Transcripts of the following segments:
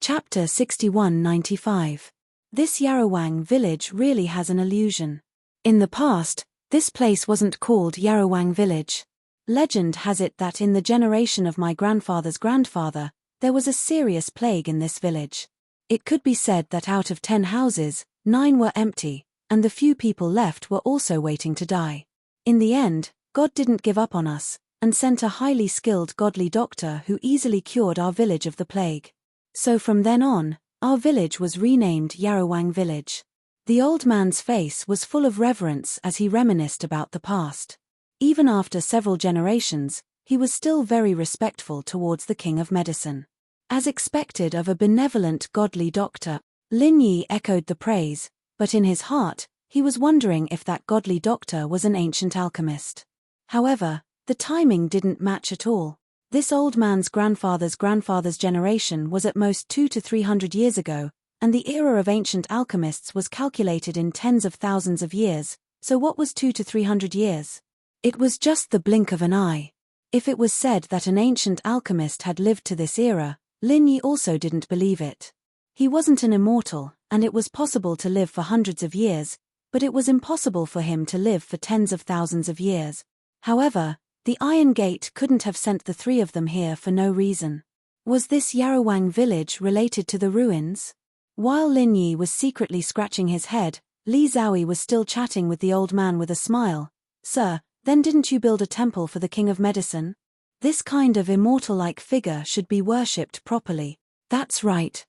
Chapter 6195. This Yarrowang village really has an illusion. In the past, this place wasn't called Yarrowang village. Legend has it that in the generation of my grandfather's grandfather, there was a serious plague in this village. It could be said that out of 10 houses, 9 were empty, and the few people left were also waiting to die. In the end, God didn't give up on us, and sent a highly skilled godly doctor who easily cured our village of the plague. So from then on, our village was renamed Yarrowang Village. The old man's face was full of reverence as he reminisced about the past. Even after several generations, he was still very respectful towards the king of medicine. As expected of a benevolent godly doctor, Lin Yi echoed the praise, but in his heart, he was wondering if that godly doctor was an ancient alchemist. However, the timing didn't match at all. This old man's grandfather's generation was at most 200 to 300 years ago, and the era of ancient alchemists was calculated in tens of thousands of years, so what was 200 to 300 years? It was just the blink of an eye. If it was said that an ancient alchemist had lived to this era, Lin Yi also didn't believe it. He wasn't an immortal, and it was possible to live for hundreds of years, but it was impossible for him to live for tens of thousands of years. However, the Iron Gate couldn't have sent the three of them here for no reason. Was this Yarrowang village related to the ruins? While Lin Yi was secretly scratching his head, Li Zhaoyi was still chatting with the old man with a smile. "Sir, then didn't you build a temple for the king of medicine? This kind of immortal-like figure should be worshipped properly." That's right.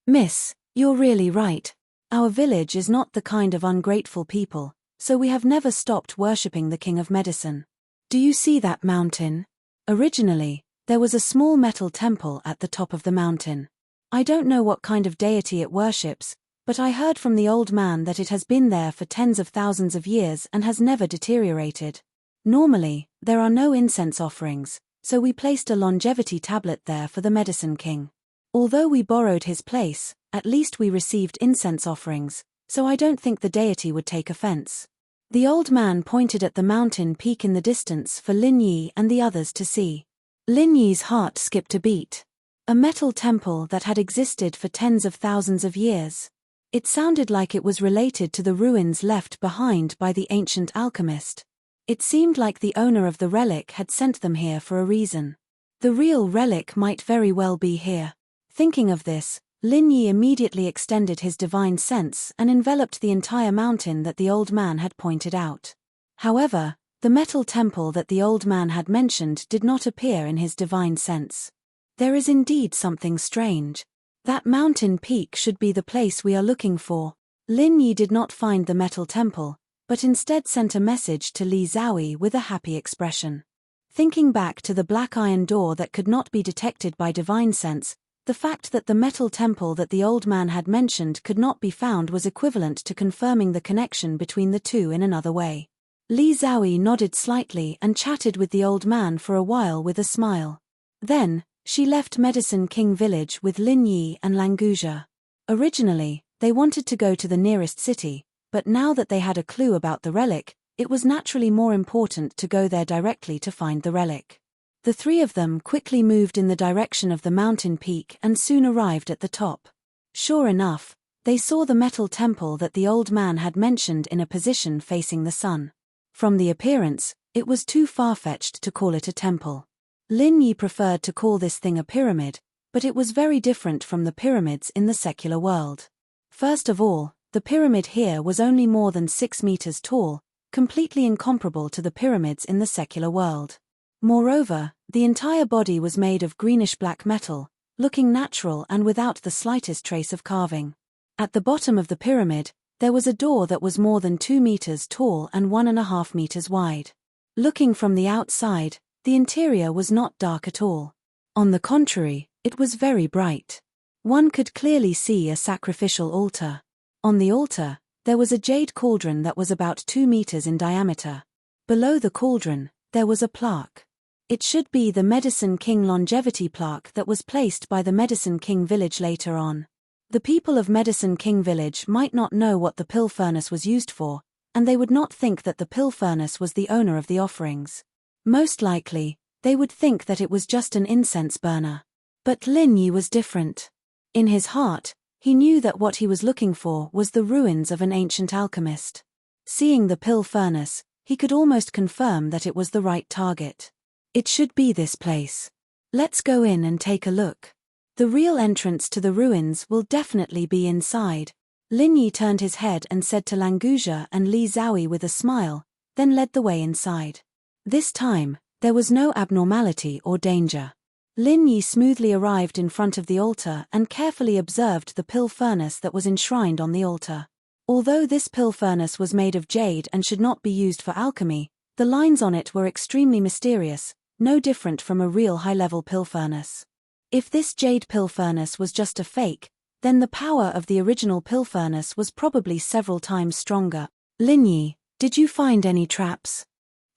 Miss, you're really right. Our village is not the kind of ungrateful people, so we have never stopped worshipping the king of medicine. Do you see that mountain? Originally, there was a small metal temple at the top of the mountain. I don't know what kind of deity it worships, but I heard from the old man that it has been there for tens of thousands of years and has never deteriorated. Normally, there are no incense offerings, so we placed a longevity tablet there for the medicine king. Although we borrowed his place, at least we received incense offerings, so I don't think the deity would take offense. The old man pointed at the mountain peak in the distance for Lin Yi and the others to see. Lin Yi's heart skipped a beat. A metal temple that had existed for tens of thousands of years. It sounded like it was related to the ruins left behind by the ancient alchemist. It seemed like the owner of the relic had sent them here for a reason. The real relic might very well be here. Thinking of this, Lin Yi immediately extended his divine sense and enveloped the entire mountain that the old man had pointed out. However, the metal temple that the old man had mentioned did not appear in his divine sense. There is indeed something strange. That mountain peak should be the place we are looking for. Lin Yi did not find the metal temple, but instead sent a message to Li Zhaoyi with a happy expression. Thinking back to the black iron door that could not be detected by divine sense, the fact that the metal temple that the old man had mentioned could not be found was equivalent to confirming the connection between the two in another way. Li Zhaoyi nodded slightly and chatted with the old man for a while with a smile. Then, she left Medicine King Village with Lin Yi and Languja. Originally, they wanted to go to the nearest city, but now that they had a clue about the relic, it was naturally more important to go there directly to find the relic. The three of them quickly moved in the direction of the mountain peak and soon arrived at the top. Sure enough, they saw the metal temple that the old man had mentioned in a position facing the sun. From the appearance, it was too far-fetched to call it a temple. Lin Yi preferred to call this thing a pyramid, but it was very different from the pyramids in the secular world. First of all, the pyramid here was only more than 6 meters tall, completely incomparable to the pyramids in the secular world. Moreover, the entire body was made of greenish-black metal, looking natural and without the slightest trace of carving. At the bottom of the pyramid, there was a door that was more than 2 meters tall and 1.5 meters wide. Looking from the outside, the interior was not dark at all. On the contrary, it was very bright. One could clearly see a sacrificial altar. On the altar, there was a jade cauldron that was about 2 meters in diameter. Below the cauldron, there was a plaque. It should be the Medicine King longevity plaque that was placed by the Medicine King village later on. The people of Medicine King village might not know what the pill furnace was used for, and they would not think that the pill furnace was the owner of the offerings. Most likely, they would think that it was just an incense burner. But Lin Yi was different. In his heart, he knew that what he was looking for was the ruins of an ancient alchemist. Seeing the pill furnace, he could almost confirm that it was the right target. It should be this place. Let's go in and take a look. The real entrance to the ruins will definitely be inside. Lin Yi turned his head and said to Languzha and Li Zhaoyi with a smile, then led the way inside. This time, there was no abnormality or danger. Lin Yi smoothly arrived in front of the altar and carefully observed the pill furnace that was enshrined on the altar. Although this pill furnace was made of jade and should not be used for alchemy, the lines on it were extremely mysterious, no different from a real high-level pill furnace. If this jade pill furnace was just a fake, then the power of the original pill furnace was probably several times stronger. Lin Yi, did you find any traps?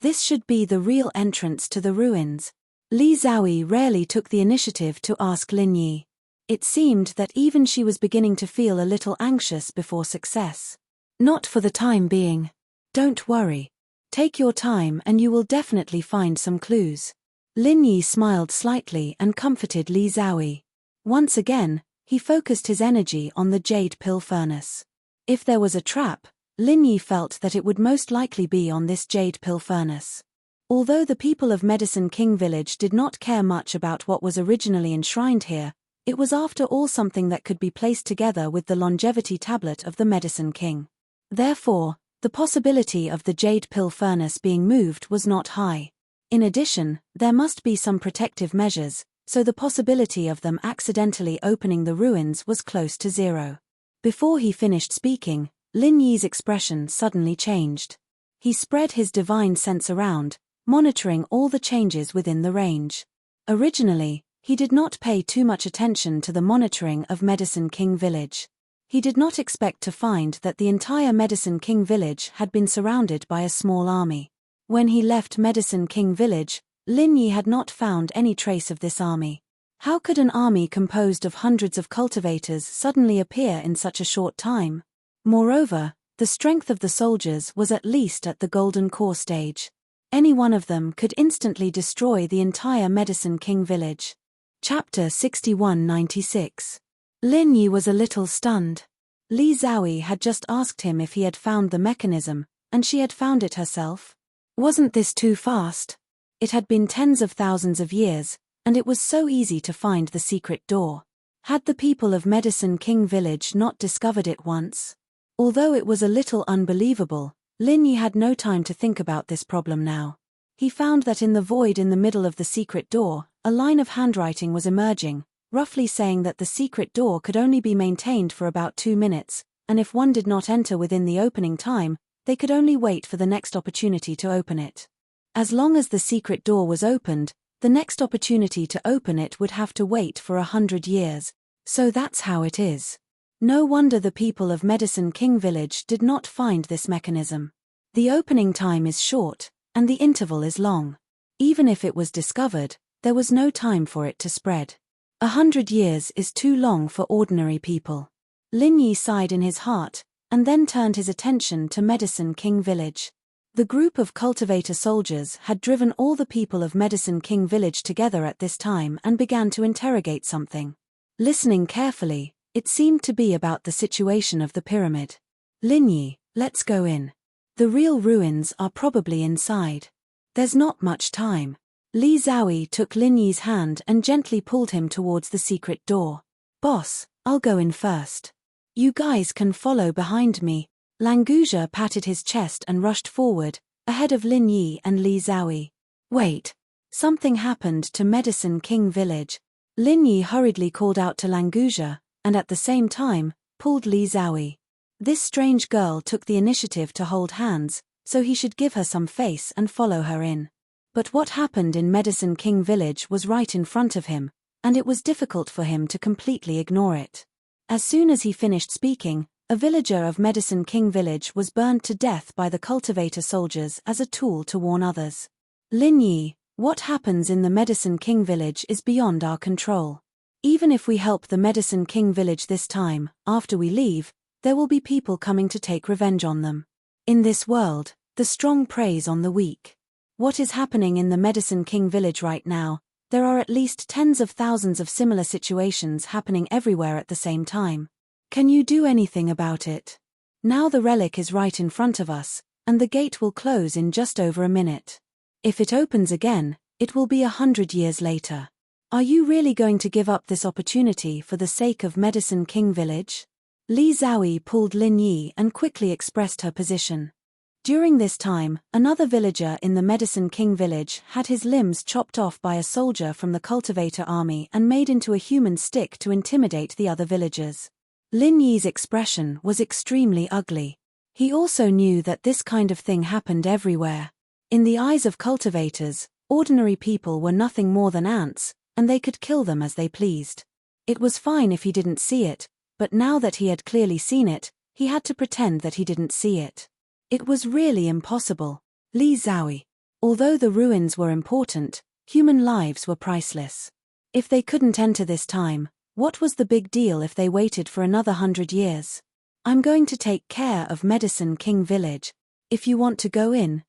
This should be the real entrance to the ruins. Li Zhaoyi rarely took the initiative to ask Lin Yi. It seemed that even she was beginning to feel a little anxious before success. Not for the time being. Don't worry. Take your time and you will definitely find some clues. Lin Yi smiled slightly and comforted Li Zhaoyi. Once again, he focused his energy on the jade pill furnace. If there was a trap, Lin Yi felt that it would most likely be on this jade pill furnace. Although the people of Medicine King Village did not care much about what was originally enshrined here, it was after all something that could be placed together with the longevity tablet of the Medicine King. Therefore, the possibility of the jade pill furnace being moved was not high. In addition, there must be some protective measures, so the possibility of them accidentally opening the ruins was close to zero. Before he finished speaking, Lin Yi's expression suddenly changed. He spread his divine sense around, monitoring all the changes within the range. Originally, he did not pay too much attention to the monitoring of Medicine King Village. He did not expect to find that the entire Medicine King Village had been surrounded by a small army. When he left Medicine King Village, Lin Yi had not found any trace of this army. How could an army composed of hundreds of cultivators suddenly appear in such a short time? Moreover, the strength of the soldiers was at least at the Golden Core stage. Any one of them could instantly destroy the entire Medicine King Village. Chapter 6196. Lin Yi was a little stunned. Li Zhaoyi had just asked him if he had found the mechanism, and she had found it herself. Wasn't this too fast? It had been tens of thousands of years, and it was so easy to find the secret door. Had the people of Medicine King Village not discovered it once? Although it was a little unbelievable, Lin Yi had no time to think about this problem now. He found that in the void in the middle of the secret door, a line of handwriting was emerging, roughly saying that the secret door could only be maintained for about 2 minutes, and if one did not enter within the opening time, they could only wait for the next opportunity to open it. As long as the secret door was opened, the next opportunity to open it would have to wait for 100 years. So that's how it is. No wonder the people of Medicine King Village did not find this mechanism. The opening time is short, and the interval is long. Even if it was discovered, there was no time for it to spread. 100 years is too long for ordinary people. Lin Yi sighed in his heart, and then turned his attention to Medicine King Village. The group of cultivator soldiers had driven all the people of Medicine King Village together at this time and began to interrogate something. Listening carefully, it seemed to be about the situation of the pyramid. Lin Yi, let's go in. The real ruins are probably inside. There's not much time. Li Zhaoyi took Lin Yi's hand and gently pulled him towards the secret door. Boss, I'll go in first. You guys can follow behind me. Languzha patted his chest and rushed forward, ahead of Lin Yi and Li Zhaoyi. Wait. Something happened to Medicine King Village. Lin Yi hurriedly called out to Languzha, and at the same time, pulled Li Zhaoyi. This strange girl took the initiative to hold hands, so he should give her some face and follow her in. But what happened in Medicine King Village was right in front of him, and it was difficult for him to completely ignore it. As soon as he finished speaking, a villager of Medicine King Village was burned to death by the cultivator soldiers as a tool to warn others. Lin Yi, what happens in the Medicine King Village is beyond our control. Even if we help the Medicine King Village this time, after we leave, there will be people coming to take revenge on them. In this world, the strong preys on the weak. What is happening in the Medicine King Village right now, There are at least tens of thousands of similar situations happening everywhere at the same time. Can you do anything about it? Now the relic is right in front of us, and the gate will close in just over a minute. If it opens again, it will be 100 years later. Are you really going to give up this opportunity for the sake of Medicine King Village? Li Zhaoyi pulled Lin Yi and quickly expressed her position. During this time, another villager in the Medicine King village had his limbs chopped off by a soldier from the cultivator army and made into a human stick to intimidate the other villagers. Lin Yi's expression was extremely ugly. He also knew that this kind of thing happened everywhere. In the eyes of cultivators, ordinary people were nothing more than ants, and they could kill them as they pleased. It was fine if he didn't see it, but now that he had clearly seen it, he had to pretend that he didn't see it. It was really impossible. Li Zhaoyi. Although the ruins were important, human lives were priceless. If they couldn't enter this time, what was the big deal if they waited for another 100 years? I'm going to take care of Medicine King Village. If you want to go in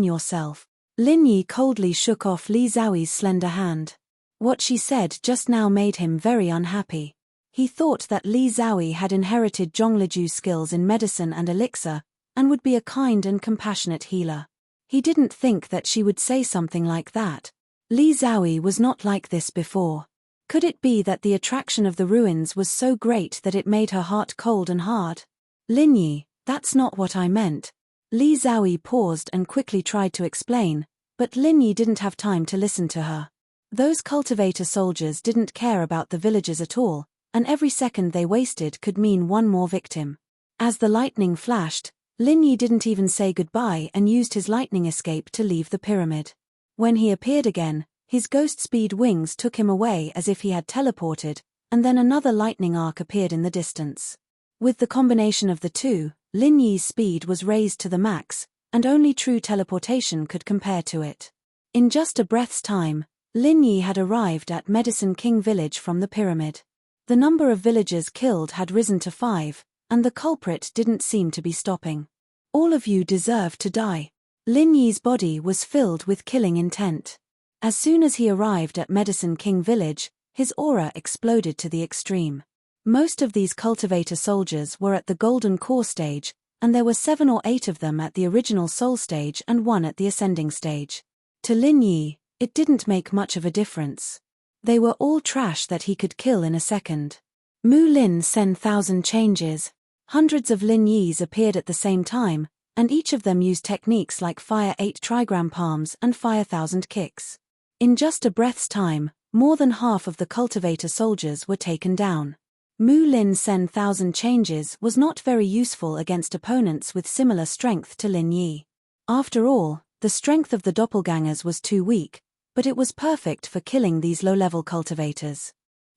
yourself. Lin Yi coldly shook off Li Zhaoyi's slender hand. What she said just now made him very unhappy. He thought that Li Zhaoyi had inherited Zhongliju's skills in medicine and elixir, and would be a kind and compassionate healer. He didn't think that she would say something like that. Li Zhaoyi was not like this before. Could it be that the attraction of the ruins was so great that it made her heart cold and hard? Lin Yi, that's not what I meant. Li Zhaoyi paused and quickly tried to explain, but Lin Yi didn't have time to listen to her. Those cultivator soldiers didn't care about the villagers at all, and every second they wasted could mean one more victim. As the lightning flashed, Lin Yi didn't even say goodbye and used his lightning escape to leave the pyramid. When he appeared again, his ghost speed wings took him away as if he had teleported, and then another lightning arc appeared in the distance. With the combination of the two, Lin Yi's speed was raised to the max, and only true teleportation could compare to it. In just a breath's time, Lin Yi had arrived at Medicine King Village from the pyramid. The number of villagers killed had risen to 5, and the culprit didn't seem to be stopping. All of you deserve to die. Lin Yi's body was filled with killing intent. As soon as he arrived at Medicine King Village, his aura exploded to the extreme. Most of these cultivator soldiers were at the Golden Core stage, and there were 7 or 8 of them at the original Soul stage and 1 at the Ascending stage. To Lin Yi, it didn't make much of a difference. They were all trash that he could kill in a second. Mu Lin Sen 1,000 changes. Hundreds of Lin Yis appeared at the same time, and each of them used techniques like Fire 8 trigram palms and Fire 1,000 kicks. In just a breath's time, more than half of the cultivator soldiers were taken down. Mu Lin Sen 1,000 changes was not very useful against opponents with similar strength to Lin Yi. After all, the strength of the doppelgangers was too weak, but it was perfect for killing these low-level cultivators.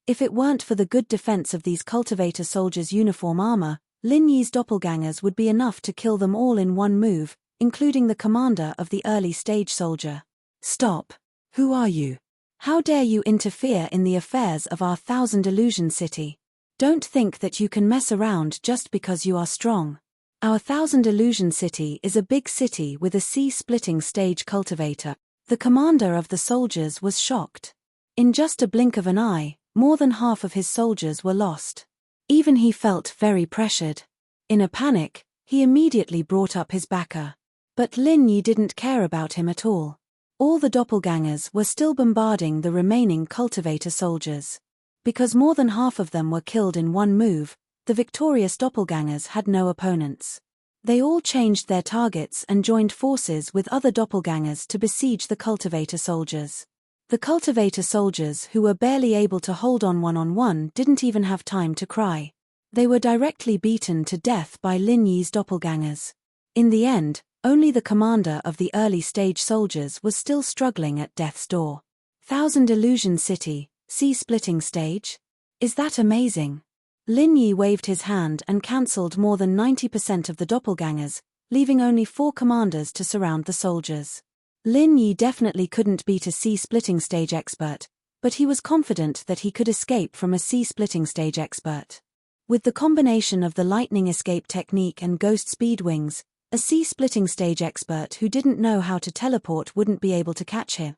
If it weren't for the good defense of these cultivator soldiers' uniform armor, Lin Yi's doppelgangers would be enough to kill them all in one move, including the commander of the early stage soldier. Stop! Who are you? How dare you interfere in the affairs of our 1,000 illusion city? Don't think that you can mess around just because you are strong. Our 1,000 illusion city is a big city with a sea-splitting stage cultivator. The commander of the soldiers was shocked. In just a blink of an eye, more than half of his soldiers were lost. Even he felt very pressured. In a panic, he immediately brought up his backer. But Lin Yi didn't care about him at all. All the doppelgangers were still bombarding the remaining cultivator soldiers. Because more than half of them were killed in one move, the victorious doppelgangers had no opponents. They all changed their targets and joined forces with other doppelgangers to besiege the cultivator soldiers. The cultivator soldiers who were barely able to hold on one-on-one didn't even have time to cry. They were directly beaten to death by Lin Yi's doppelgangers. In the end, only the commander of the early stage soldiers was still struggling at death's door. 1,000 Illusion City, sea-splitting stage? Is that amazing? Lin Yi waved his hand and cancelled more than 90% of the doppelgangers, leaving only 4 commanders to surround the soldiers. Lin Yi definitely couldn't beat a sea-splitting stage expert, but he was confident that he could escape from a sea-splitting stage expert. With the combination of the lightning escape technique and ghost speed wings, a sea-splitting stage expert who didn't know how to teleport wouldn't be able to catch him.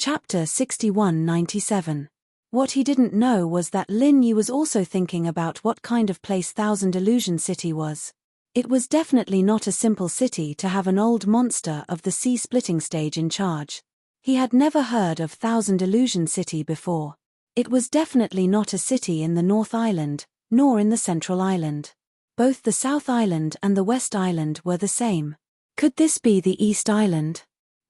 Chapter 6197. What he didn't know was that Lin Yi was also thinking about what kind of place Thousand Illusion City was. It was definitely not a simple city to have an old monster of the sea-splitting stage in charge. He had never heard of Thousand Illusion City before. It was definitely not a city in the North Island, nor in the Central Island. Both the South Island and the West Island were the same. Could this be the East Island?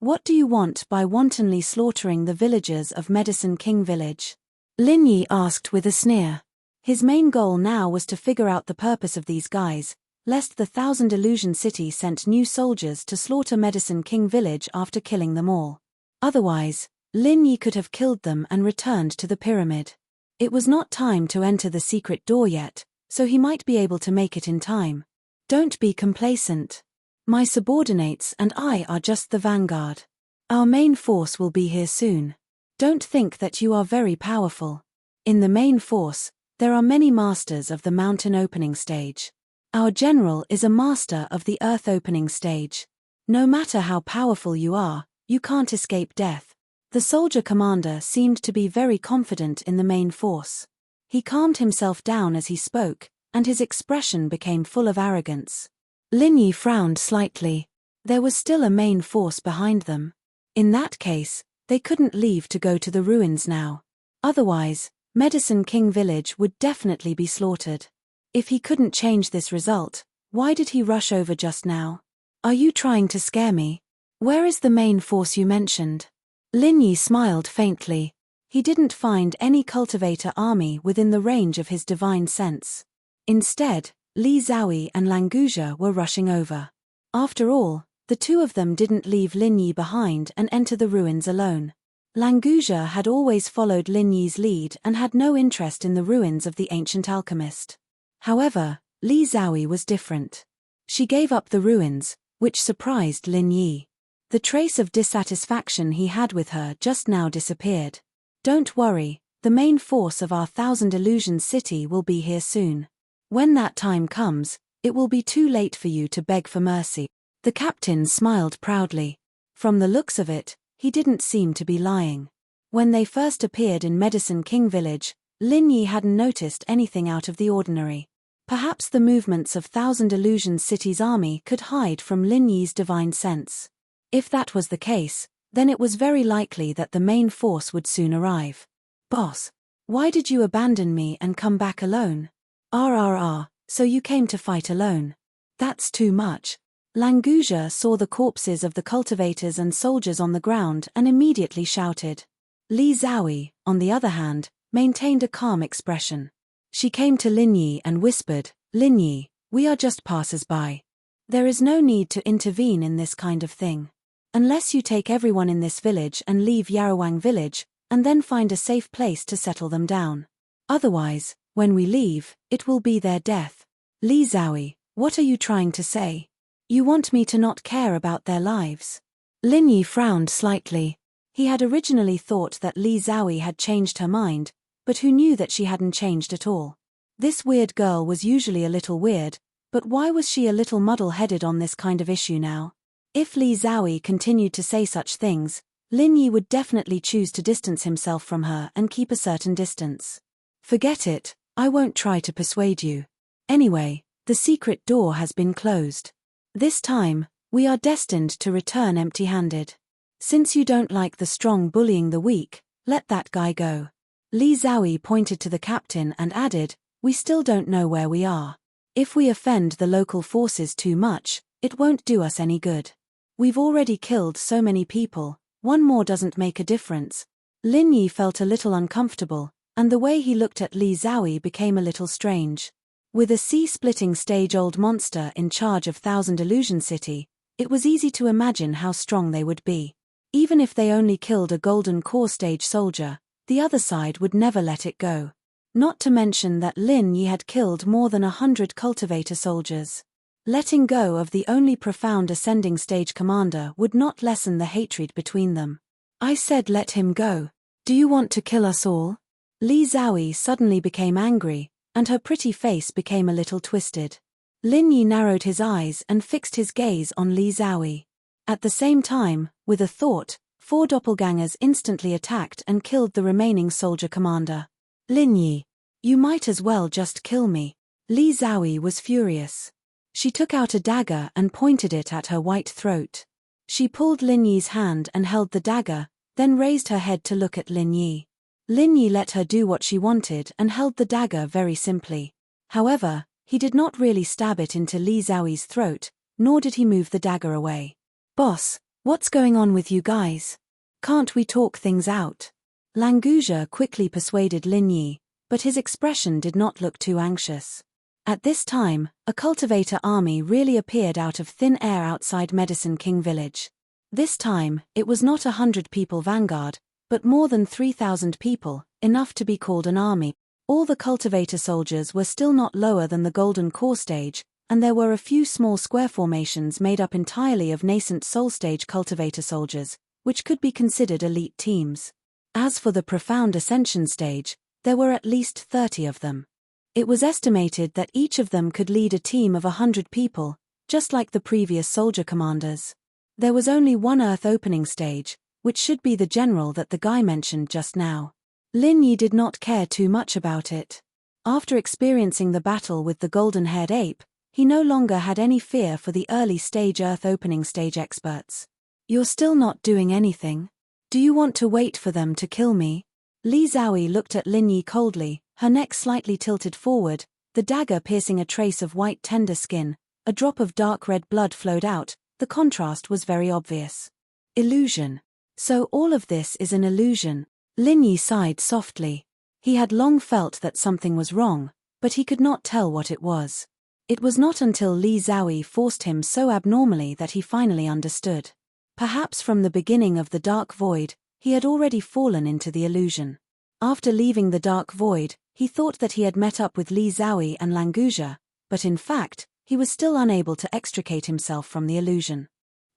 What do you want by wantonly slaughtering the villagers of Medicine King Village? Lin Yi asked with a sneer. His main goal now was to figure out the purpose of these guys, lest the Thousand Illusion City sent new soldiers to slaughter Medicine King Village after killing them all. Otherwise, Lin Yi could have killed them and returned to the pyramid. It was not time to enter the secret door yet, so he might be able to make it in time. Don't be complacent. My subordinates and I are just the vanguard. Our main force will be here soon. Don't think that you are very powerful. In the main force, there are many masters of the mountain opening stage. Our general is a master of the earth opening stage. No matter how powerful you are, you can't escape death. The soldier commander seemed to be very confident in the main force. He calmed himself down as he spoke, and his expression became full of arrogance. Lin Yi frowned slightly. There was still a main force behind them. In that case, they couldn't leave to go to the ruins now. Otherwise, Medicine King Village would definitely be slaughtered. If he couldn't change this result, why did he rush over just now? Are you trying to scare me? Where is the main force you mentioned? Lin Yi smiled faintly. He didn't find any cultivator army within the range of his divine sense. Instead, Li Zhaoyi and Languzha were rushing over. After all, the two of them didn't leave Lin Yi behind and enter the ruins alone. Languzha had always followed Lin Yi's lead and had no interest in the ruins of the ancient alchemist. However, Li Zhaoyi was different. She gave up the ruins, which surprised Lin Yi. The trace of dissatisfaction he had with her just now disappeared. Don't worry, the main force of our Thousand Illusions City will be here soon. When that time comes, it will be too late for you to beg for mercy. The captain smiled proudly. From the looks of it, he didn't seem to be lying. When they first appeared in Medicine King Village, Lin Yi hadn't noticed anything out of the ordinary. Perhaps the movements of Thousand Illusions City's army could hide from Lin Yi's divine sense. If that was the case, then it was very likely that the main force would soon arrive. Boss, why did you abandon me and come back alone? So you came to fight alone. That's too much. Languzha saw the corpses of the cultivators and soldiers on the ground and immediately shouted. Li Zhaoyi, on the other hand, maintained a calm expression. She came to Lin Yi and whispered, Lin Yi, we are just passers-by. There is no need to intervene in this kind of thing. Unless you take everyone in this village and leave Yarawang village, and then find a safe place to settle them down. Otherwise, when we leave, it will be their death. Li Zhaoyi, what are you trying to say? You want me to not care about their lives? Lin Yi frowned slightly. He had originally thought that Li Zhaoyi had changed her mind, but who knew that she hadn't changed at all? This weird girl was usually a little weird, but why was she a little muddle-headed on this kind of issue now? If Li Zhaoyi continued to say such things, Lin Yi would definitely choose to distance himself from her and keep a certain distance. Forget it, I won't try to persuade you. Anyway, the secret door has been closed. This time, we are destined to return empty-handed. Since you don't like the strong bullying the weak, let that guy go. Li Zhaoyi pointed to the captain and added, we still don't know where we are. If we offend the local forces too much, it won't do us any good. We've already killed so many people, one more doesn't make a difference. Lin Yi felt a little uncomfortable, and the way he looked at Li Zhaoyi became a little strange. With a sea-splitting stage-old monster in charge of Thousand Illusion City, it was easy to imagine how strong they would be. Even if they only killed a golden core stage soldier, the other side would never let it go. Not to mention that Lin Yi had killed more than 100 cultivator soldiers. Letting go of the only profound ascending stage commander would not lessen the hatred between them. I said let him go. Do you want to kill us all? Li Zhaoyi suddenly became angry, and her pretty face became a little twisted. Lin Yi narrowed his eyes and fixed his gaze on Li Zhaoyi. At the same time, with a thought, 4 doppelgangers instantly attacked and killed the remaining soldier commander. Lin Yi, you might as well just kill me. Li Zhaoyi was furious. She took out a dagger and pointed it at her white throat. She pulled Lin Yi's hand and held the dagger, then raised her head to look at Lin Yi. Lin Yi let her do what she wanted and held the dagger very simply. However, he did not really stab it into Li Zhaoyi's throat, nor did he move the dagger away. Boss, what's going on with you guys? Can't we talk things out? Languzha quickly persuaded Lin Yi, but his expression did not look too anxious. At this time, a cultivator army really appeared out of thin air outside Medicine King Village. This time, it was not 100-people vanguard, but more than 3,000 people, enough to be called an army. All the cultivator soldiers were still not lower than the Golden Core stage, and there were a few small square formations made up entirely of nascent Soul Stage cultivator soldiers, which could be considered elite teams. As for the Profound Ascension stage, there were at least 30 of them. It was estimated that each of them could lead a team of 100 people, just like the previous soldier commanders. There was only one Earth opening stage, which should be the general that the guy mentioned just now. Lin Yi did not care too much about it. After experiencing the battle with the golden-haired ape, he no longer had any fear for the early stage Earth opening stage experts. You're still not doing anything? Do you want to wait for them to kill me? Li Zhaoyi looked at Lin Yi coldly, her neck slightly tilted forward, the dagger piercing a trace of white tender skin. A drop of dark red blood flowed out. The contrast was very obvious. Illusion. So all of this is an illusion. Lin Yi sighed softly. He had long felt that something was wrong, but he could not tell what it was. It was not until Li Zhaoyi forced him so abnormally that he finally understood. Perhaps from the beginning of the Dark Void, he had already fallen into the illusion. After leaving the Dark Void, he thought that he had met up with Li Zhaoyi and Languzha, but in fact, he was still unable to extricate himself from the illusion.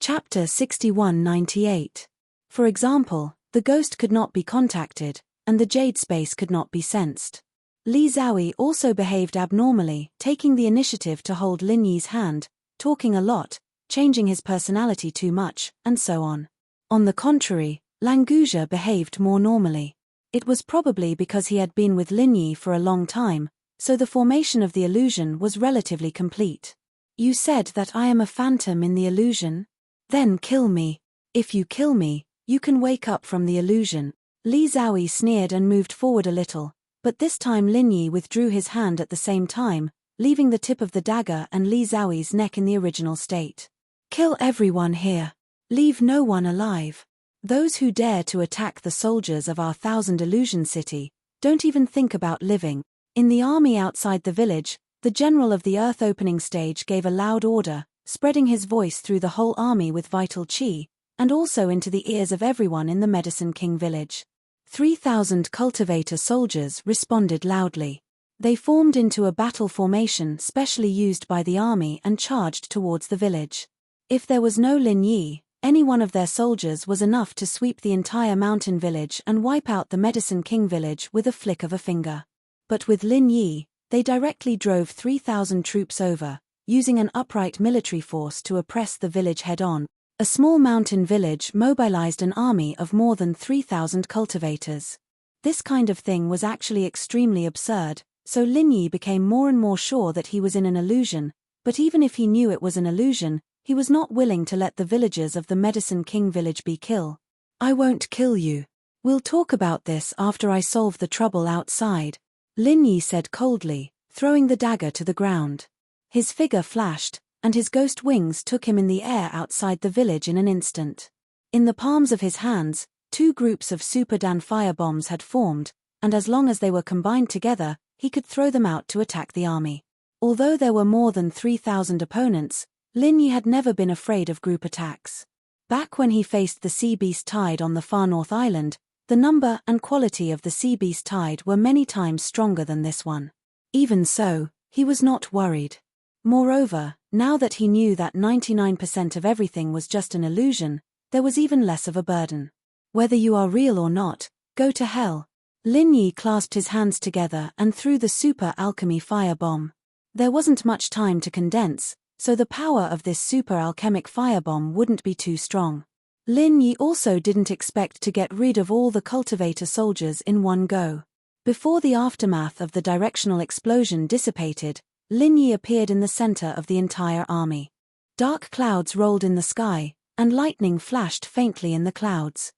Chapter 6198. For example, the ghost could not be contacted, and the jade space could not be sensed. Li Zhaoyi also behaved abnormally, taking the initiative to hold Lin Yi's hand, talking a lot, changing his personality too much, and so on. On the contrary, Languzha behaved more normally. It was probably because he had been with Lin Yi for a long time, so the formation of the illusion was relatively complete. You said that I am a phantom in the illusion? Then kill me. If you kill me, you can wake up from the illusion. Li Zhaoyi sneered and moved forward a little, but this time Lin Yi withdrew his hand at the same time, leaving the tip of the dagger and Li Zhaoyi's neck in the original state. Kill everyone here. Leave no one alive. Those who dare to attack the soldiers of our 1,000 Illusion City, don't even think about living. In the army outside the village, the general of the Earth opening stage gave a loud order, spreading his voice through the whole army with vital chi, and also into the ears of everyone in the Medicine King village. 3,000 cultivator soldiers responded loudly. They formed into a battle formation specially used by the army and charged towards the village. If there was no Lin Yi, any one of their soldiers was enough to sweep the entire mountain village and wipe out the Medicine King village with a flick of a finger. But with Lin Yi, they directly drove 3,000 troops over, using an upright military force to oppress the village head-on. A small mountain village mobilized an army of more than 3,000 cultivators. This kind of thing was actually extremely absurd, so Lin Yi became more and more sure that he was in an illusion, but even if he knew it was an illusion, he was not willing to let the villagers of the Medicine King village be killed. I won't kill you. We'll talk about this after I solve the trouble outside, Lin Yi said coldly, throwing the dagger to the ground. His figure flashed, and his ghost wings took him in the air outside the village in an instant. In the palms of his hands, 2 groups of Super Dan firebombs had formed, and as long as they were combined together, he could throw them out to attack the army. Although there were more than 3,000 opponents, Lin Yi had never been afraid of group attacks. Back when he faced the Sea Beast Tide on the far north island, the number and quality of the Sea Beast Tide were many times stronger than this one. Even so, he was not worried. Moreover, now that he knew that 99% of everything was just an illusion, there was even less of a burden. Whether you are real or not, go to hell. Lin Yi clasped his hands together and threw the super alchemy fire bomb. There wasn't much time to condense, so the power of this super alchemic firebomb wouldn't be too strong. Lin Yi also didn't expect to get rid of all the cultivator soldiers in one go. Before the aftermath of the directional explosion dissipated, Lin Yi appeared in the center of the entire army. Dark clouds rolled in the sky, and lightning flashed faintly in the clouds.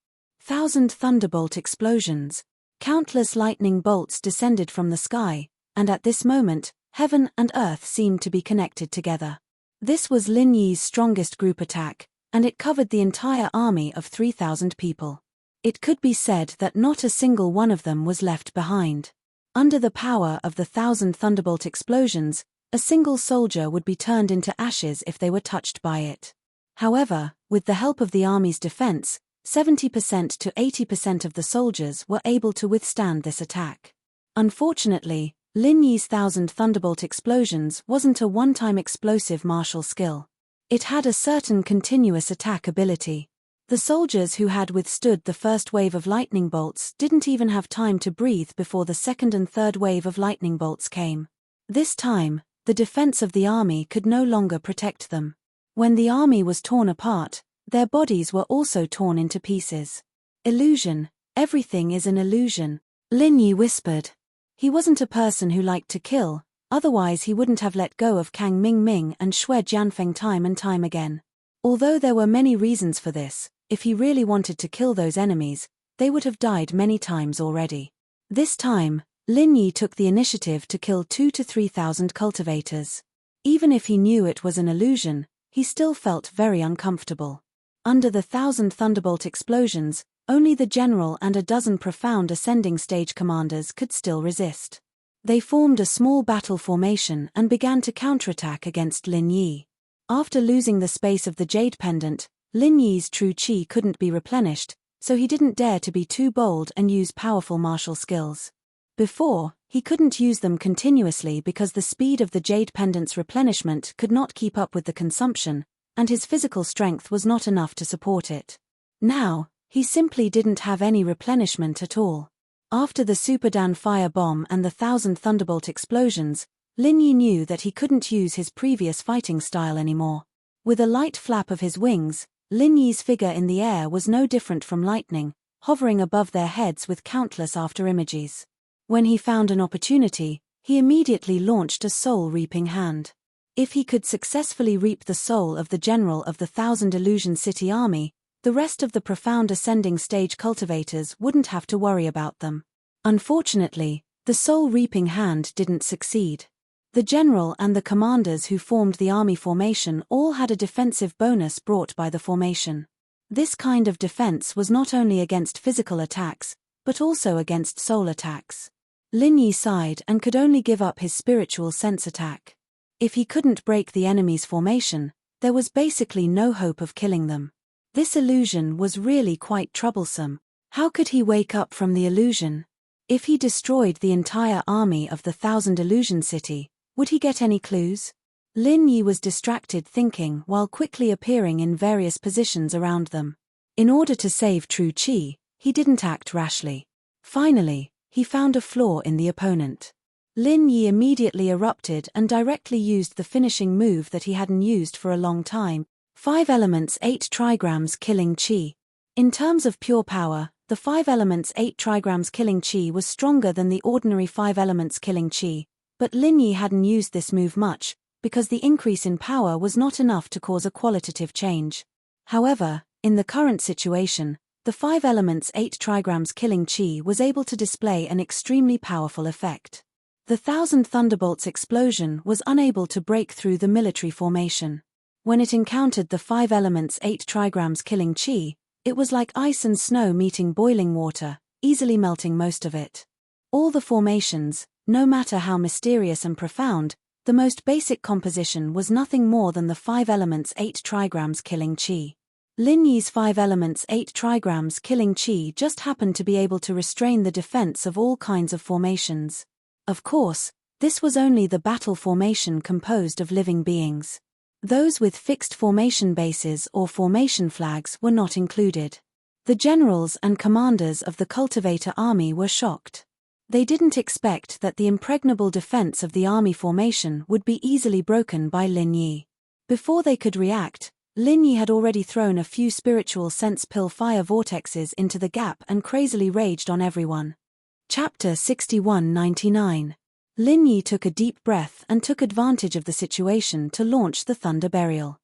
1,000 thunderbolt explosions. Countless lightning bolts descended from the sky, and at this moment, heaven and earth seemed to be connected together. This was Lin Yi's strongest group attack, and it covered the entire army of 3,000 people. It could be said that not a single one of them was left behind. Under the power of the 1,000 thunderbolt explosions, a single soldier would be turned into ashes if they were touched by it. However, with the help of the army's defense, 70% to 80% of the soldiers were able to withstand this attack. Unfortunately, Lin Yi's 1,000 thunderbolt explosions wasn't a one-time explosive martial skill. It had a certain continuous attack ability. The soldiers who had withstood the first wave of lightning bolts didn't even have time to breathe before the second and third wave of lightning bolts came. This time, the defense of the army could no longer protect them. When the army was torn apart, their bodies were also torn into pieces. Illusion, everything is an illusion, Lin Yi whispered. He wasn't a person who liked to kill, otherwise he wouldn't have let go of Kang Mingming and Xue Jianfeng time and time again. Although there were many reasons for this, if he really wanted to kill those enemies, they would have died many times already. This time, Lin Yi took the initiative to kill 2,000 to 3,000 cultivators. Even if he knew it was an illusion, he still felt very uncomfortable. Under the 1,000 thunderbolt explosions, only the general and a dozen profound ascending stage commanders could still resist. They formed a small battle formation and began to counterattack against Lin Yi. After losing the space of the Jade Pendant, Lin Yi's true qi couldn't be replenished, so he didn't dare to be too bold and use powerful martial skills. Before, he couldn't use them continuously because the speed of the Jade Pendant's replenishment could not keep up with the consumption, and his physical strength was not enough to support it. Now, he simply didn't have any replenishment at all. After the Superdan fire bomb and the 1,000 thunderbolt explosions, Lin Yi knew that he couldn't use his previous fighting style anymore. With a light flap of his wings, Lin Yi's figure in the air was no different from lightning, hovering above their heads with countless afterimages. When he found an opportunity, he immediately launched a soul-reaping hand. If he could successfully reap the soul of the general of the 1,000 Illusion City army, the rest of the profound ascending stage cultivators wouldn't have to worry about them. Unfortunately, the soul-reaping hand didn't succeed. The general and the commanders who formed the army formation all had a defensive bonus brought by the formation. This kind of defense was not only against physical attacks, but also against soul attacks. Lin Yi sighed and could only give up his spiritual sense attack. If he couldn't break the enemy's formation, there was basically no hope of killing them. This illusion was really quite troublesome. How could he wake up from the illusion? If he destroyed the entire army of the 1,000 Illusion City, would he get any clues? Lin Yi was distracted thinking while quickly appearing in various positions around them. In order to save true qi, he didn't act rashly. Finally, he found a flaw in the opponent. Lin Yi immediately erupted and directly used the finishing move that he hadn't used for a long time. 5 elements 8 trigrams killing qi. In terms of pure power, the 5 elements 8 trigrams killing qi was stronger than the ordinary 5 elements killing qi, but Lin Yi hadn't used this move much, because the increase in power was not enough to cause a qualitative change. However, in the current situation, the 5 elements 8 trigrams killing qi was able to display an extremely powerful effect. The 1,000 thunderbolts explosion was unable to break through the military formation. When it encountered the 5 elements 8 trigrams killing qi, it was like ice and snow meeting boiling water, easily melting most of it. All the formations, no matter how mysterious and profound, the most basic composition was nothing more than the 5 elements 8 trigrams killing qi. Lin Yi's 5 elements 8 trigrams killing qi just happened to be able to restrain the defense of all kinds of formations. Of course, this was only the battle formation composed of living beings. Those with fixed formation bases or formation flags were not included. The generals and commanders of the cultivator army were shocked. They didn't expect that the impregnable defense of the army formation would be easily broken by Lin Yi. Before they could react, Lin Yi had already thrown a few spiritual sense pill fire vortexes into the gap and crazily raged on everyone. Chapter 61-99. Lin Yi took a deep breath and took advantage of the situation to launch the Thunder Burial.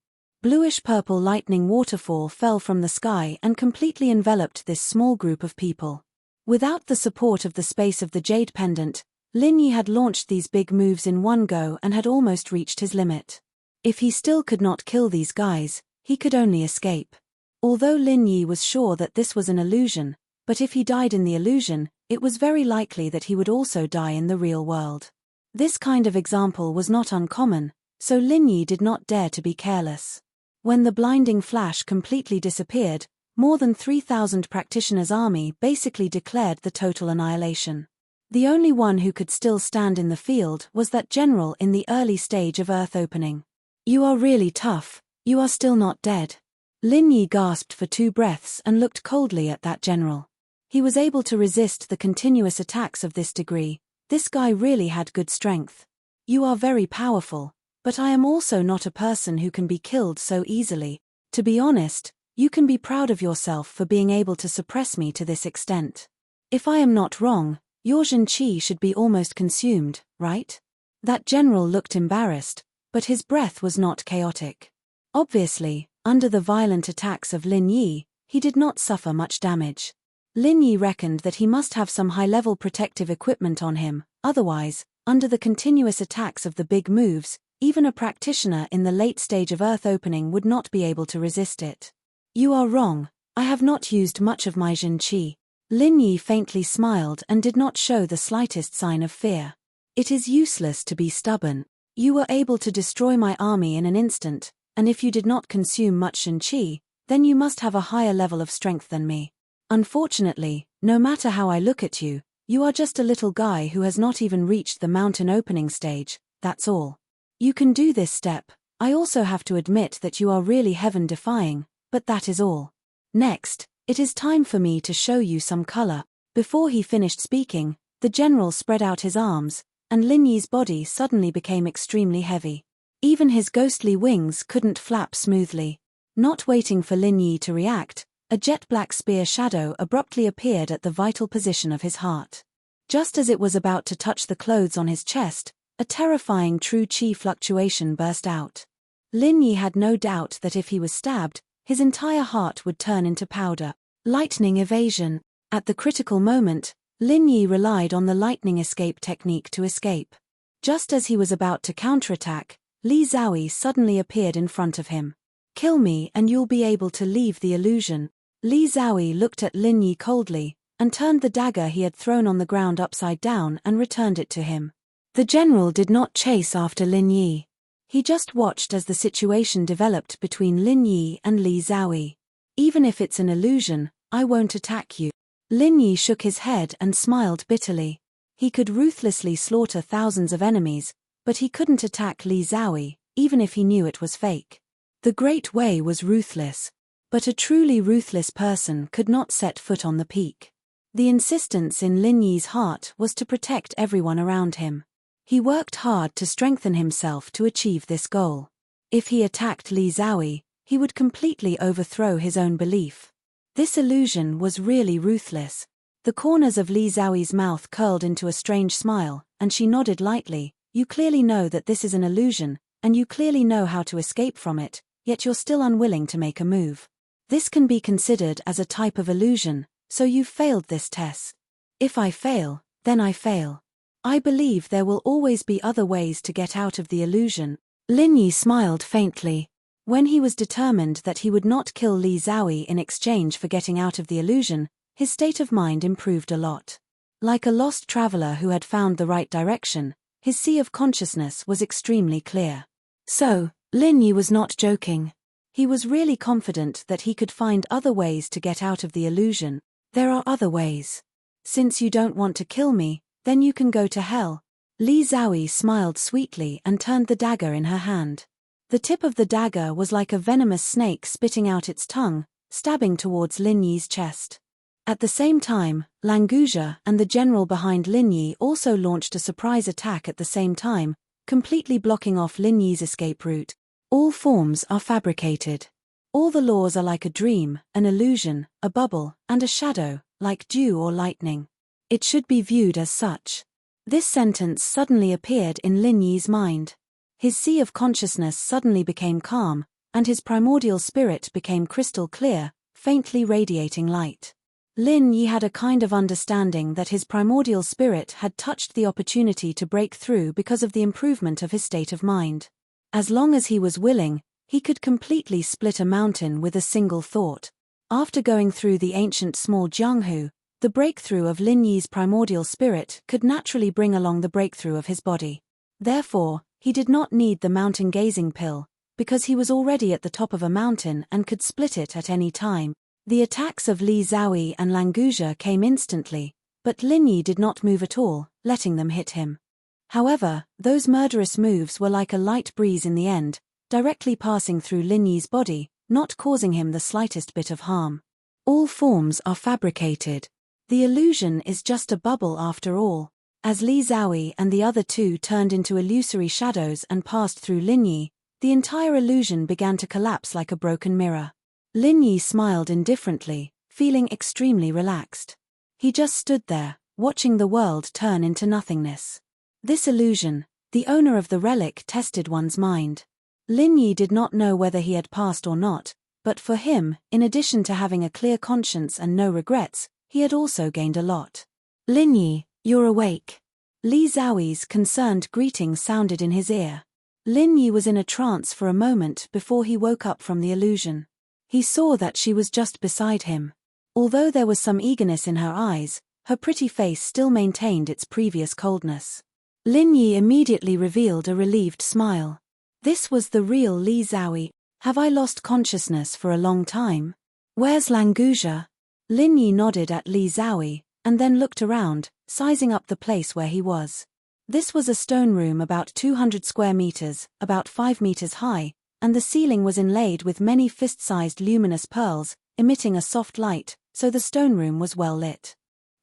Bluish-purple lightning waterfall fell from the sky and completely enveloped this small group of people. Without the support of the space of the Jade Pendant, Lin Yi had launched these big moves in one go and had almost reached his limit. If he still could not kill these guys, he could only escape. Although Lin Yi was sure that this was an illusion, but if he died in the illusion, it was very likely that he would also die in the real world. This kind of example was not uncommon, so Lin Yi did not dare to be careless. When the blinding flash completely disappeared, more than 3,000 practitioners' army basically declared the total annihilation. The only one who could still stand in the field was that general in the early stage of Earth opening. "You are really tough, you are still not dead." Lin Yi gasped for 2 breaths and looked coldly at that general. He was able to resist the continuous attacks of this degree. This guy really had good strength. "You are very powerful, but I am also not a person who can be killed so easily. To be honest, you can be proud of yourself for being able to suppress me to this extent. If I am not wrong, your Zhen-Qi should be almost consumed, right?" That general looked embarrassed, but his breath was not chaotic. Obviously, under the violent attacks of Lin Yi, he did not suffer much damage. Lin Yi reckoned that he must have some high-level protective equipment on him, otherwise, under the continuous attacks of the big moves, even a practitioner in the late stage of Earth opening would not be able to resist it. "You are wrong, I have not used much of my Zhen-Qi." Lin Yi faintly smiled and did not show the slightest sign of fear. "It is useless to be stubborn. You were able to destroy my army in an instant, and if you did not consume much Zhen-Qi, then you must have a higher level of strength than me. Unfortunately, no matter how I look at you, you are just a little guy who has not even reached the mountain opening stage, that's all. You can do this step. I also have to admit that you are really heaven-defying, but that is all. Next, it is time for me to show you some color." Before he finished speaking, the general spread out his arms, and Lin Yi's body suddenly became extremely heavy. Even his ghostly wings couldn't flap smoothly. Not waiting for Lin Yi to react, a jet-black spear shadow abruptly appeared at the vital position of his heart. Just as it was about to touch the clothes on his chest, a terrifying true qi fluctuation burst out. Lin Yi had no doubt that if he was stabbed, his entire heart would turn into powder. Lightning evasion. At the critical moment, Lin Yi relied on the lightning escape technique to escape. Just as he was about to counterattack, Li Zhaoyi suddenly appeared in front of him. "Kill me and you'll be able to leave the illusion." Li Zhaoyi looked at Lin Yi coldly, and turned the dagger he had thrown on the ground upside down and returned it to him. The general did not chase after Lin Yi. He just watched as the situation developed between Lin Yi and Li Zhaoyi. "Even if it's an illusion, I won't attack you." Lin Yi shook his head and smiled bitterly. He could ruthlessly slaughter thousands of enemies, but he couldn't attack Li Zhaoyi, even if he knew it was fake. The Great Way was ruthless, but a truly ruthless person could not set foot on the peak. The insistence in Lin Yi's heart was to protect everyone around him. He worked hard to strengthen himself to achieve this goal. If he attacked Li Zhaoyi, he would completely overthrow his own belief. This illusion was really ruthless. The corners of Li Zhaoyi's mouth curled into a strange smile, and she nodded lightly. "You clearly know that this is an illusion, and you clearly know how to escape from it, yet you're still unwilling to make a move. This can be considered as a type of illusion, so you've failed this test. If I fail, then I fail. I believe there will always be other ways to get out of the illusion." Lin Yi smiled faintly. When he was determined that he would not kill Li Zhaoyi in exchange for getting out of the illusion, his state of mind improved a lot. Like a lost traveler who had found the right direction, his sea of consciousness was extremely clear. So, Lin Yi was not joking. He was really confident that he could find other ways to get out of the illusion. "There are other ways. Since you don't want to kill me, then you can go to hell." Li Zhaoyi smiled sweetly and turned the dagger in her hand. The tip of the dagger was like a venomous snake spitting out its tongue, stabbing towards Lin Yi's chest. At the same time, Languzha and the general behind Lin Yi also launched a surprise attack at the same time, completely blocking off Lin Yi's escape route. All forms are fabricated. All the laws are like a dream, an illusion, a bubble, and a shadow, like dew or lightning. It should be viewed as such. This sentence suddenly appeared in Lin Yi's mind. His sea of consciousness suddenly became calm, and his primordial spirit became crystal clear, faintly radiating light. Lin Yi had a kind of understanding that his primordial spirit had touched the opportunity to break through because of the improvement of his state of mind. As long as he was willing, he could completely split a mountain with a single thought. After going through the ancient small Jianghu, the breakthrough of Lin Yi's primordial spirit could naturally bring along the breakthrough of his body. Therefore, he did not need the mountain gazing pill, because he was already at the top of a mountain and could split it at any time. The attacks of Li Zhaoyi and Languzha came instantly, but Lin Yi did not move at all, letting them hit him. However, those murderous moves were like a light breeze in the end, directly passing through Lin Yi's body, not causing him the slightest bit of harm. All forms are fabricated. The illusion is just a bubble after all. As Li Zhaoyi and the other two turned into illusory shadows and passed through Lin Yi, the entire illusion began to collapse like a broken mirror. Lin Yi smiled indifferently, feeling extremely relaxed. He just stood there, watching the world turn into nothingness. This illusion, the owner of the relic, tested one's mind. Lin Yi did not know whether he had passed or not, but for him, in addition to having a clear conscience and no regrets, he had also gained a lot. "Lin Yi, you're awake." Li Zhaoyi's concerned greeting sounded in his ear. Lin Yi was in a trance for a moment before he woke up from the illusion. He saw that she was just beside him. Although there was some eagerness in her eyes, her pretty face still maintained its previous coldness. Lin Yi immediately revealed a relieved smile. This was the real Li Zhaoyi. "Have I lost consciousness for a long time? Where's Languzha?" Lin Yi nodded at Li Zhaoyi, and then looked around, sizing up the place where he was. This was a stone room about 200 square meters, about 5 meters high, and the ceiling was inlaid with many fist-sized luminous pearls, emitting a soft light, so the stone room was well lit.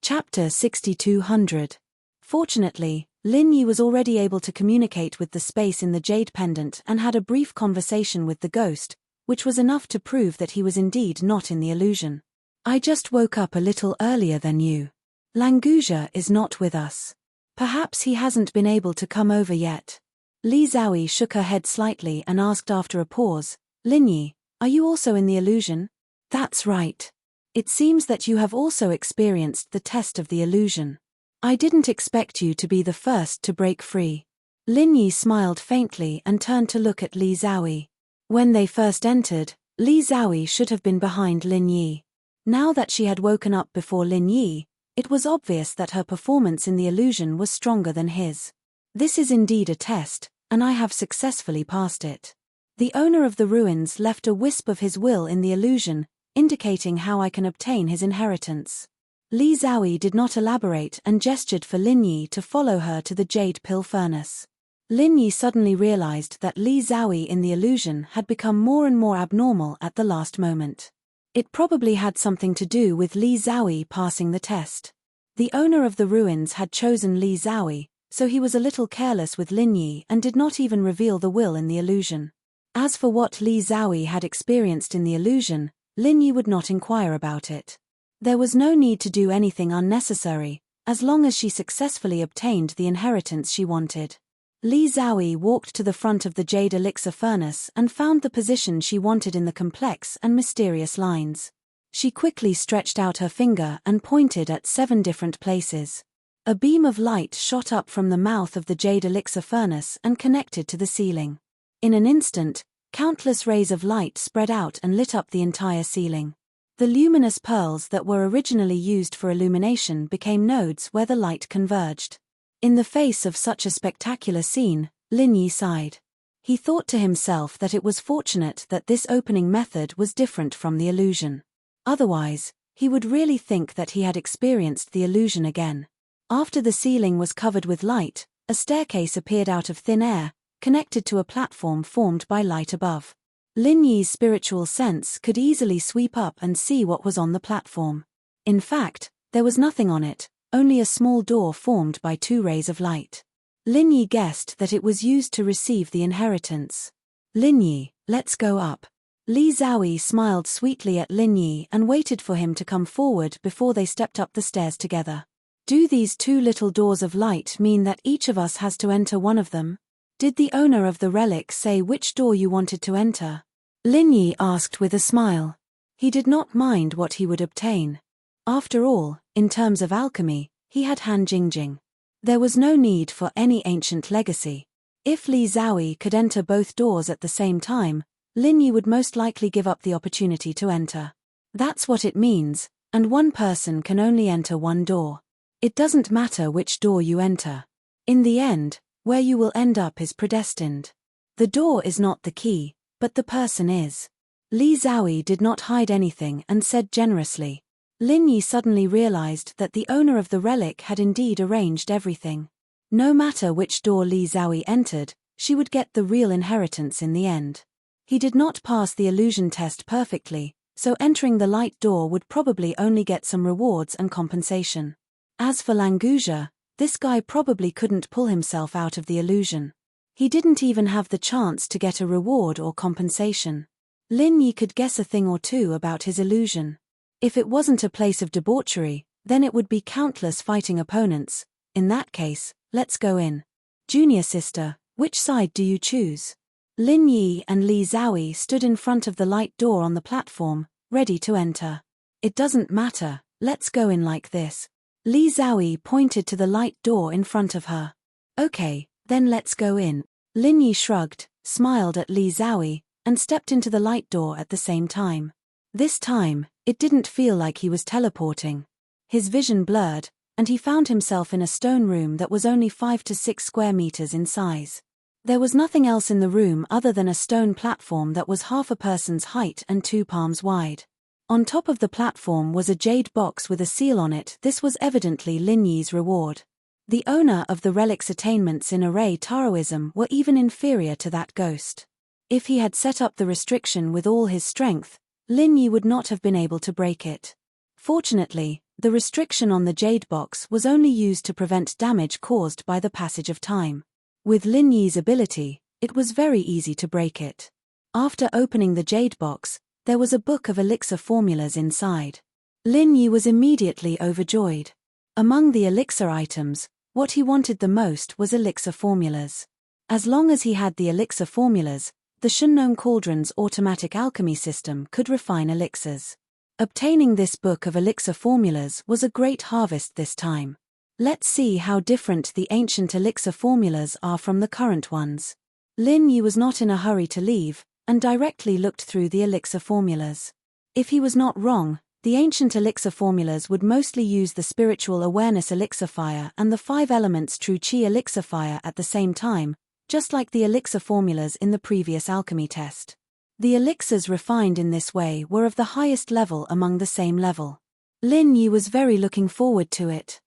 Chapter 6200. Fortunately, Lin Yi was already able to communicate with the space in the jade pendant and had a brief conversation with the ghost, which was enough to prove that he was indeed not in the illusion. "I just woke up a little earlier than you. Languzha is not with us. Perhaps he hasn't been able to come over yet." Li Zhaoyi shook her head slightly and asked after a pause, "Lin Yi, are you also in the illusion?" "That's right. It seems that you have also experienced the test of the illusion. I didn't expect you to be the first to break free." Lin Yi smiled faintly and turned to look at Li Zhaoyi. When they first entered, Li Zhaoyi should have been behind Lin Yi. Now that she had woken up before Lin Yi, it was obvious that her performance in the illusion was stronger than his. "This is indeed a test, and I have successfully passed it. The owner of the ruins left a wisp of his will in the illusion, indicating how I can obtain his inheritance." Li Zhaoyi did not elaborate and gestured for Lin Yi to follow her to the jade pill furnace. Lin Yi suddenly realized that Li Zhaoyi in the illusion had become more and more abnormal at the last moment. It probably had something to do with Li Zhaoyi passing the test. The owner of the ruins had chosen Li Zhaoyi, so he was a little careless with Lin Yi and did not even reveal the will in the illusion. As for what Li Zhaoyi had experienced in the illusion, Lin Yi would not inquire about it. There was no need to do anything unnecessary, as long as she successfully obtained the inheritance she wanted. Li Zhaoyi walked to the front of the jade elixir furnace and found the position she wanted in the complex and mysterious lines. She quickly stretched out her finger and pointed at 7 different places. A beam of light shot up from the mouth of the jade elixir furnace and connected to the ceiling. In an instant, countless rays of light spread out and lit up the entire ceiling. The luminous pearls that were originally used for illumination became nodes where the light converged. In the face of such a spectacular scene, Lin Yi sighed. He thought to himself that it was fortunate that this opening method was different from the illusion. Otherwise, he would really think that he had experienced the illusion again. After the ceiling was covered with light, a staircase appeared out of thin air, connected to a platform formed by light above. Lin Yi's spiritual sense could easily sweep up and see what was on the platform. In fact, there was nothing on it, only a small door formed by 2 rays of light. Lin Yi guessed that it was used to receive the inheritance. "Lin Yi, let's go up." Li Xiaoyi smiled sweetly at Lin Yi and waited for him to come forward before they stepped up the stairs together. Do these two little doors of light mean that each of us has to enter one of them? Did the owner of the relic say which door you wanted to enter? Lin Yi asked with a smile. He did not mind what he would obtain. After all, in terms of alchemy, he had Han Jingjing. There was no need for any ancient legacy. If Li Xiaoyi could enter both doors at the same time, Lin Yi would most likely give up the opportunity to enter. That's what it means, and one person can only enter one door. It doesn't matter which door you enter. In the end, where you will end up is predestined. The door is not the key, but the person is. Li Xiaoyi did not hide anything and said generously. Lin Yi suddenly realized that the owner of the relic had indeed arranged everything. No matter which door Li Xiaoyi entered, she would get the real inheritance in the end. He did not pass the illusion test perfectly, so entering the light door would probably only get some rewards and compensation. As for Languja, this guy probably couldn't pull himself out of the illusion. He didn't even have the chance to get a reward or compensation. Lin Yi could guess a thing or two about his illusion. If it wasn't a place of debauchery, then it would be countless fighting opponents. In that case, let's go in. Junior sister, which side do you choose? Lin Yi and Li Xiaoyi stood in front of the light door on the platform, ready to enter. It doesn't matter, let's go in like this. Li Xiaoyi pointed to the light door in front of her. Okay, then let's go in. Lin Yi shrugged, smiled at Li Xiaoyi, and stepped into the light door at the same time. This time, it didn't feel like he was teleporting. His vision blurred, and he found himself in a stone room that was only 5 to 6 square meters in size. There was nothing else in the room other than a stone platform that was half a person's height and 2 palms wide. On top of the platform was a jade box with a seal on it. This was evidently Lin Yi's reward. The owner of the relic's attainments in array Taoism were even inferior to that ghost. If he had set up the restriction with all his strength, Lin Yi would not have been able to break it. Fortunately, the restriction on the jade box was only used to prevent damage caused by the passage of time. With Lin Yi's ability, it was very easy to break it. After opening the jade box, there was a book of elixir formulas inside. Lin Yi was immediately overjoyed. Among the elixir items, what he wanted the most was elixir formulas. As long as he had the elixir formulas, the Shunnong Cauldron's automatic alchemy system could refine elixirs. Obtaining this book of elixir formulas was a great harvest this time. Let's see how different the ancient elixir formulas are from the current ones. Lin Yi was not in a hurry to leave, and directly looked through the elixir formulas. If he was not wrong, the ancient elixir formulas would mostly use the spiritual awareness elixir fire and the 5 elements true chi elixir fire at the same time, just like the elixir formulas in the previous alchemy test. The elixirs refined in this way were of the highest level among the same level. Lin Yi was very looking forward to it.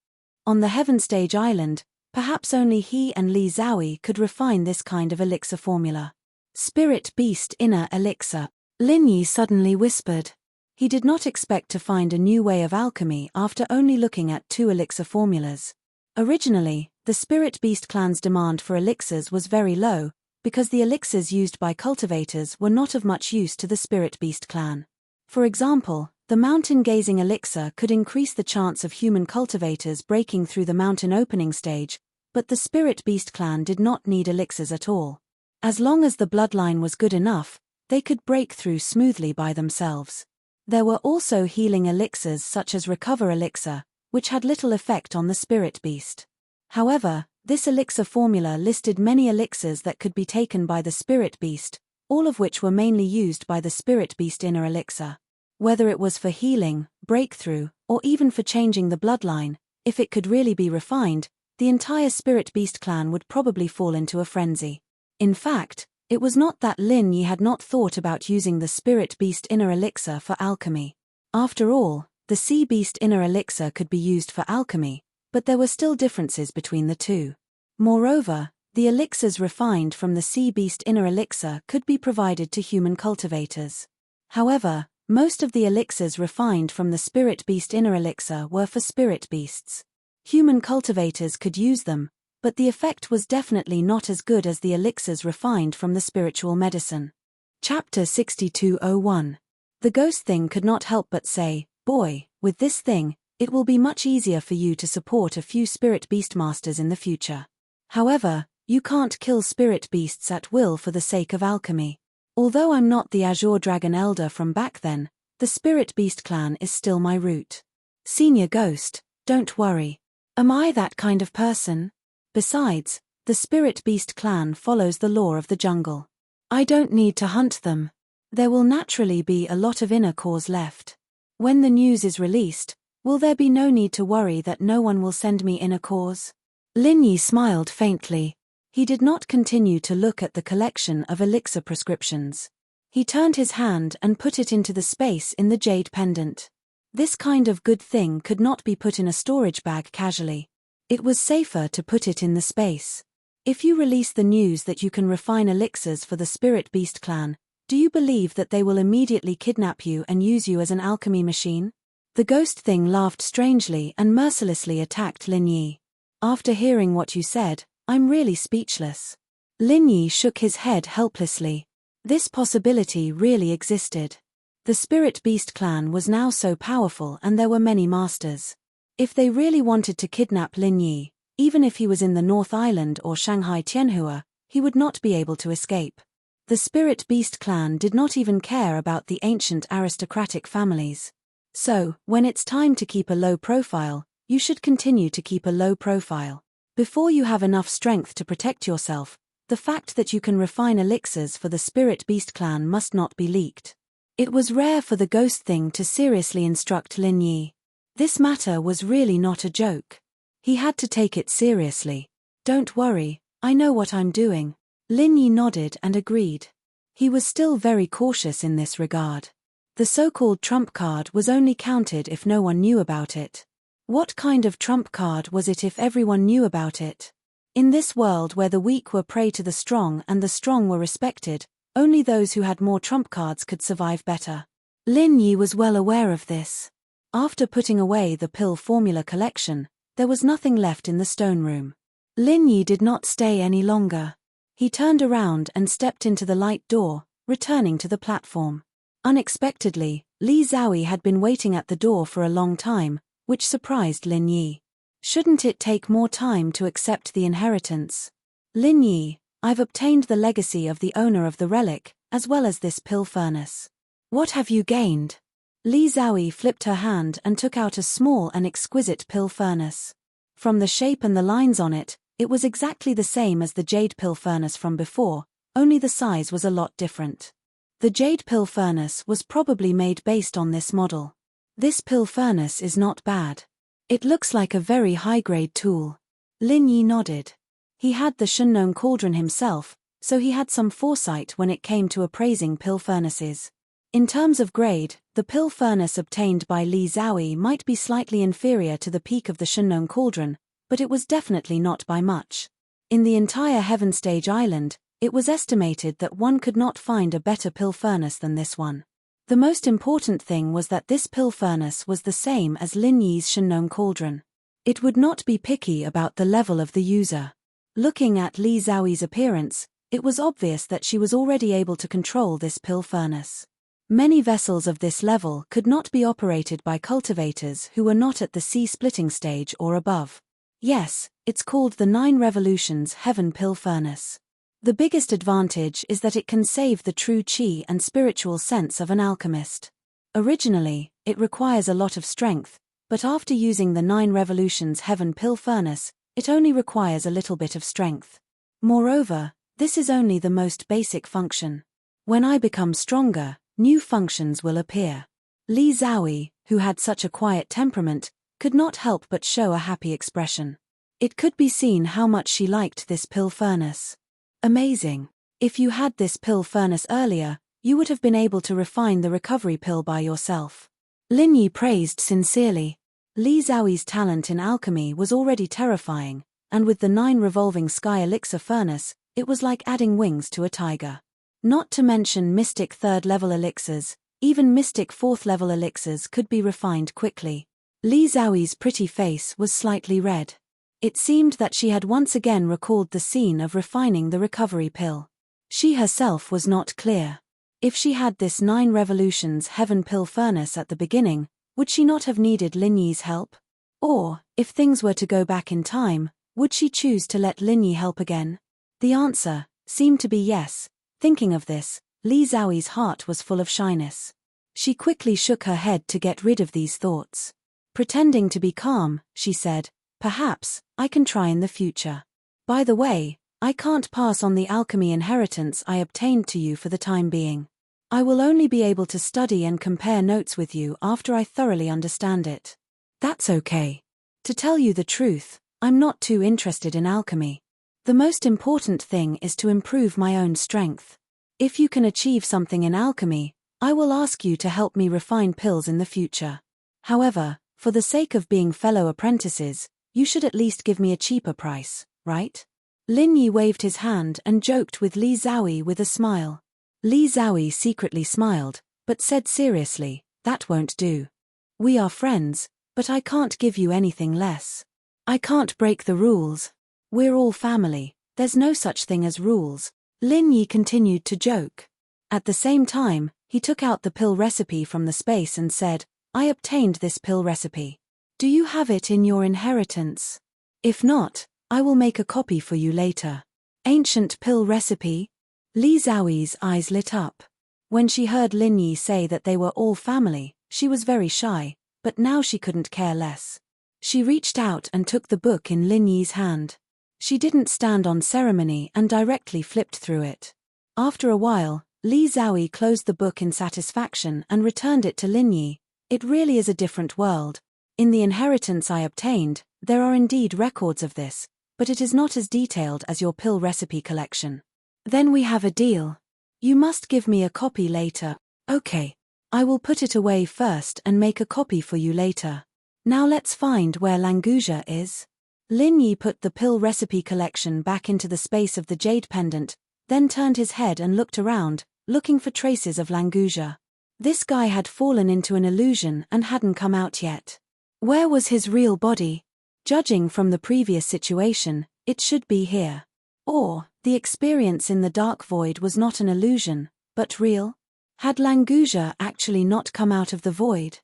On the Heaven Stage Island, perhaps only he and Li Xiaoyi could refine this kind of elixir formula. Spirit Beast Inner Elixir, Lin Yi suddenly whispered. He did not expect to find a new way of alchemy after only looking at 2 elixir formulas. Originally, the Spirit Beast clan's demand for elixirs was very low, because the elixirs used by cultivators were not of much use to the Spirit Beast clan. For example, the mountain gazing elixir could increase the chance of human cultivators breaking through the mountain opening stage, but the Spirit Beast clan did not need elixirs at all. As long as the bloodline was good enough, they could break through smoothly by themselves. There were also healing elixirs such as Recover Elixir, which had little effect on the Spirit Beast. However, this elixir formula listed many elixirs that could be taken by the Spirit Beast, all of which were mainly used by the Spirit Beast Inner Elixir. Whether it was for healing, breakthrough, or even for changing the bloodline, if it could really be refined, the entire Spirit Beast clan would probably fall into a frenzy. In fact, it was not that Lin Yi had not thought about using the Spirit Beast Inner Elixir for alchemy. After all, the Sea Beast Inner Elixir could be used for alchemy, but there were still differences between the two. Moreover, the elixirs refined from the Sea Beast Inner Elixir could be provided to human cultivators. However, most of the elixirs refined from the Spirit Beast Inner Elixir were for spirit beasts. Human cultivators could use them, but the effect was definitely not as good as the elixirs refined from the spiritual medicine. Chapter 6201. The ghost thing could not help but say, "Boy, with this thing, it will be much easier for you to support a few spirit beastmasters in the future. However, you can't kill spirit beasts at will for the sake of alchemy. Although I'm not the Azure Dragon Elder from back then, the Spirit Beast clan is still my root. Senior Ghost, don't worry. Am I that kind of person? Besides, the Spirit Beast clan follows the law of the jungle. I don't need to hunt them. There will naturally be a lot of inner cores left. When the news is released, will there be no need to worry that no one will send me inner cores?" Lin Yi smiled faintly. He did not continue to look at the collection of elixir prescriptions. He turned his hand and put it into the space in the jade pendant. This kind of good thing could not be put in a storage bag casually. It was safer to put it in the space. If you release the news that you can refine elixirs for the Spirit Beast clan, do you believe that they will immediately kidnap you and use you as an alchemy machine? The ghost thing laughed strangely and mercilessly attacked Lin Yi. "After hearing what you said, I'm really speechless." Lin Yi shook his head helplessly. This possibility really existed. The Spirit Beast clan was now so powerful and there were many masters. If they really wanted to kidnap Lin Yi, even if he was in the North Island or Shanghai Tianhua, he would not be able to escape. The Spirit Beast clan did not even care about the ancient aristocratic families. So, when it's time to keep a low profile, you should continue to keep a low profile. Before you have enough strength to protect yourself, the fact that you can refine elixirs for the Spirit Beast clan must not be leaked. It was rare for the ghost thing to seriously instruct Lin Yi. This matter was really not a joke. He had to take it seriously. "Don't worry, I know what I'm doing." Lin Yi nodded and agreed. He was still very cautious in this regard. The so-called trump card was only counted if no one knew about it. What kind of trump card was it if everyone knew about it? In this world where the weak were prey to the strong and the strong were respected, only those who had more trump cards could survive better. Lin Yi was well aware of this. After putting away the pill formula collection, there was nothing left in the stone room. Lin Yi did not stay any longer. He turned around and stepped into the light door, returning to the platform. Unexpectedly, Li Zhaoyi had been waiting at the door for a long time, which surprised Lin Yi. "Shouldn't it take more time to accept the inheritance?" "Lin Yi, I've obtained the legacy of the owner of the relic, as well as this pill furnace." "What have you gained?" Li Zhaoyi flipped her hand and took out a small and exquisite pill furnace. From the shape and the lines on it, it was exactly the same as the jade pill furnace from before, only the size was a lot different. The jade pill furnace was probably made based on this model. "This pill furnace is not bad. It looks like a very high-grade tool." Lin Yi nodded. He had the Shunnong cauldron himself, so he had some foresight when it came to appraising pill furnaces. In terms of grade, the pill furnace obtained by Li Zhaoyi might be slightly inferior to the peak of the Shunnong cauldron, but it was definitely not by much. In the entire Heaven Stage Island, it was estimated that one could not find a better pill furnace than this one. The most important thing was that this pill furnace was the same as Lin Yi's Shunnong cauldron. It would not be picky about the level of the user. Looking at Li Zhaoyi's appearance, it was obvious that she was already able to control this pill furnace. Many vessels of this level could not be operated by cultivators who were not at the sea-splitting stage or above. Yes, it's called the 9 Revolutions Heaven Pill Furnace. The biggest advantage is that it can save the true chi and spiritual sense of an alchemist. Originally, it requires a lot of strength, but after using the 9 Revolutions Heaven Pill Furnace, it only requires a little bit of strength. Moreover, this is only the most basic function. When I become stronger, new functions will appear. Li Zhaoyi, who had such a quiet temperament, could not help but show a happy expression. It could be seen how much she liked this pill furnace. "Amazing. If you had this pill furnace earlier, you would have been able to refine the recovery pill by yourself." Lin Yi praised sincerely. Li Zhaoyi's talent in alchemy was already terrifying, and with the 9 revolving sky elixir furnace, it was like adding wings to a tiger. Not to mention mystic 3rd level elixirs, even mystic 4th level elixirs could be refined quickly. Li Zhaoyi's pretty face was slightly red. It seemed that she had once again recalled the scene of refining the recovery pill. She herself was not clear. If she had this 9 revolutions heaven pill furnace at the beginning, would she not have needed Lin Yi's help? Or, if things were to go back in time, would she choose to let Lin Yi help again? The answer seemed to be yes. Thinking of this, Li Xiaoyi's heart was full of shyness. She quickly shook her head to get rid of these thoughts. Pretending to be calm, she said, "Perhaps I can try in the future. By the way, I can't pass on the alchemy inheritance I obtained to you for the time being. I will only be able to study and compare notes with you after I thoroughly understand it." "That's okay. To tell you the truth, I'm not too interested in alchemy. The most important thing is to improve my own strength. If you can achieve something in alchemy, I will ask you to help me refine pills in the future. However, for the sake of being fellow apprentices, you should at least give me a cheaper price, right?" Lin Yi waved his hand and joked with Li Xiaoyi with a smile. Li Xiaoyi secretly smiled, but said seriously, "That won't do. We are friends, but I can't give you anything less. I can't break the rules. We're all family, there's no such thing as rules." Lin Yi continued to joke. At the same time, he took out the pill recipe from the space and said, "I obtained this pill recipe. Do you have it in your inheritance? If not, I will make a copy for you later." Ancient pill recipe? Li Xiaoyi's eyes lit up. When she heard Lin Yi say that they were all family, she was very shy, but now she couldn't care less. She reached out and took the book in Lin Yi's hand. She didn't stand on ceremony and directly flipped through it. After a while, Li Xiaoyi closed the book in satisfaction and returned it to Lin Yi. "It really is a different world. In the inheritance I obtained, there are indeed records of this, but it is not as detailed as your pill recipe collection. Then we have a deal. You must give me a copy later." "Okay. I will put it away first and make a copy for you later. Now let's find where Languja is." Lin Yi put the pill recipe collection back into the space of the jade pendant, then turned his head and looked around, looking for traces of Languja. This guy had fallen into an illusion and hadn't come out yet. Where was his real body? Judging from the previous situation, it should be here. Or, the experience in the dark void was not an illusion, but real? Had Languja actually not come out of the void?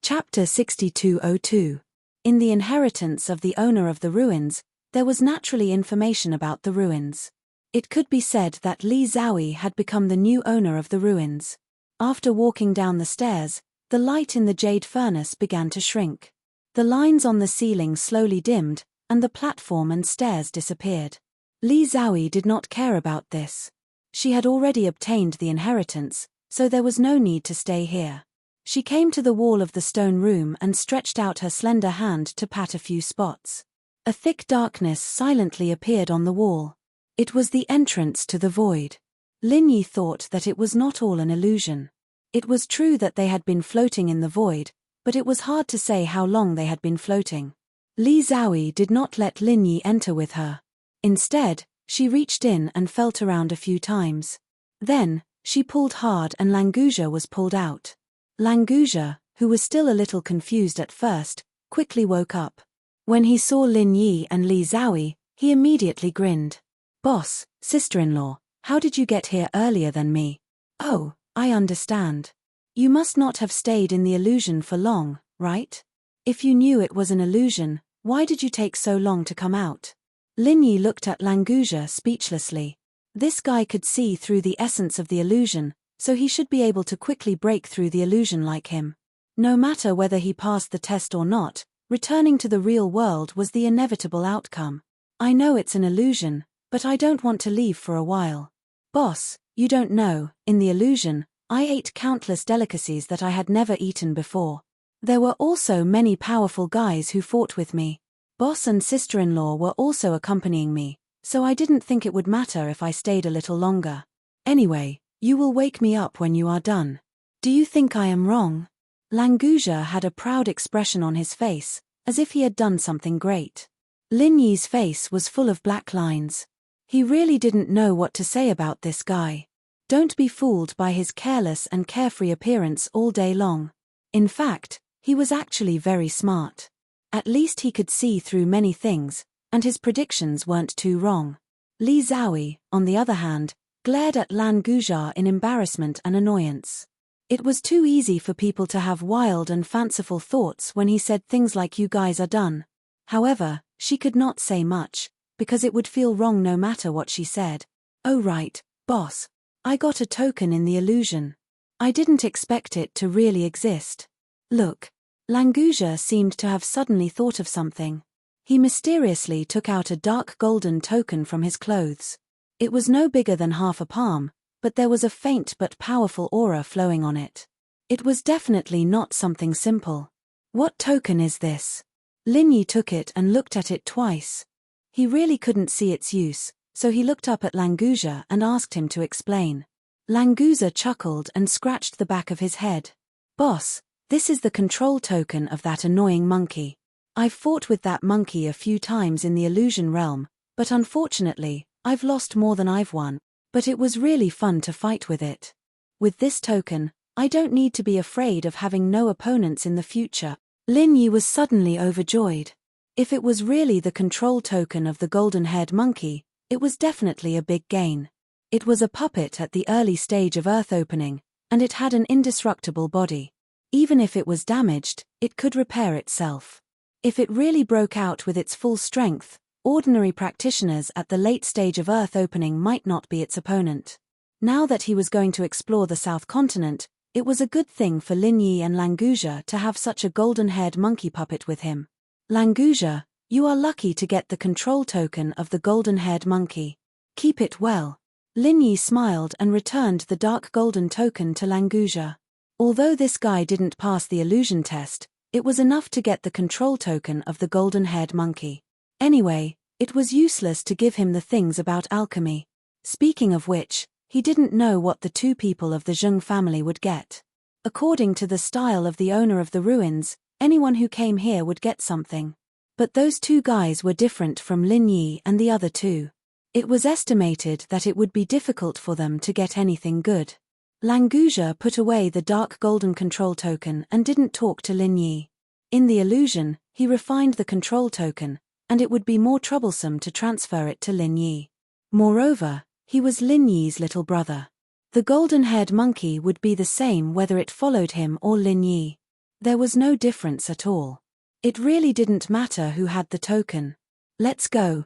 Chapter 6202. In the inheritance of the owner of the ruins, there was naturally information about the ruins. It could be said that Li Xiaoyi had become the new owner of the ruins. After walking down the stairs, the light in the jade furnace began to shrink. The lines on the ceiling slowly dimmed, and the platform and stairs disappeared. Li Xiaoyi did not care about this. She had already obtained the inheritance, so there was no need to stay here. She came to the wall of the stone room and stretched out her slender hand to pat a few spots. A thick darkness silently appeared on the wall. It was the entrance to the void. Lin Yi thought that it was not all an illusion. It was true that they had been floating in the void, but it was hard to say how long they had been floating. Li Xiaoyi did not let Lin Yi enter with her. Instead, she reached in and felt around a few times. Then, she pulled hard and Languja was pulled out. Languja, who was still a little confused at first, quickly woke up. When he saw Lin Yi and Li Xiaoyi, he immediately grinned. "Boss, sister-in-law, how did you get here earlier than me?" "Oh, I understand. You must not have stayed in the illusion for long, right? If you knew it was an illusion, why did you take so long to come out?" Lin Yi looked at Languja speechlessly. This guy could see through the essence of the illusion, so he should be able to quickly break through the illusion like him. No matter whether he passed the test or not, returning to the real world was the inevitable outcome. "I know it's an illusion, but I don't want to leave for a while. Boss, you don't know, in the illusion, I ate countless delicacies that I had never eaten before. There were also many powerful guys who fought with me. Boss and sister-in-law were also accompanying me, so I didn't think it would matter if I stayed a little longer. Anyway, you will wake me up when you are done. Do you think I am wrong?" Languja had a proud expression on his face, as if he had done something great. Lin Yi's face was full of black lines. He really didn't know what to say about this guy. Don't be fooled by his careless and carefree appearance all day long. In fact, he was actually very smart. At least he could see through many things, and his predictions weren't too wrong. Li Xiaoyi, on the other hand, glared at Lan Guja in embarrassment and annoyance. It was too easy for people to have wild and fanciful thoughts when he said things like "you guys are done." However, she could not say much, because it would feel wrong no matter what she said. "Oh right, boss. I got a token in the illusion. I didn't expect it to really exist." "Look." Languja seemed to have suddenly thought of something. He mysteriously took out a dark golden token from his clothes. It was no bigger than half a palm, but there was a faint but powerful aura flowing on it. It was definitely not something simple. "What token is this?" Lin Yi took it and looked at it twice. He really couldn't see its use, so he looked up at Languja and asked him to explain. Languja chuckled and scratched the back of his head. "Boss, this is the control token of that annoying monkey. I've fought with that monkey a few times in the illusion realm, but unfortunately, I've lost more than I've won. But it was really fun to fight with it. With this token, I don't need to be afraid of having no opponents in the future." Lin Yi was suddenly overjoyed. If it was really the control token of the golden-haired monkey, it was definitely a big gain. It was a puppet at the early stage of Earth opening, and it had an indestructible body. Even if it was damaged, it could repair itself. If it really broke out with its full strength, ordinary practitioners at the late stage of Earth opening might not be its opponent. Now that he was going to explore the South Continent, it was a good thing for Lin Yi and Languja to have such a golden-haired monkey puppet with him. "Languja, you are lucky to get the control token of the golden-haired monkey. Keep it well." Lin Yi smiled and returned the dark golden token to Languja. Although this guy didn't pass the illusion test, it was enough to get the control token of the golden-haired monkey. Anyway, it was useless to give him the things about alchemy. Speaking of which, he didn't know what the two people of the Zheng family would get. According to the style of the owner of the ruins, anyone who came here would get something. But those two guys were different from Lin Yi and the other two. It was estimated that it would be difficult for them to get anything good. Languja put away the dark golden control token and didn't talk to Lin Yi. In the illusion, he refined the control token, and it would be more troublesome to transfer it to Lin Yi. Moreover, he was Lin Yi's little brother. The golden-haired monkey would be the same whether it followed him or Lin Yi. There was no difference at all. It really didn't matter who had the token. Let's go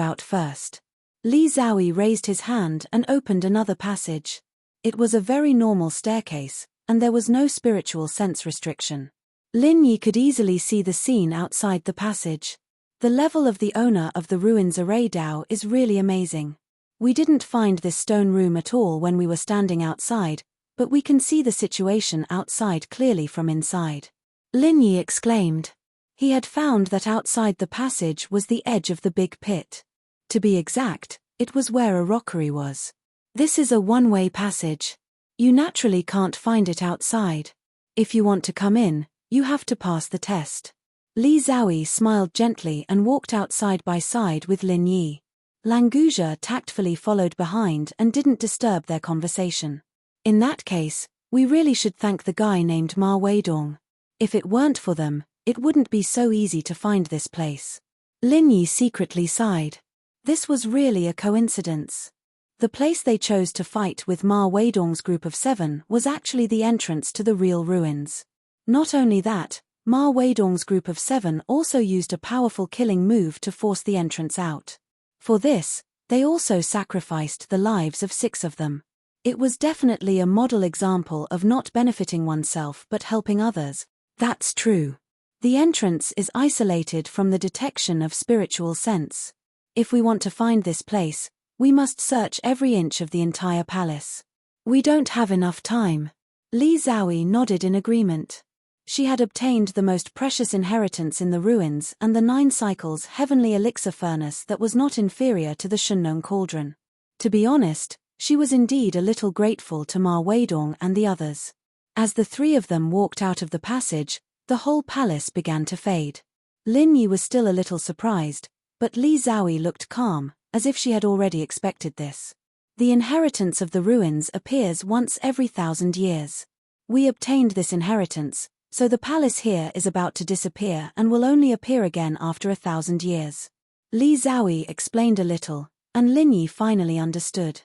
out first." Li Zhaoyi raised his hand and opened another passage. It was a very normal staircase, and there was no spiritual sense restriction. Lin Yi could easily see the scene outside the passage. The level of the owner of the ruins array Dao is really amazing. We didn't find this stone room at all when we were standing outside, but we can see the situation outside clearly from inside. Lin Yi exclaimed. He had found that outside the passage was the edge of the big pit. To be exact, it was where a rockery was. This is a one-way passage. You naturally can't find it outside. If you want to come in, you have to pass the test. Li Zhaoyi smiled gently and walked out side by side with Lin Yi. Languja tactfully followed behind and didn't disturb their conversation. In that case, we really should thank the guy named Ma Weidong. If it weren't for them, it wouldn't be so easy to find this place. Lin Yi secretly sighed. This was really a coincidence. The place they chose to fight with Ma Weidong's group of 7 was actually the entrance to the real ruins. Not only that, Ma Weidong's group of 7 also used a powerful killing move to force the entrance out. For this, they also sacrificed the lives of 6 of them. It was definitely a model example of not benefiting oneself but helping others. That's true. The entrance is isolated from the detection of spiritual sense. If we want to find this place, we must search every inch of the entire palace. We don't have enough time. Li Zhaoyi nodded in agreement. She had obtained the most precious inheritance in the ruins and the 9 cycles heavenly elixir furnace that was not inferior to the Shunnong cauldron. To be honest, she was indeed a little grateful to Ma Weidong and the others. As the 3 of them walked out of the passage, the whole palace began to fade. Lin Yi was still a little surprised, but Li Zhaoyi looked calm, as if she had already expected this. The inheritance of the ruins appears once every 1,000 years. We obtained this inheritance, so the palace here is about to disappear and will only appear again after 1,000 years. Li Zhaoyi explained a little, and Lin Yi finally understood.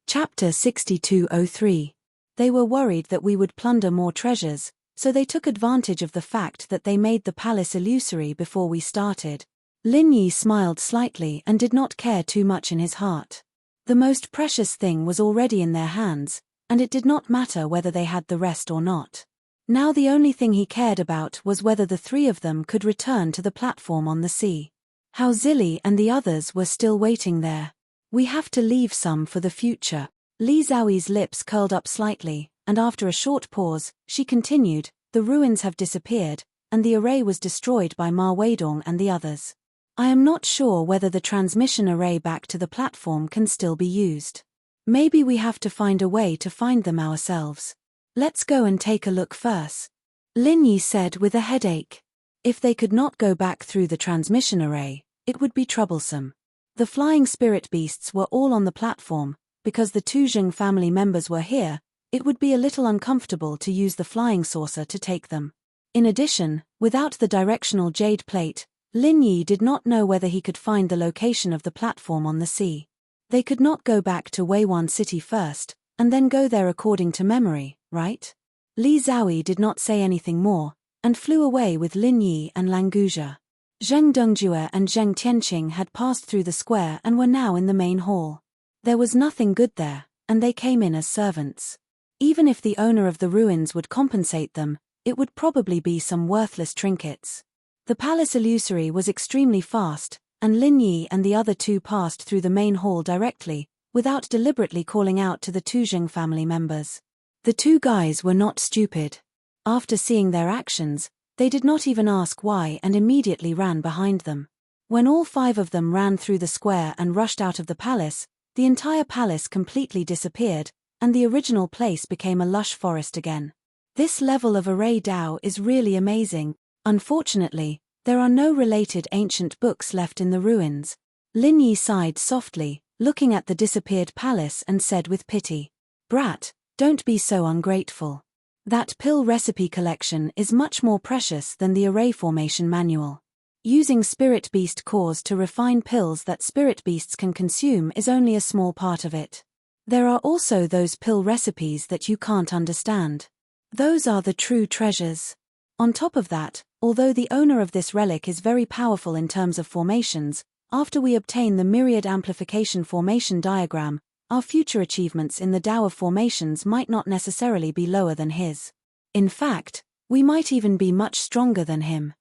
Chapter 6203. They were worried that we would plunder more treasures, so they took advantage of the fact that they made the palace illusory before we started. Lin Yi smiled slightly and did not care too much in his heart. The most precious thing was already in their hands, and it did not matter whether they had the rest or not. Now the only thing he cared about was whether the three of them could return to the platform on the sea. How Zilli and the others were still waiting there. We have to leave some for the future. Li Xiaoyi's lips curled up slightly, and after a short pause, she continued, the ruins have disappeared, and the array was destroyed by Ma Weidong and the others. I am not sure whether the transmission array back to the platform can still be used. Maybe we have to find a way to find them ourselves. Let's go and take a look first. Lin Yi said with a headache. If they could not go back through the transmission array, it would be troublesome. The flying spirit beasts were all on the platform. Because the two Zheng family members were here, it would be a little uncomfortable to use the flying saucer to take them. In addition, without the directional jade plate, Lin Yi did not know whether he could find the location of the platform on the sea. They could not go back to Weiwan City first, and then go there according to memory, right? Li Xiaoyi did not say anything more, and flew away with Lin Yi and Languzhe. Zheng Dongjue and Zheng Tianqing had passed through the square and were now in the main hall. There was nothing good there, and they came in as servants. Even if the owner of the ruins would compensate them, it would probably be some worthless trinkets. The palace illusory was extremely fast, and Lin Yi and the other two passed through the main hall directly, without deliberately calling out to the two Zheng family members. The two guys were not stupid. After seeing their actions, they did not even ask why and immediately ran behind them. When all five of them ran through the square and rushed out of the palace, the entire palace completely disappeared, and the original place became a lush forest again. This level of array Dao is really amazing. Unfortunately, there are no related ancient books left in the ruins. Lin Yi sighed softly, looking at the disappeared palace and said with pity, "Brat, don't be so ungrateful. That pill recipe collection is much more precious than the array formation manual. Using spirit beast cores to refine pills that spirit beasts can consume is only a small part of it. There are also those pill recipes that you can't understand. Those are the true treasures. On top of that, although the owner of this relic is very powerful in terms of formations, after we obtain the myriad amplification formation diagram, our future achievements in the Tao of formations might not necessarily be lower than his. In fact, we might even be much stronger than him."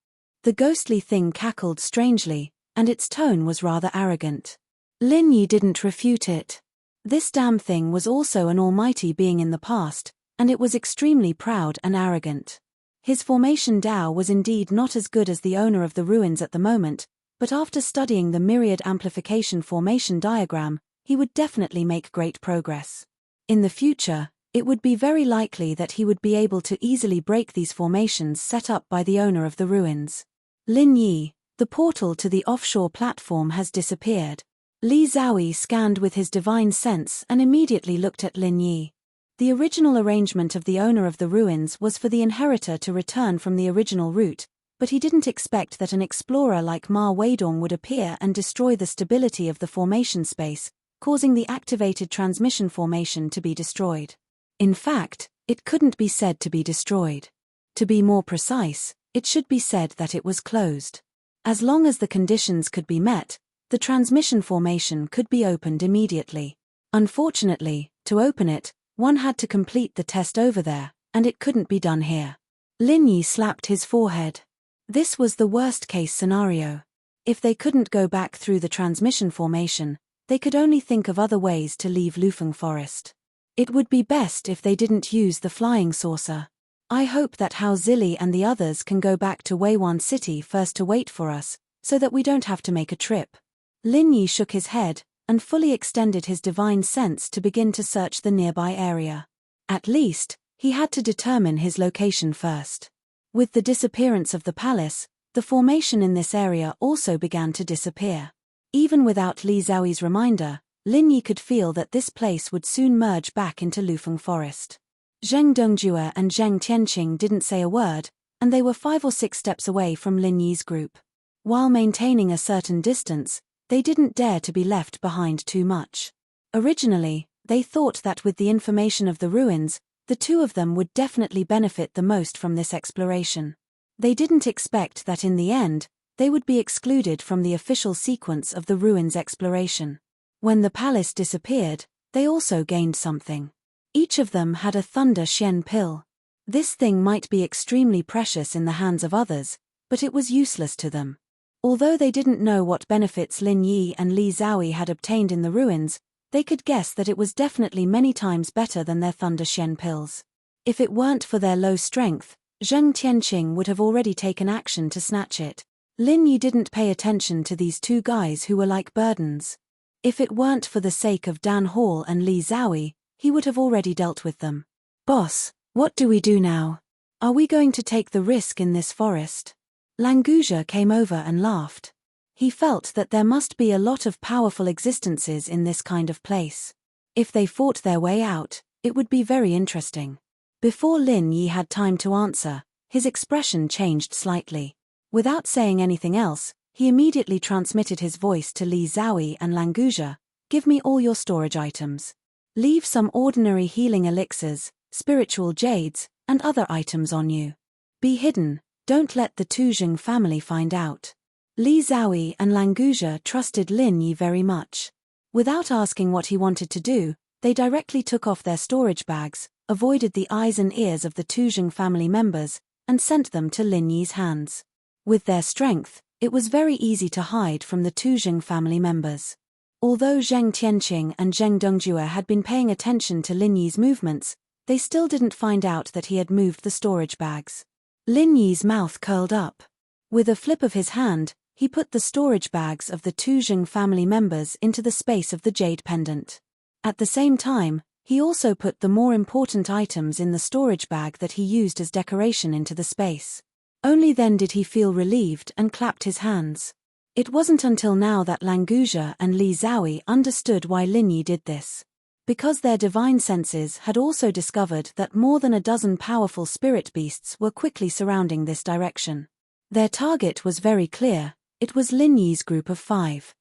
The ghostly thing cackled strangely, and its tone was rather arrogant. Lin Yi didn't refute it. This damn thing was also an almighty being in the past, and it was extremely proud and arrogant. His formation Dao was indeed not as good as the owner of the ruins at the moment, but after studying the myriad amplification formation diagram, he would definitely make great progress. In the future, it would be very likely that he would be able to easily break these formations set up by the owner of the ruins. Lin Yi, the portal to the offshore platform has disappeared. Li Xiaoyi scanned with his divine sense and immediately looked at Lin Yi. The original arrangement of the owner of the ruins was for the inheritor to return from the original route, but he didn't expect that an explorer like Ma Weidong would appear and destroy the stability of the formation space, causing the activated transmission formation to be destroyed. In fact, it couldn't be said to be destroyed. To be more precise, it should be said that it was closed. As long as the conditions could be met, the transmission formation could be opened immediately. Unfortunately, to open it, one had to complete the test over there, and it couldn't be done here. Lin Yi slapped his forehead. This was the worst-case scenario. If they couldn't go back through the transmission formation, they could only think of other ways to leave Lufeng Forest. It would be best if they didn't use the flying saucer. I hope that Hao Zili and the others can go back to Weiwan City first to wait for us, so that we don't have to make a trip. Lin Yi shook his head, and fully extended his divine sense to begin to search the nearby area. At least, he had to determine his location first. With the disappearance of the palace, the formation in this area also began to disappear. Even without Li Xiaoyi's reminder, Lin Yi could feel that this place would soon merge back into Lufeng Forest. Zheng Dongjue and Zheng Tianqing didn't say a word, and they were 5 or 6 steps away from Lin Yi's group. While maintaining a certain distance, they didn't dare to be left behind too much. Originally, They thought that with the information of the ruins, the two of them would definitely benefit the most from this exploration. They didn't expect that in the end, they would be excluded from the official sequence of the ruins exploration. When the palace disappeared, they also gained something. Each of them had a Thunder Shen pill. This thing might be extremely precious in the hands of others, but it was useless to them. Although they didn't know what benefits Lin Yi and Li Zhaoyi had obtained in the ruins, they could guess that it was definitely many times better than their Thunder Shen pills. If it weren't for their low strength, Zheng Tianqing would have already taken action to snatch it. Lin Yi didn't pay attention to these two guys who were like burdens. If it weren't for the sake of Dan Hall and Li Zhaoyi, he would have already dealt with them. Boss, what do we do now? Are we going to take the risk in this forest? Languzha came over and laughed. He felt that there must be a lot of powerful existences in this kind of place. If they fought their way out, it would be very interesting. Before Lin Yi had time to answer, his expression changed slightly. Without saying anything else, he immediately transmitted his voice to Li Zhaoyi and Languzha. Give me all your storage items. Leave some ordinary healing elixirs, spiritual jades, and other items on you. Be hidden, don't let the Tuzheng family find out. Li Zhaoyi and Languzha trusted Lin Yi very much. Without asking what he wanted to do, they directly took off their storage bags, avoided the eyes and ears of the Tuzheng family members, and sent them to Lin Yi's hands. With their strength, it was very easy to hide from the Tuzheng family members. Although Zheng Tianqing and Zheng Dongjue had been paying attention to Lin Yi's movements, they still didn't find out that he had moved the storage bags. Lin Yi's mouth curled up. With a flip of his hand, he put the storage bags of the Tuzheng family members into the space of the jade pendant. At the same time, he also put the more important items in the storage bag that he used as decoration into the space. Only then did he feel relieved and clapped his hands. It wasn't until now that Languzha and Li Zhaoyi understood why Lin Yi did this. Because their divine senses had also discovered that more than a dozen powerful spirit beasts were quickly surrounding this direction. Their target was very clear. It was Lin Yi's group of 5.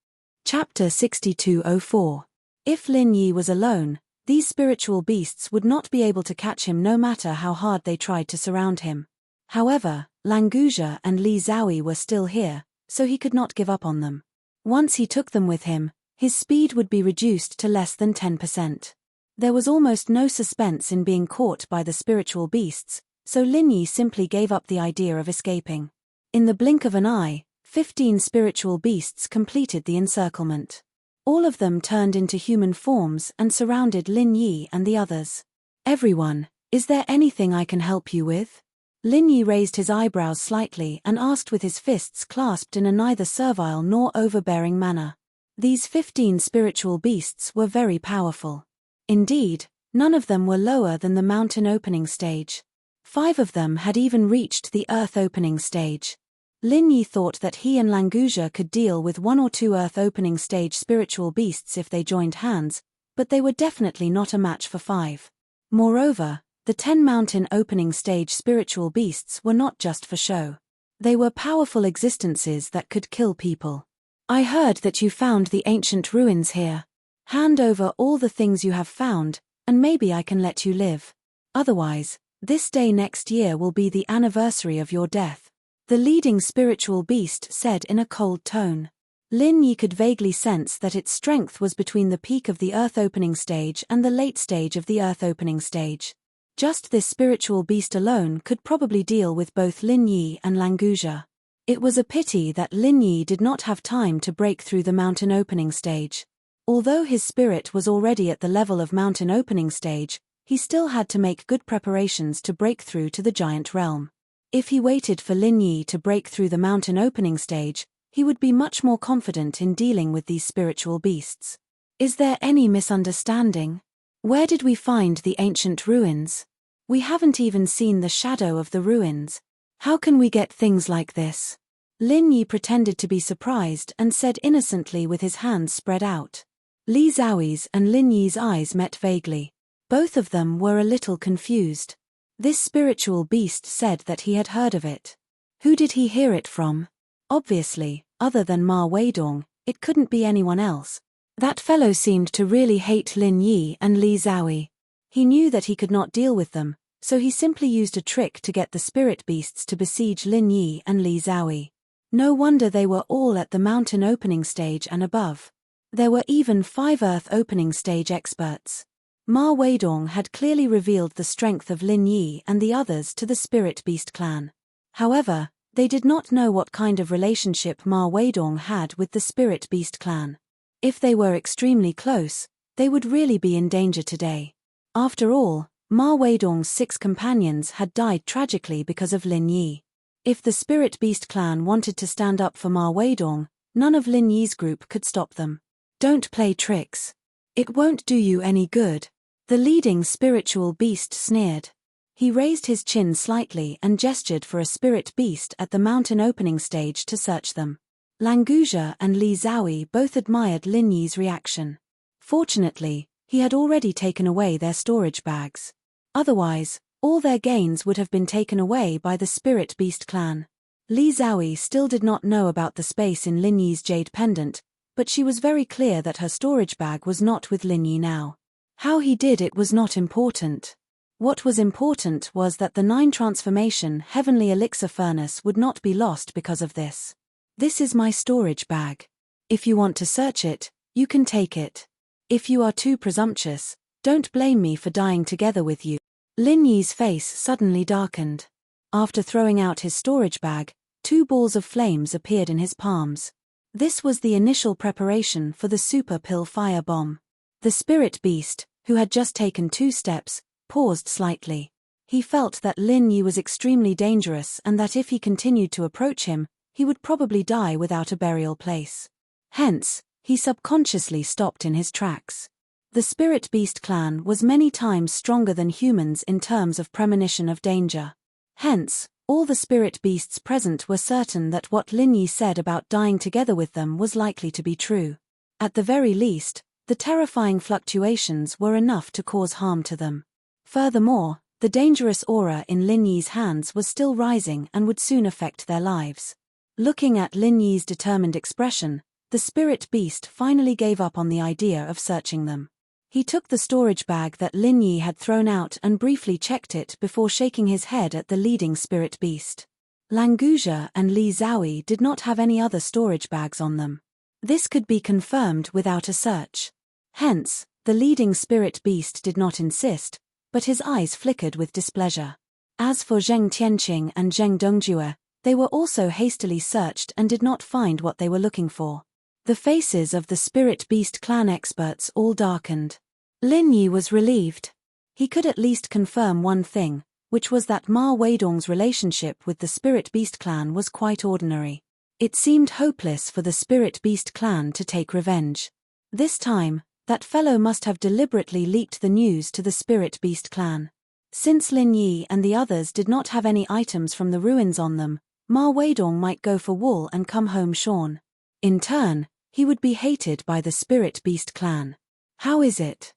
Chapter 6204. If Lin Yi was alone, these spiritual beasts would not be able to catch him no matter how hard they tried to surround him. However, Languzha and Li Zhaoyi were still here, so he could not give up on them. Once he took them with him, his speed would be reduced to less than 10%. There was almost no suspense in being caught by the spiritual beasts, so Lin Yi simply gave up the idea of escaping. In the blink of an eye, 15 spiritual beasts completed the encirclement. All of them turned into human forms and surrounded Lin Yi and the others. Everyone, is there anything I can help you with? Lin Yi raised his eyebrows slightly and asked with his fists clasped in a neither servile nor overbearing manner. These 15 spiritual beasts were very powerful. Indeed, none of them were lower than the mountain opening stage. 5 of them had even reached the earth opening stage. Lin Yi thought that he and Languzha could deal with 1 or 2 earth opening stage spiritual beasts if they joined hands, but they were definitely not a match for 5. Moreover, the 10 mountain opening stage spiritual beasts were not just for show. They were powerful existences that could kill people. I heard that you found the ancient ruins here. Hand over all the things you have found, and maybe I can let you live. Otherwise, this day next year will be the anniversary of your death. The leading spiritual beast said in a cold tone. Lin Yi could vaguely sense that its strength was between the peak of the earth opening stage and the late stage of the earth opening stage. Just this spiritual beast alone could probably deal with both Lin Yi and Languzha. It was a pity that Lin Yi did not have time to break through the mountain opening stage. Although his spirit was already at the level of mountain opening stage, he still had to make good preparations to break through to the giant realm. If he waited for Lin Yi to break through the mountain opening stage, he would be much more confident in dealing with these spiritual beasts. Is there any misunderstanding? Where did we find the ancient ruins? We haven't even seen the shadow of the ruins. How can we get things like this? Lin Yi pretended to be surprised and said innocently with his hands spread out. Li Zhaoyi's and Lin Yi's eyes met vaguely. Both of them were a little confused. This spiritual beast said that he had heard of it. Who did he hear it from? Obviously, other than Ma Weidong, it couldn't be anyone else. That fellow seemed to really hate Lin Yi and Li Xiaoyi. He knew that he could not deal with them, so he simply used a trick to get the spirit beasts to besiege Lin Yi and Li Xiaoyi. No wonder they were all at the mountain opening stage and above. There were even 5 earth opening stage experts. Ma Weidong had clearly revealed the strength of Lin Yi and the others to the spirit beast clan. However, they did not know what kind of relationship Ma Weidong had with the spirit beast clan. If they were extremely close, they would really be in danger today. After all, Ma Weidong's 6 companions had died tragically because of Lin Yi. If the spirit beast clan wanted to stand up for Ma Weidong, none of Lin Yi's group could stop them. Don't play tricks. It won't do you any good. The leading spiritual beast sneered. He raised his chin slightly and gestured for a spirit beast at the mountain opening stage to search them. Languzhe and Li Xiaoyi both admired Lin Yi's reaction. Fortunately, he had already taken away their storage bags. Otherwise, all their gains would have been taken away by the spirit beast clan. Li Xiaoyi still did not know about the space in Lin Yi's jade pendant, but she was very clear that her storage bag was not with Lin Yi now. How he did it was not important. What was important was that the 9 transformation heavenly elixir furnace would not be lost because of this. This is my storage bag. If you want to search it, you can take it. If you are too presumptuous, don't blame me for dying together with you. Lin Yi's face suddenly darkened. After throwing out his storage bag, 2 balls of flames appeared in his palms. This was the initial preparation for the super pill fire bomb. The spirit beast, who had just taken 2 steps, paused slightly. He felt that Lin Yi was extremely dangerous and that if he continued to approach him, he would probably die without a burial place. Hence, he subconsciously stopped in his tracks. The spirit beast clan was many times stronger than humans in terms of premonition of danger. Hence, all the spirit beasts present were certain that what Lin Yi said about dying together with them was likely to be true. At the very least, the terrifying fluctuations were enough to cause harm to them. Furthermore, the dangerous aura in Lin Yi's hands was still rising and would soon affect their lives. Looking at Lin Yi's determined expression, the spirit beast finally gave up on the idea of searching them. He took the storage bag that Lin Yi had thrown out and briefly checked it before shaking his head at the leading spirit beast. Languzhe and Li Xiaoyi did not have any other storage bags on them. This could be confirmed without a search. Hence, the leading spirit beast did not insist, but his eyes flickered with displeasure. As for Zheng Tianqing and Zheng Dongjue, they were also hastily searched and did not find what they were looking for. The faces of the spirit beast clan experts all darkened. Lin Yi was relieved. He could at least confirm one thing, which was that Ma Weidong's relationship with the spirit beast clan was quite ordinary. It seemed hopeless for the spirit beast clan to take revenge. This time, that fellow must have deliberately leaked the news to the spirit beast clan. Since Lin Yi and the others did not have any items from the ruins on them, Ma Weidong might go for wool and come home shorn. In turn, he would be hated by the spirit beast clan. How is it?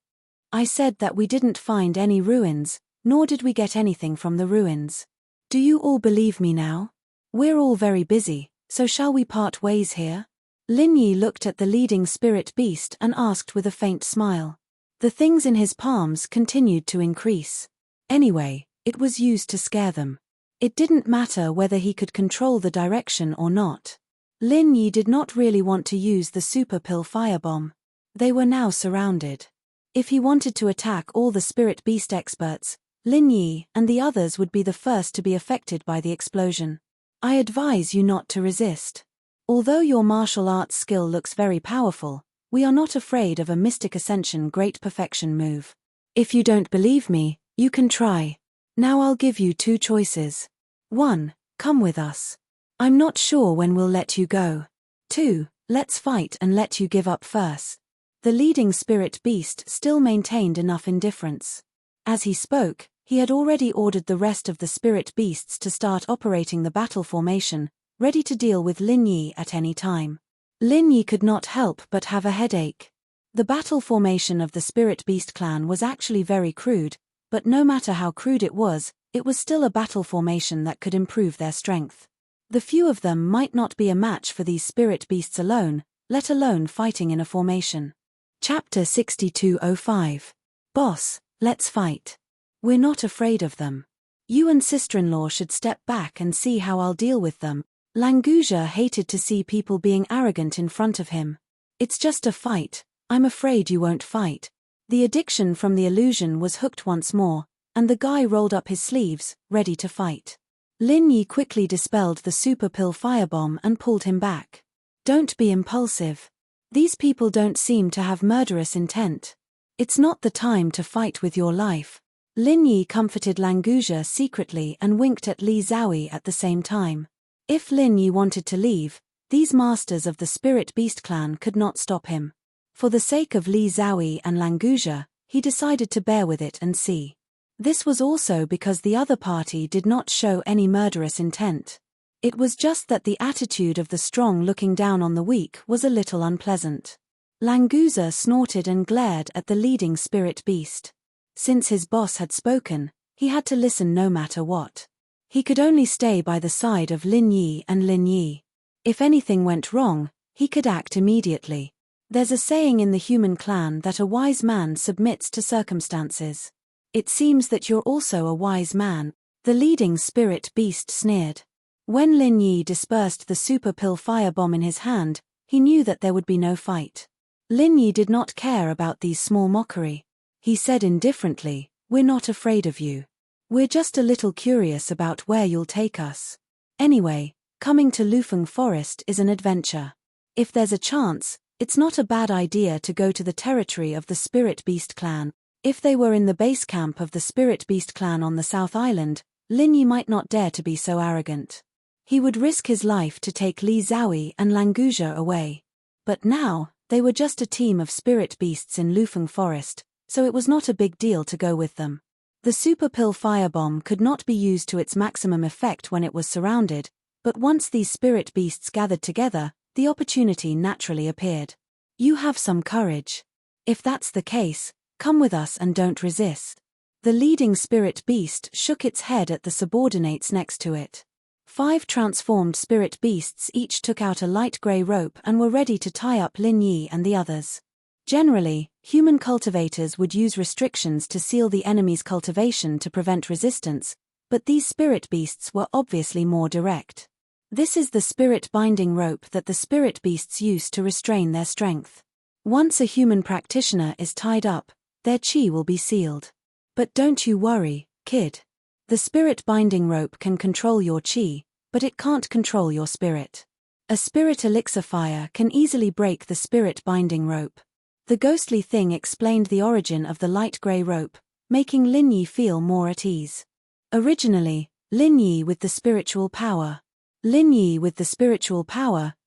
I said that we didn't find any ruins, nor did we get anything from the ruins. Do you all believe me now? We're all very busy, so shall we part ways here? Lin Yi looked at the leading spirit beast and asked with a faint smile. The things in his palms continued to increase. Anyway, it was used to scare them. It didn't matter whether he could control the direction or not. Lin Yi did not really want to use the super pill firebomb. They were now surrounded. If he wanted to attack all the spirit beast experts, Lin Yi and the others would be the first to be affected by the explosion. I advise you not to resist. Although your martial arts skill looks very powerful, we are not afraid of a Mystic Ascension Great Perfection move. If you don't believe me, you can try. Now I'll give you 2 choices. 1. Come with us. I'm not sure when we'll let you go. 2. Let's fight and let you give up first. The leading spirit beast still maintained enough indifference. As he spoke, he had already ordered the rest of the spirit beasts to start operating the battle formation, ready to deal with Lin Yi at any time. Lin Yi could not help but have a headache. The battle formation of the spirit beast clan was actually very crude, but no matter how crude it was still a battle formation that could improve their strength. The few of them might not be a match for these spirit beasts alone, let alone fighting in a formation. Chapter 6205. Boss, let's fight. We're not afraid of them. You and sister-in-law should step back and see how I'll deal with them. Languja hated to see people being arrogant in front of him. It's just a fight, I'm afraid you won't fight. The addiction from the illusion was hooked once more, and the guy rolled up his sleeves, ready to fight. Lin Yi quickly dispelled the super pill firebomb and pulled him back. Don't be impulsive. These people don't seem to have murderous intent. It's not the time to fight with your life. Lin Yi comforted Languja secretly and winked at Li Zhaoyi at the same time. If Lin Yi wanted to leave, these masters of the Spirit Beast clan could not stop him. For the sake of Li Zhaoyi and Languja, he decided to bear with it and see. This was also because the other party did not show any murderous intent. It was just that the attitude of the strong looking down on the weak was a little unpleasant. Languja snorted and glared at the leading spirit beast. Since his boss had spoken, he had to listen no matter what. He could only stay by the side of Lin Yi and Lin Yi. If anything went wrong, he could act immediately. There's a saying in the human clan that a wise man submits to circumstances. It seems that you're also a wise man, the leading spirit beast sneered. When Lin Yi dispersed the super pill firebomb in his hand, he knew that there would be no fight. Lin Yi did not care about these small mockery. He said indifferently, "We're not afraid of you. We're just a little curious about where you'll take us. Anyway, coming to Lufeng Forest is an adventure. If there's a chance, it's not a bad idea to go to the territory of the Spirit Beast clan." If they were in the base camp of the Spirit Beast clan on the South Island, Lin Yi might not dare to be so arrogant. He would risk his life to take Li Zhaoyi and Languja away. But now, they were just a team of spirit beasts in Lufeng Forest, so it was not a big deal to go with them. The super pill firebomb could not be used to its maximum effect when it was surrounded, but once these spirit beasts gathered together, the opportunity naturally appeared. You have some courage. If that's the case, come with us and don't resist. The leading spirit beast shook its head at the subordinates next to it. 5 transformed spirit beasts each took out a light grey rope and were ready to tie up Lin Yi and the others. Generally, human cultivators would use restrictions to seal the enemy's cultivation to prevent resistance, but these spirit beasts were obviously more direct. This is the spirit binding rope that the spirit beasts use to restrain their strength. Once a human practitioner is tied up, their chi will be sealed. But don't you worry, kid. The spirit binding rope can control your chi, but it can't control your spirit. A spirit elixir fire can easily break the spirit binding rope. The ghostly thing explained the origin of the light grey rope, making Lin Yi feel more at ease. Originally, Lin Yi with the spiritual power.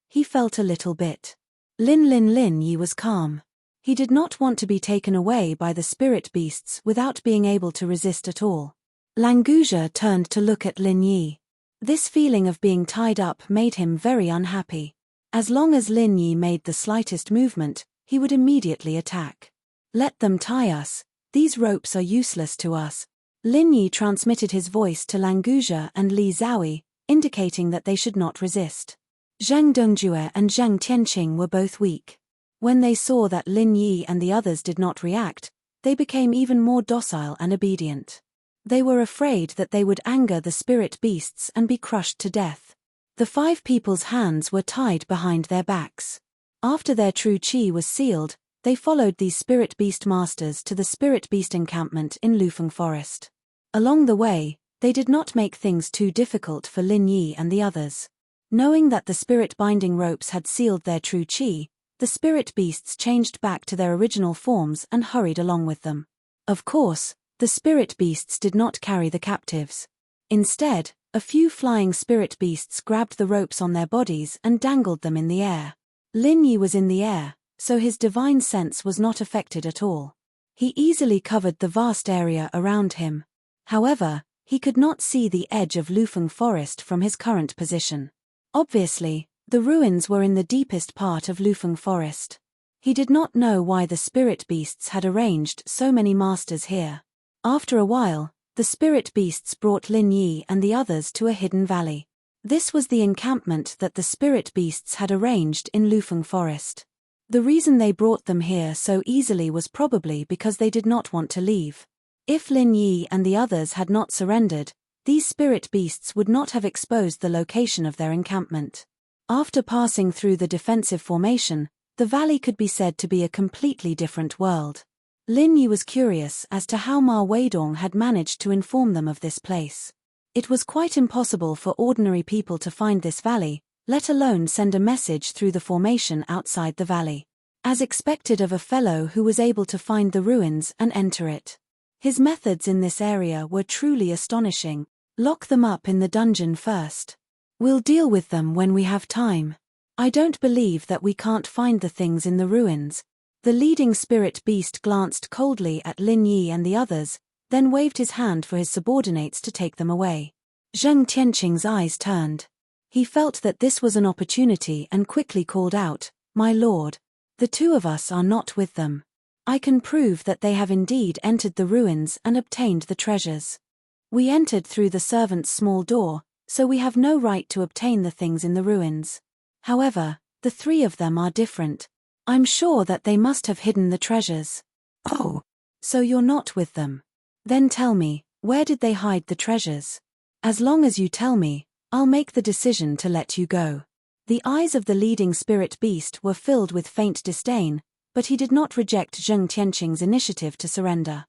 He felt a little bit. Lin Yi was calm. He did not want to be taken away by the spirit beasts without being able to resist at all. Languja turned to look at Lin Yi. This feeling of being tied up made him very unhappy. As long as Lin Yi made the slightest movement, he would immediately attack. Let them tie us, these ropes are useless to us. Lin Yi transmitted his voice to Languja and Li Zhaoyi, indicating that they should not resist. Zhang Dongjue and Zhang Tianqing were both weak. When they saw that Lin Yi and the others did not react, they became even more docile and obedient. They were afraid that they would anger the spirit beasts and be crushed to death. The 5 people's hands were tied behind their backs. After their true chi was sealed, they followed these spirit beast masters to the spirit beast encampment in Lufeng Forest. Along the way, they did not make things too difficult for Lin Yi and the others. Knowing that the spirit binding ropes had sealed their true chi, the spirit beasts changed back to their original forms and hurried along with them. Of course, the spirit beasts did not carry the captives. Instead, a few flying spirit beasts grabbed the ropes on their bodies and dangled them in the air. Lin Yi was in the air, so his divine sense was not affected at all. He easily covered the vast area around him. However, he could not see the edge of Lufeng Forest from his current position. Obviously, the ruins were in the deepest part of Lufeng Forest. He did not know why the spirit beasts had arranged so many masters here. After a while, the spirit beasts brought Lin Yi and the others to a hidden valley. This was the encampment that the spirit beasts had arranged in Lufeng Forest. The reason they brought them here so easily was probably because they did not want to leave. If Lin Yi and the others had not surrendered, these spirit beasts would not have exposed the location of their encampment. After passing through the defensive formation, the valley could be said to be a completely different world. Lin Yi was curious as to how Ma Weidong had managed to inform them of this place. It was quite impossible for ordinary people to find this valley, let alone send a message through the formation outside the valley. As expected of a fellow who was able to find the ruins and enter it. His methods in this area were truly astonishing. Lock them up in the dungeon first. We'll deal with them when we have time. I don't believe that we can't find the things in the ruins. The leading spirit beast glanced coldly at Lin Yi and the others, then waved his hand for his subordinates to take them away. Zheng Tianqing's eyes turned. He felt that this was an opportunity and quickly called out, "My lord, the two of us are not with them. I can prove that they have indeed entered the ruins and obtained the treasures. We entered through the servant's small door, so we have no right to obtain the things in the ruins. However, the three of them are different. I'm sure that they must have hidden the treasures." "Oh, so you're not with them? Then tell me, where did they hide the treasures? As long as you tell me, I'll make the decision to let you go." The eyes of the leading spirit beast were filled with faint disdain, but he did not reject Zheng Tianqing's initiative to surrender.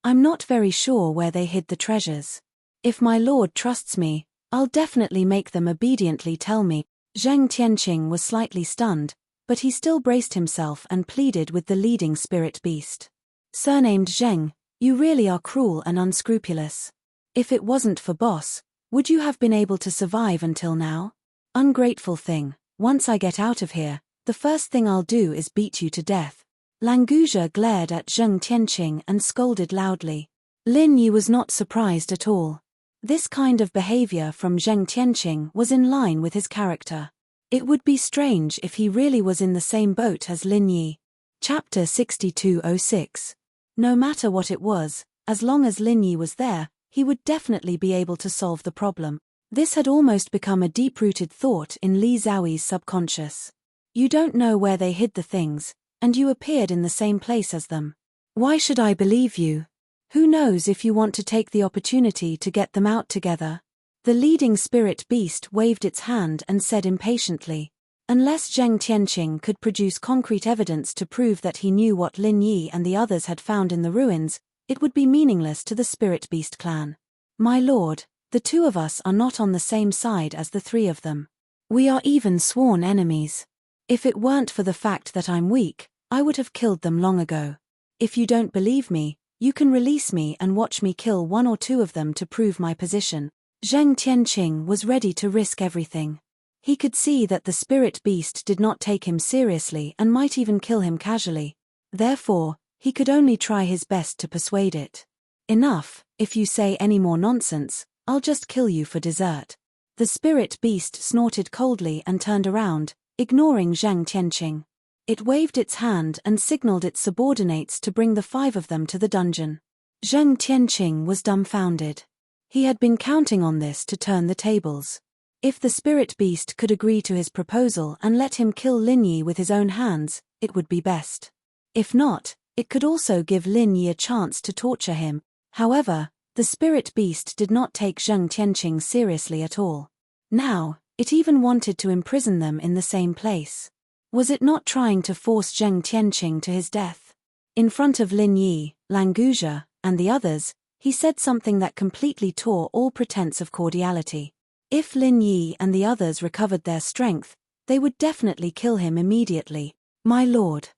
I'm not very sure where they hid the treasures. If my lord trusts me, I'll definitely make them obediently tell me." Zheng Tianqing was slightly stunned, but he still braced himself and pleaded with the leading spirit beast. "Surnamed Zheng, you really are cruel and unscrupulous. If it wasn't for Boss, would you have been able to survive until now? Ungrateful thing, once I get out of here, the first thing I'll do is beat you to death." Languzha glared at Zheng Tianqing and scolded loudly. Lin Yi was not surprised at all. This kind of behavior from Zheng Tianqing was in line with his character. It would be strange if he really was in the same boat as Lin Yi. Chapter 6206. No matter what it was, as long as Lin Yi was there, he would definitely be able to solve the problem. This had almost become a deep-rooted thought in Li Xiaoyi's subconscious. You don't know where they hid the things, and you appeared in the same place as them. Why should I believe you? Who knows if you want to take the opportunity to get them out together? The leading spirit beast waved its hand and said impatiently. Unless Zheng Tianqing could produce concrete evidence to prove that he knew what Lin Yi and the others had found in the ruins, it would be meaningless to the spirit beast clan. "My lord, the two of us are not on the same side as the three of them. We are even sworn enemies. If it weren't for the fact that I'm weak, I would have killed them long ago. If you don't believe me, you can release me and watch me kill one or two of them to prove my position." Zheng Tianqing was ready to risk everything. He could see that the spirit beast did not take him seriously and might even kill him casually. Therefore, he could only try his best to persuade it. "Enough, if you say any more nonsense, I'll just kill you for dessert." The spirit beast snorted coldly and turned around, ignoring Zheng Tianqing. It waved its hand and signaled its subordinates to bring the five of them to the dungeon. Zheng Tianqing was dumbfounded. He had been counting on this to turn the tables. If the spirit beast could agree to his proposal and let him kill Lin Yi with his own hands, it would be best. If not, it could also give Lin Yi a chance to torture him. However, the spirit beast did not take Zheng Tianqing seriously at all. Now, it even wanted to imprison them in the same place. Was it not trying to force Zheng Tianqing to his death? In front of Lin Yi, Languzha, and the others, he said something that completely tore all pretense of cordiality. If Lin Yi and the others recovered their strength, they would definitely kill him immediately. "My lord."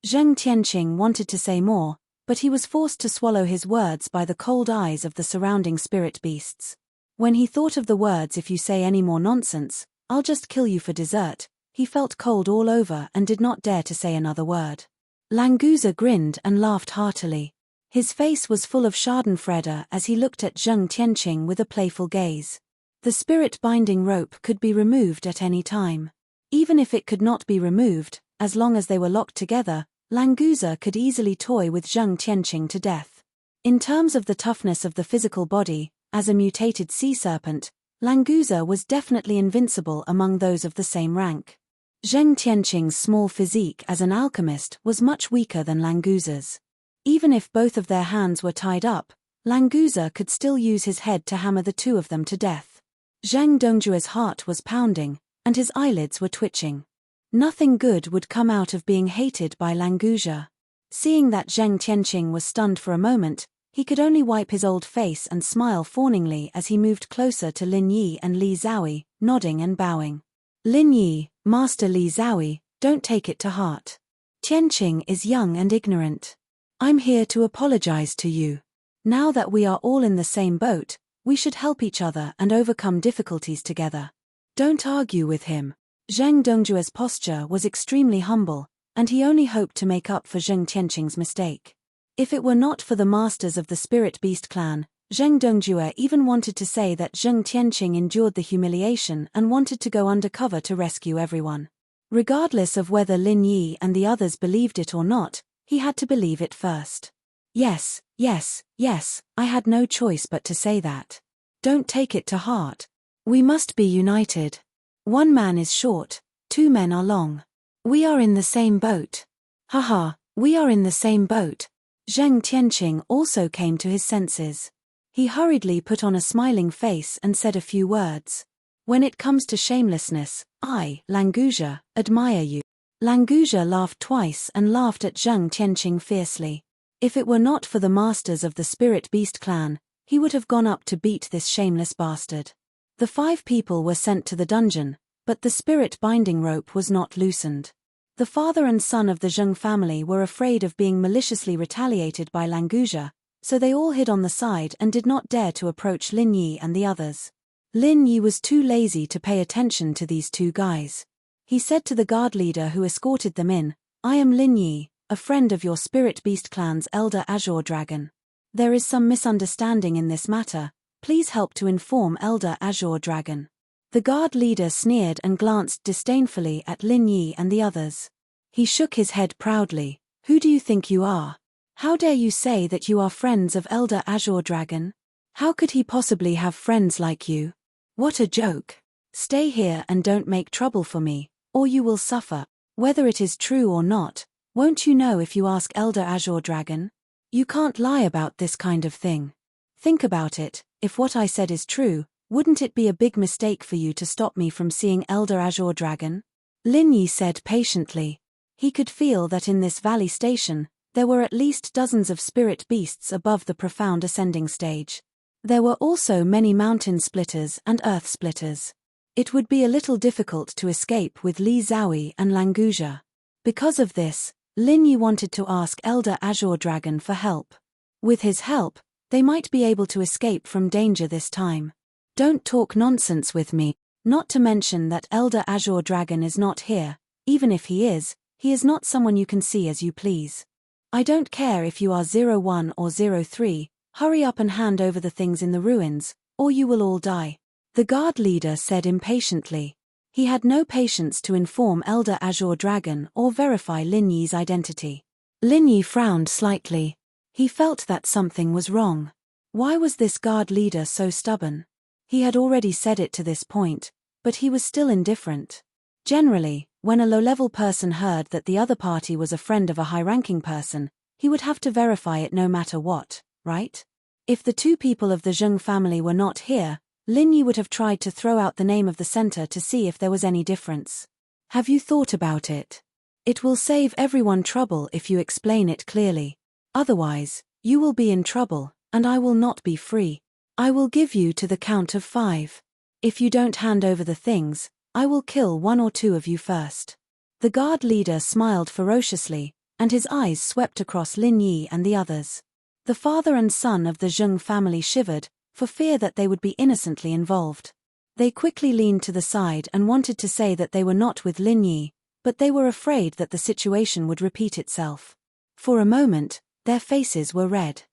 Zheng Tianqing wanted to say more, but he was forced to swallow his words by the cold eyes of the surrounding spirit beasts. When he thought of the words, "If you say any more nonsense, I'll just kill you for dessert," he felt cold all over and did not dare to say another word. Languzha grinned and laughed heartily. His face was full of schadenfreude as he looked at Zheng Tianqing with a playful gaze. The spirit binding rope could be removed at any time. Even if it could not be removed, as long as they were locked together, Languzha could easily toy with Zheng Tianqing to death. In terms of the toughness of the physical body, as a mutated sea serpent, Languzha was definitely invincible among those of the same rank. Zheng Tianqing's small physique as an alchemist was much weaker than Languza's. Even if both of their hands were tied up, Languza could still use his head to hammer the two of them to death. Zheng Dongjue's heart was pounding, and his eyelids were twitching. Nothing good would come out of being hated by Languza. Seeing that Zheng Tianqing was stunned for a moment, he could only wipe his old face and smile fawningly as he moved closer to Lin Yi and Li Zhaoyi, nodding and bowing. Lin Yi, Master Li Zhaoyi, don't take it to heart. Tianqing is young and ignorant. I'm here to apologize to you. Now that we are all in the same boat, we should help each other and overcome difficulties together. Don't argue with him. Zheng Dongjue's posture was extremely humble, and he only hoped to make up for Zheng Tianqing's mistake. If it were not for the masters of the Spirit Beast clan, Zheng Dongjue even wanted to say that Zheng Tianqing endured the humiliation and wanted to go undercover to rescue everyone. Regardless of whether Lin Yi and the others believed it or not, he had to believe it first. Yes, I had no choice but to say that. Don't take it to heart. We must be united. One man is short, two men are long. We are in the same boat. Haha, we are in the same boat. Zheng Tianqing also came to his senses. He hurriedly put on a smiling face and said a few words. When it comes to shamelessness, I, Languza, admire you. Languza laughed twice and laughed at Zheng Tianqing fiercely. If it were not for the masters of the Spirit Beast clan, he would have gone up to beat this shameless bastard. The 5 people were sent to the dungeon, but the spirit binding rope was not loosened. The father and son of the Zheng family were afraid of being maliciously retaliated by Languza, so they all hid on the side and did not dare to approach Lin Yi and the others. Lin Yi was too lazy to pay attention to these 2 guys. He said to the guard leader who escorted them in, I am Lin Yi, a friend of your Spirit Beast clan's elder Azure Dragon. There is some misunderstanding in this matter, please help to inform Elder Azure Dragon. The guard leader sneered and glanced disdainfully at Lin Yi and the others. He shook his head proudly. Who do you think you are? How dare you say that you are friends of Elder Azure Dragon? How could he possibly have friends like you? What a joke. Stay here and don't make trouble for me, or you will suffer. Whether it is true or not, won't you know if you ask Elder Azure Dragon? You can't lie about this kind of thing. Think about it, if what I said is true, wouldn't it be a big mistake for you to stop me from seeing Elder Azure Dragon? Lin Yi said patiently. He could feel that in this valley station, there were at least dozens of spirit beasts above the profound ascending stage. There were also many mountain splitters and earth splitters. It would be a little difficult to escape with Li Zhaoyi and Languza. Because of this, Lin Yi wanted to ask Elder Azure Dragon for help. With his help, they might be able to escape from danger this time. Don't talk nonsense with me, not to mention that Elder Azure Dragon is not here. Even if he is not someone you can see as you please. I don't care if you are 01 or 03, hurry up and hand over the things in the ruins, or you will all die. The guard leader said impatiently. He had no patience to inform Elder Azure Dragon or verify Lin Yi's identity. Lin Yi frowned slightly. He felt that something was wrong. Why was this guard leader so stubborn? He had already said it to this point, but he was still indifferent. Generally, when a low-level person heard that the other party was a friend of a high-ranking person, he would have to verify it no matter what, right? If the 2 people of the Zheng family were not here, Lin Yi would have tried to throw out the name of the center to see if there was any difference. Have you thought about it? It will save everyone trouble if you explain it clearly. Otherwise, you will be in trouble, and I will not be free. I will give you to the count of 5. If you don't hand over the things, I will kill 1 or 2 of you first. The guard leader smiled ferociously, and his eyes swept across Lin Yi and the others. The father and son of the Zheng family shivered, for fear that they would be innocently involved. They quickly leaned to the side and wanted to say that they were not with Lin Yi, but they were afraid that the situation would repeat itself. For a moment, their faces were red.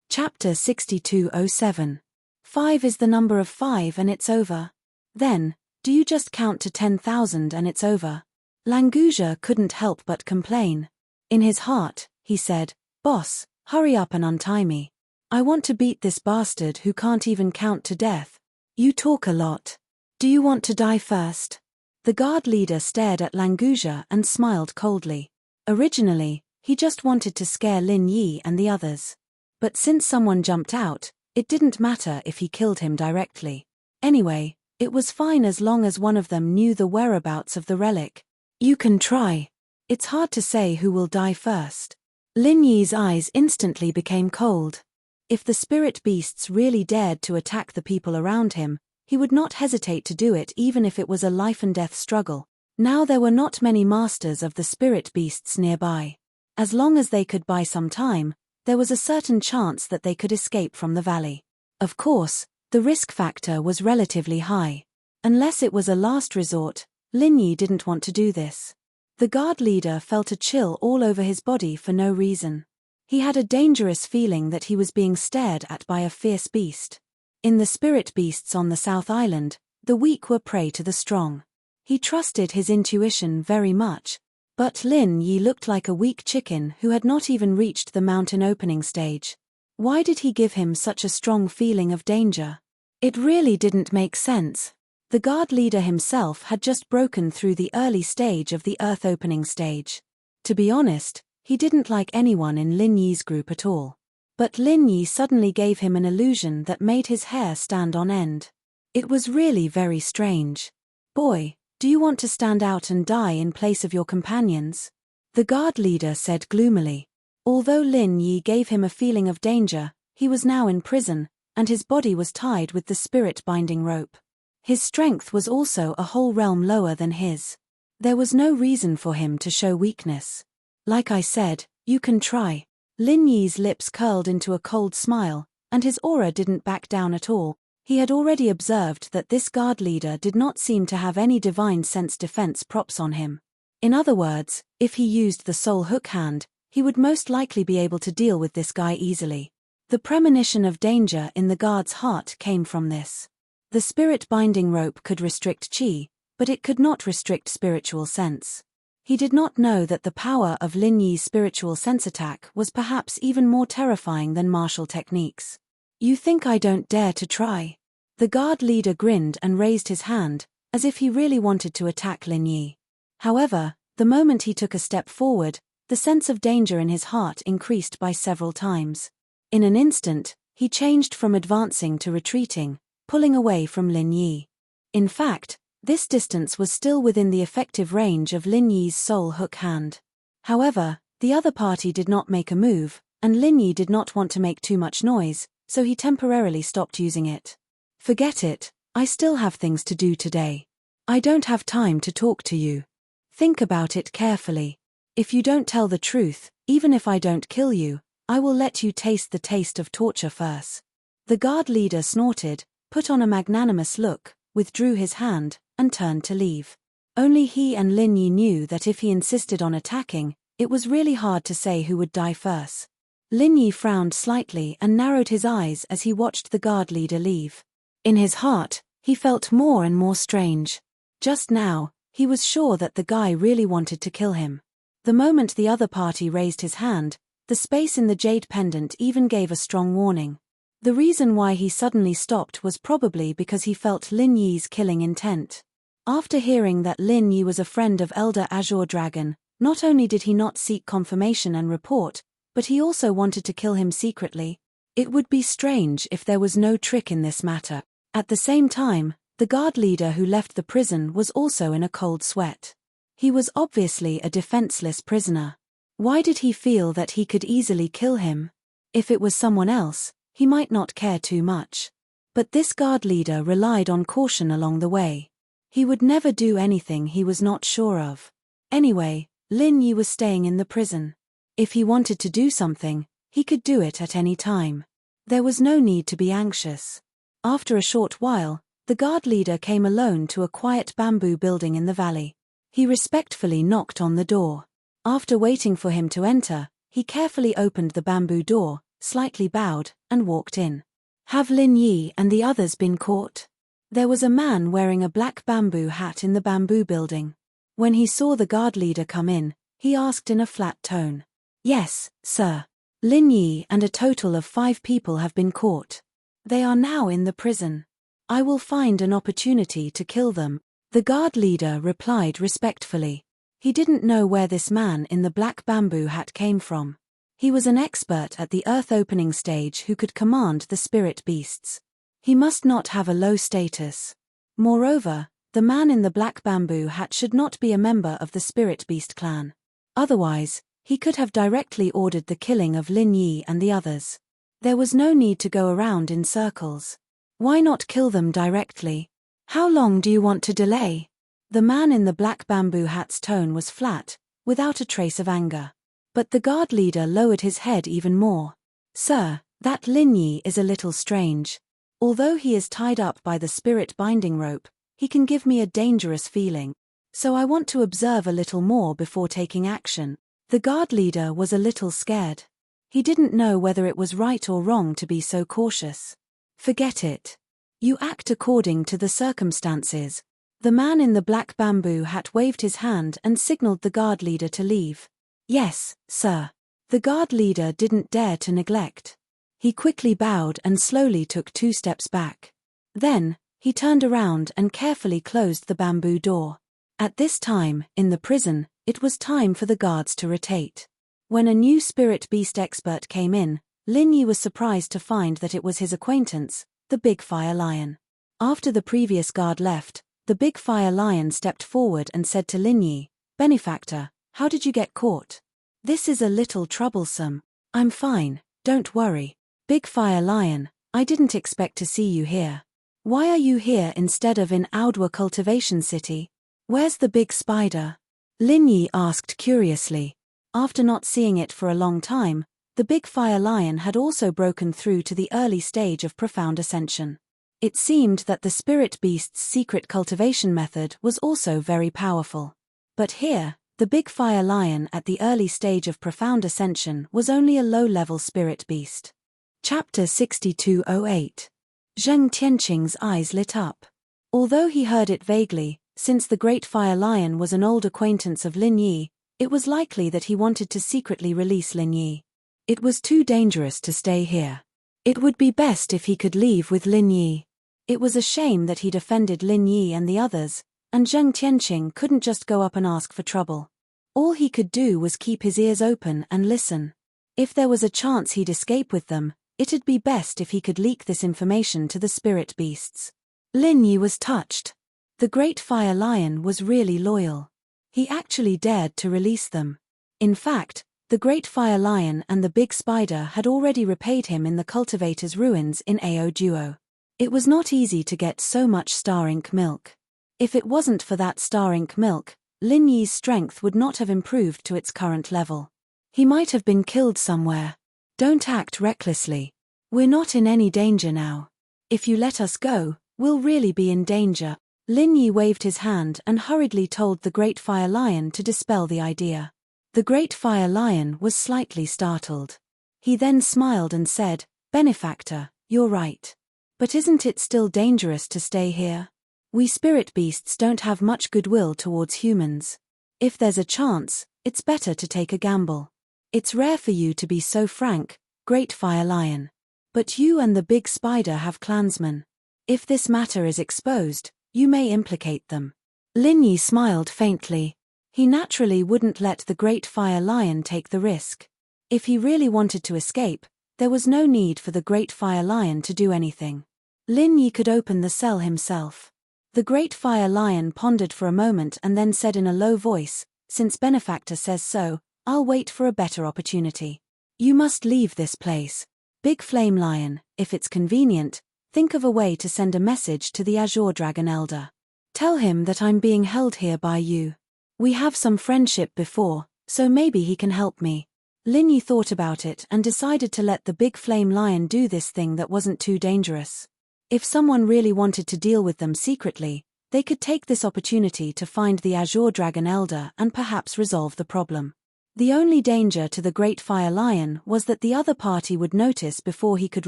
Chapter 6207. 5 is the number of 5 and it's over. Then, do you just count to 10,000 and it's over? Languza couldn't help but complain. In his heart, he said, Boss, hurry up and untie me. I want to beat this bastard who can't even count to death. You talk a lot. Do you want to die first? The guard leader stared at Languja and smiled coldly. Originally, he just wanted to scare Lin Yi and the others. But since someone jumped out, it didn't matter if he killed him directly. Anyway, it was fine as long as one of them knew the whereabouts of the relic. You can try. It's hard to say who will die first. Lin Yi's eyes instantly became cold. If the spirit beasts really dared to attack the people around him, he would not hesitate to do it even if it was a life-and-death struggle. Now there were not many masters of the spirit beasts nearby. As long as they could buy some time, there was a certain chance that they could escape from the valley. Of course, the risk factor was relatively high. Unless it was a last resort, Lin Yi didn't want to do this. The guard leader felt a chill all over his body for no reason. He had a dangerous feeling that he was being stared at by a fierce beast. In the spirit beasts on the South Island, the weak were prey to the strong. He trusted his intuition very much. But Lin Yi looked like a weak chicken who had not even reached the mountain opening stage. Why did he give him such a strong feeling of danger? It really didn't make sense. The guard leader himself had just broken through the early stage of the Earth opening stage. To be honest, he didn't like anyone in Lin Yi's group at all. But Lin Yi suddenly gave him an illusion that made his hair stand on end. It was really very strange. Boy, do you want to stand out and die in place of your companions? The guard leader said gloomily. Although Lin Yi gave him a feeling of danger, he was now in prison, and his body was tied with the spirit binding rope. His strength was also a whole realm lower than his. There was no reason for him to show weakness. Like I said, you can try. Lin Yi's lips curled into a cold smile, and his aura didn't back down at all. He had already observed that this guard leader did not seem to have any divine sense defense props on him. In other words, if he used the soul hook hand, he would most likely be able to deal with this guy easily. The premonition of danger in the guard's heart came from this. The spirit binding rope could restrict chi, but it could not restrict spiritual sense. He did not know that the power of Lin Yi's spiritual sense attack was perhaps even more terrifying than martial techniques. You think I don't dare to try? The guard leader grinned and raised his hand, as if he really wanted to attack Lin Yi. However, the moment he took a step forward, the sense of danger in his heart increased by several times. In an instant, he changed from advancing to retreating, pulling away from Lin Yi. In fact, this distance was still within the effective range of Lin Yi's soul hook hand. However, the other party did not make a move, and Lin Yi did not want to make too much noise, so he temporarily stopped using it. Forget it, I still have things to do today. I don't have time to talk to you. Think about it carefully. If you don't tell the truth, even if I don't kill you, I will let you taste the taste of torture first. The guard leader snorted, put on a magnanimous look, withdrew his hand, and turned to leave. Only he and Lin Yi knew that if he insisted on attacking, it was really hard to say who would die first. Lin Yi frowned slightly and narrowed his eyes as he watched the guard leader leave. In his heart, he felt more and more strange. Just now, he was sure that the guy really wanted to kill him. The moment the other party raised his hand, the space in the jade pendant even gave a strong warning. The reason why he suddenly stopped was probably because he felt Lin Yi's killing intent. After hearing that Lin Yi was a friend of Elder Azure Dragon, not only did he not seek confirmation and report, but he also wanted to kill him secretly. It would be strange if there was no trick in this matter. At the same time, the guard leader who left the prison was also in a cold sweat. He was obviously a defenseless prisoner. Why did he feel that he could easily kill him? If it was someone else, he might not care too much. But this guard leader relied on caution along the way. He would never do anything he was not sure of. Anyway, Lin Yi was staying in the prison. If he wanted to do something, he could do it at any time. There was no need to be anxious. After a short while, the guard leader came alone to a quiet bamboo building in the valley. He respectfully knocked on the door. After waiting for him to enter, he carefully opened the bamboo door, slightly bowed, and walked in. Have Lin Yi and the others been caught? There was a man wearing a black bamboo hat in the bamboo building. When he saw the guard leader come in, he asked in a flat tone. Yes, sir. Lin Yi and a total of 5 people have been caught. They are now in the prison. I will find an opportunity to kill them. The guard leader replied respectfully. He didn't know where this man in the black bamboo hat came from. He was an expert at the earth opening stage who could command the spirit beasts. He must not have a low status. Moreover, the man in the black bamboo hat should not be a member of the spirit beast clan. Otherwise, he could have directly ordered the killing of Lin Yi and the others. There was no need to go around in circles. Why not kill them directly? How long do you want to delay? The man in the black bamboo hat's tone was flat, without a trace of anger. But the guard leader lowered his head even more. Sir, that Lin Yi is a little strange. Although he is tied up by the spirit binding rope, he can give me a dangerous feeling. So I want to observe a little more before taking action. The guard leader was a little scared. He didn't know whether it was right or wrong to be so cautious. Forget it. You act according to the circumstances. The man in the black bamboo hat waved his hand and signaled the guard leader to leave. Yes, sir. The guard leader didn't dare to neglect. He quickly bowed and slowly took 2 steps back. Then, he turned around and carefully closed the bamboo door. At this time, in the prison, it was time for the guards to rotate. When a new spirit beast expert came in, Lin Yi was surprised to find that it was his acquaintance, the big fire lion. After the previous guard left, the big fire lion stepped forward and said to Lin Yi, "Benefactor, how did you get caught? This is a little troublesome." "I'm fine, don't worry. Big fire lion, I didn't expect to see you here. Why are you here instead of in Audiobook Cultivation City? Where's the big spider?" Lin Yi asked curiously. After not seeing it for a long time, the big fire lion had also broken through to the early stage of profound ascension. It seemed that the spirit beast's secret cultivation method was also very powerful. But here, the big fire lion at the early stage of profound ascension was only a low-level spirit beast. Chapter 6208. Zheng Tianqing's eyes lit up. Although he heard it vaguely, since the great fire lion was an old acquaintance of Lin Yi, it was likely that he wanted to secretly release Lin Yi. It was too dangerous to stay here. It would be best if he could leave with Lin Yi. It was a shame that he'd offended Lin Yi and the others, and Zheng Tianqing couldn't just go up and ask for trouble. All he could do was keep his ears open and listen. If there was a chance he'd escape with them, it'd be best if he could leak this information to the spirit beasts. Lin Yi was touched. The great fire lion was really loyal. He actually dared to release them. In fact, the great fire lion and the big spider had already repaid him in the cultivator's ruins in Ao Duo. It was not easy to get so much star ink milk. If it wasn't for that star ink milk, Lin Yi's strength would not have improved to its current level. He might have been killed somewhere. Don't act recklessly. We're not in any danger now. If you let us go, we'll really be in danger. Lin Yi waved his hand and hurriedly told the great fire lion to dispel the idea. The great fire lion was slightly startled. He then smiled and said, "Benefactor, you're right. But isn't it still dangerous to stay here? We spirit beasts don't have much goodwill towards humans. If there's a chance, it's better to take a gamble. It's rare for you to be so frank, great fire lion. But you and the big spider have clansmen. If this matter is exposed, you may implicate them." Lin Yi smiled faintly. He naturally wouldn't let the great fire lion take the risk. If he really wanted to escape, there was no need for the great fire lion to do anything. Lin Yi could open the cell himself. The great fire lion pondered for a moment and then said in a low voice, "Since Benefactor says so, I'll wait for a better opportunity. You must leave this place. Big Flame Lion, if it's convenient, think of a way to send a message to the Azure Dragon Elder. Tell him that I'm being held here by you. We have some friendship before, so maybe he can help me." Lin Yi thought about it and decided to let the Big Flame Lion do this thing that wasn't too dangerous. If someone really wanted to deal with them secretly, they could take this opportunity to find the Azure Dragon Elder and perhaps resolve the problem. The only danger to the Great Fire Lion was that the other party would notice before he could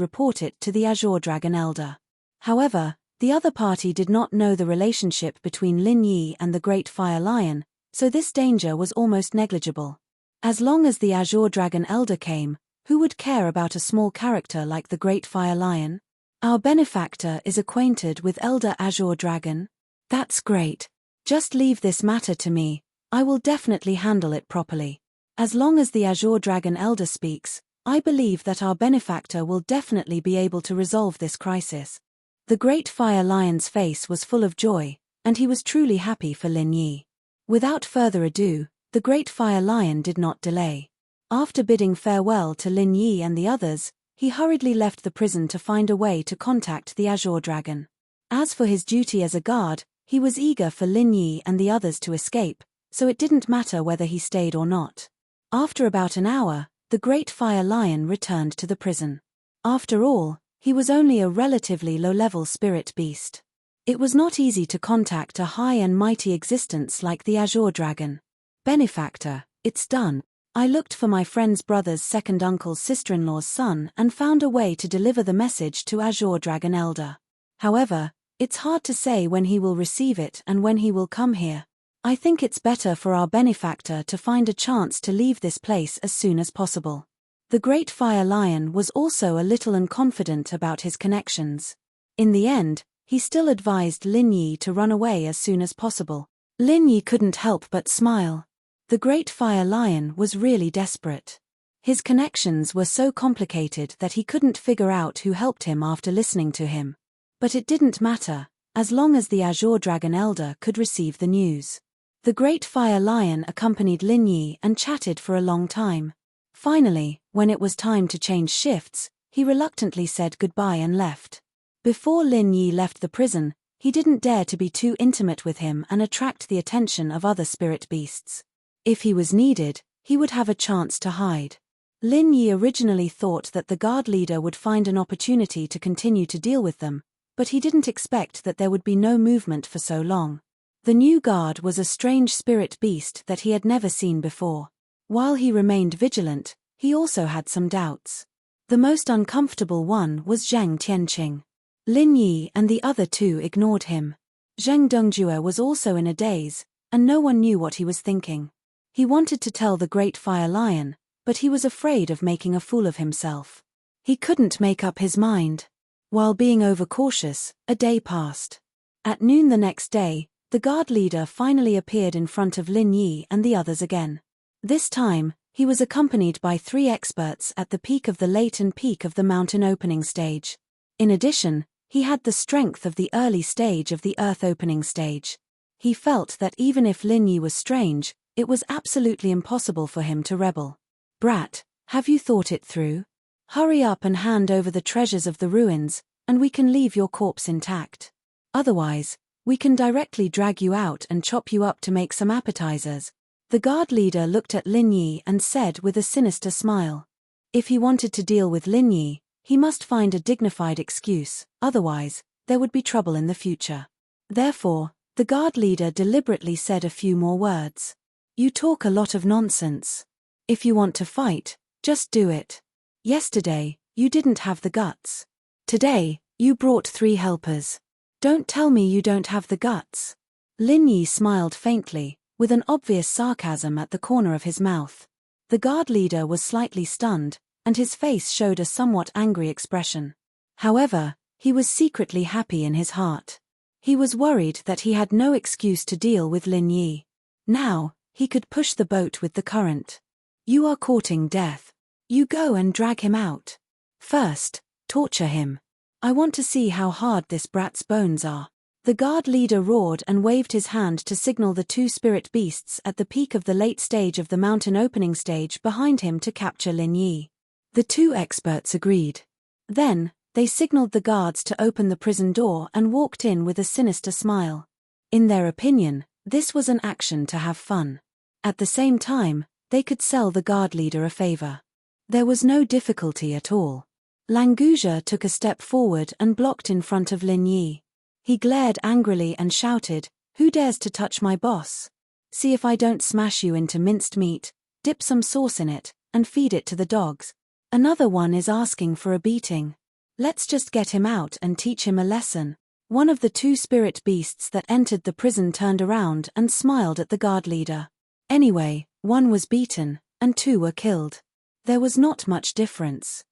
report it to the Azure Dragon Elder. However, the other party did not know the relationship between Lin Yi and the Great Fire Lion, so this danger was almost negligible. As long as the Azure Dragon Elder came, who would care about a small character like the Great Fire Lion? Our benefactor is acquainted with Elder Azure Dragon. That's great. Just leave this matter to me, I will definitely handle it properly. As long as the Azure Dragon Elder speaks, I believe that our benefactor will definitely be able to resolve this crisis. The Great Fire Lion's face was full of joy, and he was truly happy for Lin Yi. Without further ado, the Great Fire Lion did not delay. After bidding farewell to Lin Yi and the others, he hurriedly left the prison to find a way to contact the Azure Dragon. As for his duty as a guard, he was eager for Lin Yi and the others to escape, so it didn't matter whether he stayed or not. After about an hour, the Great Fire Lion returned to the prison. After all, he was only a relatively low-level spirit beast. It was not easy to contact a high and mighty existence like the Azure Dragon. Benefactor, it's done. I looked for my friend's brother's second uncle's sister-in-law's son and found a way to deliver the message to Azure Dragon Elder. However, it's hard to say when he will receive it and when he will come here. I think it's better for our benefactor to find a chance to leave this place as soon as possible. The Great Fire Lion was also a little unconfident about his connections. In the end, he still advised Lin Yi to run away as soon as possible. Lin Yi couldn't help but smile. The Great Fire Lion was really desperate. His connections were so complicated that he couldn't figure out who helped him after listening to him. But it didn't matter, as long as the Azure Dragon Elder could receive the news. The Great Fire Lion accompanied Lin Yi and chatted for a long time. Finally, when it was time to change shifts, he reluctantly said goodbye and left. Before Lin Yi left the prison, he didn't dare to be too intimate with him and attract the attention of other spirit beasts. If he was needed, he would have a chance to hide. Lin Yi originally thought that the guard leader would find an opportunity to continue to deal with them, but he didn't expect that there would be no movement for so long. The new guard was a strange spirit beast that he had never seen before. While he remained vigilant, he also had some doubts. The most uncomfortable one was Zhang Tianqing. Lin Yi and the other two ignored him. Zheng Dongjue was also in a daze, and no one knew what he was thinking. He wanted to tell the Great Fire Lion, but he was afraid of making a fool of himself. He couldn't make up his mind. While being overcautious, a day passed. At noon the next day, the guard leader finally appeared in front of Lin Yi and the others again. This time, he was accompanied by 3 experts at the peak of the late and peak of the mountain opening stage. In addition, he had the strength of the early stage of the earth opening stage. He felt that even if Lin Yi was strange, it was absolutely impossible for him to rebel. Brat, have you thought it through? Hurry up and hand over the treasures of the ruins, and we can leave your corpse intact. Otherwise, we can directly drag you out and chop you up to make some appetizers. The guard leader looked at Lin Yi and said with a sinister smile. If he wanted to deal with Lin Yi, he must find a dignified excuse, otherwise, there would be trouble in the future. Therefore, the guard leader deliberately said a few more words. You talk a lot of nonsense. If you want to fight, just do it. Yesterday, you didn't have the guts. Today, you brought 3 helpers. Don't tell me you don't have the guts. Lin Yi smiled faintly, with an obvious sarcasm at the corner of his mouth. The guard leader was slightly stunned, and his face showed a somewhat angry expression. However, he was secretly happy in his heart. He was worried that he had no excuse to deal with Lin Yi. Now, he could push the boat with the current. You are courting death. You go and drag him out. First, torture him. I want to see how hard this brat's bones are. The guard leader roared and waved his hand to signal the 2 spirit beasts at the peak of the late stage of the mountain opening stage behind him to capture Lin Yi. The 2 experts agreed. Then, they signaled the guards to open the prison door and walked in with a sinister smile. In their opinion, this was an action to have fun. At the same time, they could sell the guard leader a favor. There was no difficulty at all. Languja took a step forward and blocked in front of Lin Yi. He glared angrily and shouted, "Who dares to touch my boss? See if I don't smash you into minced meat, dip some sauce in it, and feed it to the dogs. Another one is asking for a beating. Let's just get him out and teach him a lesson." One of the 2 spirit beasts that entered the prison turned around and smiled at the guard leader. Anyway, 1 was beaten, and 2 were killed. There was not much difference.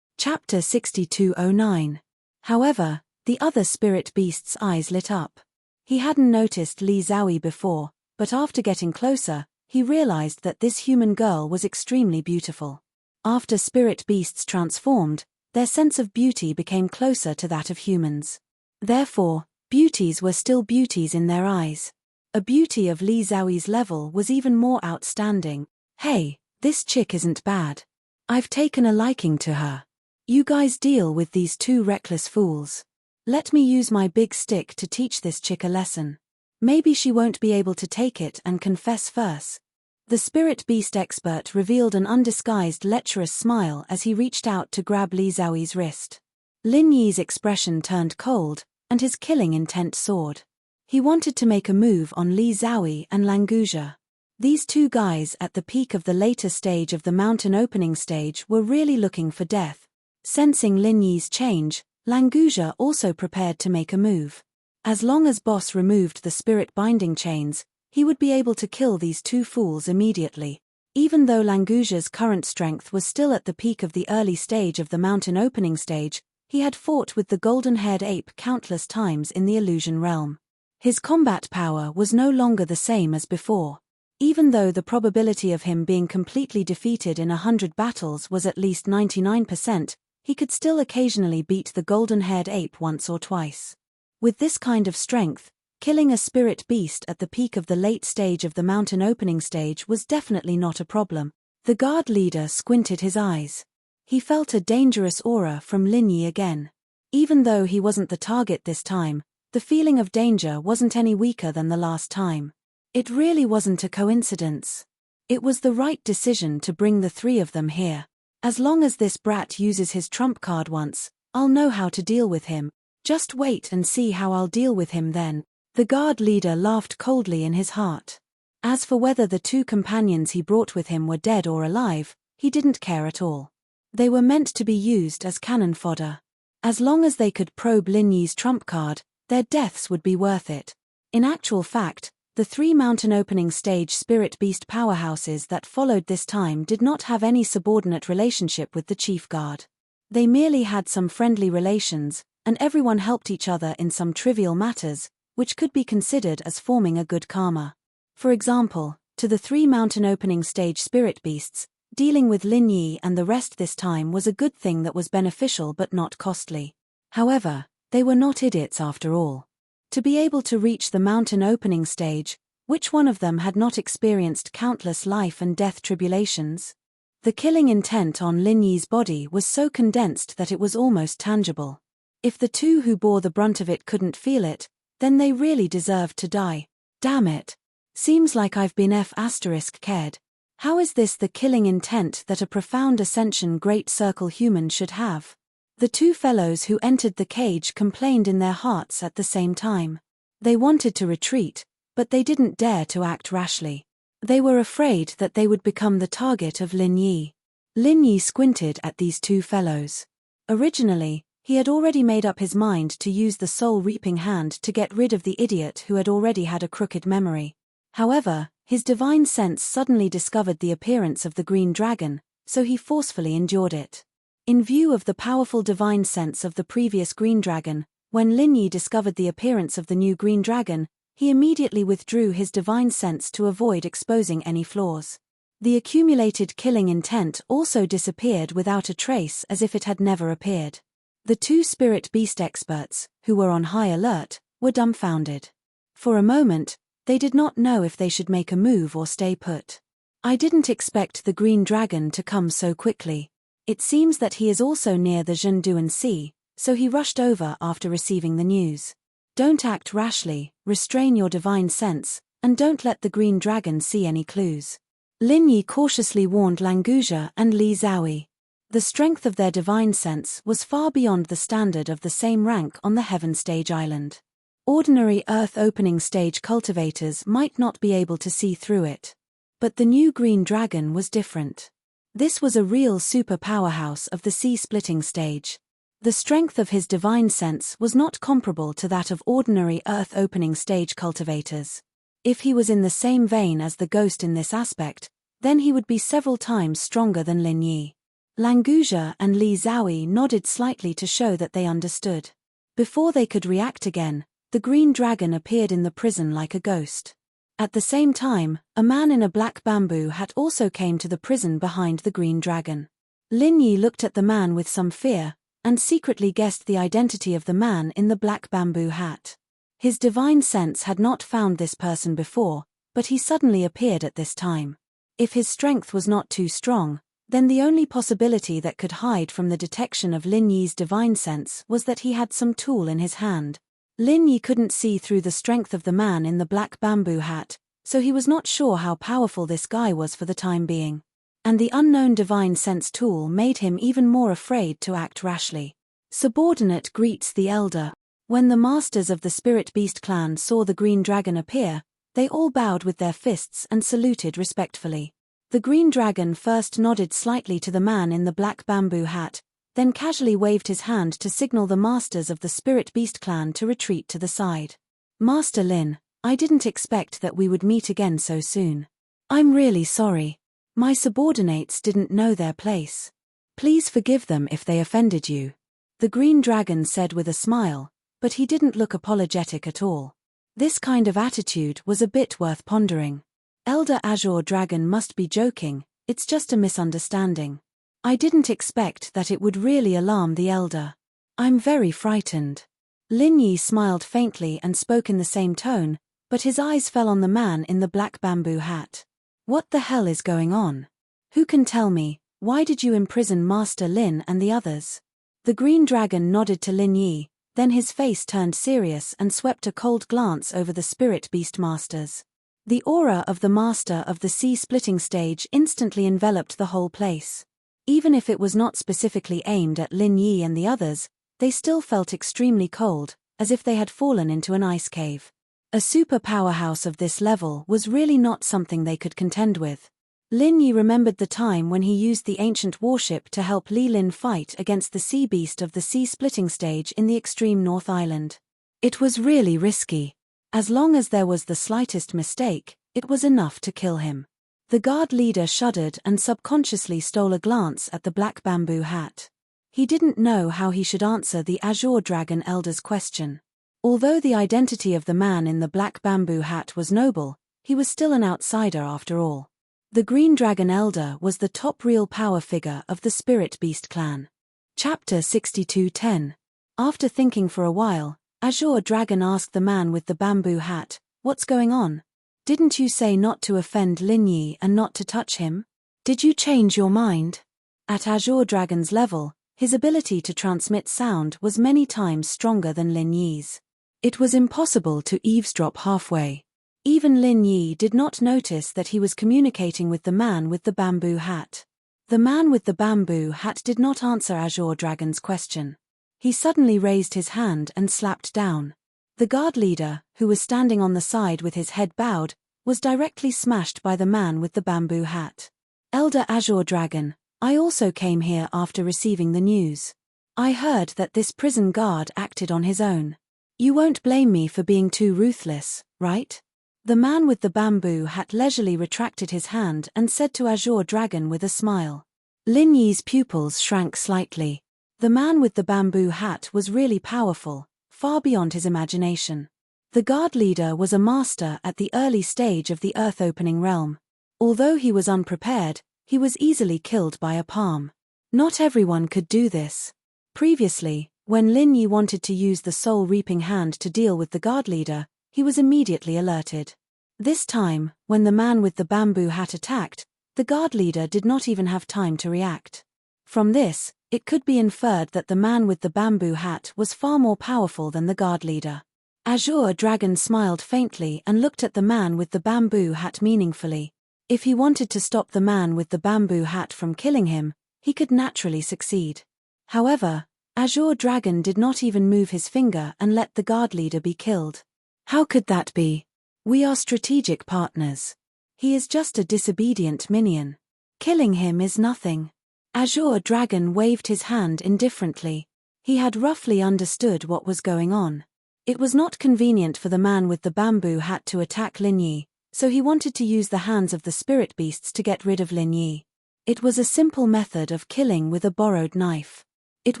Chapter 6209. However, the other spirit beast's eyes lit up. He hadn't noticed Li Xiaoyi before, but after getting closer, he realized that this human girl was extremely beautiful. After spirit beasts transformed, their sense of beauty became closer to that of humans. Therefore, beauties were still beauties in their eyes. A beauty of Li Xiaoyi's level was even more outstanding. Hey, this chick isn't bad. I've taken a liking to her. You guys deal with these two reckless fools. Let me use my big stick to teach this chick a lesson. Maybe she won't be able to take it and confess first. The spirit beast expert revealed an undisguised lecherous smile as he reached out to grab Li Xiaoyi's wrist. Lin Yi's expression turned cold, and his killing intent soared. He wanted to make a move on Li Xiaoyi and Languzha. These two guys at the peak of the later stage of the mountain opening stage were really looking for death. Sensing Lin Yi's change, Languzha also prepared to make a move. As long as Boss removed the spirit binding chains, he would be able to kill these two fools immediately. Even though Languzha's current strength was still at the peak of the early stage of the mountain opening stage, he had fought with the golden-haired ape countless times in the illusion realm. His combat power was no longer the same as before. Even though the probability of him being completely defeated in 100 battles was at least 99%, he could still occasionally beat the golden-haired ape once or twice. With this kind of strength, killing a spirit beast at the peak of the late stage of the mountain opening stage was definitely not a problem. The guard leader squinted his eyes. He felt a dangerous aura from Lin Yi again. Even though he wasn't the target this time, the feeling of danger wasn't any weaker than the last time. It really wasn't a coincidence. It was the right decision to bring the three of them here. As long as this brat uses his trump card once, I'll know how to deal with him. Just wait and see how I'll deal with him then. The guard leader laughed coldly in his heart. As for whether the two companions he brought with him were dead or alive, he didn't care at all. They were meant to be used as cannon fodder. As long as they could probe Lin Yi's trump card, their deaths would be worth it. In actual fact, the three mountain opening stage spirit beast powerhouses that followed this time did not have any subordinate relationship with the chief guard. They merely had some friendly relations, and everyone helped each other in some trivial matters, which could be considered as forming a good karma. For example, to the three mountain opening stage spirit beasts, dealing with Lin Yi and the rest this time was a good thing that was beneficial but not costly. However, they were not idiots after all. To be able to reach the mountain opening stage, which one of them had not experienced countless life and death tribulations? The killing intent on Lin Yi's body was so condensed that it was almost tangible. If the two who bore the brunt of it couldn't feel it, then they really deserved to die. Damn it. Seems like I've been F***ked. How is this the killing intent that a profound ascension great circle human should have? The two fellows who entered the cage complained in their hearts at the same time. They wanted to retreat, but they didn't dare to act rashly. They were afraid that they would become the target of Lin Yi. Lin Yi squinted at these two fellows. Originally, he had already made up his mind to use the soul reaping hand to get rid of the idiot who had already had a crooked memory. However, his divine sense suddenly discovered the appearance of the green dragon, so he forcefully endured it. In view of the powerful divine sense of the previous green dragon, when Lin Yi discovered the appearance of the new green dragon, he immediately withdrew his divine sense to avoid exposing any flaws. The accumulated killing intent also disappeared without a trace as if it had never appeared. The two spirit beast experts, who were on high alert, were dumbfounded. For a moment, they did not know if they should make a move or stay put. I didn't expect the green dragon to come so quickly. It seems that he is also near the Zhenduan Sea, so he rushed over after receiving the news. Don't act rashly, restrain your divine sense, and don't let the green dragon see any clues. Lin Yi cautiously warned Languzha and Li Xiaoyi. The strength of their divine sense was far beyond the standard of the same rank on the Heaven Stage Island. Ordinary Earth opening stage cultivators might not be able to see through it. But the new green dragon was different. This was a real super powerhouse of the sea-splitting stage. The strength of his divine sense was not comparable to that of ordinary Earth opening stage cultivators. If he was in the same vein as the ghost in this aspect, then he would be several times stronger than Lin Yi. Languzha and Li Xiaoyi nodded slightly to show that they understood. Before they could react again, the green dragon appeared in the prison like a ghost. At the same time, a man in a black bamboo hat also came to the prison behind the green dragon. Lin Yi looked at the man with some fear, and secretly guessed the identity of the man in the black bamboo hat. His divine sense had not found this person before, but he suddenly appeared at this time. If his strength was not too strong, then the only possibility that could hide from the detection of Lin Yi's divine sense was that he had some tool in his hand. Lin Yi couldn't see through the strength of the man in the black bamboo hat, so he was not sure how powerful this guy was for the time being. And the unknown divine sense tool made him even more afraid to act rashly. Subordinate greets the elder. When the masters of the Spirit Beast clan saw the green dragon appear, they all bowed with their fists and saluted respectfully. The green dragon first nodded slightly to the man in the black bamboo hat, then casually waved his hand to signal the masters of the Spirit Beast clan to retreat to the side. Master Lin, I didn't expect that we would meet again so soon. I'm really sorry. My subordinates didn't know their place. Please forgive them if they offended you. The green dragon said with a smile, but he didn't look apologetic at all. This kind of attitude was a bit worth pondering. Elder Azure Dragon must be joking, it's just a misunderstanding. I didn't expect that it would really alarm the elder. I'm very frightened. Lin Yi smiled faintly and spoke in the same tone, but his eyes fell on the man in the black bamboo hat. What the hell is going on? Who can tell me, why did you imprison Master Lin and the others? The green dragon nodded to Lin Yi, then his face turned serious and swept a cold glance over the Spirit Beast masters. The aura of the master of the sea-splitting stage instantly enveloped the whole place. Even if it was not specifically aimed at Lin Yi and the others, they still felt extremely cold, as if they had fallen into an ice cave. A super powerhouse of this level was really not something they could contend with. Lin Yi remembered the time when he used the ancient warship to help Li Lin fight against the sea beast of the sea-splitting stage in the extreme North Island. It was really risky. As long as there was the slightest mistake, it was enough to kill him. The guard leader shuddered and subconsciously stole a glance at the black bamboo hat. He didn't know how he should answer the Azure Dragon Elder's question. Although the identity of the man in the black bamboo hat was noble, he was still an outsider after all. The Green Dragon Elder was the top real power figure of the Spirit Beast clan. Chapter 62:10. After thinking for a while, Azure Dragon asked the man with the bamboo hat, "What's going on? Didn't you say not to offend Lin Yi and not to touch him? Did you change your mind?" At Azure Dragon's level, his ability to transmit sound was many times stronger than Lin Yi's. It was impossible to eavesdrop halfway. Even Lin Yi did not notice that he was communicating with the man with the bamboo hat. The man with the bamboo hat did not answer Azure Dragon's question. He suddenly raised his hand and slapped down. The guard leader, who was standing on the side with his head bowed, was directly smashed by the man with the bamboo hat. "Elder Azure Dragon, I also came here after receiving the news. I heard that this prison guard acted on his own. You won't blame me for being too ruthless, right?" The man with the bamboo hat leisurely retracted his hand and said to Azure Dragon with a smile. Lin Yi's pupils shrank slightly. The man with the bamboo hat was really powerful, far beyond his imagination. The guard leader was a master at the early stage of the earth-opening realm. Although he was unprepared, he was easily killed by a palm. Not everyone could do this. Previously, when Lin Yi wanted to use the soul-reaping hand to deal with the guard leader, he was immediately alerted. This time, when the man with the bamboo hat attacked, the guard leader did not even have time to react. From this, it could be inferred that the man with the bamboo hat was far more powerful than the guard leader. Azure Dragon smiled faintly and looked at the man with the bamboo hat meaningfully. If he wanted to stop the man with the bamboo hat from killing him, he could naturally succeed. However, Azure Dragon did not even move his finger and let the guard leader be killed. How could that be? We are strategic partners. He is just a disobedient minion. Killing him is nothing. Azure Dragon waved his hand indifferently. He had roughly understood what was going on. It was not convenient for the man with the bamboo hat to attack Lin Yi, so he wanted to use the hands of the spirit beasts to get rid of Lin Yi. It was a simple method of killing with a borrowed knife. It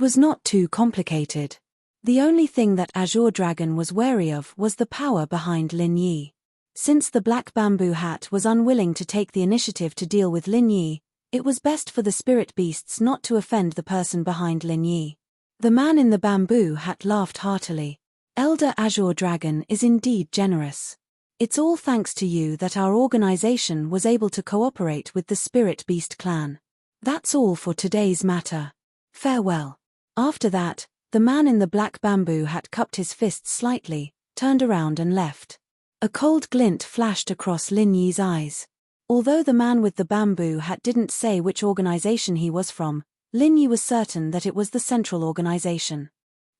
was not too complicated. The only thing that Azure Dragon was wary of was the power behind Lin Yi. Since the Black Bamboo Hat was unwilling to take the initiative to deal with Lin Yi, it was best for the spirit beasts not to offend the person behind Lin Yi. The man in the bamboo hat laughed heartily. Elder Azure Dragon is indeed generous. It's all thanks to you that our organization was able to cooperate with the Spirit Beast clan. That's all for today's matter. Farewell. After that, the man in the black bamboo hat cupped his fists slightly, turned around and left. A cold glint flashed across Lin Yi's eyes. Although the man with the bamboo hat didn't say which organization he was from, Lin Yi was certain that it was the central organization.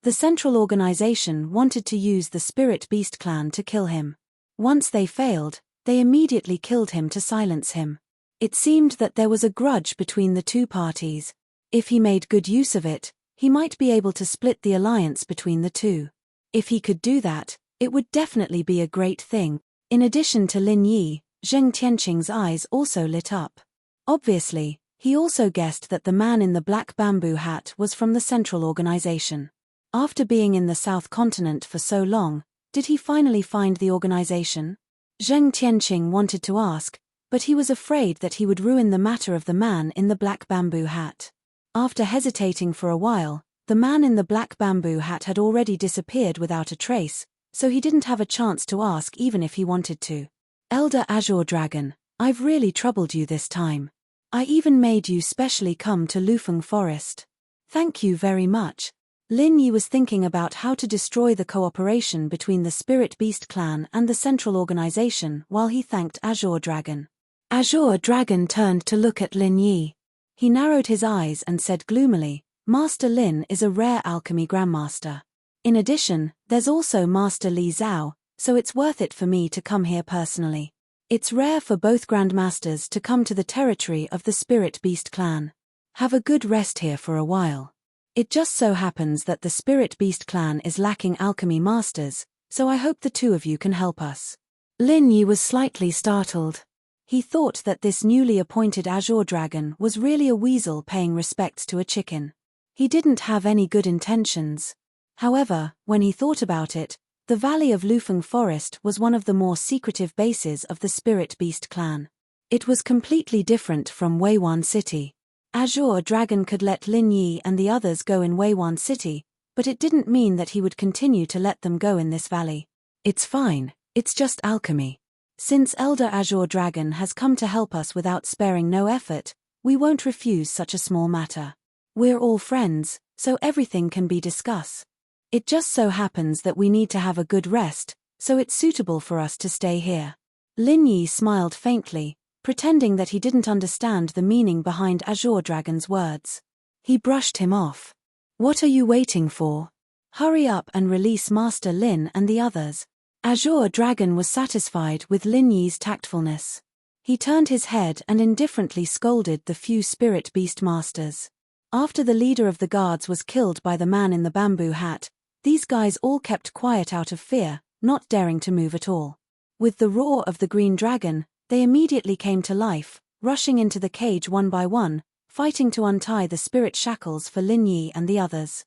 The central organization wanted to use the Spirit Beast clan to kill him. Once they failed, they immediately killed him to silence him. It seemed that there was a grudge between the two parties. If he made good use of it, he might be able to split the alliance between the two. If he could do that, it would definitely be a great thing. In addition to Lin Yi, Zheng Tianqing's eyes also lit up. Obviously, he also guessed that the man in the black bamboo hat was from the central organization. After being in the South Continent for so long, did he finally find the organization? Zheng Tianqing wanted to ask, but he was afraid that he would ruin the matter of the man in the black bamboo hat. After hesitating for a while, the man in the black bamboo hat had already disappeared without a trace, so he didn't have a chance to ask even if he wanted to. Elder Azure Dragon, I've really troubled you this time. I even made you specially come to Lufeng Forest. Thank you very much. Lin Yi was thinking about how to destroy the cooperation between the Spirit Beast clan and the central organization while he thanked Azure Dragon. Azure Dragon turned to look at Lin Yi. He narrowed his eyes and said gloomily, Master Lin is a rare alchemy grandmaster. In addition, there's also Master Li Zhao, so it's worth it for me to come here personally. It's rare for both grandmasters to come to the territory of the Spirit Beast clan. Have a good rest here for a while. It just so happens that the Spirit Beast clan is lacking alchemy masters, so I hope the two of you can help us. Lin Yi was slightly startled. He thought that this newly appointed Azure Dragon was really a weasel paying respects to a chicken. He didn't have any good intentions. However, when he thought about it, the Valley of Lufeng Forest was one of the more secretive bases of the Spirit Beast clan. It was completely different from Weiwan City. Azure Dragon could let Lin Yi and the others go in Weiwan City, but it didn't mean that he would continue to let them go in this valley. It's fine, it's just alchemy. Since Elder Azure Dragon has come to help us without sparing no effort, we won't refuse such a small matter. We're all friends, so everything can be discussed. It just so happens that we need to have a good rest, so it's suitable for us to stay here. Lin Yi smiled faintly, pretending that he didn't understand the meaning behind Azure Dragon's words. He brushed him off. What are you waiting for? Hurry up and release Master Lin and the others. Azure Dragon was satisfied with Lin Yi's tactfulness. He turned his head and indifferently scolded the few Spirit Beast masters. After the leader of the guards was killed by the man in the bamboo hat, these guys all kept quiet out of fear, not daring to move at all. With the roar of the green dragon, they immediately came to life, rushing into the cage one by one, fighting to untie the spirit shackles for Lin Yi and the others.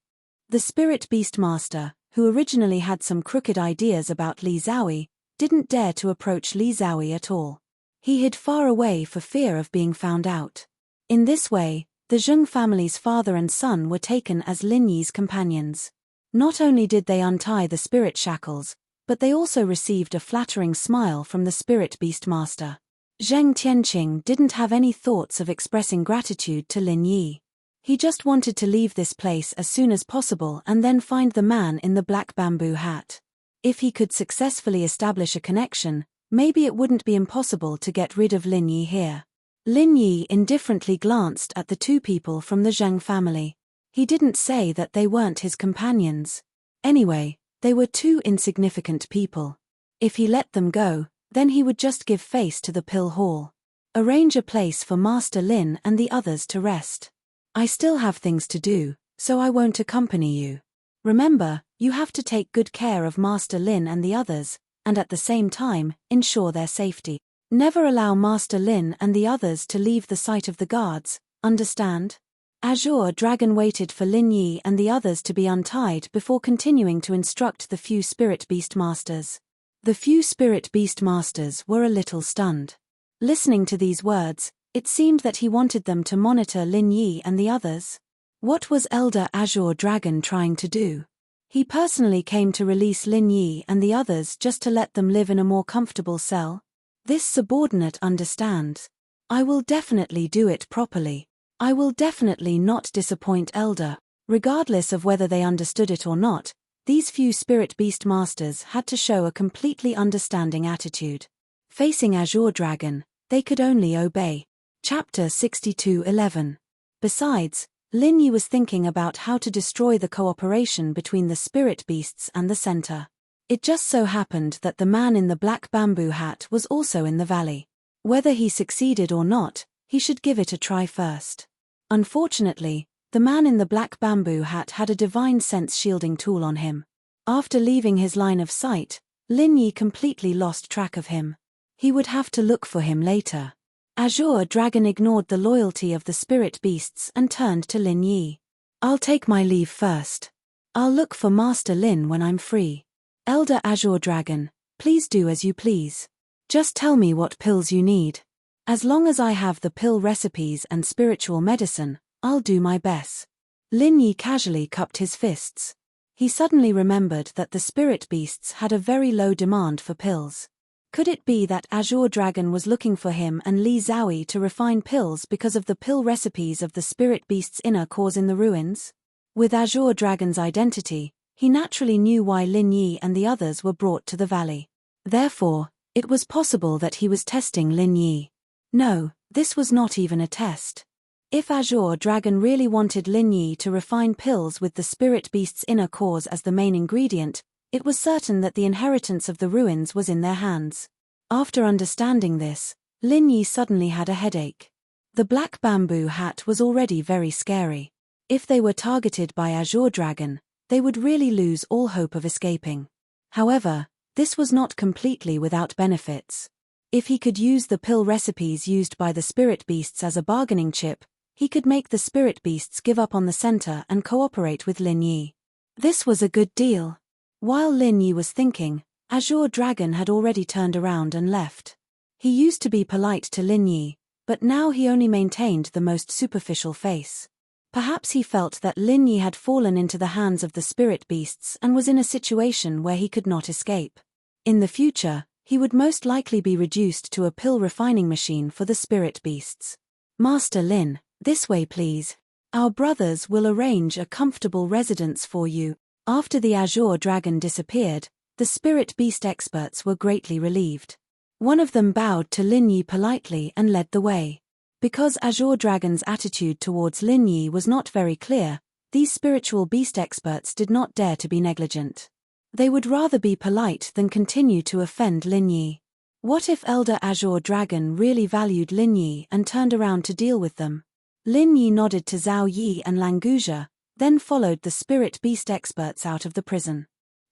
The Spirit Beast Master, who originally had some crooked ideas about Li Zhaoyi, didn't dare to approach Li Zhaoyi at all. He hid far away for fear of being found out. In this way, the Zheng family's father and son were taken as Lin Yi's companions. Not only did they untie the spirit shackles, but they also received a flattering smile from the Spirit Beast Master. Zheng Tianqing didn't have any thoughts of expressing gratitude to Lin Yi. He just wanted to leave this place as soon as possible and then find the man in the black bamboo hat. If he could successfully establish a connection, maybe it wouldn't be impossible to get rid of Lin Yi here. Lin Yi indifferently glanced at the two people from the Zheng family. He didn't say that they weren't his companions. Anyway, they were two insignificant people. If he let them go, then he would just give face to the pill hall. Arrange a place for Master Lin and the others to rest. I still have things to do, so I won't accompany you. Remember, you have to take good care of Master Lin and the others, and at the same time, ensure their safety. Never allow Master Lin and the others to leave the sight of the guards, understand? Azure Dragon waited for Lin Yi and the others to be untied before continuing to instruct the few Spirit Beast Masters. The few Spirit Beast Masters were a little stunned. Listening to these words, it seemed that he wanted them to monitor Lin Yi and the others. What was Elder Azure Dragon trying to do? He personally came to release Lin Yi and the others just to let them live in a more comfortable cell? This subordinate understands. I will definitely do it properly. I will definitely not disappoint Elder. Regardless of whether they understood it or not, these few Spirit Beast Masters had to show a completely understanding attitude. Facing Azure Dragon, they could only obey. Chapter 62:11. Besides, Lin Yi was thinking about how to destroy the cooperation between the Spirit Beasts and the center. It just so happened that the man in the black bamboo hat was also in the valley. Whether he succeeded or not, he should give it a try first. Unfortunately, the man in the black bamboo hat had a divine sense shielding tool on him. After leaving his line of sight, Lin Yi completely lost track of him. He would have to look for him later. Azure Dragon ignored the loyalty of the Spirit Beasts and turned to Lin Yi. I'll take my leave first. I'll look for Master Lin when I'm free. Elder Azure Dragon, please do as you please. Just tell me what pills you need. As long as I have the pill recipes and spiritual medicine, I'll do my best. Lin Yi casually cupped his fists. He suddenly remembered that the Spirit Beasts had a very low demand for pills. Could it be that Azure Dragon was looking for him and Li Zhaoyi to refine pills because of the pill recipes of the Spirit Beast's inner cores in the ruins? With Azure Dragon's identity, he naturally knew why Lin Yi and the others were brought to the valley. Therefore, it was possible that he was testing Lin Yi. No, this was not even a test. If Azure Dragon really wanted Lin Yi to refine pills with the Spirit Beast's inner cores as the main ingredient, it was certain that the inheritance of the ruins was in their hands. After understanding this, Lin Yi suddenly had a headache. The black bamboo hat was already very scary. If they were targeted by Azure Dragon, they would really lose all hope of escaping. However, this was not completely without benefits. If he could use the pill recipes used by the Spirit Beasts as a bargaining chip, he could make the Spirit Beasts give up on the center and cooperate with Lin Yi. This was a good deal. While Lin Yi was thinking, Azure Dragon had already turned around and left. He used to be polite to Lin Yi, but now he only maintained the most superficial face. Perhaps he felt that Lin Yi had fallen into the hands of the Spirit Beasts and was in a situation where he could not escape. In the future, he would most likely be reduced to a pill refining machine for the Spirit Beasts. Master Lin, this way please. Our brothers will arrange a comfortable residence for you. After the Azure Dragon disappeared, the Spirit Beast experts were greatly relieved. One of them bowed to Lin Yi politely and led the way. Because Azure Dragon's attitude towards Lin Yi was not very clear, these spiritual beast experts did not dare to be negligent. They would rather be polite than continue to offend Lin Yi. What if Elder Azure Dragon really valued Lin Yi and turned around to deal with them? Lin Yi nodded to Zhao Yi and Languja, then followed the Spirit Beast experts out of the prison.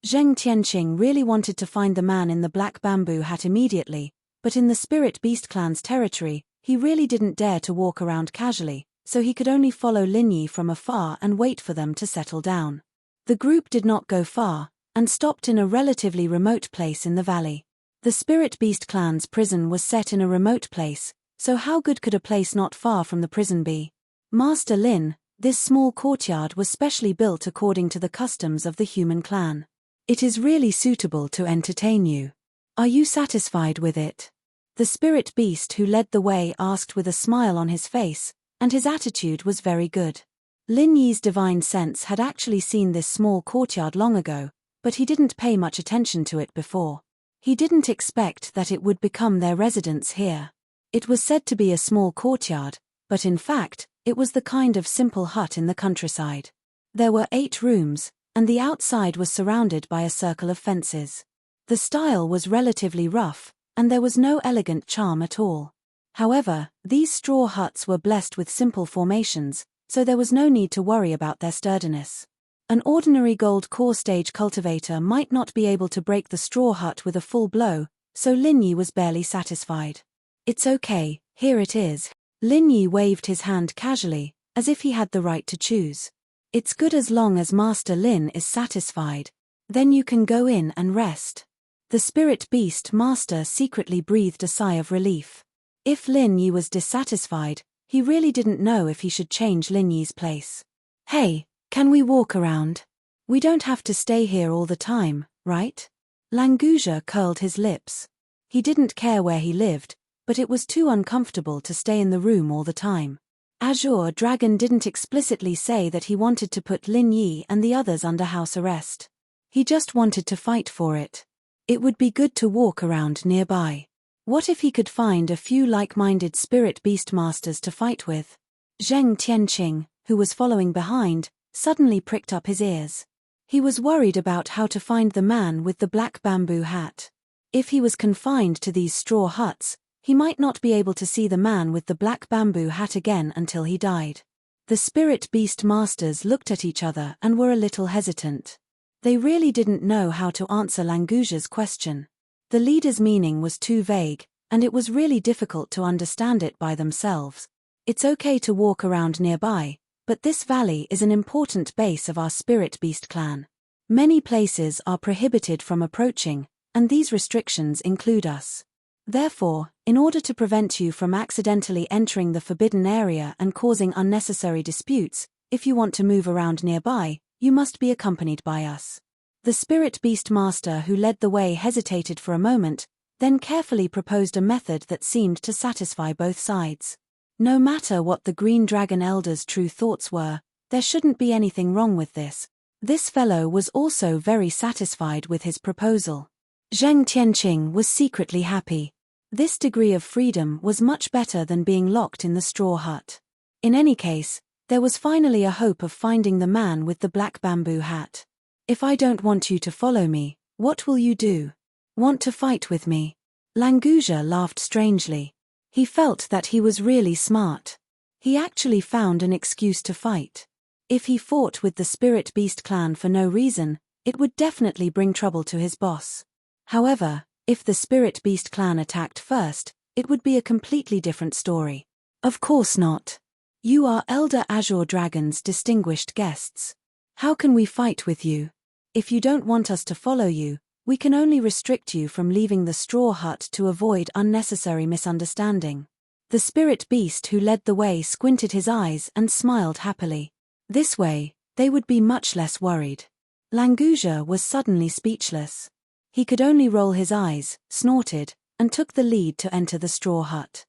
Zheng Tianqing really wanted to find the man in the black bamboo hat immediately, but in the Spirit Beast clan's territory, he really didn't dare to walk around casually, so he could only follow Lin Yi from afar and wait for them to settle down. The group did not go far, and stopped in a relatively remote place in the valley. The Spirit Beast clan's prison was set in a remote place, so how good could a place not far from the prison be? Master Lin, this small courtyard was specially built according to the customs of the human clan. It is really suitable to entertain you. Are you satisfied with it? The Spirit Beast who led the way asked with a smile on his face, and his attitude was very good. Lin Yi's divine sense had actually seen this small courtyard long ago, but he didn't pay much attention to it before. He didn't expect that it would become their residence here. It was said to be a small courtyard, but in fact, it was the kind of simple hut in the countryside. There were 8 rooms, and the outside was surrounded by a circle of fences. The style was relatively rough, and there was no elegant charm at all. However, these straw huts were blessed with simple formations, so there was no need to worry about their sturdiness. An ordinary gold core stage cultivator might not be able to break the straw hut with a full blow, so Lin Yi was barely satisfied. It's okay, here it is. Lin Yi waved his hand casually, as if he had the right to choose. It's good as long as Master Lin is satisfied. Then you can go in and rest. The spirit beast master secretly breathed a sigh of relief. If Lin Yi was dissatisfied, he really didn't know if he should change Lin Yi's place. Hey, can we walk around? We don't have to stay here all the time, right? Languzha curled his lips. He didn't care where he lived, but it was too uncomfortable to stay in the room all the time. Azure Dragon didn't explicitly say that he wanted to put Lin Yi and the others under house arrest. He just wanted to fight for it. It would be good to walk around nearby. What if he could find a few like-minded spirit beast masters to fight with? Zheng Tianqing, who was following behind, suddenly pricked up his ears. He was worried about how to find the man with the black bamboo hat. If he was confined to these straw huts, he might not be able to see the man with the black bamboo hat again until he died. The spirit beast masters looked at each other and were a little hesitant. They really didn't know how to answer Languzha's question. The leader's meaning was too vague, and it was really difficult to understand it by themselves. It's okay to walk around nearby, but this valley is an important base of our spirit beast clan. Many places are prohibited from approaching, and these restrictions include us. Therefore, in order to prevent you from accidentally entering the forbidden area and causing unnecessary disputes, if you want to move around nearby, you must be accompanied by us. The spirit beast master who led the way hesitated for a moment, then carefully proposed a method that seemed to satisfy both sides. No matter what the Green Dragon Elder's true thoughts were, there shouldn't be anything wrong with this. This fellow was also very satisfied with his proposal. Zheng Tianqing was secretly happy. This degree of freedom was much better than being locked in the straw hut. In any case, there was finally a hope of finding the man with the black bamboo hat. If I don't want you to follow me, what will you do? Want to fight with me? Languzha laughed strangely. He felt that he was really smart. He actually found an excuse to fight. If he fought with the Spirit Beast clan for no reason, it would definitely bring trouble to his boss. However, if the Spirit Beast clan attacked first, it would be a completely different story. Of course not. You are Elder Azure Dragon's distinguished guests. How can we fight with you? If you don't want us to follow you, we can only restrict you from leaving the straw hut to avoid unnecessary misunderstanding. The spirit beast who led the way squinted his eyes and smiled happily. This way, they would be much less worried. Languzha was suddenly speechless. He could only roll his eyes, snorted, and took the lead to enter the straw hut.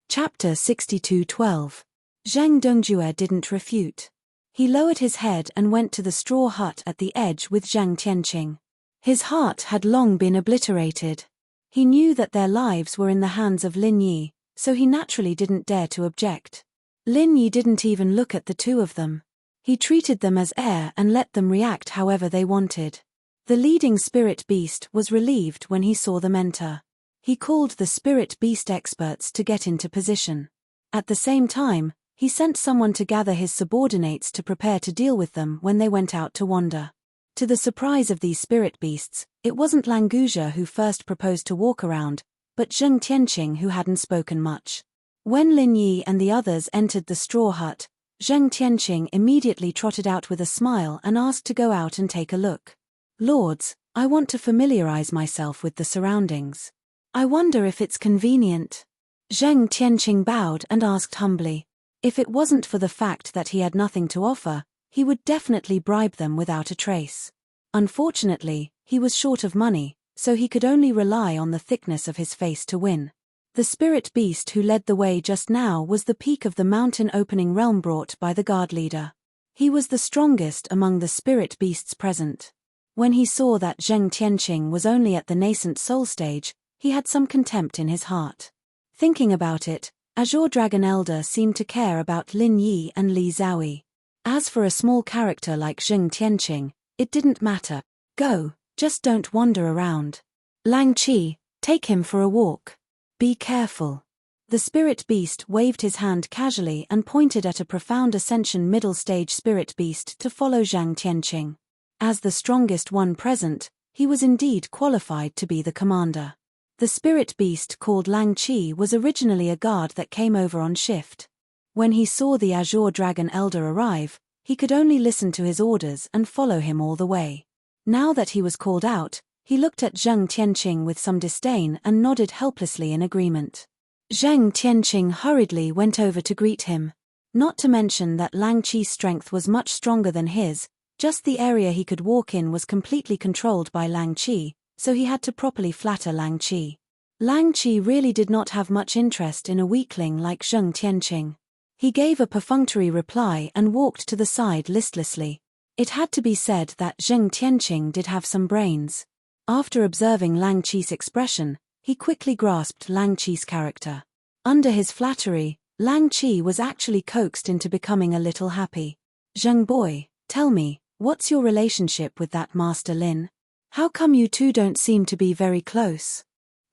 Chapter 62:12. Zheng Dongjue didn't refute. He lowered his head and went to the straw hut at the edge with Zheng Tianqing. His heart had long been obliterated. He knew that their lives were in the hands of Lin Yi, so he naturally didn't dare to object. Lin Yi didn't even look at the two of them. He treated them as air and let them react however they wanted. The leading spirit beast was relieved when he saw them enter. He called the spirit beast experts to get into position. At the same time, he sent someone to gather his subordinates to prepare to deal with them when they went out to wander. To the surprise of these spirit beasts, it wasn't Languzha who first proposed to walk around, but Zheng Tianqing who hadn't spoken much. When Lin Yi and the others entered the straw hut, Zheng Tianqing immediately trotted out with a smile and asked to go out and take a look. Lords, I want to familiarize myself with the surroundings. I wonder if it's convenient. Zheng Tianqing bowed and asked humbly. If it wasn't for the fact that he had nothing to offer, he would definitely bribe them without a trace. Unfortunately, he was short of money, so he could only rely on the thickness of his face to win. The spirit beast who led the way just now was the peak of the mountain opening realm brought by the guard leader. He was the strongest among the spirit beasts present. When he saw that Zheng Tianqing was only at the nascent soul stage, he had some contempt in his heart. Thinking about it, Azure Dragon Elder seemed to care about Lin Yi and Li Zhaoyi. As for a small character like Zheng Tianqing, it didn't matter. Go, just don't wander around. Lang Qi, take him for a walk. Be careful. The spirit beast waved his hand casually and pointed at a profound ascension middle stage spirit beast to follow Zheng Tianqing. As the strongest one present, he was indeed qualified to be the commander. The spirit beast called Lang Qi was originally a guard that came over on shift. When he saw the Azure Dragon Elder arrive, he could only listen to his orders and follow him all the way. Now that he was called out, he looked at Zheng Tianqing with some disdain and nodded helplessly in agreement. Zheng Tianqing hurriedly went over to greet him. Not to mention that Lang Qi's strength was much stronger than his, just the area he could walk in was completely controlled by Lang Qi, so he had to properly flatter Lang Qi. Lang Qi really did not have much interest in a weakling like Zheng Tianqing. He gave a perfunctory reply and walked to the side listlessly. It had to be said that Zheng Tianqing did have some brains. After observing Lang Qi's expression, he quickly grasped Lang Qi's character. Under his flattery, Lang Qi was actually coaxed into becoming a little happy. Zheng boy, tell me, what's your relationship with that Master Lin? How come you two don't seem to be very close?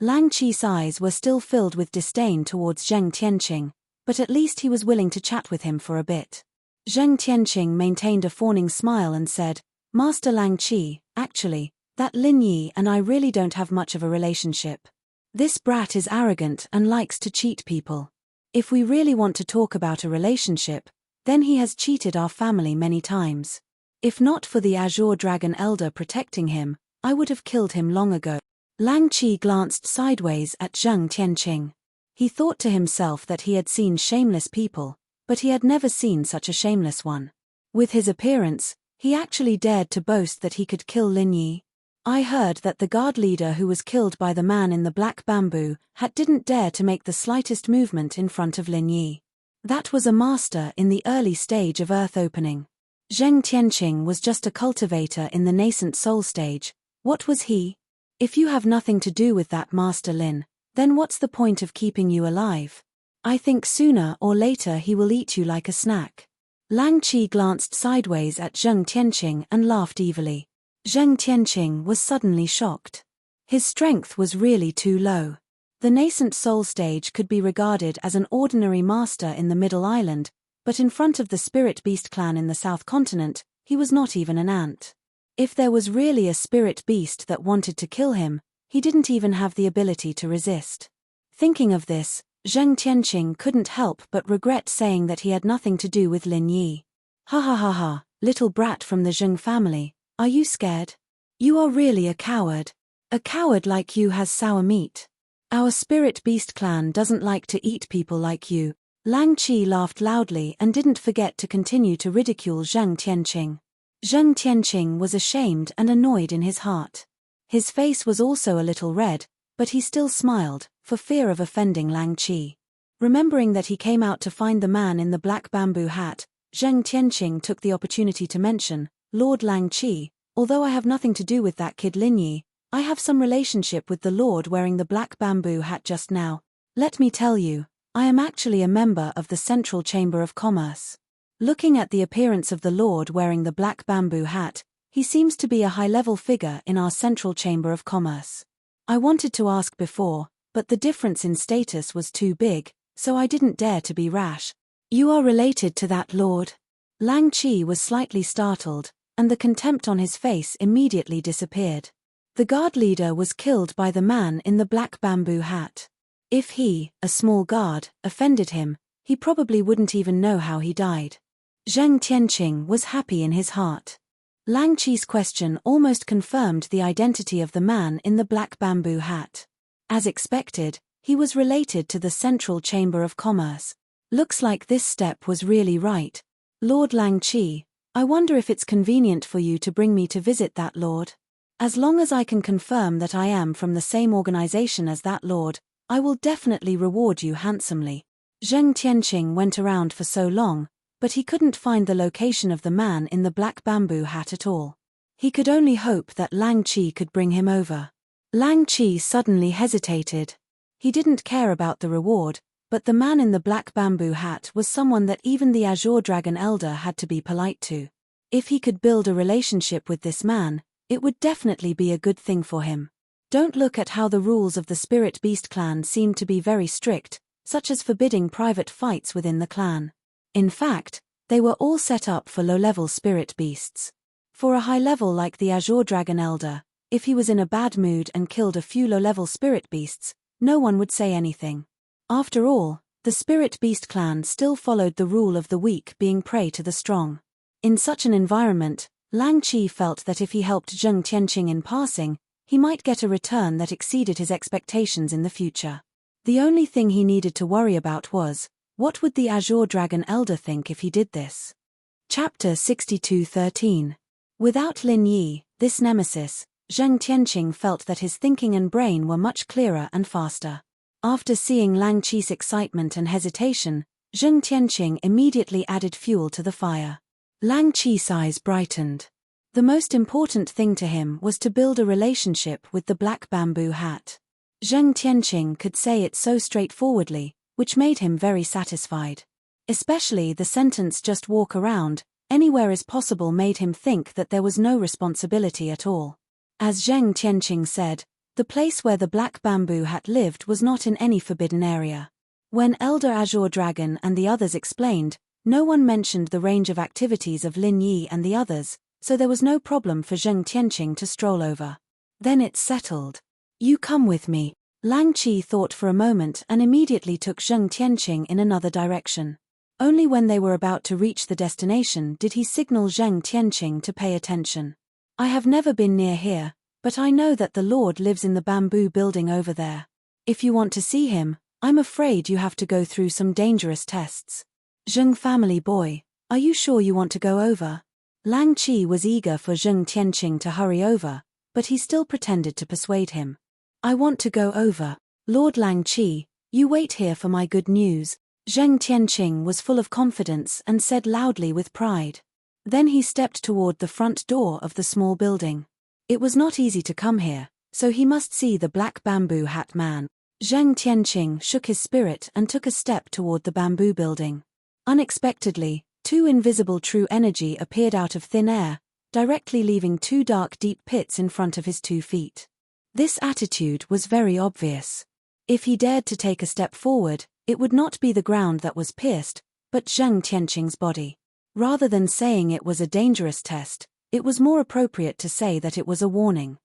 Lang Qi's eyes were still filled with disdain towards Zheng Tianqing, but at least he was willing to chat with him for a bit. Zheng Tianqing maintained a fawning smile and said, Master Lang Qi, actually, that Lin Yi and I really don't have much of a relationship. This brat is arrogant and likes to cheat people. If we really want to talk about a relationship, then he has cheated our family many times. If not for the Azure Dragon Elder protecting him, I would have killed him long ago. Lang Qi glanced sideways at Zheng Tianqing. He thought to himself that he had seen shameless people, but he had never seen such a shameless one. With his appearance, he actually dared to boast that he could kill Lin Yi. I heard that the guard leader who was killed by the man in the black bamboo hat didn't dare to make the slightest movement in front of Lin Yi. That was a master in the early stage of earth opening. Zheng Tianqing was just a cultivator in the nascent soul stage. What was he? If you have nothing to do with that Master Lin, then what's the point of keeping you alive? I think sooner or later he will eat you like a snack. Lang Qi glanced sideways at Zheng Tianqing and laughed evilly. Zheng Tianqing was suddenly shocked. His strength was really too low. The nascent soul stage could be regarded as an ordinary master in the Middle Island, but in front of the Spirit Beast clan in the South Continent, he was not even an ant. If there was really a spirit beast that wanted to kill him, he didn't even have the ability to resist. Thinking of this, Zheng Tianqing couldn't help but regret saying that he had nothing to do with Lin Yi. Ha ha ha ha, little brat from the Zheng family, are you scared? You are really a coward. A coward like you has sour meat. Our Spirit Beast clan doesn't like to eat people like you. Lang Qi laughed loudly and didn't forget to continue to ridicule Zheng Tianqing. Zheng Tianqing was ashamed and annoyed in his heart. His face was also a little red, but he still smiled, for fear of offending Lang Qi. Remembering that he came out to find the man in the black bamboo hat, Zheng Tianqing took the opportunity to mention, Lord Lang Qi, although I have nothing to do with that kid Lin Yi, I have some relationship with the Lord wearing the black bamboo hat just now. Let me tell you, I am actually a member of the Central Chamber of Commerce. Looking at the appearance of the Lord wearing the black bamboo hat, he seems to be a high-level figure in our Central Chamber of Commerce. I wanted to ask before, but the difference in status was too big, so I didn't dare to be rash. You are related to that Lord? Lang Qi was slightly startled, and the contempt on his face immediately disappeared. The guard leader was killed by the man in the black bamboo hat. If he, a small guard, offended him, he probably wouldn't even know how he died. Zheng Tianqing was happy in his heart. Lang Qi's question almost confirmed the identity of the man in the black bamboo hat. As expected, he was related to the Central Chamber of Commerce. Looks like this step was really right. Lord Lang Qi, I wonder if it's convenient for you to bring me to visit that lord. As long as I can confirm that I am from the same organization as that lord, I will definitely reward you handsomely. Zheng Tianqing went around for so long, but he couldn't find the location of the man in the black bamboo hat at all. He could only hope that Lang Qi could bring him over. Lang Qi suddenly hesitated. He didn't care about the reward, but the man in the black bamboo hat was someone that even the Azure Dragon Elder had to be polite to. If he could build a relationship with this man, it would definitely be a good thing for him. Don't look at how the rules of the Spirit Beast clan seem to be very strict, such as forbidding private fights within the clan. In fact, they were all set up for low-level spirit beasts. For a high level like the Azure Dragon Elder, if he was in a bad mood and killed a few low-level spirit beasts, no one would say anything. After all, The spirit beast clan still followed the rule of the weak being prey to the strong. In such an environment, Lang Chi felt that if he helped Zheng Tianqing in passing, he might get a return that exceeded his expectations in the future. The only thing he needed to worry about was, what would the Azure Dragon Elder think if he did this? Chapter 62:13. Without Lin Yi, this nemesis, Zheng Tianqing felt that his thinking and brain were much clearer and faster. After seeing Lang Chi's excitement and hesitation, Zheng Tianqing immediately added fuel to the fire. Lang Chi's eyes brightened. The most important thing to him was to build a relationship with the black bamboo hat. Zheng Tianqing could say it so straightforwardly, which made him very satisfied. Especially the sentence "just walk around, anywhere is possible" made him think that there was no responsibility at all. As Zheng Tianqing said, the place where the black bamboo hat lived was not in any forbidden area. When Elder Azure Dragon and the others explained, no one mentioned the range of activities of Lin Yi and the others, so there was no problem for Zheng Tianqing to stroll over. Then it's settled. You come with me. Lang Chi thought for a moment and immediately took Zheng Tianqing in another direction. Only when they were about to reach the destination did he signal Zheng Tianqing to pay attention. I have never been near here, but I know that the Lord lives in the bamboo building over there. If you want to see him, I'm afraid you have to go through some dangerous tests. Zheng family boy, are you sure you want to go over? Lang Chi was eager for Zheng Tianqing to hurry over, but he still pretended to persuade him. I want to go over. Lord Lang Chi, you wait here for my good news. Zheng Tianqing was full of confidence and said loudly with pride. Then he stepped toward the front door of the small building. It was not easy to come here, so he must see the black bamboo hat man. Zheng Tianqing shook his spirit and took a step toward the bamboo building. Unexpectedly, two invisible true energy appeared out of thin air, directly leaving two dark deep pits in front of his 2 feet. This attitude was very obvious. If he dared to take a step forward, it would not be the ground that was pierced, but Zheng Tianqing's body. Rather than saying it was a dangerous test, it was more appropriate to say that it was a warning.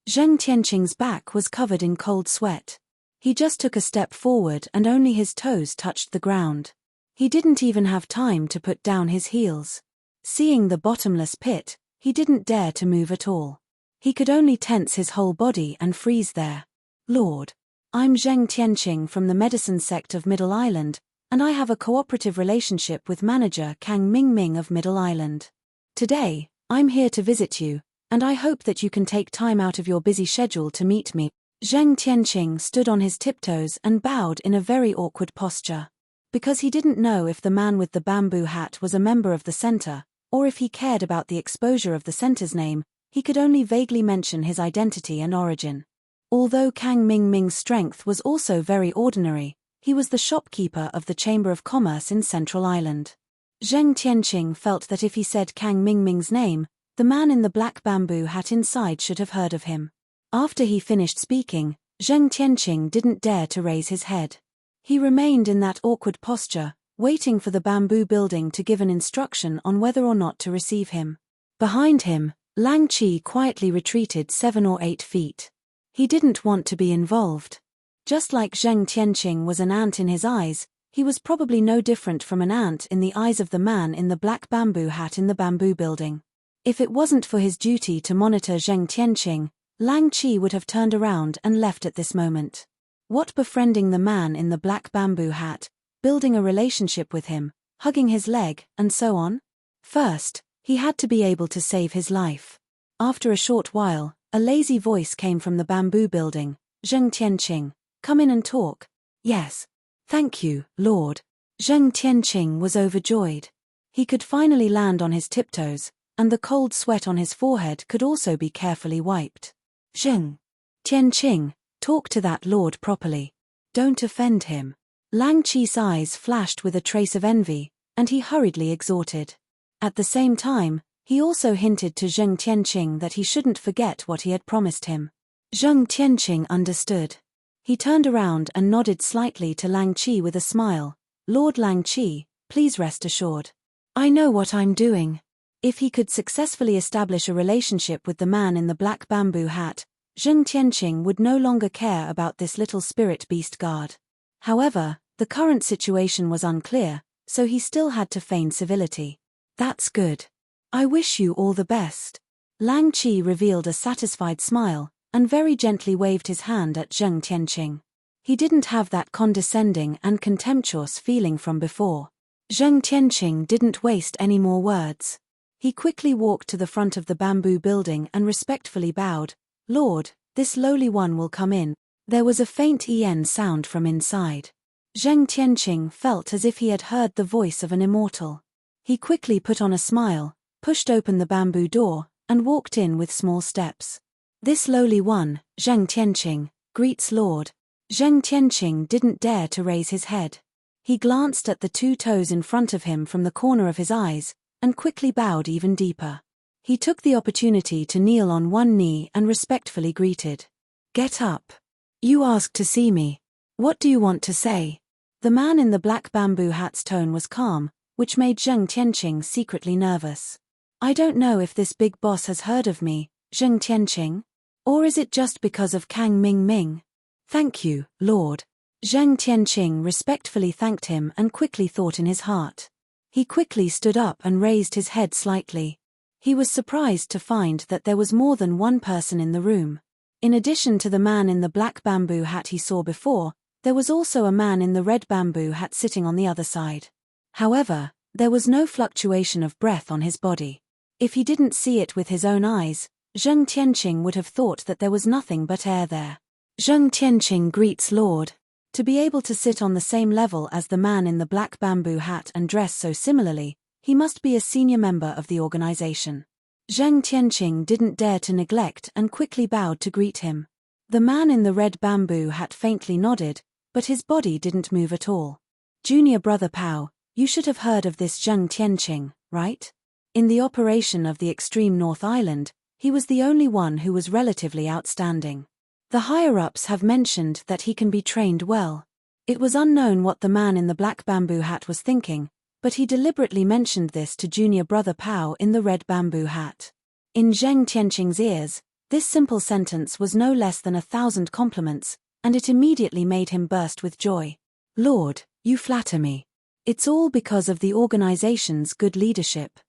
Zheng Tianqing's back was covered in cold sweat. He just took a step forward and only his toes touched the ground. He didn't even have time to put down his heels. Seeing the bottomless pit, he didn't dare to move at all. He could only tense his whole body and freeze there. Lord, I'm Zheng Tianqing from the medicine sect of Middle Island, and I have a cooperative relationship with manager Kang Mingming of Middle Island. Today, I'm here to visit you, and I hope that you can take time out of your busy schedule to meet me. Zheng Tianqing stood on his tiptoes and bowed in a very awkward posture. Because he didn't know if the man with the bamboo hat was a member of the center, or if he cared about the exposure of the center's name, he could only vaguely mention his identity and origin. Although Kang Mingming's strength was also very ordinary, he was the shopkeeper of the Chamber of Commerce in Central Island. Zheng Tianqing felt that if he said Kang Mingming's name, the man in the black bamboo hat inside should have heard of him. After he finished speaking, Zheng Tianqing didn't dare to raise his head. He remained in that awkward posture, waiting for the bamboo building to give an instruction on whether or not to receive him. Behind him, Lang Chi quietly retreated 7 or 8 feet. He didn't want to be involved. Just like Zheng Tianqing was an ant in his eyes, he was probably no different from an ant in the eyes of the man in the black bamboo hat in the bamboo building. If it wasn't for his duty to monitor Zheng Tianqing, Lang Chi would have turned around and left at this moment. What befriending the man in the black bamboo hat, building a relationship with him, hugging his leg, and so on? First, he had to be able to save his life. After a short while, a lazy voice came from the bamboo building. Zheng Tianqing, come in and talk. Yes. Thank you, Lord. Zheng Tianqing was overjoyed. He could finally land on his tiptoes, and the cold sweat on his forehead could also be carefully wiped. Zheng Tianqing, talk to that lord properly. Don't offend him. Lang Chi's eyes flashed with a trace of envy, and he hurriedly exhorted. At the same time, he also hinted to Zheng Tianqing that he shouldn't forget what he had promised him. Zheng Tianqing understood. He turned around and nodded slightly to Lang Chi with a smile. Lord Lang Chi, please rest assured. I know what I'm doing. If he could successfully establish a relationship with the man in the black bamboo hat, Zheng Tianqing would no longer care about this little spirit beast guard. However, The current situation was unclear, so he still had to feign civility. That's good. I wish you all the best. Lang Qi revealed a satisfied smile, and very gently waved his hand at Zheng Tianqing. He didn't have that condescending and contemptuous feeling from before. Zheng Tianqing didn't waste any more words. He quickly walked to the front of the bamboo building and respectfully bowed. Lord, this lowly one will come in. There was a faint en sound from inside. Zheng Tianqing felt as if he had heard the voice of an immortal. He quickly put on a smile, pushed open the bamboo door, and walked in with small steps. This lowly one, Zheng Tianqing, greets Lord. Zheng Tianqing didn't dare to raise his head. He glanced at the two toes in front of him from the corner of his eyes, and quickly bowed even deeper. He took the opportunity to kneel on one knee and respectfully greeted. Get up. You asked to see me. What do you want to say? The man in the black bamboo hat's tone was calm, which made Zheng Tianqing secretly nervous. I don't know if this big boss has heard of me, Zheng Tianqing. Or is it just because of Kang Ming Ming? Thank you, Lord. Zheng Tianqing respectfully thanked him and quickly thought in his heart. He quickly stood up and raised his head slightly. He was surprised to find that there was more than one person in the room. In addition to the man in the black bamboo hat he saw before, there was also a man in the red bamboo hat sitting on the other side. However, there was no fluctuation of breath on his body. If he didn't see it with his own eyes, Zheng Tianqing would have thought that there was nothing but air there. Zheng Tianqing greets Lord. To be able to sit on the same level as the man in the black bamboo hat and dress so similarly, he must be a senior member of the organization. Zheng Tianqing didn't dare to neglect and quickly bowed to greet him. The man in the red bamboo hat faintly nodded, but his body didn't move at all. Junior brother Pao, you should have heard of this Zheng Tianqing, right? In the operation of the extreme North Island, he was the only one who was relatively outstanding. The higher-ups have mentioned that he can be trained well. It was unknown what the man in the black bamboo hat was thinking, but he deliberately mentioned this to junior brother Pao in the red bamboo hat. In Zheng Tianqing's ears, this simple sentence was no less than 1,000 compliments, and it immediately made him burst with joy. Lord, you flatter me. It's all because of the organization's good leadership.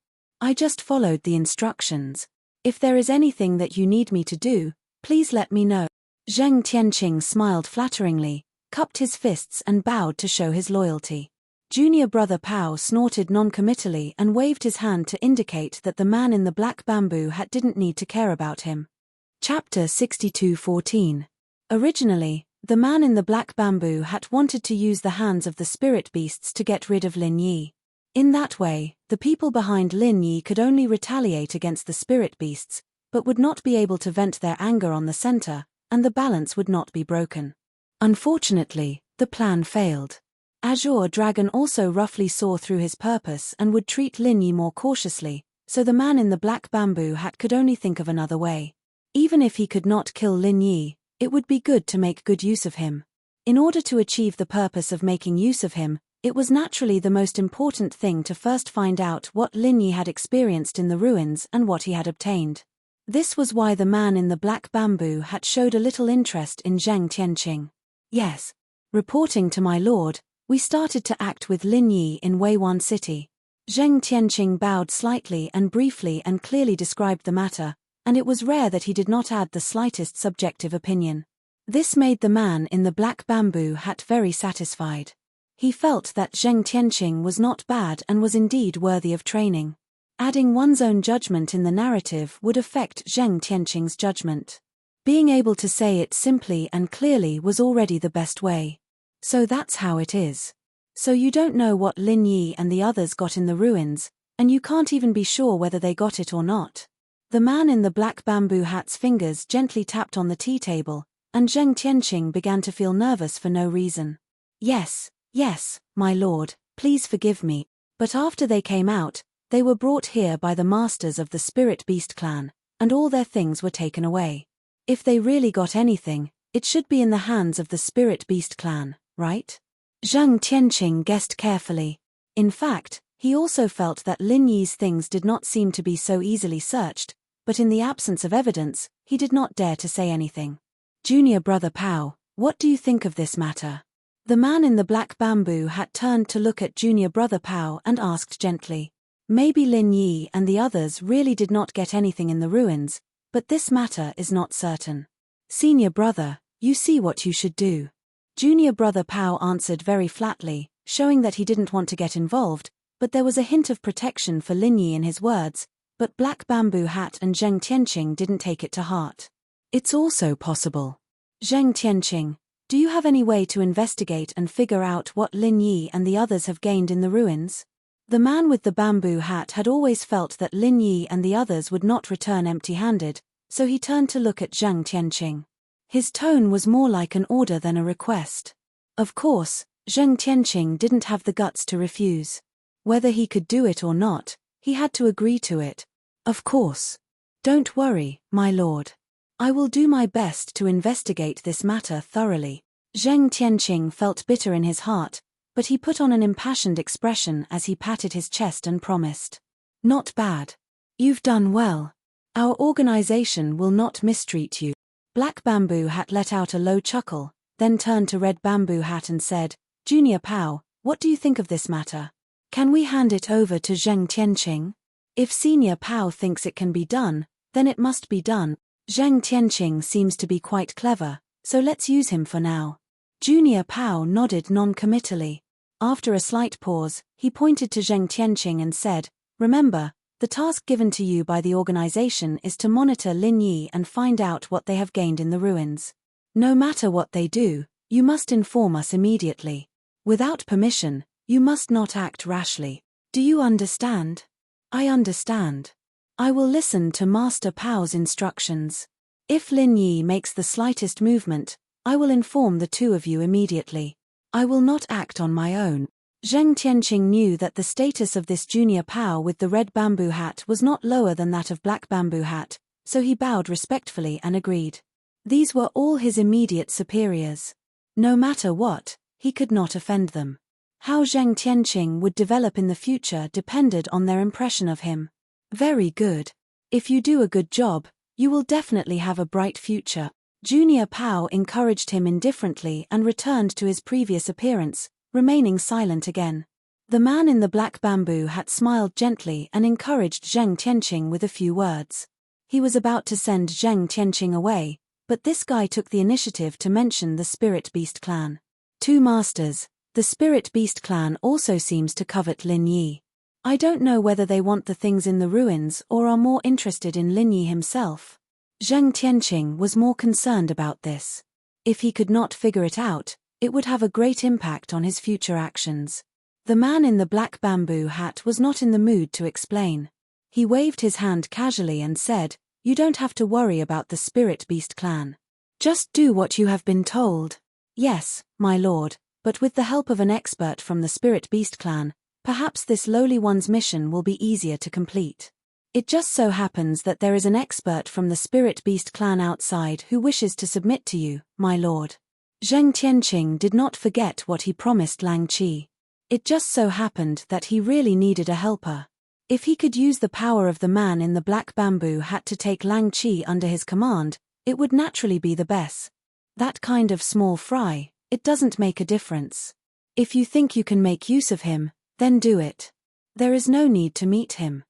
I just followed the instructions. If there is anything that you need me to do, please let me know. Zheng Tianqing smiled flatteringly, cupped his fists and bowed to show his loyalty. Junior brother Pao snorted non-committally and waved his hand to indicate that the man in the black bamboo hat didn't need to care about him. Chapter 62:14. Originally, the man in the black bamboo hat wanted to use the hands of the spirit beasts to get rid of Lin Yi. In that way, the people behind Lin Yi could only retaliate against the spirit beasts, but would not be able to vent their anger on the center, and the balance would not be broken. Unfortunately, the plan failed. Azure Dragon also roughly saw through his purpose and would treat Lin Yi more cautiously, so the man in the black bamboo hat could only think of another way. Even if he could not kill Lin Yi, it would be good to make good use of him. In order to achieve the purpose of making use of him, it was naturally the most important thing to first find out what Lin Yi had experienced in the ruins and what he had obtained. This was why the man in the black bamboo hat showed a little interest in Zheng Tianqing. Yes. Reporting to my lord, we started to act with Lin Yi in Weiwan City. Zheng Tianqing bowed slightly and briefly and clearly described the matter, and it was rare that he did not add the slightest subjective opinion. This made the man in the black bamboo hat very satisfied. He felt that Zheng Tianqing was not bad and was indeed worthy of training. Adding one's own judgment in the narrative would affect Zheng Tianqing's judgment. Being able to say it simply and clearly was already the best way. So that's how it is. So you don't know what Lin Yi and the others got in the ruins, and you can't even be sure whether they got it or not. The man in the black bamboo hat's fingers gently tapped on the tea table, and Zheng Tianqing began to feel nervous for no reason. Yes, my lord, please forgive me, but after they came out, they were brought here by the masters of the Spirit Beast clan, and all their things were taken away. If they really got anything, it should be in the hands of the Spirit Beast clan, right? Zheng Tianqing guessed carefully. In fact, he also felt that Lin Yi's things did not seem to be so easily searched, but in the absence of evidence, he did not dare to say anything. Junior brother Pao, what do you think of this matter? The man in the black bamboo hat turned to look at junior brother Pao and asked gently. Maybe Lin Yi and the others really did not get anything in the ruins, but this matter is not certain. Senior brother, you see what you should do. Junior brother Pao answered very flatly, showing that he didn't want to get involved, but there was a hint of protection for Lin Yi in his words, but Black Bamboo Hat and Zheng Tianqing didn't take it to heart. It's also possible. Zheng Tianqing, do you have any way to investigate and figure out what Lin Yi and the others have gained in the ruins? The man with the bamboo hat had always felt that Lin Yi and the others would not return empty-handed, so he turned to look at Zheng Tianqing. His tone was more like an order than a request. Of course, Zheng Tianqing didn't have the guts to refuse. Whether he could do it or not, he had to agree to it. Of course. Don't worry, my lord. I will do my best to investigate this matter thoroughly. Zheng Tianqing felt bitter in his heart, but he put on an impassioned expression as he patted his chest and promised. Not bad. You've done well. Our organization will not mistreat you. Black Bamboo Hat let out a low chuckle, then turned to Red Bamboo Hat and said, Junior Pao, what do you think of this matter? Can we hand it over to Zheng Tianqing? If Senior Pao thinks it can be done, then it must be done. Zheng Tianqing seems to be quite clever, so let's use him for now. Junior Pao nodded non-committally. After a slight pause, he pointed to Zheng Tianqing and said, Remember, the task given to you by the organization is to monitor Lin Yi and find out what they have gained in the ruins. No matter what they do, you must inform us immediately. Without permission, you must not act rashly. Do you understand? I understand. I will listen to Master Pao's instructions. If Lin Yi makes the slightest movement, I will inform the two of you immediately. I will not act on my own. Zheng Tianqing knew that the status of this junior Pao with the red bamboo hat was not lower than that of Black Bamboo Hat, so he bowed respectfully and agreed. These were all his immediate superiors. No matter what, he could not offend them. How Zheng Tianqing would develop in the future depended on their impression of him. Very good. If you do a good job, you will definitely have a bright future. Junior Pao encouraged him indifferently and returned to his previous appearance, remaining silent again. The man in the black bamboo hat smiled gently and encouraged Zheng Tianqing with a few words. He was about to send Zheng Tianqing away, but this guy took the initiative to mention the Spirit Beast clan. Two masters, the Spirit Beast clan also seems to covet Lin Yi. I don't know whether they want the things in the ruins or are more interested in Lin Yi himself. Zheng Tianqing was more concerned about this. If he could not figure it out, it would have a great impact on his future actions. The man in the black bamboo hat was not in the mood to explain. He waved his hand casually and said, You don't have to worry about the Spirit Beast clan. Just do what you have been told. Yes, my lord, but with the help of an expert from the Spirit Beast clan, perhaps this lowly one's mission will be easier to complete. It just so happens that there is an expert from the Spirit Beast clan outside who wishes to submit to you, my lord. Zheng Tianqing did not forget what he promised Lang Qi. It just so happened that he really needed a helper. If he could use the power of the man in the black bamboo hat to take Lang Qi under his command, it would naturally be the best. That kind of small fry, it doesn't make a difference. If you think you can make use of him, then do it. There is no need to meet him.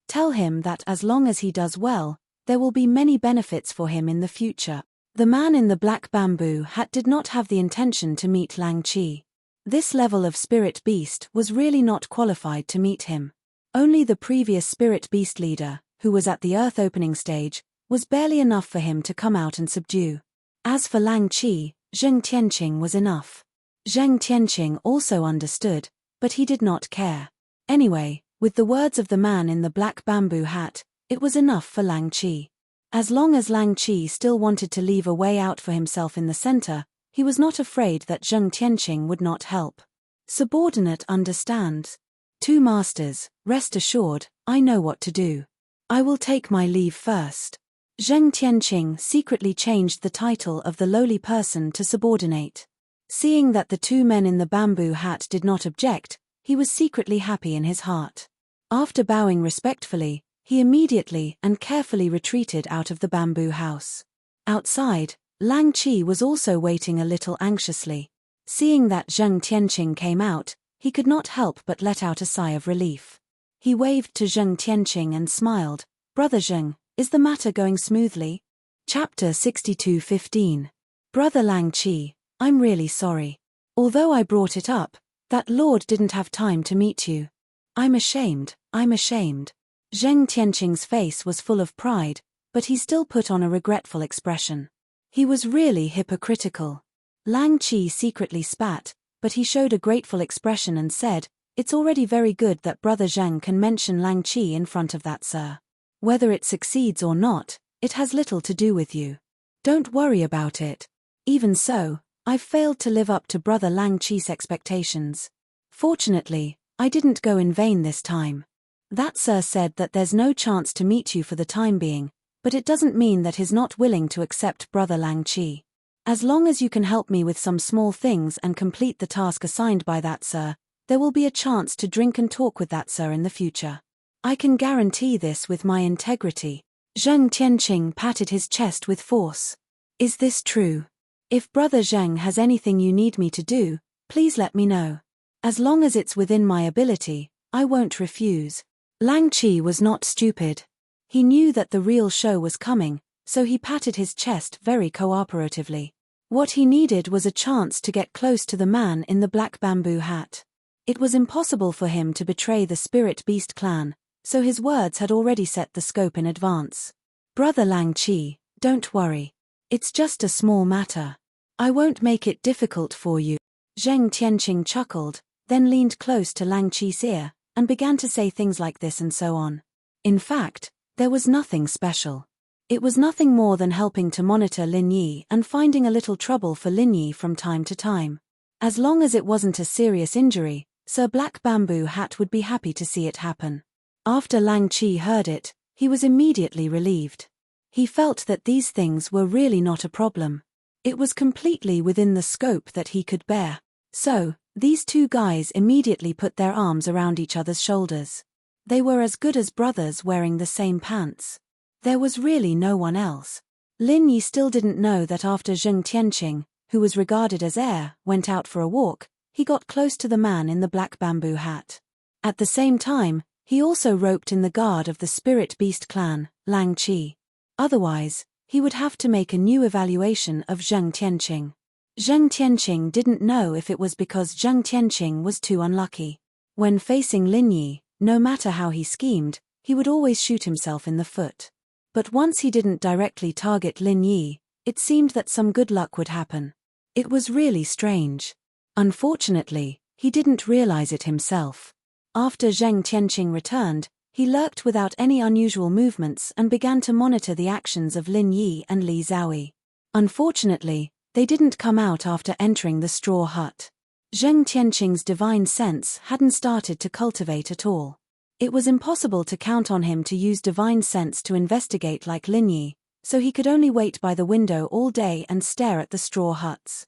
Tell him that as long as he does well, there will be many benefits for him in the future. The man in the black bamboo hat did not have the intention to meet Lang Qi. This level of spirit beast was really not qualified to meet him. Only the previous spirit beast leader, who was at the earth opening stage, was barely enough for him to come out and subdue. As for Lang Qi, Zheng Tianqing was enough. Zheng Tianqing also understood, but he did not care. Anyway, with the words of the man in the black bamboo hat, it was enough for Lang Qi. As long as Lang Qi still wanted to leave a way out for himself in the center, he was not afraid that Zheng Tianqing would not help. Subordinate understands. Two masters, rest assured, I know what to do. I will take my leave first. Zheng Tianqing secretly changed the title of the lowly person to subordinate. Seeing that the two men in the bamboo hat did not object, he was secretly happy in his heart. After bowing respectfully, he immediately and carefully retreated out of the bamboo house. Outside, Lang Qi was also waiting a little anxiously. Seeing that Zheng Tianqing came out, he could not help but let out a sigh of relief. He waved to Zheng Tianqing and smiled. Brother Zheng, is the matter going smoothly? Chapter 62:15. Brother Lang Qi, I'm really sorry. Although I brought it up, that lord didn't have time to meet you. I'm ashamed. Zheng Tianqing's face was full of pride, but he still put on a regretful expression. He was really hypocritical. Lang Qi secretly spat, but he showed a grateful expression and said, It's already very good that Brother Zheng can mention Lang Qi in front of that sir. Whether it succeeds or not, it has little to do with you. Don't worry about it. Even so, I've failed to live up to Brother Lang Qi's expectations. Fortunately, I didn't go in vain this time. That sir said that there's no chance to meet you for the time being, but it doesn't mean that he's not willing to accept Brother Lang Qi. As long as you can help me with some small things and complete the task assigned by that sir, there will be a chance to drink and talk with that sir in the future. I can guarantee this with my integrity. Zheng Tianqing patted his chest with force. Is this true? If Brother Zheng has anything you need me to do, please let me know. As long as it's within my ability, I won't refuse. Lang Qi was not stupid. He knew that the real show was coming, so he patted his chest very cooperatively. What he needed was a chance to get close to the man in the black bamboo hat. It was impossible for him to betray the Spirit Beast clan, so his words had already set the scope in advance. Brother Lang Qi, don't worry. It's just a small matter. I won't make it difficult for you. Zheng Tianqing chuckled, then leaned close to Lang Qi's ear, and began to say things like this and so on. In fact, there was nothing special. It was nothing more than helping to monitor Lin Yi and finding a little trouble for Lin Yi from time to time. As long as it wasn't a serious injury, Sir Black Bamboo Hat would be happy to see it happen. After Lang Qi heard it, he was immediately relieved. He felt that these things were really not a problem. It was completely within the scope that he could bear. So, these two guys immediately put their arms around each other's shoulders. They were as good as brothers wearing the same pants. There was really no one else. Lin Yi still didn't know that after Zheng Tianqing, who was regarded as heir, went out for a walk, he got close to the man in the black bamboo hat. At the same time, he also roped in the guard of the Spirit Beast clan, Lang Qi. Otherwise, he would have to make a new evaluation of Zheng Tianqing. Zheng Tianqing didn't know if it was because Zheng Tianqing was too unlucky. When facing Lin Yi, no matter how he schemed, he would always shoot himself in the foot. But once he didn't directly target Lin Yi, it seemed that some good luck would happen. It was really strange. Unfortunately, he didn't realize it himself. After Zheng Tianqing returned, he lurked without any unusual movements and began to monitor the actions of Lin Yi and Li Zhaoyi. Unfortunately, they didn't come out after entering the straw hut. Zheng Tianqing's divine sense hadn't started to cultivate at all. It was impossible to count on him to use divine sense to investigate like Lin Yi, so he could only wait by the window all day and stare at the straw huts.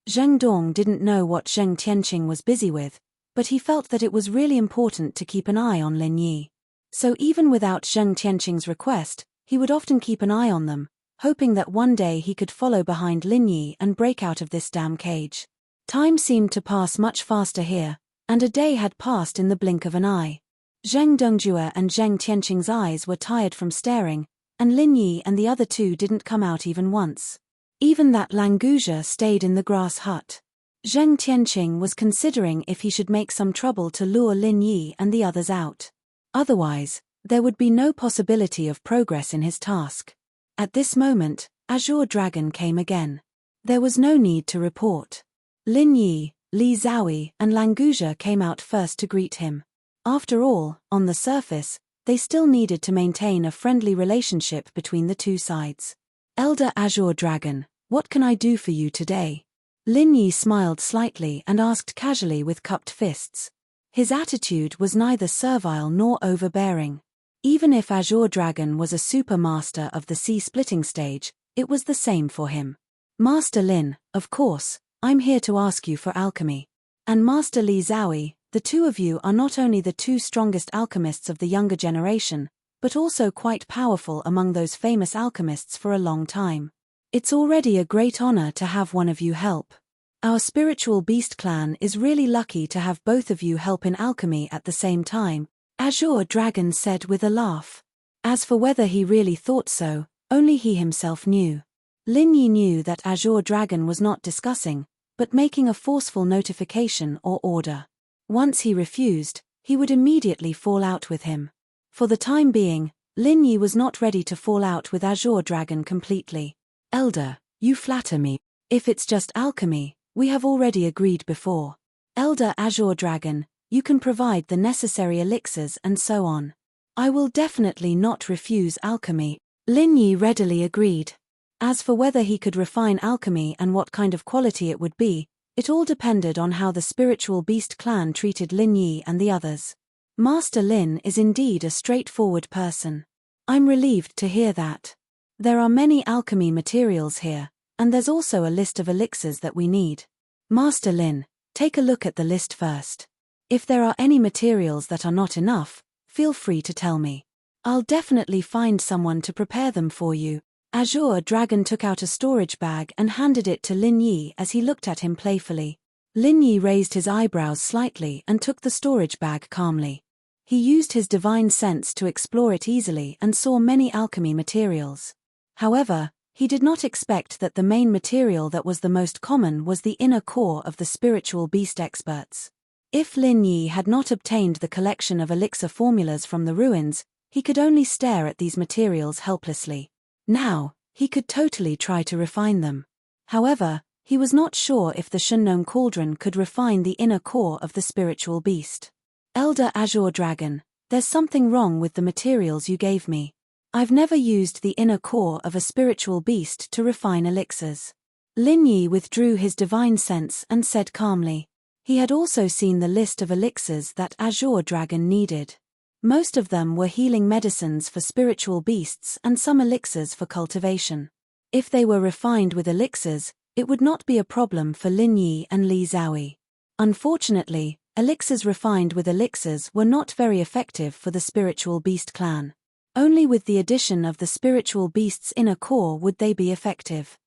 Zheng Dong didn't know what Zheng Tianqing was busy with, but he felt that it was really important to keep an eye on Lin Yi. So even without Zheng Tianqing's request, he would often keep an eye on them, hoping that one day he could follow behind Lin Yi and break out of this damn cage. Time seemed to pass much faster here, and a day had passed in the blink of an eye. Zheng Dongjue and Zheng Tianqing's eyes were tired from staring, and Lin Yi and the other two didn't come out even once. Even that Languja stayed in the grass hut. Zheng Tianqing was considering if he should make some trouble to lure Lin Yi and the others out. Otherwise, there would be no possibility of progress in his task. At this moment, Azure Dragon came again. There was no need to report. Lin Yi, Li Zhaoyi and Languja came out first to greet him. After all, on the surface, they still needed to maintain a friendly relationship between the two sides. Elder Azure Dragon, what can I do for you today? Lin Yi smiled slightly and asked casually with cupped fists. His attitude was neither servile nor overbearing. Even if Azure Dragon was a super master of the sea-splitting stage, it was the same for him. Master Lin, of course, I'm here to ask you for alchemy. And Master Li Zhaoyi, the two of you are not only the two strongest alchemists of the younger generation, but also quite powerful among those famous alchemists for a long time. It's already a great honor to have one of you help. Our spiritual beast clan is really lucky to have both of you help in alchemy at the same time, Azure Dragon said with a laugh. As for whether he really thought so, only he himself knew. Lin Yi knew that Azure Dragon was not discussing, but making a forceful notification or order. Once he refused, he would immediately fall out with him. For the time being, Lin Yi was not ready to fall out with Azure Dragon completely. Elder, you flatter me. If it's just alchemy, we have already agreed before. Elder Azure Dragon, you can provide the necessary elixirs and so on. I will definitely not refuse alchemy. Lin Yi readily agreed. As for whether he could refine alchemy and what kind of quality it would be, it all depended on how the spiritual beast clan treated Lin Yi and the others. Master Lin is indeed a straightforward person. I'm relieved to hear that. There are many alchemy materials here, and there's also a list of elixirs that we need. Master Lin, take a look at the list first. If there are any materials that are not enough, feel free to tell me. I'll definitely find someone to prepare them for you. Azure Dragon took out a storage bag and handed it to Lin Yi as he looked at him playfully. Lin Yi raised his eyebrows slightly and took the storage bag calmly. He used his divine sense to explore it easily and saw many alchemy materials. However, he did not expect that the main material that was the most common was the inner core of the spiritual beast experts. If Lin Yi had not obtained the collection of elixir formulas from the ruins, he could only stare at these materials helplessly. Now, he could totally try to refine them. However, he was not sure if the Shunnong Cauldron could refine the inner core of the spiritual beast. Elder Azure Dragon, there's something wrong with the materials you gave me. I've never used the inner core of a spiritual beast to refine elixirs. Lin Yi withdrew his divine sense and said calmly. He had also seen the list of elixirs that Azure Dragon needed. Most of them were healing medicines for spiritual beasts and some elixirs for cultivation. If they were refined with elixirs, it would not be a problem for Lin Yi and Li Zhaoyi. Unfortunately, elixirs refined with elixirs were not very effective for the spiritual beast clan. Only with the addition of the spiritual beast's inner core would they be effective.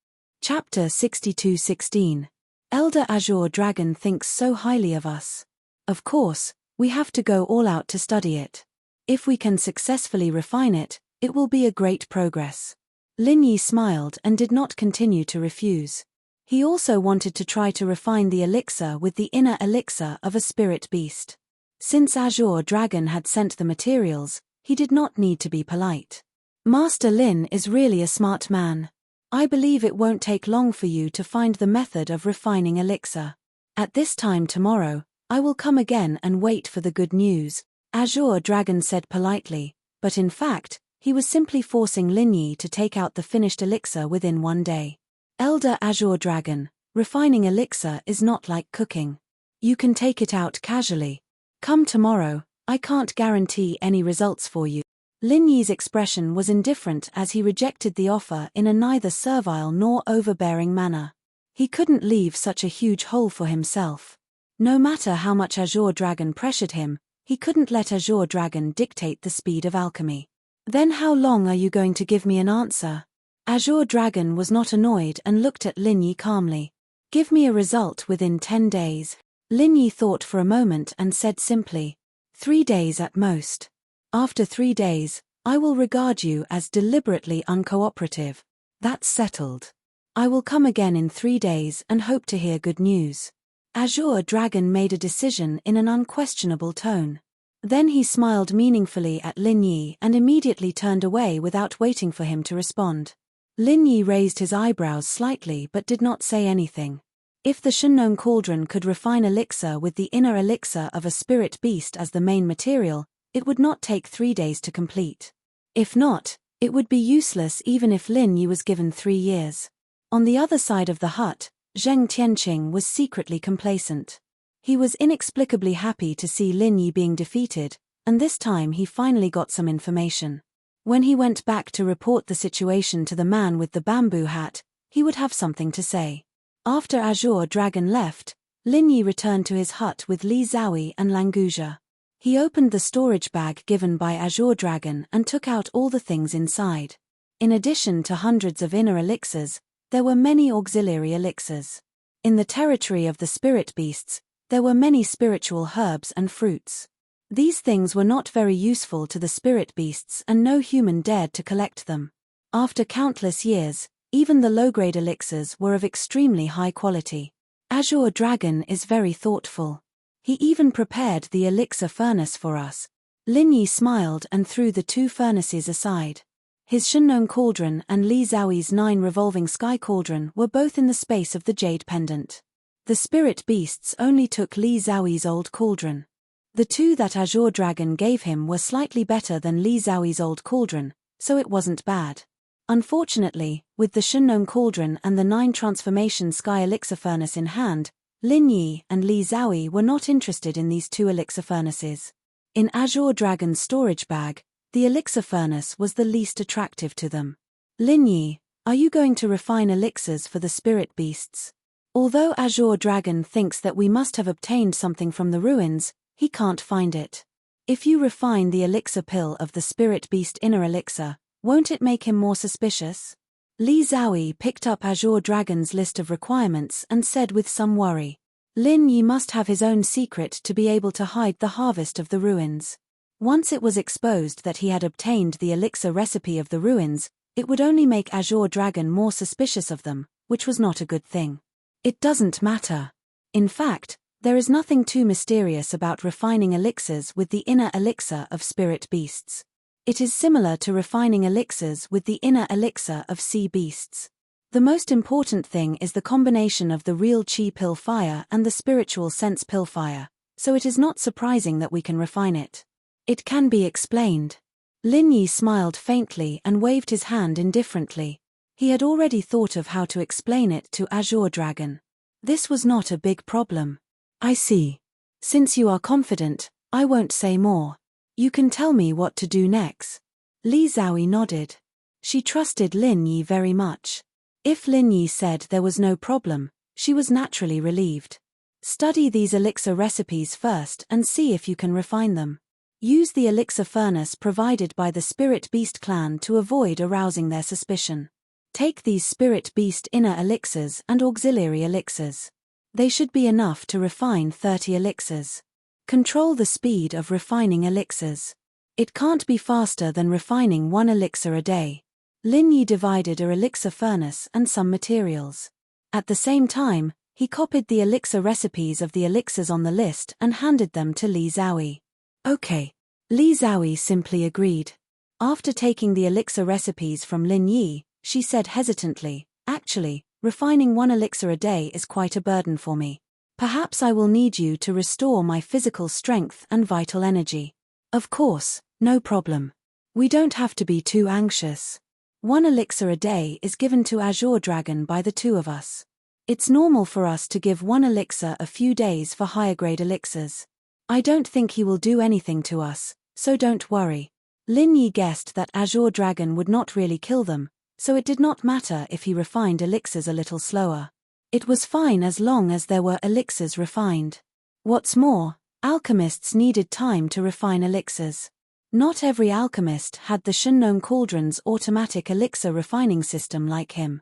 Chapter 62:16. Elder Azure Dragon thinks so highly of us. Of course, we have to go all out to study it. If we can successfully refine it, it will be a great progress. Lin Yi smiled and did not continue to refuse. He also wanted to try to refine the elixir with the inner elixir of a spirit beast. Since Azure Dragon had sent the materials, he did not need to be polite. Master Lin is really a smart man. I believe it won't take long for you to find the method of refining elixir. At this time tomorrow, I will come again and wait for the good news, Azure Dragon said politely, but in fact, he was simply forcing Lin Yi to take out the finished elixir within one day. Elder Azure Dragon, refining elixir is not like cooking. You can take it out casually. Come tomorrow, I can't guarantee any results for you. Lin Yi's expression was indifferent as he rejected the offer in a neither servile nor overbearing manner. He couldn't leave such a huge hole for himself. No matter how much Azure Dragon pressured him, he couldn't let Azure Dragon dictate the speed of alchemy. Then how long are you going to give me an answer? Azure Dragon was not annoyed and looked at Lin Yi calmly. Give me a result within 10 days. Lin Yi thought for a moment and said simply, 3 days at most. After 3 days, I will regard you as deliberately uncooperative. That's settled. I will come again in 3 days and hope to hear good news. Azure Dragon made a decision in an unquestionable tone. Then he smiled meaningfully at Lin Yi and immediately turned away without waiting for him to respond. Lin Yi raised his eyebrows slightly but did not say anything. If the Shunnong Cauldron could refine elixir with the inner elixir of a spirit beast as the main material, it would not take 3 days to complete. If not, it would be useless even if Lin Yi was given 3 years. On the other side of the hut, Zheng Tianqing was secretly complacent. He was inexplicably happy to see Lin Yi being defeated, and this time he finally got some information. When he went back to report the situation to the man with the bamboo hat, he would have something to say. After Azure Dragon left, Lin Yi returned to his hut with Li Zhaoyi and Languja. He opened the storage bag given by Azure Dragon and took out all the things inside. In addition to hundreds of inner elixirs, there were many auxiliary elixirs. In the territory of the spirit beasts, there were many spiritual herbs and fruits. These things were not very useful to the spirit beasts and no human dared to collect them. After countless years, even the low-grade elixirs were of extremely high quality. Azure Dragon is very thoughtful. He even prepared the elixir furnace for us. Lin Yi smiled and threw the 2 furnaces aside. His Shengnong cauldron and Li Zhaoyi's 9 revolving sky cauldron were both in the space of the jade pendant. The spirit beasts only took Li Zhaoyi's old cauldron. The 2 that Azure Dragon gave him were slightly better than Li Zhaoyi's old cauldron, so it wasn't bad. Unfortunately, with the Shengnong cauldron and the 9 transformation sky elixir furnace in hand, Lin Yi and Li Zhaoyi were not interested in these 2 elixir furnaces. In Azure Dragon's storage bag, the elixir furnace was the least attractive to them. Lin Yi, are you going to refine elixirs for the spirit beasts? Although Azure Dragon thinks that we must have obtained something from the ruins, he can't find it. If you refine the elixir pill of the spirit beast inner elixir, won't it make him more suspicious? Li Zhaoyi picked up Azure Dragon's list of requirements and said with some worry. Lin Yi must have his own secret to be able to hide the harvest of the ruins. Once it was exposed that he had obtained the elixir recipe of the ruins, it would only make Azure Dragon more suspicious of them, which was not a good thing. It doesn't matter. In fact, there is nothing too mysterious about refining elixirs with the inner elixir of spirit beasts. It is similar to refining elixirs with the inner elixir of sea beasts. The most important thing is the combination of the real chi pill fire and the spiritual sense pill fire, so it is not surprising that we can refine it. It can be explained. Lin Yi smiled faintly and waved his hand indifferently. He had already thought of how to explain it to Azure Dragon. This was not a big problem. I see. Since you are confident, I won't say more. You can tell me what to do next. Li Zhaoyi nodded. She trusted Lin Yi very much. If Lin Yi said there was no problem, she was naturally relieved. Study these elixir recipes first and see if you can refine them. Use the elixir furnace provided by the Spirit Beast clan to avoid arousing their suspicion. Take these Spirit Beast inner elixirs and auxiliary elixirs. They should be enough to refine 30 elixirs. Control the speed of refining elixirs. It can't be faster than refining 1 elixir a day. Lin Yi divided a elixir furnace and some materials. At the same time, he copied the elixir recipes of the elixirs on the list and handed them to Li Zhaoyi. Okay. Li Zhaoyi simply agreed. After taking the elixir recipes from Lin Yi, she said hesitantly, actually, refining 1 elixir a day is quite a burden for me. Perhaps I will need you to restore my physical strength and vital energy. Of course, no problem. We don't have to be too anxious. 1 elixir a day is given to Azure Dragon by the 2 of us. It's normal for us to give 1 elixir a few days for higher grade elixirs. I don't think he will do anything to us, so don't worry. Lin Yi guessed that Azure Dragon would not really kill them, so it did not matter if he refined elixirs a little slower. It was fine as long as there were elixirs refined. What's more, alchemists needed time to refine elixirs. Not every alchemist had the Shengnong Cauldron's automatic elixir refining system like him.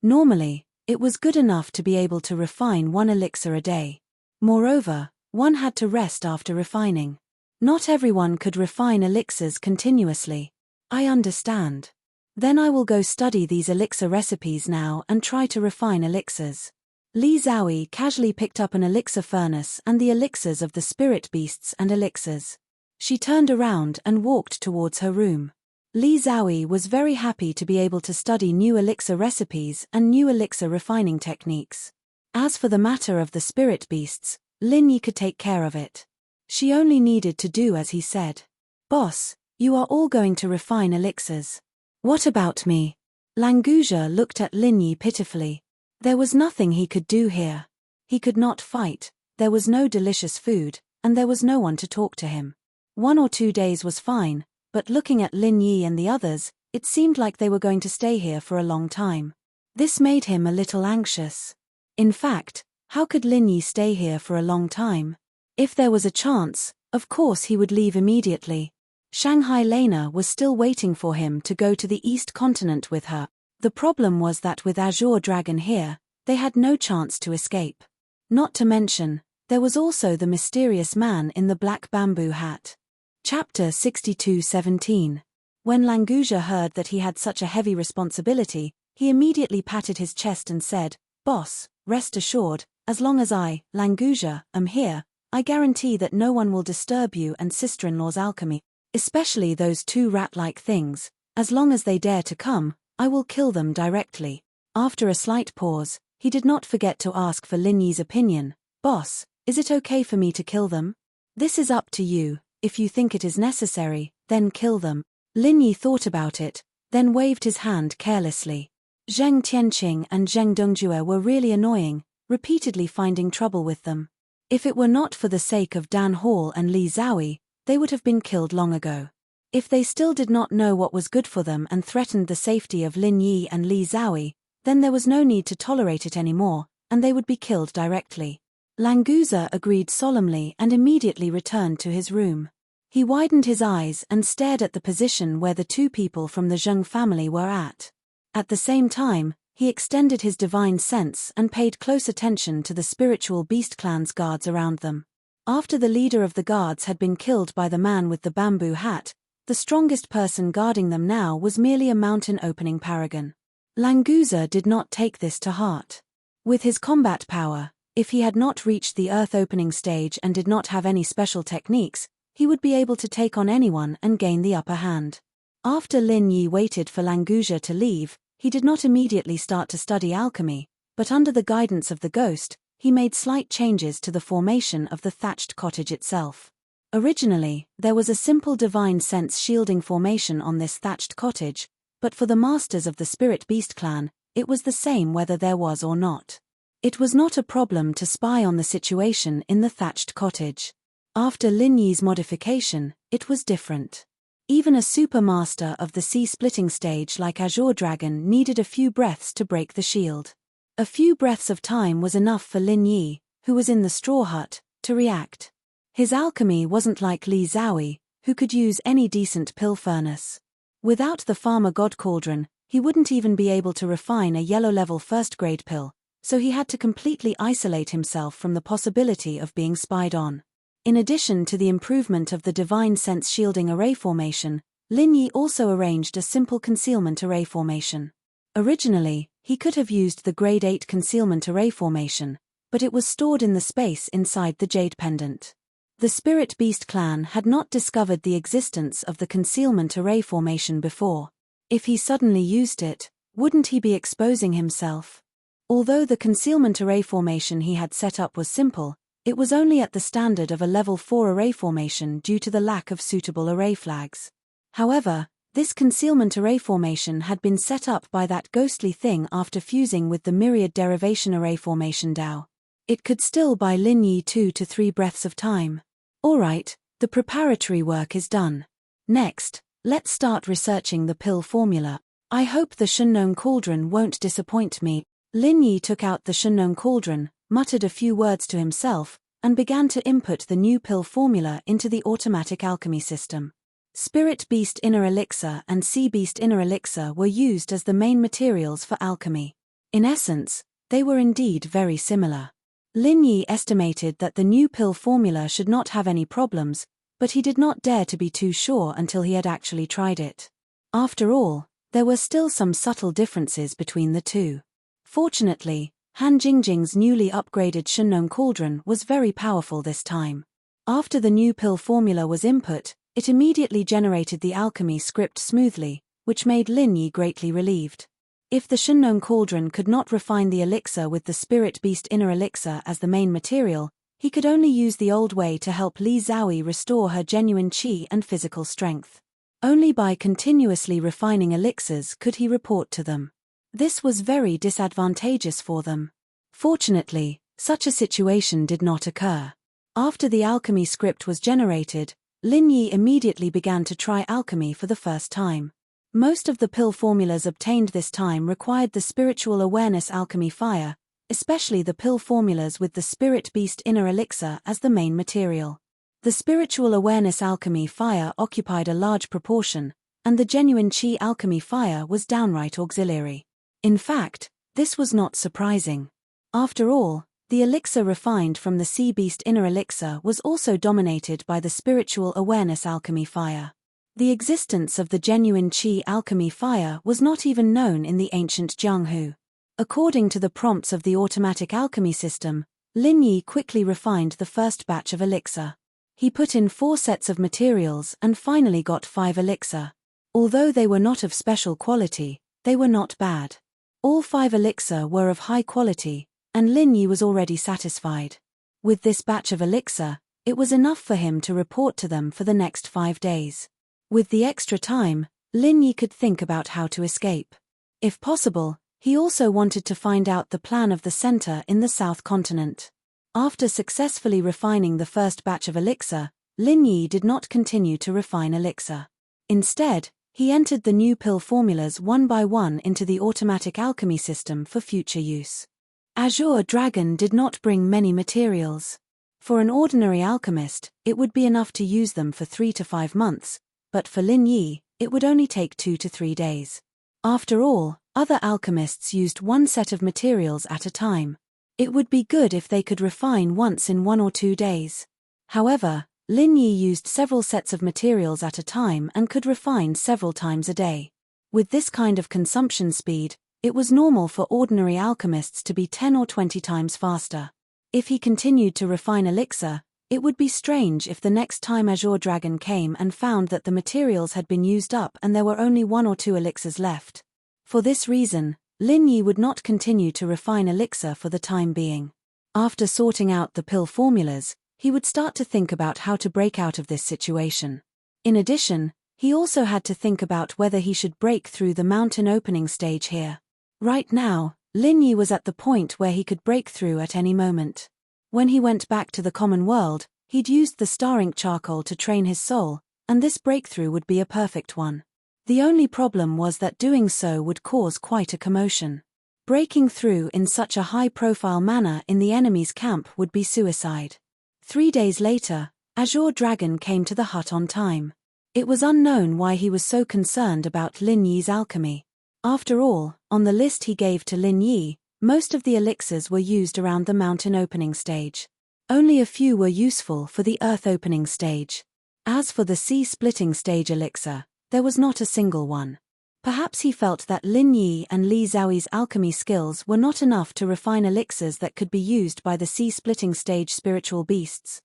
Normally, it was good enough to be able to refine 1 elixir a day. Moreover, one had to rest after refining. Not everyone could refine elixirs continuously. I understand. Then I will go study these elixir recipes now and try to refine elixirs. Li Zhaoyi casually picked up an elixir furnace and the elixirs of the spirit beasts and elixirs. She turned around and walked towards her room. Li Zhaoyi was very happy to be able to study new elixir recipes and new elixir refining techniques. As for the matter of the spirit beasts, Lin Yi could take care of it. She only needed to do as he said. Boss, you are all going to refine elixirs. What about me? Langouja looked at Lin Yi pitifully. There was nothing he could do here. He could not fight, there was no delicious food, and there was no one to talk to him. 1 or 2 days was fine, but looking at Lin Yi and the others, it seemed like they were going to stay here for a long time. This made him a little anxious. In fact, how could Lin Yi stay here for a long time? If there was a chance, of course he would leave immediately. Shanghai Lena was still waiting for him to go to the East Continent with her. The problem was that with Azure Dragon here, they had no chance to escape. Not to mention, there was also the mysterious man in the black bamboo hat. Chapter 62:17. When Languja heard that he had such a heavy responsibility, he immediately patted his chest and said, "Boss, rest assured, as long as I, Languja, am here, I guarantee that no one will disturb you and sister-in-law's alchemy, especially those two rat-like things. As long as they dare to come, I will kill them directly." After a slight pause, he did not forget to ask for Lin Yi's opinion. "Boss, is it okay for me to kill them?" "This is up to you. If you think it is necessary, then kill them." Lin Yi thought about it, then waved his hand carelessly. Zheng Tianqing and Zheng Dongjue were really annoying, repeatedly finding trouble with them. If it were not for the sake of Dan Hall and Li Zhaoyi, they would have been killed long ago. If they still did not know what was good for them and threatened the safety of Lin Yi and Li Zhaoyi, then there was no need to tolerate it anymore, and they would be killed directly. Languza agreed solemnly and immediately returned to his room. He widened his eyes and stared at the position where the two people from the Zheng family were at. At the same time, he extended his divine sense and paid close attention to the spiritual beast clan's guards around them. After the leader of the guards had been killed by the man with the bamboo hat, the strongest person guarding them now was merely a mountain opening paragon. Languza did not take this to heart. With his combat power, if he had not reached the earth opening stage and did not have any special techniques, he would be able to take on anyone and gain the upper hand. After Lin Yi waited for Languja to leave, he did not immediately start to study alchemy, but under the guidance of the ghost, he made slight changes to the formation of the thatched cottage itself. Originally, there was a simple divine sense shielding formation on this thatched cottage, but for the masters of the Spirit Beast clan, it was the same whether there was or not. It was not a problem to spy on the situation in the thatched cottage. After Lin Yi's modification, it was different. Even a supermaster of the sea-splitting stage like Azure Dragon needed a few breaths to break the shield. A few breaths of time was enough for Lin Yi, who was in the straw hut, to react. His alchemy wasn't like Li Zhaoyi, who could use any decent pill furnace. Without the farmer god cauldron, he wouldn't even be able to refine a yellow-level first-grade pill, so he had to completely isolate himself from the possibility of being spied on. In addition to the improvement of the divine sense shielding array formation, Lin Yi also arranged a simple concealment array formation. Originally, he could have used the grade 8 concealment array formation, but it was stored in the space inside the jade pendant. The Spirit Beast clan had not discovered the existence of the concealment array formation before. If he suddenly used it, wouldn't he be exposing himself? Although the concealment array formation he had set up was simple, it was only at the standard of a level 4 array formation due to the lack of suitable array flags. However, this concealment array formation had been set up by that ghostly thing after fusing with the myriad derivation array formation Dao. It could still buy Lin Yi 2 to 3 breaths of time. Alright, the preparatory work is done. Next, let's start researching the pill formula. I hope the Shunnong cauldron won't disappoint me. Lin Yi took out the Shunnong cauldron, muttered a few words to himself, and began to input the new pill formula into the automatic alchemy system. Spirit Beast Inner Elixir and Sea Beast Inner Elixir were used as the main materials for alchemy. In essence, they were indeed very similar. Lin Yi estimated that the new pill formula should not have any problems, but he did not dare to be too sure until he had actually tried it. After all, there were still some subtle differences between the two. Fortunately, Han Jingjing's newly upgraded Shunnong cauldron was very powerful this time. After the new pill formula was input, it immediately generated the alchemy script smoothly, which made Lin Yi greatly relieved. If the Shunnong cauldron could not refine the elixir with the Spirit Beast Inner Elixir as the main material, he could only use the old way to help Li Zhaoyi restore her genuine qi and physical strength. Only by continuously refining elixirs could he report to them. This was very disadvantageous for them. Fortunately, such a situation did not occur. After the alchemy script was generated, Lin Yi immediately began to try alchemy for the first time. Most of the pill formulas obtained this time required the spiritual awareness alchemy fire, especially the pill formulas with the Spirit Beast Inner Elixir as the main material. The spiritual awareness alchemy fire occupied a large proportion, and the genuine qi alchemy fire was downright auxiliary. In fact, this was not surprising. After all, the elixir refined from the sea beast inner elixir was also dominated by the spiritual awareness alchemy fire. The existence of the genuine qi alchemy fire was not even known in the ancient Jianghu. According to the prompts of the automatic alchemy system, Lin Yi quickly refined the first batch of elixir. He put in 4 sets of materials and finally got 5 elixir. Although they were not of special quality, they were not bad. All 5 elixir were of high quality, and Lin Yi was already satisfied. With this batch of elixir, it was enough for him to report to them for the next 5 days. With the extra time, Lin Yi could think about how to escape. If possible, he also wanted to find out the plan of the center in the South Continent. After successfully refining the first batch of elixir, Lin Yi did not continue to refine elixir. Instead, he entered the new pill formulas one by one into the automatic alchemy system for future use. Azure Dragon did not bring many materials. For an ordinary alchemist, it would be enough to use them for 3 to 5 months, but for Lin Yi, it would only take 2 to 3 days. After all, other alchemists used 1 set of materials at a time. It would be good if they could refine once in 1 or 2 days. However, Lin Yi used several sets of materials at a time and could refine several times a day. With this kind of consumption speed, it was normal for ordinary alchemists to be 10 or 20 times faster. If he continued to refine elixir, it would be strange if the next time Azure Dragon came and found that the materials had been used up and there were only 1 or 2 elixirs left. For this reason, Lin Yi would not continue to refine elixir for the time being. After sorting out the pill formulas, he would start to think about how to break out of this situation. In addition, he also had to think about whether he should break through the mountain opening stage here. Right now, Lin Yi was at the point where he could break through at any moment. When he went back to the common world, he'd used the star ink charcoal to train his soul, and this breakthrough would be a perfect one. The only problem was that doing so would cause quite a commotion. Breaking through in such a high-profile manner in the enemy's camp would be suicide. 3 days later, Azure Dragon came to the hut on time. It was unknown why he was so concerned about Lin Yi's alchemy. After all, on the list he gave to Lin Yi, most of the elixirs were used around the mountain opening stage. Only a few were useful for the earth opening stage. As for the sea splitting stage elixir, there was not a single one. Perhaps he felt that Lin Yi and Li Zhaoyi's alchemy skills were not enough to refine elixirs that could be used by the sea splitting stage spiritual beasts.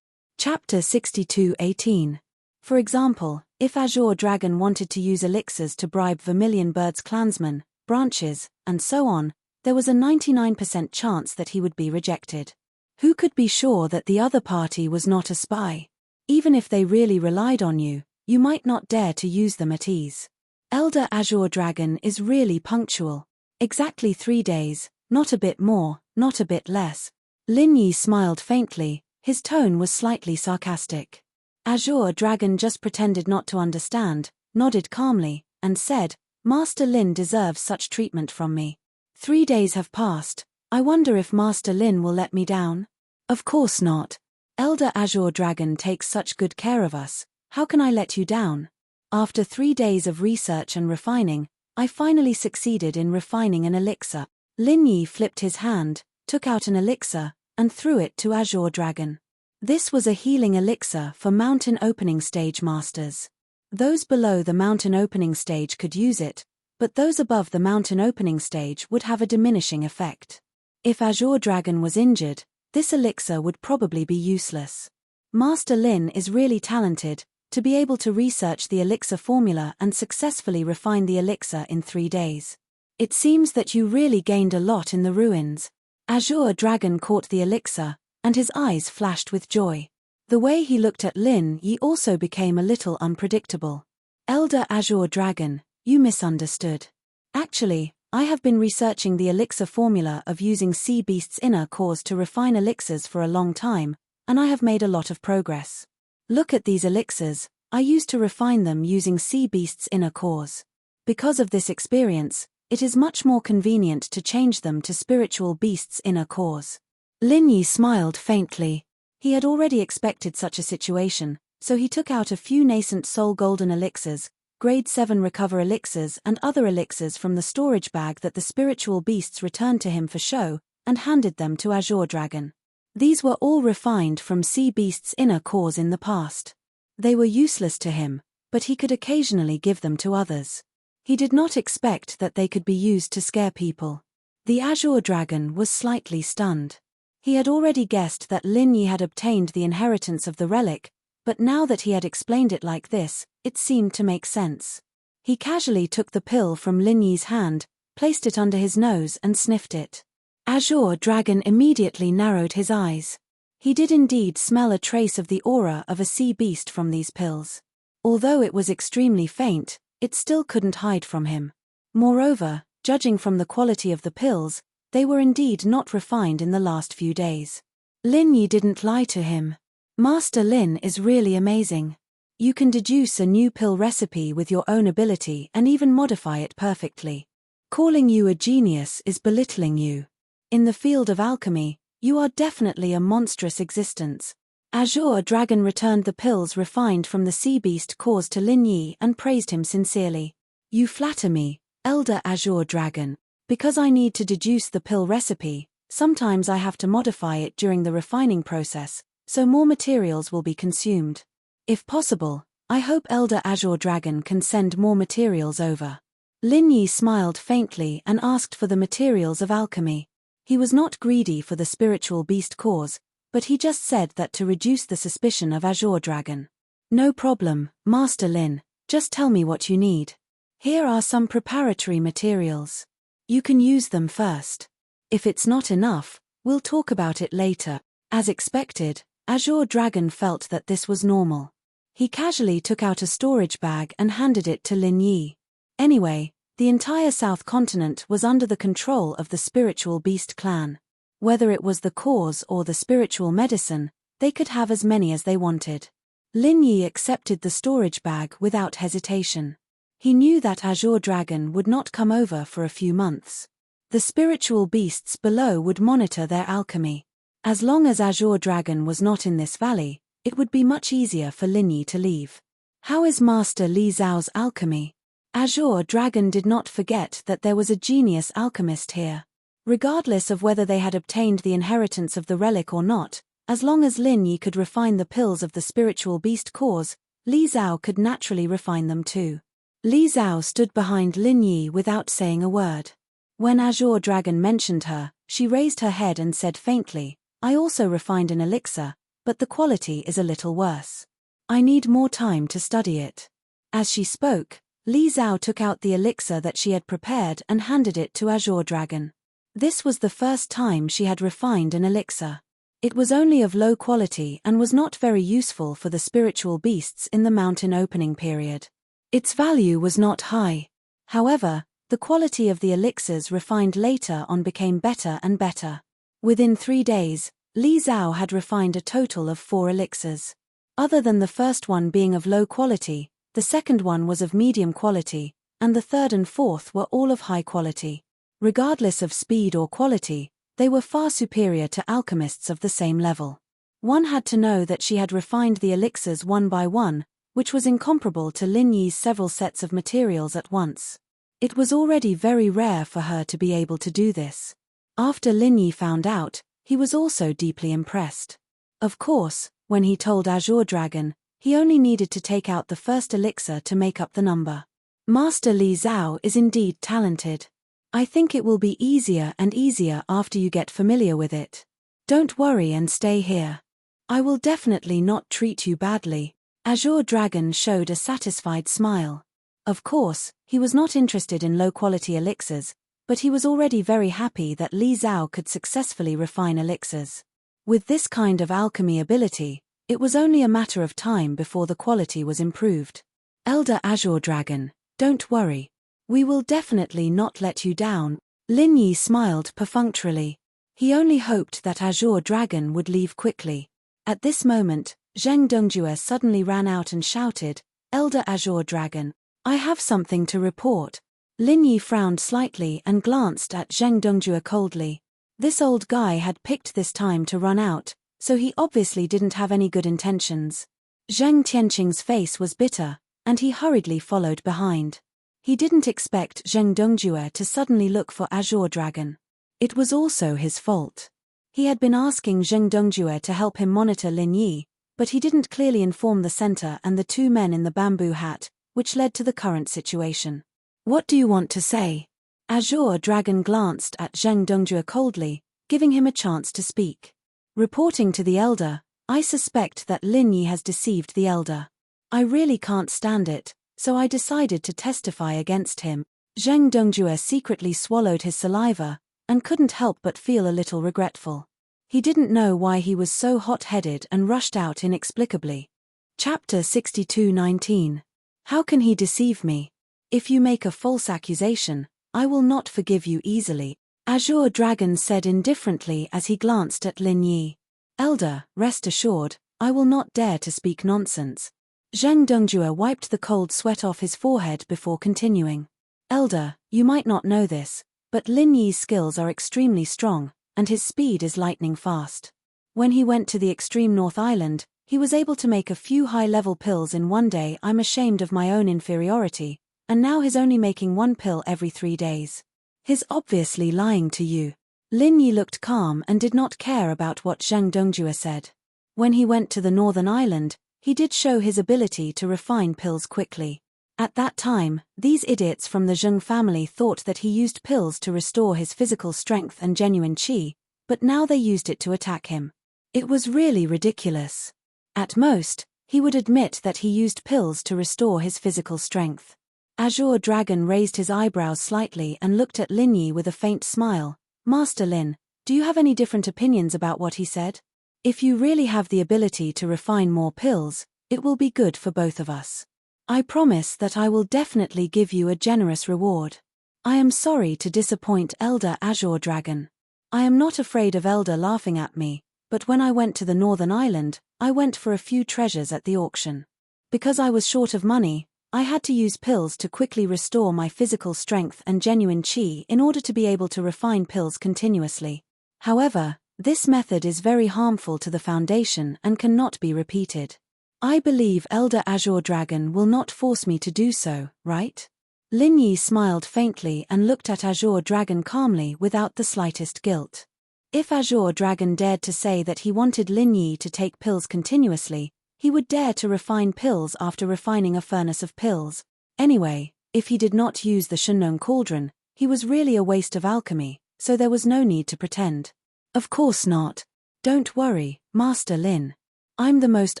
Chapter 62:18. For example, if Azure Dragon wanted to use elixirs to bribe Vermilion Bird's clansmen, branches, and so on, there was a 99% chance that he would be rejected. Who could be sure that the other party was not a spy? Even if they really relied on you, you might not dare to use them at ease. Elder Azure Dragon is really punctual. Exactly 3 days, not a bit more, not a bit less. Lin Yi smiled faintly, his tone was slightly sarcastic. Azure Dragon just pretended not to understand, nodded calmly, and said, "Master Lin deserves such treatment from me. 3 days have passed, I wonder if Master Lin will let me down? Of course not. Elder Azure Dragon takes such good care of us, how can I let you down? After 3 days of research and refining, I finally succeeded in refining an elixir." Lin Yi flipped his hand, took out an elixir, and threw it to Azure Dragon. This was a healing elixir for mountain opening stage masters. Those below the mountain opening stage could use it, but those above the mountain opening stage would have a diminishing effect. If Azure Dragon was injured, this elixir would probably be useless. Master Lin is really talented, to be able to research the elixir formula and successfully refine the elixir in 3 days. It seems that you really gained a lot in the ruins. Azure Dragon caught the elixir, and his eyes flashed with joy. The way he looked at Lin Yi also became a little unpredictable. Elder Azure Dragon, you misunderstood. Actually, I have been researching the elixir formula of using Sea Beast's inner cores to refine elixirs for a long time, and I have made a lot of progress. Look at these elixirs, I used to refine them using Sea Beast's inner cores. Because of this experience, it is much more convenient to change them to Spiritual Beast's inner cores. Lin Yi smiled faintly. He had already expected such a situation, so he took out a few nascent soul golden elixirs, grade 7 recover elixirs and other elixirs from the storage bag that the spiritual beasts returned to him for show, and handed them to Azure Dragon. These were all refined from Sea Beast's inner cores in the past. They were useless to him, but he could occasionally give them to others. He did not expect that they could be used to scare people. The Azure Dragon was slightly stunned. He had already guessed that Lin Yi had obtained the inheritance of the relic, but now that he had explained it like this, it seemed to make sense. He casually took the pill from Lin Yi's hand, placed it under his nose and sniffed it. Azure Dragon immediately narrowed his eyes. He did indeed smell a trace of the aura of a sea beast from these pills. Although it was extremely faint, it still couldn't hide from him. Moreover, judging from the quality of the pills, they were indeed not refined in the last few days. Lin Yi didn't lie to him. Master Lin is really amazing. You can deduce a new pill recipe with your own ability and even modify it perfectly. Calling you a genius is belittling you. In the field of alchemy, you are definitely a monstrous existence. Azure Dragon returned the pills refined from the sea beast cores to Lin Yi and praised him sincerely. You flatter me, Elder Azure Dragon. Because I need to deduce the pill recipe, sometimes I have to modify it during the refining process, so more materials will be consumed. If possible, I hope Elder Azure Dragon can send more materials over. Lin Yi smiled faintly and asked for the materials of alchemy. He was not greedy for the spiritual beast cores, but he just said that to reduce the suspicion of Azure Dragon. No problem, Master Lin, just tell me what you need. Here are some preparatory materials. You can use them first. If it's not enough, we'll talk about it later. As expected, Azure Dragon felt that this was normal. He casually took out a storage bag and handed it to Lin Yi. Anyway, the entire South Continent was under the control of the Spiritual Beast clan. Whether it was the cause or the spiritual medicine, they could have as many as they wanted. Lin Yi accepted the storage bag without hesitation. He knew that Azure Dragon would not come over for a few months. The spiritual beasts below would monitor their alchemy. As long as Azure Dragon was not in this valley, it would be much easier for Lin Yi to leave. How is Master Li Zhao's alchemy? Azure Dragon did not forget that there was a genius alchemist here. Regardless of whether they had obtained the inheritance of the relic or not, as long as Lin Yi could refine the pills of the spiritual beast cores, Li Zhao could naturally refine them too. Li Zhao stood behind Lin Yi without saying a word. When Azure Dragon mentioned her, she raised her head and said faintly, I also refined an elixir, but the quality is a little worse. I need more time to study it. As she spoke, Li Zhao took out the elixir that she had prepared and handed it to Azure Dragon. This was the first time she had refined an elixir. It was only of low quality and was not very useful for the spiritual beasts in the mountain opening period. Its value was not high. However, the quality of the elixirs refined later on became better and better. Within 3 days, Li Zhao had refined a total of 4 elixirs. Other than the first one being of low quality, the second one was of medium quality, and the third and fourth were all of high quality. Regardless of speed or quality, they were far superior to alchemists of the same level. One had to know that she had refined the elixirs one by one, which was incomparable to Lin Yi's several sets of materials at once. It was already very rare for her to be able to do this. After Lin Yi found out, he was also deeply impressed. Of course, when he told Azure Dragon, he only needed to take out the first elixir to make up the number. Master Li Zhao is indeed talented. I think it will be easier and easier after you get familiar with it. Don't worry and stay here. I will definitely not treat you badly. Azure Dragon showed a satisfied smile. Of course, he was not interested in low-quality elixirs, but he was already very happy that Li Zhao could successfully refine elixirs. With this kind of alchemy ability, it was only a matter of time before the quality was improved. Elder Azure Dragon, don't worry. We will definitely not let you down. Lin Yi smiled perfunctorily. He only hoped that Azure Dragon would leave quickly. At this moment, Zheng Dongjue suddenly ran out and shouted, Elder Azure Dragon, I have something to report. Lin Yi frowned slightly and glanced at Zheng Dongjue coldly. This old guy had picked this time to run out, so he obviously didn't have any good intentions. Zheng Tianqing's face was bitter, and he hurriedly followed behind. He didn't expect Zheng Dongjue to suddenly look for Azure Dragon. It was also his fault. He had been asking Zheng Dongjue to help him monitor Lin Yi, but he didn't clearly inform the center and the two men in the bamboo hat, which led to the current situation. What do you want to say? Azure Dragon glanced at Zheng Dongjue coldly, giving him a chance to speak. Reporting to the elder, I suspect that Lin Yi has deceived the elder. I really can't stand it, so I decided to testify against him. Zheng Dongjue secretly swallowed his saliva, and couldn't help but feel a little regretful. He didn't know why he was so hot-headed and rushed out inexplicably. Chapter 62:19. How can he deceive me? If you make a false accusation, I will not forgive you easily, Azure Dragon said indifferently as he glanced at Lin Yi. Elder, rest assured, I will not dare to speak nonsense. Zheng Dongjue wiped the cold sweat off his forehead before continuing. Elder, you might not know this, but Lin Yi's skills are extremely strong, and his speed is lightning fast. When he went to the extreme North Island, he was able to make a few high-level pills in one day. I'm ashamed of my own inferiority, and now he's only making one pill every 3 days. He's obviously lying to you. Lin Yi looked calm and did not care about what Zheng Dongjue said. When he went to the Northern Island, he did show his ability to refine pills quickly. At that time, these idiots from the Zheng family thought that he used pills to restore his physical strength and genuine qi, but now they used it to attack him. It was really ridiculous. At most, he would admit that he used pills to restore his physical strength. Azure Dragon raised his eyebrows slightly and looked at Lin Yi with a faint smile. Master Lin, do you have any different opinions about what he said? If you really have the ability to refine more pills, it will be good for both of us. I promise that I will definitely give you a generous reward. I am sorry to disappoint Elder Azure Dragon. I am not afraid of Elder laughing at me, but when I went to the Northern Island, I went for a few treasures at the auction. Because I was short of money, I had to use pills to quickly restore my physical strength and genuine qi in order to be able to refine pills continuously. However, this method is very harmful to the Foundation and cannot be repeated. I believe Elder Azure Dragon will not force me to do so, right? Lin Yi smiled faintly and looked at Azure Dragon calmly without the slightest guilt. If Azure Dragon dared to say that he wanted Lin Yi to take pills continuously, he would dare to refine pills after refining a furnace of pills. Anyway, if he did not use the Shunnong Cauldron, he was really a waste of alchemy, so there was no need to pretend. Of course not. Don't worry, Master Lin. I'm the most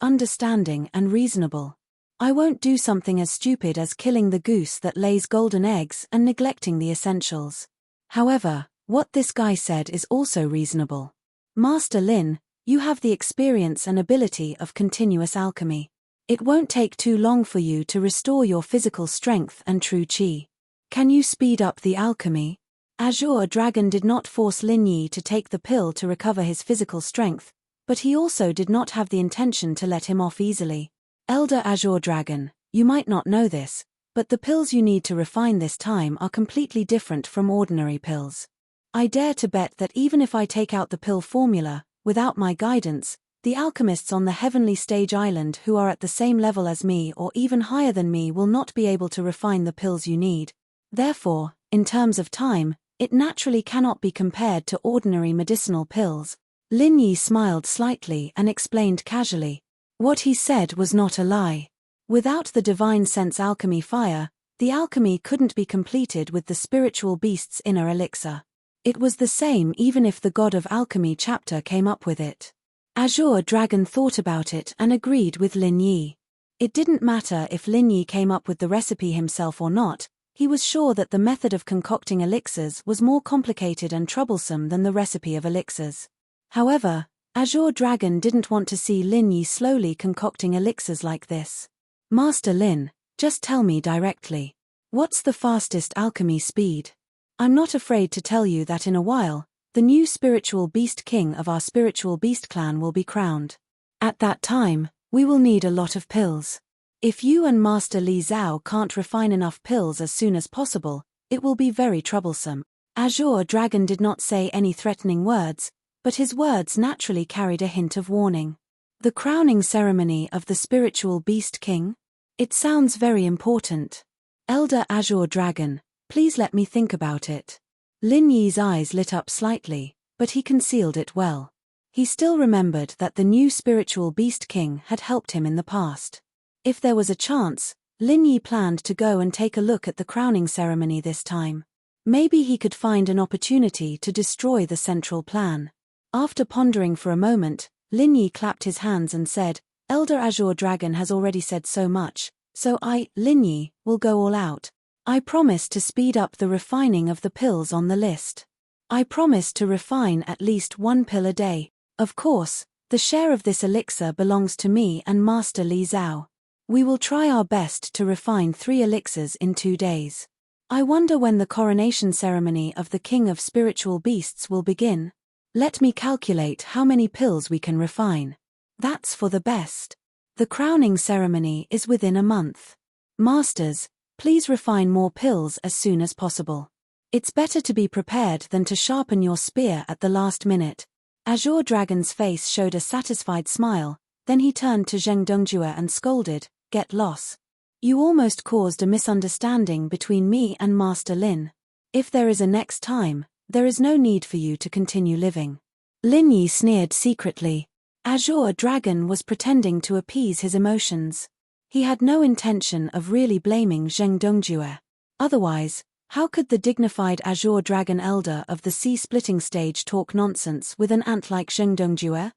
understanding and reasonable. I won't do something as stupid as killing the goose that lays golden eggs and neglecting the essentials. However, what this guy said is also reasonable. Master Lin, you have the experience and ability of continuous alchemy. It won't take too long for you to restore your physical strength and true qi. Can you speed up the alchemy? Azure Dragon did not force Lin Yi to take the pill to recover his physical strength, but he also did not have the intention to let him off easily. Elder Azure Dragon, you might not know this, but the pills you need to refine this time are completely different from ordinary pills. I dare to bet that even if I take out the pill formula, without my guidance, the alchemists on the Heavenly Stage Island who are at the same level as me or even higher than me will not be able to refine the pills you need. Therefore, in terms of time, it naturally cannot be compared to ordinary medicinal pills. Lin Yi smiled slightly and explained casually. What he said was not a lie. Without the divine sense alchemy fire, the alchemy couldn't be completed with the spiritual beast's inner elixir. It was the same even if the God of Alchemy chapter came up with it. Azure Dragon thought about it and agreed with Lin Yi. It didn't matter if Lin Yi came up with the recipe himself or not, he was sure that the method of concocting elixirs was more complicated and troublesome than the recipe of elixirs. However, Azure Dragon didn't want to see Lin Yi slowly concocting elixirs like this. Master Lin, just tell me directly. What's the fastest alchemy speed? I'm not afraid to tell you that in a while, the new spiritual beast king of our spiritual beast clan will be crowned. At that time, we will need a lot of pills. If you and Master Li Zhao can't refine enough pills as soon as possible, it will be very troublesome. Azure Dragon did not say any threatening words, but his words naturally carried a hint of warning. The crowning ceremony of the spiritual beast king? It sounds very important. Elder Azure Dragon, please let me think about it. Lin Yi's eyes lit up slightly, but he concealed it well. He still remembered that the new spiritual beast king had helped him in the past. If there was a chance, Lin Yi planned to go and take a look at the crowning ceremony this time. Maybe he could find an opportunity to destroy the central plan. After pondering for a moment, Lin Yi clapped his hands and said, "Elder Azure Dragon has already said so much, so I, Lin Yi, will go all out. I promise to speed up the refining of the pills on the list. I promise to refine at least 1 pill a day. Of course, the share of this elixir belongs to me and Master Li Zhao. We will try our best to refine 3 elixirs in 2 days. I wonder when the coronation ceremony of the King of Spiritual Beasts will begin. Let me calculate how many pills we can refine. That's for the best. The crowning ceremony is within a month. Masters, please refine more pills as soon as possible. It's better to be prepared than to sharpen your spear at the last minute." Azure Dragon's face showed a satisfied smile, then he turned to Zheng Dongjue and scolded, "Get lost. You almost caused a misunderstanding between me and Master Lin. If there is a next time, there is no need for you to continue living." Lin Yi sneered secretly. Azure Dragon was pretending to appease his emotions. He had no intention of really blaming Zheng Dongjue. Otherwise, how could the dignified Azure Dragon Elder of the sea-splitting stage talk nonsense with an ant like Zheng Dongjue?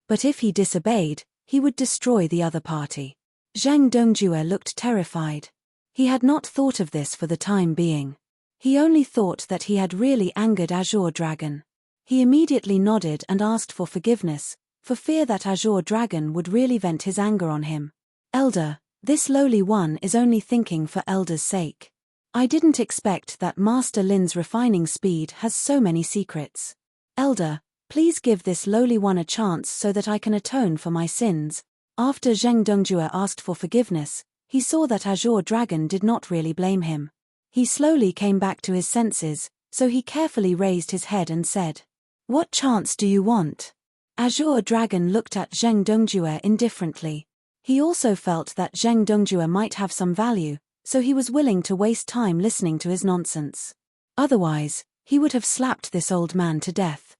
But if he disobeyed, he would destroy the other party. Zheng Dongjue looked terrified. He had not thought of this for the time being. He only thought that he had really angered Azure Dragon. He immediately nodded and asked for forgiveness, for fear that Azure Dragon would really vent his anger on him. "Elder, this lowly one is only thinking for Elder's sake. I didn't expect that Master Lin's refining speed has so many secrets. Elder, please give this lowly one a chance so that I can atone for my sins." After Zheng Dongjue asked for forgiveness, he saw that Azure Dragon did not really blame him. He slowly came back to his senses, so he carefully raised his head and said, "What chance do you want?" Azure Dragon looked at Zheng Dongjue indifferently. He also felt that Zheng Dongjue might have some value, so he was willing to waste time listening to his nonsense. Otherwise, he would have slapped this old man to death.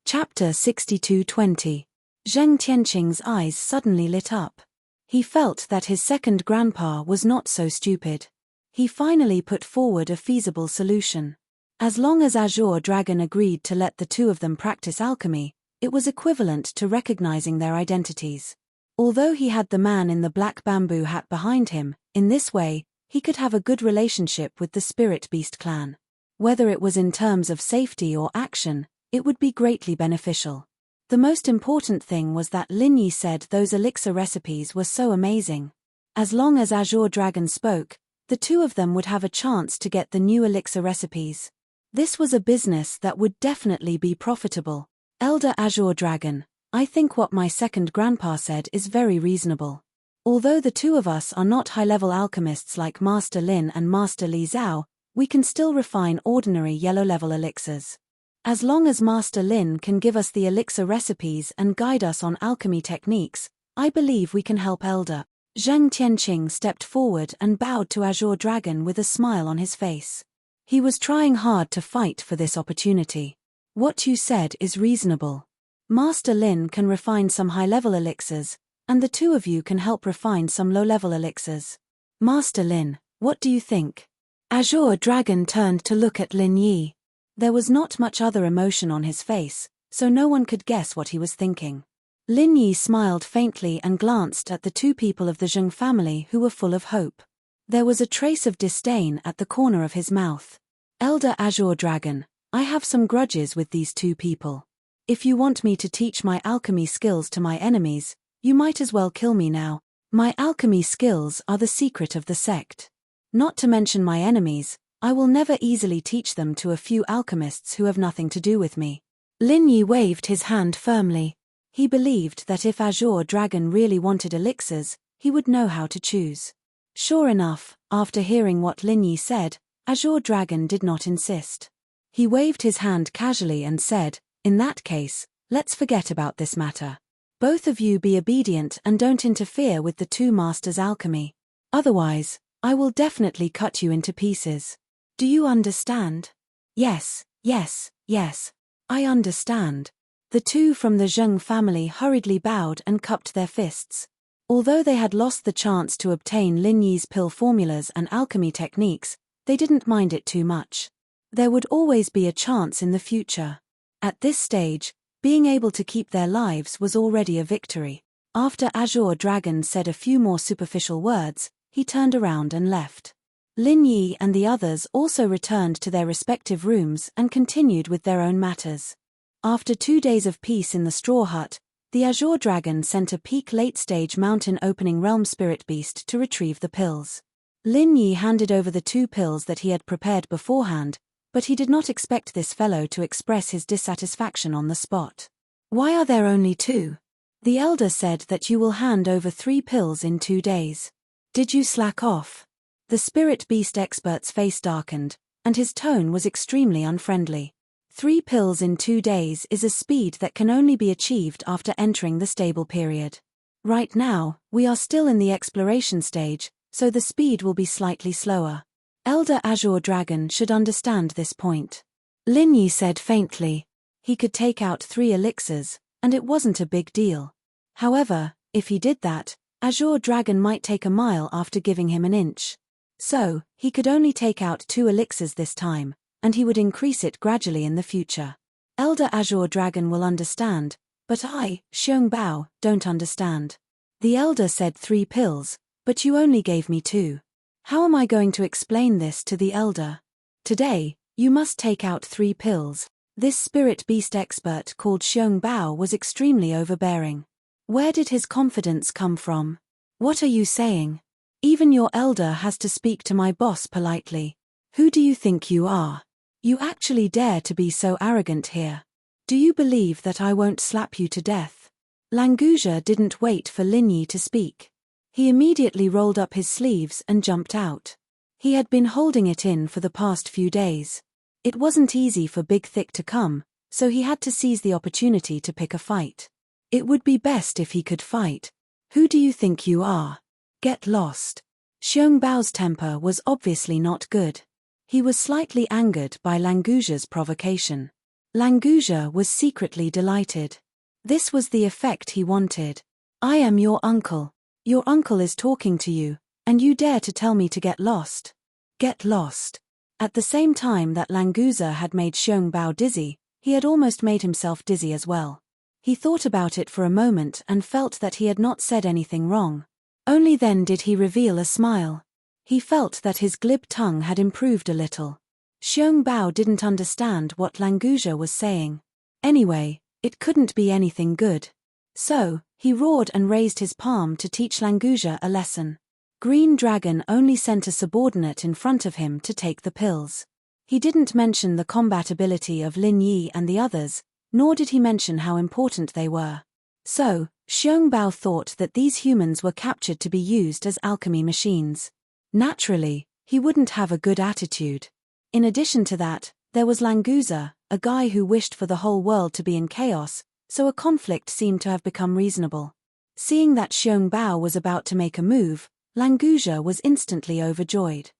Chapter 62:20. Zheng Tianqing's eyes suddenly lit up. He felt that his second grandpa was not so stupid. He finally put forward a feasible solution. As long as Azure Dragon agreed to let the two of them practice alchemy, it was equivalent to recognizing their identities. Although he had the man in the black bamboo hat behind him, in this way, he could have a good relationship with the Spirit Beast clan. Whether it was in terms of safety or action, it would be greatly beneficial. The most important thing was that Lin Yi said those elixir recipes were so amazing. As long as Azure Dragon spoke, the two of them would have a chance to get the new elixir recipes. This was a business that would definitely be profitable. "Elder Azure Dragon, I think what my second grandpa said is very reasonable. Although the two of us are not high-level alchemists like Master Lin and Master Li Zhao, we can still refine ordinary yellow-level elixirs. As long as Master Lin can give us the elixir recipes and guide us on alchemy techniques, I believe we can help Elder." Zheng Tianqing stepped forward and bowed to Azure Dragon with a smile on his face. He was trying hard to fight for this opportunity. "What you said is reasonable. Master Lin can refine some high-level elixirs, and the two of you can help refine some low-level elixirs. Master Lin, what do you think?" Azure Dragon turned to look at Lin Yi. There was not much other emotion on his face, so no one could guess what he was thinking. Lin Yi smiled faintly and glanced at the two people of the Zheng family who were full of hope. There was a trace of disdain at the corner of his mouth. "Elder Azure Dragon, I have some grudges with these two people. If you want me to teach my alchemy skills to my enemies, you might as well kill me now. My alchemy skills are the secret of the sect. Not to mention my enemies, I will never easily teach them to a few alchemists who have nothing to do with me." Lin Yi waved his hand firmly. He believed that if Azure Dragon really wanted elixirs, he would know how to choose. Sure enough, after hearing what Lin Yi said, Azure Dragon did not insist. He waved his hand casually and said, "In that case, let's forget about this matter. Both of you be obedient and don't interfere with the two masters' alchemy. Otherwise, I will definitely cut you into pieces. Do you understand?" "Yes, Yes, yes. I understand. The two from the Zheng family hurriedly bowed and cupped their fists. Although they had lost the chance to obtain Lin Yi's pill formulas and alchemy techniques, they didn't mind it too much. There would always be a chance in the future. At this stage, being able to keep their lives was already a victory. After Azure Dragon said a few more superficial words, he turned around and left. Lin Yi and the others also returned to their respective rooms and continued with their own matters. After 2 days of peace in the straw hut, the Azure Dragon sent a peak late-stage mountain-opening realm spirit beast to retrieve the pills. Lin Yi handed over the 2 pills that he had prepared beforehand, but he did not expect this fellow to express his dissatisfaction on the spot. Why are there only 2? The elder said that you will hand over 3 pills in 2 days. Did you slack off? The spirit beast expert's face darkened, and his tone was extremely unfriendly. 3 pills in 2 days is a speed that can only be achieved after entering the stable period. Right now, we are still in the exploration stage, so the speed will be slightly slower. Elder Azure Dragon should understand this point. Lin Yi said faintly. He could take out 3 elixirs, and it wasn't a big deal. However, if he did that, Azure Dragon might take a mile after giving him an inch. So, he could only take out 2 elixirs this time, and he would increase it gradually in the future. Elder Azure Dragon will understand, but I, Xiong Bao, don't understand. The elder said 3 pills, but you only gave me 2. How am I going to explain this to the elder? Today, you must take out 3 pills. This spirit beast expert called Xiong Bao was extremely overbearing. Where did his confidence come from? What are you saying? Even your elder has to speak to my boss politely. Who do you think you are? You actually dare to be so arrogant here. Do you believe that I won't slap you to death? Languja didn't wait for Lin Yi to speak. He immediately rolled up his sleeves and jumped out. He had been holding it in for the past few days. It wasn't easy for Big Thick to come, so he had to seize the opportunity to pick a fight. It would be best if he could fight. Who do you think you are? Get lost. Xiong Bao's temper was obviously not good. He was slightly angered by Languja's provocation. Languja was secretly delighted. This was the effect he wanted. I am your uncle. Your uncle is talking to you, and you dare to tell me to get lost. Get lost. At the same time that Languja had made Xiong Bao dizzy, he had almost made himself dizzy as well. He thought about it for a moment and felt that he had not said anything wrong. Only then did he reveal a smile. He felt that his glib tongue had improved a little. Xiong Bao didn't understand what Languja was saying. Anyway, it couldn't be anything good. So, he roared and raised his palm to teach Languja a lesson. Green Dragon only sent a subordinate in front of him to take the pills. He didn't mention the combat ability of Lin Yi and the others, nor did he mention how important they were. So, Xiong Bao thought that these humans were captured to be used as alchemy machines. Naturally, he wouldn't have a good attitude. In addition to that, there was Languja, a guy who wished for the whole world to be in chaos, so a conflict seemed to have become reasonable. Seeing that Xiong Bao was about to make a move, Languja was instantly overjoyed.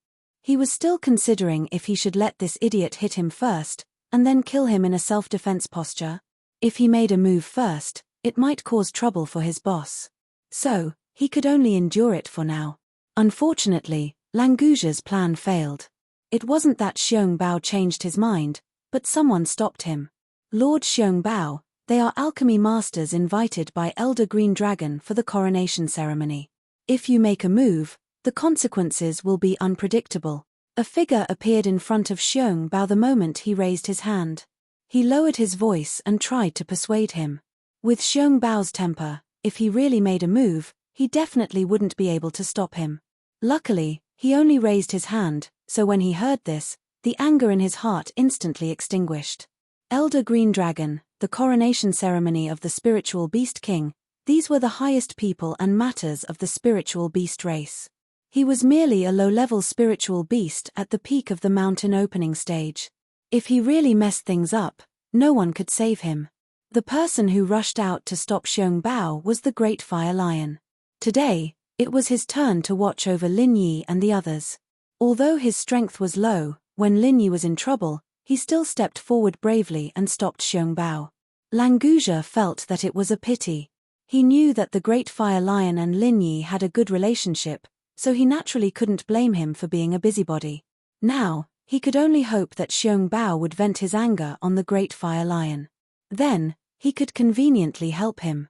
He was still considering if he should let this idiot hit him first, and then kill him in a self-defense posture. If he made a move first, it might cause trouble for his boss. So, he could only endure it for now. Unfortunately, Languja's plan failed. It wasn't that Xiong Bao changed his mind, but someone stopped him. Lord Xiong Bao, they are alchemy masters invited by Elder Green Dragon for the coronation ceremony. If you make a move, the consequences will be unpredictable. A figure appeared in front of Xiong Bao the moment he raised his hand. He lowered his voice and tried to persuade him. With Xiong Bao's temper, if he really made a move, he definitely wouldn't be able to stop him. Luckily, he only raised his hand, so when he heard this, the anger in his heart instantly extinguished. Elder Green Dragon, the coronation ceremony of the spiritual beast king, these were the highest people and matters of the spiritual beast race. He was merely a low-level spiritual beast at the peak of the mountain opening stage. If he really messed things up, no one could save him. The person who rushed out to stop Xiong Bao was the Great Fire Lion. Today, it was his turn to watch over Lin Yi and the others. Although his strength was low, when Lin Yi was in trouble, he still stepped forward bravely and stopped Xiong Bao. Languzhe felt that it was a pity. He knew that the Great Fire Lion and Lin Yi had a good relationship, so he naturally couldn't blame him for being a busybody. Now, he could only hope that Xiong Bao would vent his anger on the Great Fire Lion. Then, he could conveniently help him.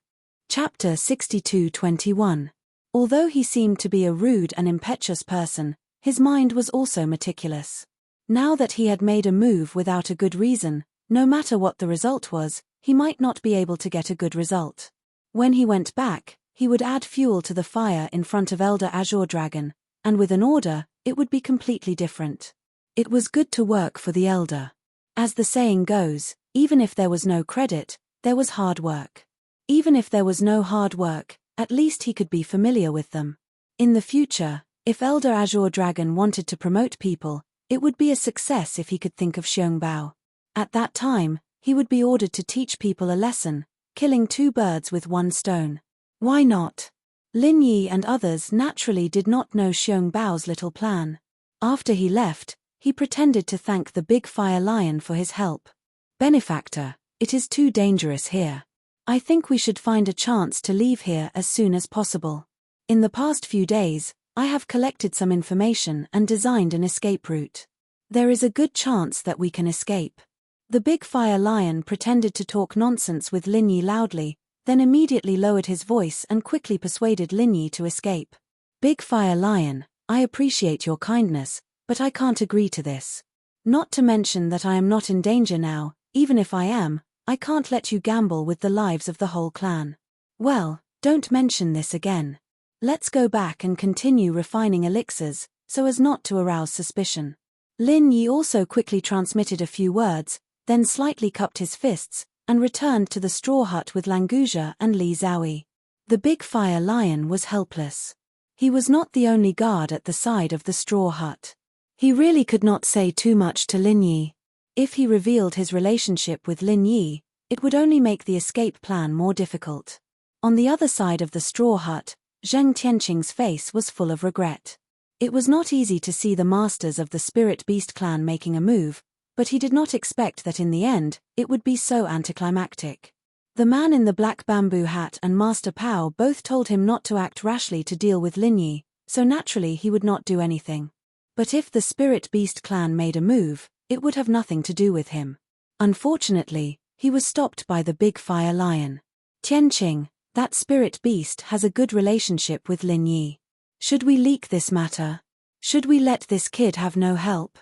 Chapter 62:21. Although he seemed to be a rude and impetuous person, his mind was also meticulous. Now that he had made a move without a good reason, no matter what the result was, he might not be able to get a good result. When he went back, he would add fuel to the fire in front of Elder Azure Dragon, and with an order, it would be completely different. It was good to work for the Elder. As the saying goes, even if there was no credit, there was hard work. Even if there was no hard work, at least he could be familiar with them. In the future, if Elder Azure Dragon wanted to promote people, it would be a success if he could think of Xiong Bao. At that time, he would be ordered to teach people a lesson, killing two birds with one stone. Why not? Lin Yi and others naturally did not know Xiong Bao's little plan. After he left, he pretended to thank the Big Fire Lion for his help. "Benefactor, it is too dangerous here. I think we should find a chance to leave here as soon as possible. In the past few days, I have collected some information and designed an escape route. There is a good chance that we can escape." The Big Fire Lion pretended to talk nonsense with Lin Yi loudly, then immediately lowered his voice and quickly persuaded Lin Yi to escape. "Big Fire Lion, I appreciate your kindness, but I can't agree to this. Not to mention that I am not in danger now, even if I am, I can't let you gamble with the lives of the whole clan." "Well, don't mention this again. Let's go back and continue refining elixirs, so as not to arouse suspicion." Lin Yi also quickly transmitted a few words, then slightly cupped his fists, and returned to the straw hut with Languzhe and Li Zhaoyi. The Big Fire Lion was helpless. He was not the only guard at the side of the straw hut. He really could not say too much to Lin Yi. If he revealed his relationship with Lin Yi, it would only make the escape plan more difficult. On the other side of the straw hut, Zheng Tianqing's face was full of regret. It was not easy to see the masters of the Spirit Beast clan making a move, but he did not expect that in the end, it would be so anticlimactic. The man in the black bamboo hat and Master Pao both told him not to act rashly to deal with Lin Yi, so naturally he would not do anything. But if the Spirit Beast clan made a move, it would have nothing to do with him. Unfortunately, he was stopped by the Big Fire Lion. "Tianqing, that Spirit Beast has a good relationship with Lin Yi. Should we leak this matter? Should we let this kid have no help?"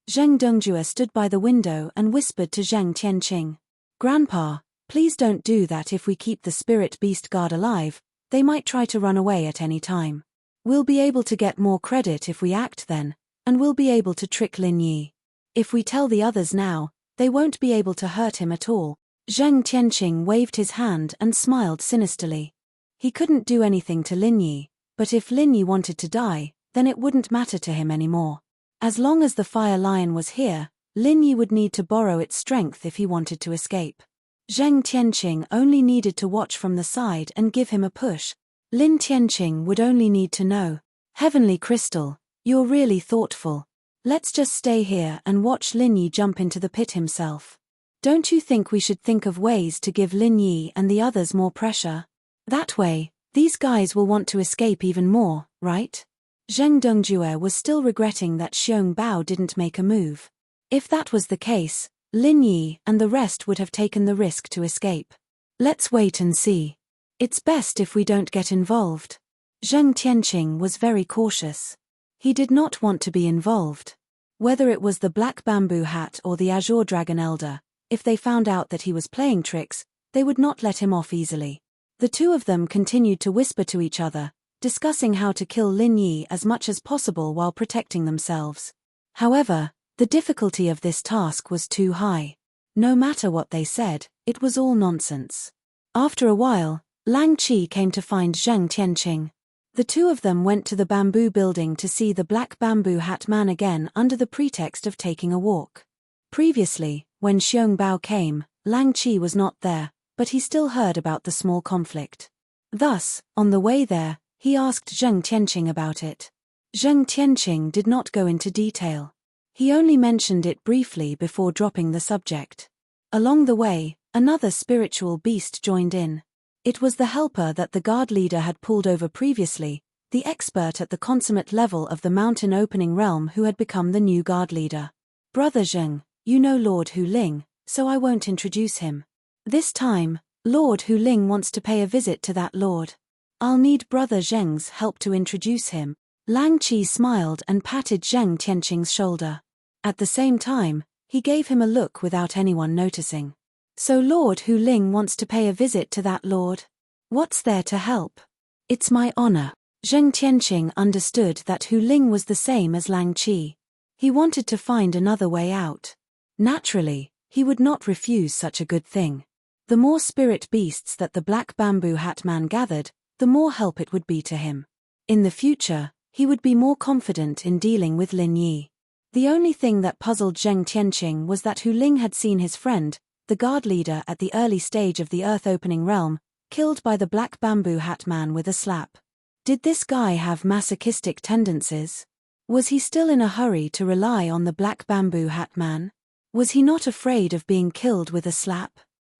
Zheng Dongjue stood by the window and whispered to Zheng Tianqing. "Grandpa, please don't do that. If we keep the Spirit Beast guard alive, they might try to run away at any time. We'll be able to get more credit if we act then, and we'll be able to trick Lin Yi. If we tell the others now, they won't be able to hurt him at all." Zheng Tianqing waved his hand and smiled sinisterly. He couldn't do anything to Lin Yi, but if Lin Yi wanted to die, then it wouldn't matter to him anymore. As long as the Fire Lion was here, Lin Yi would need to borrow its strength if he wanted to escape. Zheng Tianqing only needed to watch from the side and give him a push. Lin Tianqing would only need to know, "Heavenly Crystal, you're really thoughtful. Let's just stay here and watch Lin Yi jump into the pit himself. Don't you think we should think of ways to give Lin Yi and the others more pressure? That way, these guys will want to escape even more, right?" Zheng Dongjue was still regretting that Xiong Bao didn't make a move. If that was the case, Lin Yi and the rest would have taken the risk to escape. "Let's wait and see. It's best if we don't get involved." Zheng Tianqing was very cautious. He did not want to be involved. Whether it was the Black Bamboo Hat or the Azure Dragon Elder, if they found out that he was playing tricks, they would not let him off easily. The two of them continued to whisper to each other, discussing how to kill Lin Yi as much as possible while protecting themselves. However, the difficulty of this task was too high. No matter what they said, it was all nonsense. After a while, Lang Qi came to find Zheng Tianqing. The two of them went to the bamboo building to see the Black Bamboo Hat man again under the pretext of taking a walk. Previously, when Xiong Bao came, Lang Qi was not there, but he still heard about the small conflict. Thus, on the way there, he asked Zheng Tianqing about it. Zheng Tianqing did not go into detail. He only mentioned it briefly before dropping the subject. Along the way, another spiritual beast joined in. It was the helper that the guard leader had pulled over previously, the expert at the consummate level of the mountain opening realm who had become the new guard leader. Brother Zheng, you know Lord Hu Ling, so I won't introduce him. This time, Lord Hu Ling wants to pay a visit to that lord. I'll need Brother Zheng's help to introduce him. Lang Qi smiled and patted Zheng Tianqing's shoulder. At the same time, he gave him a look without anyone noticing. So Lord Hu Ling wants to pay a visit to that lord? What's there to help? It's my honor. Zheng Tianqing understood that Hu Ling was the same as Lang Qi. He wanted to find another way out. Naturally, he would not refuse such a good thing. The more spirit beasts that the Black Bamboo Hat Man gathered, the more help it would be to him. In the future, he would be more confident in dealing with Lin Yi. The only thing that puzzled Zheng Tianqing was that Hu Ling had seen his friend, the guard leader at the early stage of the earth-opening realm, killed by the Black Bamboo Hat Man with a slap. Did this guy have masochistic tendencies? Was he still in a hurry to rely on the Black Bamboo Hat Man? Was he not afraid of being killed with a slap?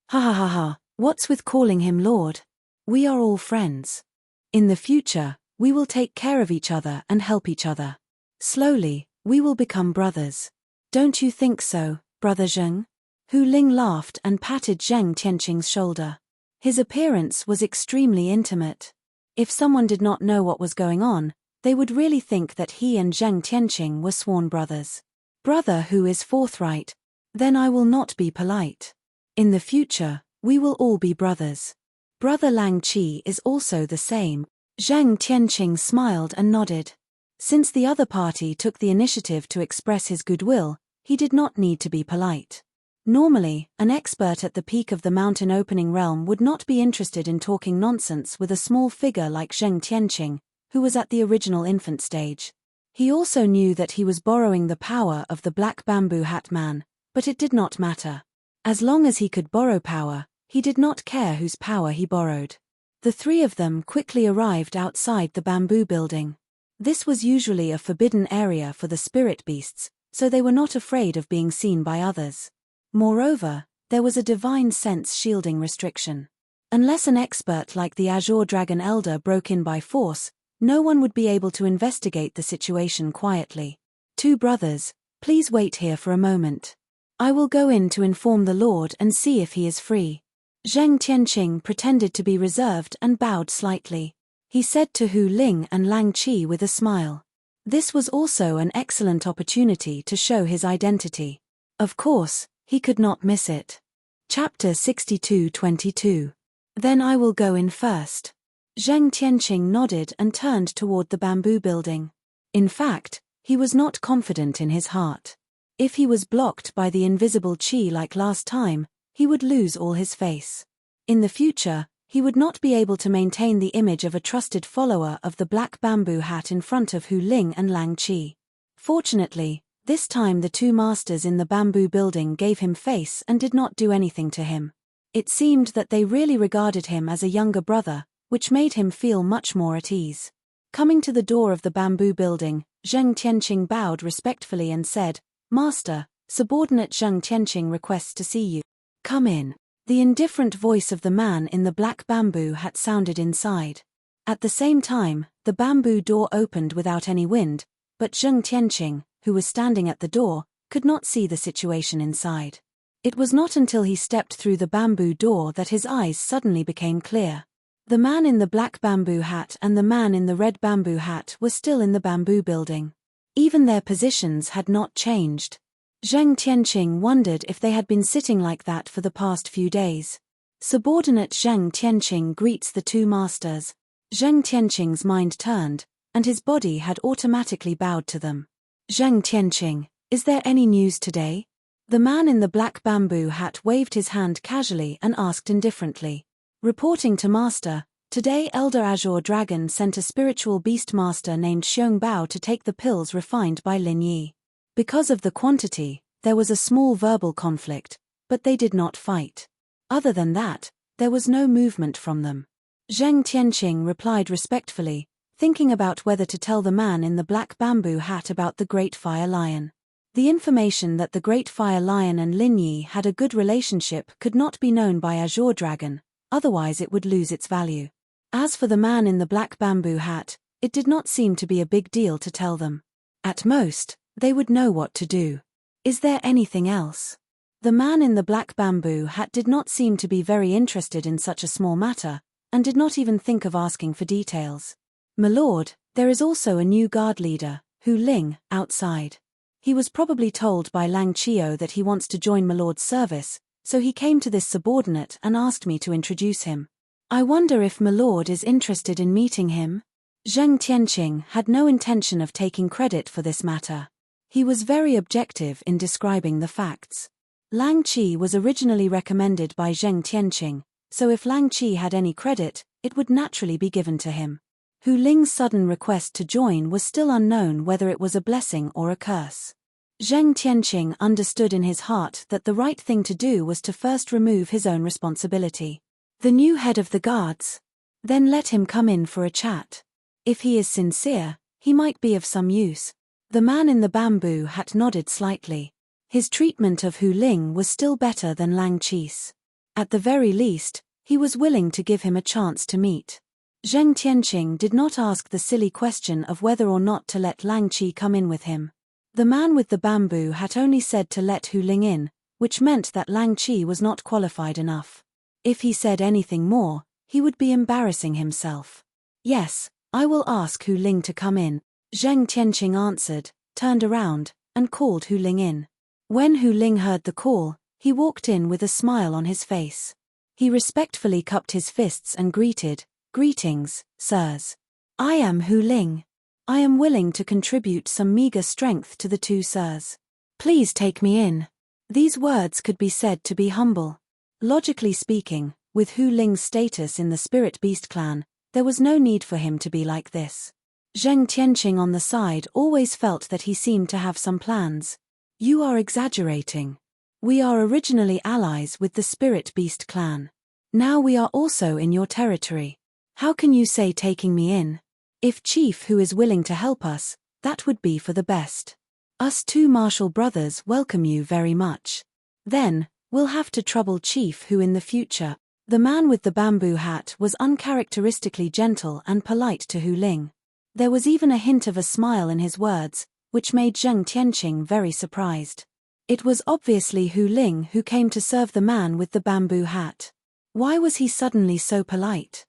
Ha ha ha ha, what's with calling him Lord? We are all friends. In the future, we will take care of each other and help each other. Slowly, we will become brothers. Don't you think so, Brother Zheng? Hu Ling laughed and patted Zheng Tianqing's shoulder. His appearance was extremely intimate. If someone did not know what was going on, they would really think that he and Zheng Tianqing were sworn brothers. Brother who is forthright, then I will not be polite. In the future, we will all be brothers. Brother Lang Qi is also the same. Zheng Tianqing smiled and nodded. Since the other party took the initiative to express his goodwill, he did not need to be polite. Normally, an expert at the peak of the mountain opening realm would not be interested in talking nonsense with a small figure like Zheng Tianqing, who was at the original infant stage. He also knew that he was borrowing the power of the Black Bamboo Hat Man, but it did not matter. As long as he could borrow power, he did not care whose power he borrowed. The three of them quickly arrived outside the bamboo building. This was usually a forbidden area for the spirit beasts, so they were not afraid of being seen by others. Moreover, there was a divine sense shielding restriction. Unless an expert like the Azure Dragon Elder broke in by force, no one would be able to investigate the situation quietly. Two brothers, please wait here for a moment. I will go in to inform the Lord and see if he is free. Zheng Tianqing pretended to be reserved and bowed slightly. He said to Hu Ling and Lang Qi with a smile. This was also an excellent opportunity to show his identity. Of course, he could not miss it. Chapter 62-22. Then I will go in first. Zheng Tianqing nodded and turned toward the bamboo building. In fact, he was not confident in his heart. If he was blocked by the invisible qi like last time, he would lose all his face. In the future, he would not be able to maintain the image of a trusted follower of the Black Bamboo Hat in front of Hu Ling and Lang Qi. Fortunately, this time the two masters in the bamboo building gave him face and did not do anything to him. It seemed that they really regarded him as a younger brother, which made him feel much more at ease. Coming to the door of the bamboo building, Zheng Tianqing bowed respectfully and said, Master, subordinate Zheng Tianqing requests to see you. Come in. The indifferent voice of the man in the black bamboo hat sounded inside. At the same time, the bamboo door opened without any wind, but Zheng Tianqing, who was standing at the door, could not see the situation inside. It was not until he stepped through the bamboo door that his eyes suddenly became clear. The man in the black bamboo hat and the man in the red bamboo hat were still in the bamboo building. Even their positions had not changed. Zheng Tianqing wondered if they had been sitting like that for the past few days. Subordinate Zheng Tianqing greets the two masters. Zheng Tianqing's mind turned, and his body had automatically bowed to them. Zheng Tianqing, is there any news today? The man in the black bamboo hat waved his hand casually and asked indifferently. Reporting to Master, today Elder Azure Dragon sent a spiritual beast master named Xiong Bao to take the pills refined by Lin Yi. Because of the quantity, there was a small verbal conflict, but they did not fight. Other than that, there was no movement from them. Zheng Tianqing replied respectfully, thinking about whether to tell the man in the black bamboo hat about the Great Fire Lion. The information that the Great Fire Lion and Lin Yi had a good relationship could not be known by Azure Dragon, otherwise it would lose its value. As for the man in the black bamboo hat, it did not seem to be a big deal to tell them. At most, they would know what to do. Is there anything else? The man in the black bamboo hat did not seem to be very interested in such a small matter, and did not even think of asking for details. "My lord, there is also a new guard leader, Hu Ling, outside. He was probably told by Lang Chio that he wants to join my lord's service, so he came to this subordinate and asked me to introduce him. I wonder if my lord is interested in meeting him?" Zheng Tianqing had no intention of taking credit for this matter. He was very objective in describing the facts. Lang Qi was originally recommended by Zheng Tianqing, so if Lang Qi had any credit, it would naturally be given to him. Hu Ling's sudden request to join was still unknown whether it was a blessing or a curse. Zheng Tianqing understood in his heart that the right thing to do was to first remove his own responsibility. The new head of the guards? Then let him come in for a chat. If he is sincere, he might be of some use. The man in the bamboo hat nodded slightly. His treatment of Hu Ling was still better than Lang Qi's. At the very least, he was willing to give him a chance to meet. Zheng Tianqing did not ask the silly question of whether or not to let Lang Qi come in with him. The man with the bamboo hat only said to let Hu Ling in, which meant that Lang Qi was not qualified enough. If he said anything more, he would be embarrassing himself. "Yes, I will ask Hu Ling to come in," Zheng Tianqing answered, turned around, and called Hu Ling in. When Hu Ling heard the call, he walked in with a smile on his face. He respectfully cupped his fists and greeted, "Greetings, sirs. I am Hu Ling. I am willing to contribute some meager strength to the two sirs. Please take me in." These words could be said to be humble. Logically speaking, with Hu Ling's status in the Spirit Beast clan, there was no need for him to be like this. Zheng Tianqing on the side always felt that he seemed to have some plans. "You are exaggerating. We are originally allies with the Spirit Beast clan. Now we are also in your territory. How can you say taking me in? If Chief Hu is willing to help us, that would be for the best. Us two martial brothers welcome you very much. Then, we'll have to trouble Chief Hu in the future." The man with the bamboo hat was uncharacteristically gentle and polite to Hu Ling. There was even a hint of a smile in his words, which made Zheng Tianqing very surprised. It was obviously Hu Ling who came to serve the man with the bamboo hat. Why was he suddenly so polite?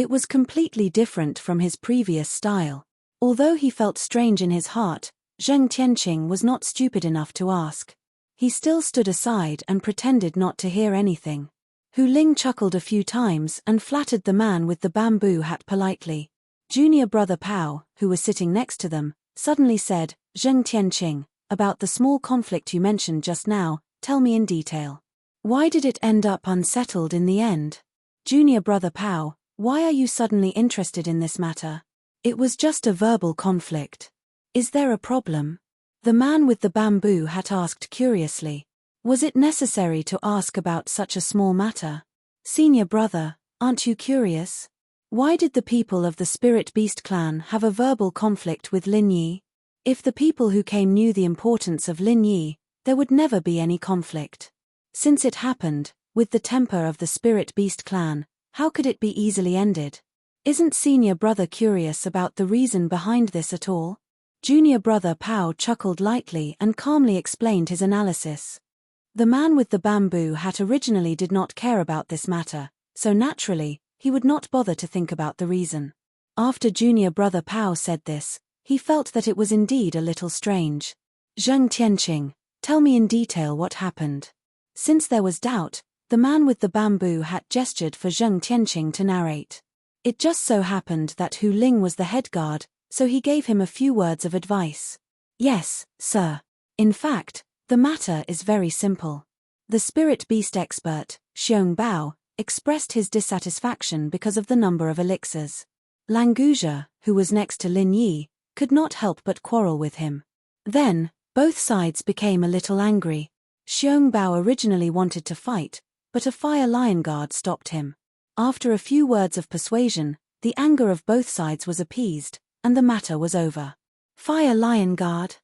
It was completely different from his previous style. Although he felt strange in his heart, Zheng Tianqing was not stupid enough to ask. He still stood aside and pretended not to hear anything. Hu Ling chuckled a few times and flattered the man with the bamboo hat politely. Junior brother Pao, who was sitting next to them, suddenly said, "Zheng Tianqing, about the small conflict you mentioned just now, tell me in detail. Why did it end up unsettled in the end? Junior brother Pao, why are you suddenly interested in this matter? It was just a verbal conflict. Is there a problem?" The man with the bamboo hat asked curiously. Was it necessary to ask about such a small matter? "Senior brother, aren't you curious? Why did the people of the Spirit Beast clan have a verbal conflict with Lin Yi? If the people who came knew the importance of Lin Yi, there would never be any conflict. Since it happened, with the temper of the Spirit Beast clan, how could it be easily ended? Isn't senior brother curious about the reason behind this at all?" Junior brother Pao chuckled lightly and calmly explained his analysis. The man with the bamboo hat originally did not care about this matter, so naturally, he would not bother to think about the reason. After junior brother Pao said this, he felt that it was indeed a little strange. "Zheng Tianqing, tell me in detail what happened." Since there was doubt, the man with the bamboo hat gestured for Zheng Tianqing to narrate. It just so happened that Hu Ling was the head guard, so he gave him a few words of advice. "Yes, sir. In fact, the matter is very simple. The spirit beast expert, Xiong Bao, expressed his dissatisfaction because of the number of elixirs. Languzha, who was next to Lin Yi, could not help but quarrel with him. Then, both sides became a little angry. Xiong Bao originally wanted to fight, but a fire lion guard stopped him. After a few words of persuasion, the anger of both sides was appeased, and the matter was over. Fire lion guard?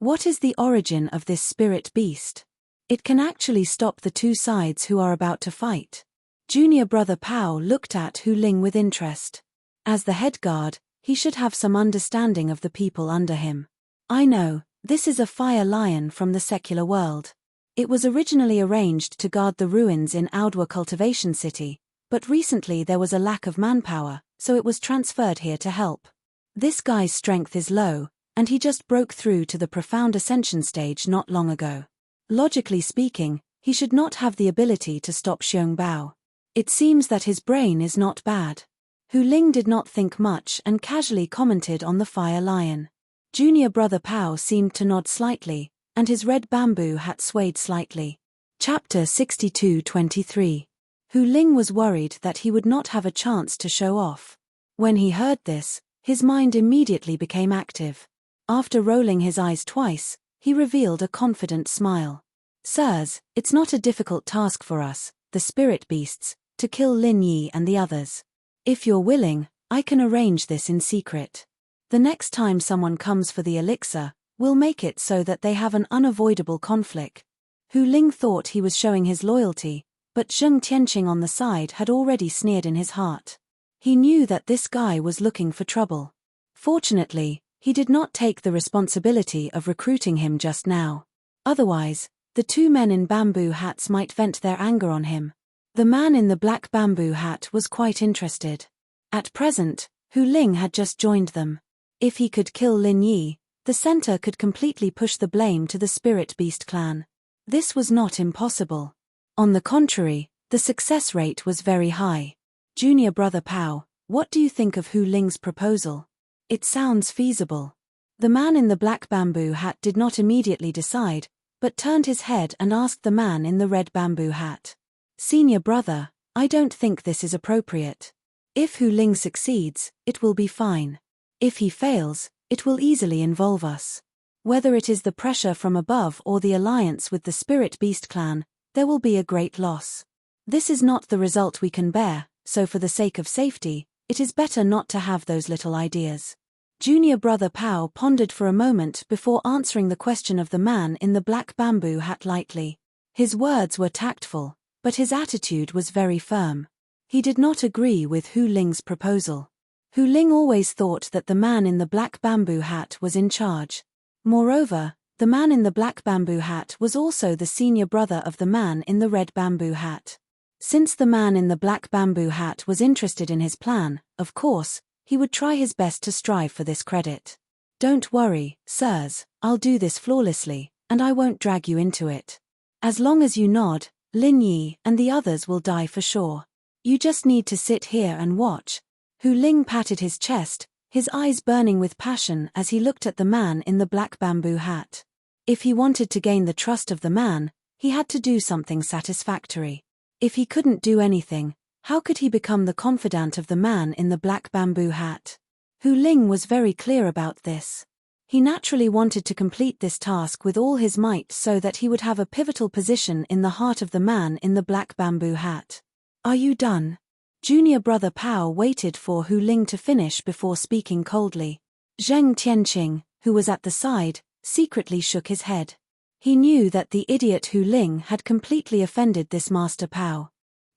What is the origin of this spirit beast? It can actually stop the two sides who are about to fight. Junior brother Pao looked at Hu Ling with interest. As the head guard, he should have some understanding of the people under him. I know, this is a fire lion from the secular world. It was originally arranged to guard the ruins in Audiobook Cultivation City, but recently there was a lack of manpower, so it was transferred here to help. This guy's strength is low, and he just broke through to the profound ascension stage not long ago. Logically speaking, he should not have the ability to stop Xiong Bao. It seems that his brain is not bad. Hu Ling did not think much and casually commented on the fire lion. Junior brother Pao seemed to nod slightly, and his red bamboo hat swayed slightly. Chapter 62-23. Hu Ling was worried that he would not have a chance to show off. When he heard this, his mind immediately became active. After rolling his eyes twice, he revealed a confident smile. Sirs, it's not a difficult task for us, the spirit beasts, to kill Lin Yi and the others. If you're willing, I can arrange this in secret. The next time someone comes for the elixir, we'll make it so that they have an unavoidable conflict. Hu Ling thought he was showing his loyalty, but Zheng Tianqing on the side had already sneered in his heart. He knew that this guy was looking for trouble. Fortunately, he did not take the responsibility of recruiting him just now. Otherwise, the two men in bamboo hats might vent their anger on him. The man in the black bamboo hat was quite interested. At present, Hu Ling had just joined them. If he could kill Lin Yi, the center could completely push the blame to the Spirit Beast clan. This was not impossible. On the contrary, the success rate was very high. Junior brother Pao, what do you think of Hu Ling's proposal? It sounds feasible. The man in the black bamboo hat did not immediately decide, but turned his head and asked the man in the red bamboo hat. Senior brother, I don't think this is appropriate. If Hu Ling succeeds, it will be fine. If he fails, it will easily involve us. Whether it is the pressure from above or the alliance with the Spirit Beast clan, there will be a great loss. This is not the result we can bear, so for the sake of safety, it is better not to have those little ideas. Junior brother Pao pondered for a moment before answering the question of the man in the black bamboo hat lightly. His words were tactful, but his attitude was very firm. He did not agree with Hu Ling's proposal. Hu Ling always thought that the man in the black bamboo hat was in charge. Moreover, the man in the black bamboo hat was also the senior brother of the man in the red bamboo hat. Since the man in the black bamboo hat was interested in his plan, of course, he would try his best to strive for this credit. Don't worry, sirs, I'll do this flawlessly, and I won't drag you into it. As long as you nod, Lin Yi and the others will die for sure. You just need to sit here and watch. Hu Ling patted his chest, his eyes burning with passion as he looked at the man in the black bamboo hat. If he wanted to gain the trust of the man, he had to do something satisfactory. If he couldn't do anything, how could he become the confidant of the man in the black bamboo hat? Hu Ling was very clear about this. He naturally wanted to complete this task with all his might so that he would have a pivotal position in the heart of the man in the black bamboo hat. Are you done? Junior brother Pao waited for Hu Ling to finish before speaking coldly. Zheng Tianqing, who was at the side, secretly shook his head. He knew that the idiot Hu Ling had completely offended this Master Pao.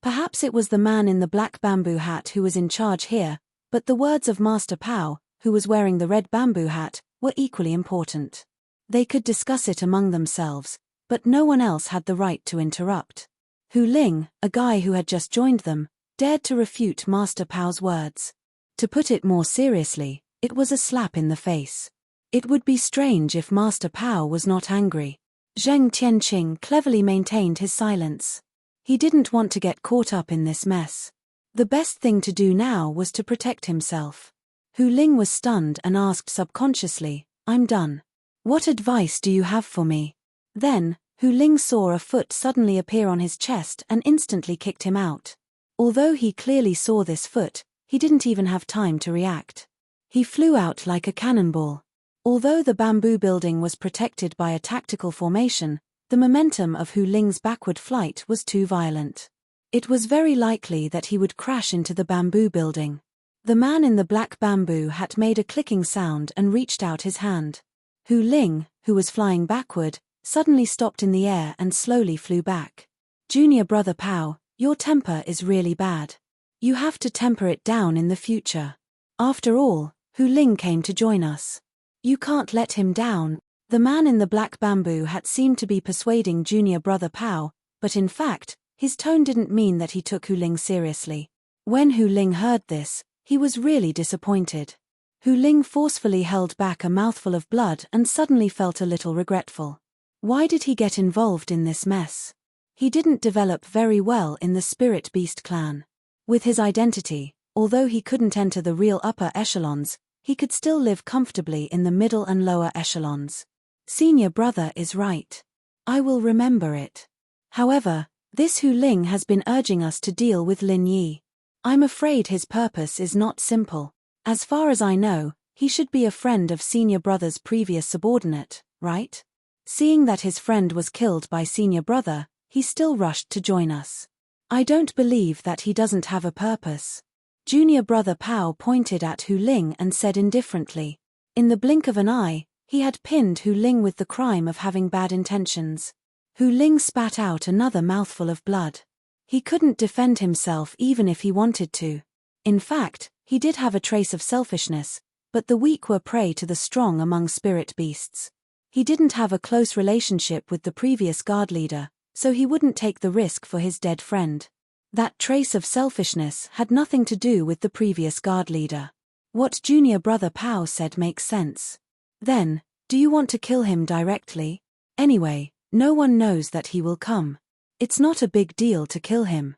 Perhaps it was the man in the black bamboo hat who was in charge here, but the words of Master Pao, who was wearing the red bamboo hat, were equally important. They could discuss it among themselves, but no one else had the right to interrupt. Hu Ling, a guy who had just joined them, dared to refute Master Pao's words. To put it more seriously, it was a slap in the face. It would be strange if Master Pao was not angry. Zheng Tianqing cleverly maintained his silence. He didn't want to get caught up in this mess. The best thing to do now was to protect himself. Hu Ling was stunned and asked subconsciously, I'm done. What advice do you have for me? Then, Hu Ling saw a foot suddenly appear on his chest and instantly kicked him out. Although he clearly saw this foot, he didn't even have time to react. He flew out like a cannonball. Although the bamboo building was protected by a tactical formation, the momentum of Hu Ling's backward flight was too violent. It was very likely that he would crash into the bamboo building. The man in the black bamboo hat made a clicking sound and reached out his hand. Hu Ling, who was flying backward, suddenly stopped in the air and slowly flew back. Junior brother Pao, your temper is really bad. You have to temper it down in the future. After all, Hu Ling came to join us. You can't let him down. The man in the black bamboo hat seemed to be persuading junior brother Pao, but in fact, his tone didn't mean that he took Hu Ling seriously. When Hu Ling heard this, he was really disappointed. Hu Ling forcefully held back a mouthful of blood and suddenly felt a little regretful. Why did he get involved in this mess? He didn't develop very well in the Spirit Beast clan. With his identity, although he couldn't enter the real upper echelons, he could still live comfortably in the middle and lower echelons. Senior brother is right. I will remember it. However, this Hu Ling has been urging us to deal with Lin Yi. I'm afraid his purpose is not simple. As far as I know, he should be a friend of senior brother's previous subordinate, right? Seeing that his friend was killed by senior brother, he still rushed to join us. I don't believe that he doesn't have a purpose. Junior brother Pao pointed at Hu Ling and said indifferently. In the blink of an eye, he had pinned Hu Ling with the crime of having bad intentions. Hu Ling spat out another mouthful of blood. He couldn't defend himself even if he wanted to. In fact, he did have a trace of selfishness, but the weak were prey to the strong among spirit beasts. He didn't have a close relationship with the previous guard leader, so he wouldn't take the risk for his dead friend. That trace of selfishness had nothing to do with the previous guard leader. What junior brother Pao said makes sense. Then, do you want to kill him directly? Anyway, no one knows that he will come. It's not a big deal to kill him.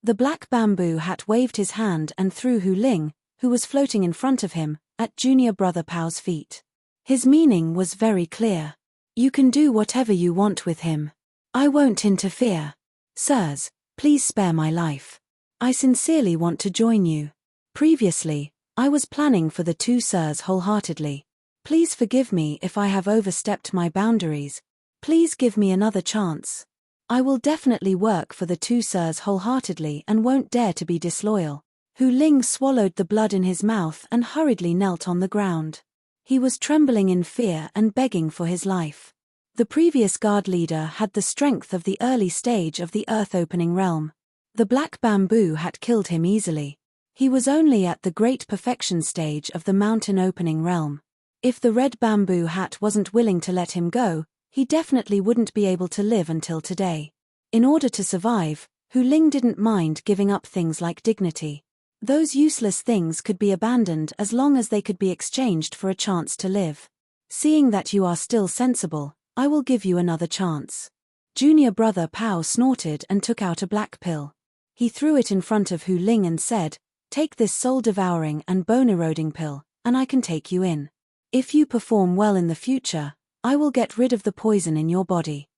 The black bamboo hat waved his hand and threw Hu Ling, who was floating in front of him, at junior brother Pao's feet. His meaning was very clear. You can do whatever you want with him. I won't interfere. Sirs, please spare my life. I sincerely want to join you. Previously, I was planning for the two sirs wholeheartedly. Please forgive me if I have overstepped my boundaries. Please give me another chance. I will definitely work for the two sirs wholeheartedly and won't dare to be disloyal. Hu Ling swallowed the blood in his mouth and hurriedly knelt on the ground. He was trembling in fear and begging for his life. The previous guard leader had the strength of the early stage of the earth-opening realm. The black bamboo had killed him easily. He was only at the great perfection stage of the mountain-opening realm. If the red bamboo hat wasn't willing to let him go, he definitely wouldn't be able to live until today. In order to survive, Hu Ling didn't mind giving up things like dignity. Those useless things could be abandoned as long as they could be exchanged for a chance to live. Seeing that you are still sensible, I will give you another chance. Junior brother Pao snorted and took out a black pill. He threw it in front of Hu Ling and said, "Take this soul-devouring and bone-eroding pill, and I can take you in. If you perform well in the future, I will get rid of the poison in your body."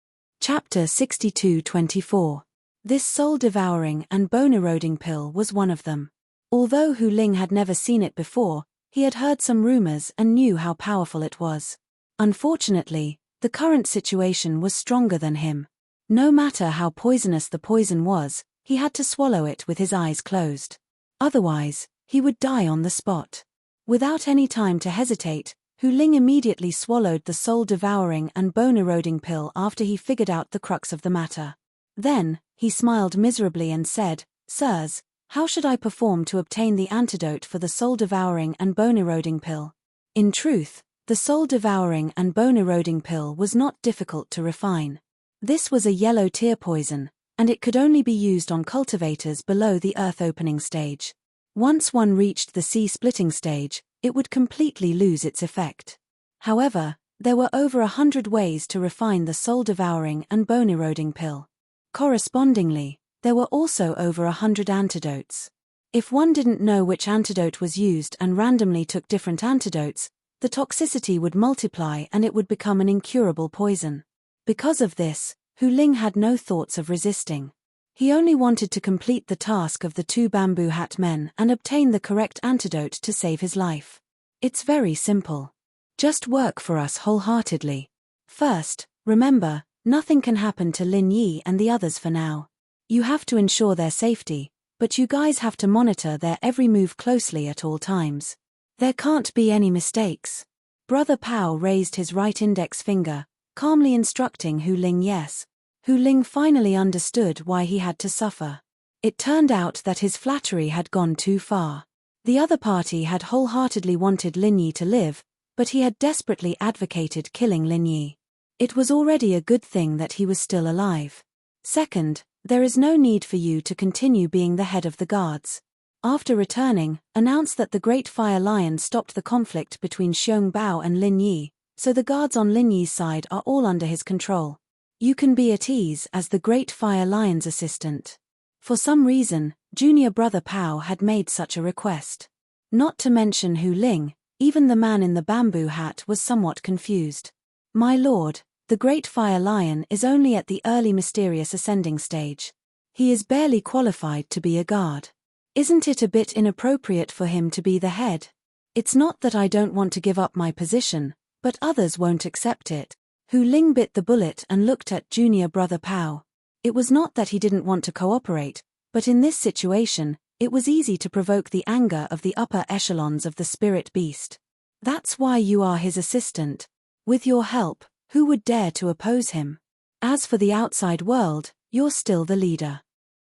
Chapter 62-24. This soul-devouring and bone-eroding pill was one of them. Although Hu Ling had never seen it before, he had heard some rumors and knew how powerful it was. Unfortunately, the current situation was stronger than him. No matter how poisonous the poison was, he had to swallow it with his eyes closed. Otherwise, he would die on the spot. Without any time to hesitate, Hu Ling immediately swallowed the soul-devouring and bone-eroding pill after he figured out the crux of the matter. Then, he smiled miserably and said, "Sirs, how should I perform to obtain the antidote for the soul-devouring and bone-eroding pill?" In truth, the soul-devouring and bone-eroding pill was not difficult to refine. This was a yellow tear poison, and it could only be used on cultivators below the earth-opening stage. Once one reached the sea-splitting stage, it would completely lose its effect. However, there were over 100 ways to refine the soul-devouring and bone-eroding pill. Correspondingly, there were also over 100 antidotes. If one didn't know which antidote was used and randomly took different antidotes, the toxicity would multiply and it would become an incurable poison. Because of this, Hu Ling had no thoughts of resisting. He only wanted to complete the task of the two bamboo hat men and obtain the correct antidote to save his life. It's very simple. Just work for us wholeheartedly. First, remember, nothing can happen to Lin Yi and the others for now. You have to ensure their safety, but you guys have to monitor their every move closely at all times. There can't be any mistakes. Brother Pao raised his right index finger, calmly instructing Hu Ling yes. Hu Ling finally understood why he had to suffer. It turned out that his flattery had gone too far. The other party had wholeheartedly wanted Lin Yi to live, but he had desperately advocated killing Lin Yi. It was already a good thing that he was still alive. Second, there is no need for you to continue being the head of the guards. After returning, announce that the Great Fire Lion stopped the conflict between Xiong Bao and Lin Yi, so the guards on Lin Yi's side are all under his control. You can be at ease as the Great Fire Lion's assistant. For some reason, junior brother Pao had made such a request. Not to mention Hu Ling, even the man in the bamboo hat was somewhat confused. My lord, the Great Fire Lion is only at the early mysterious ascending stage. He is barely qualified to be a guard. Isn't it a bit inappropriate for him to be the head? It's not that I don't want to give up my position, but others won't accept it. Hu Ling bit the bullet and looked at junior brother Pao. It was not that he didn't want to cooperate, but in this situation, it was easy to provoke the anger of the upper echelons of the spirit beast. That's why you are his assistant. With your help, who would dare to oppose him? As for the outside world, you're still the leader.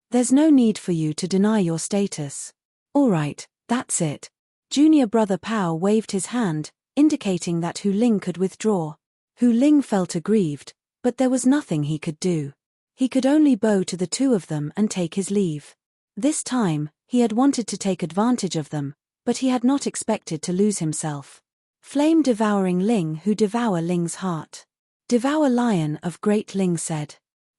There's no need for you to deny your status. All right, that's it. Junior brother Pao waved his hand, indicating that Hu Ling could withdraw. Hu Ling felt aggrieved, but there was nothing he could do. He could only bow to the two of them and take his leave. This time, he had wanted to take advantage of them, but he had not expected to lose himself. Flame devouring Ling who devour Ling's heart. Devour Lion of Great Ling said.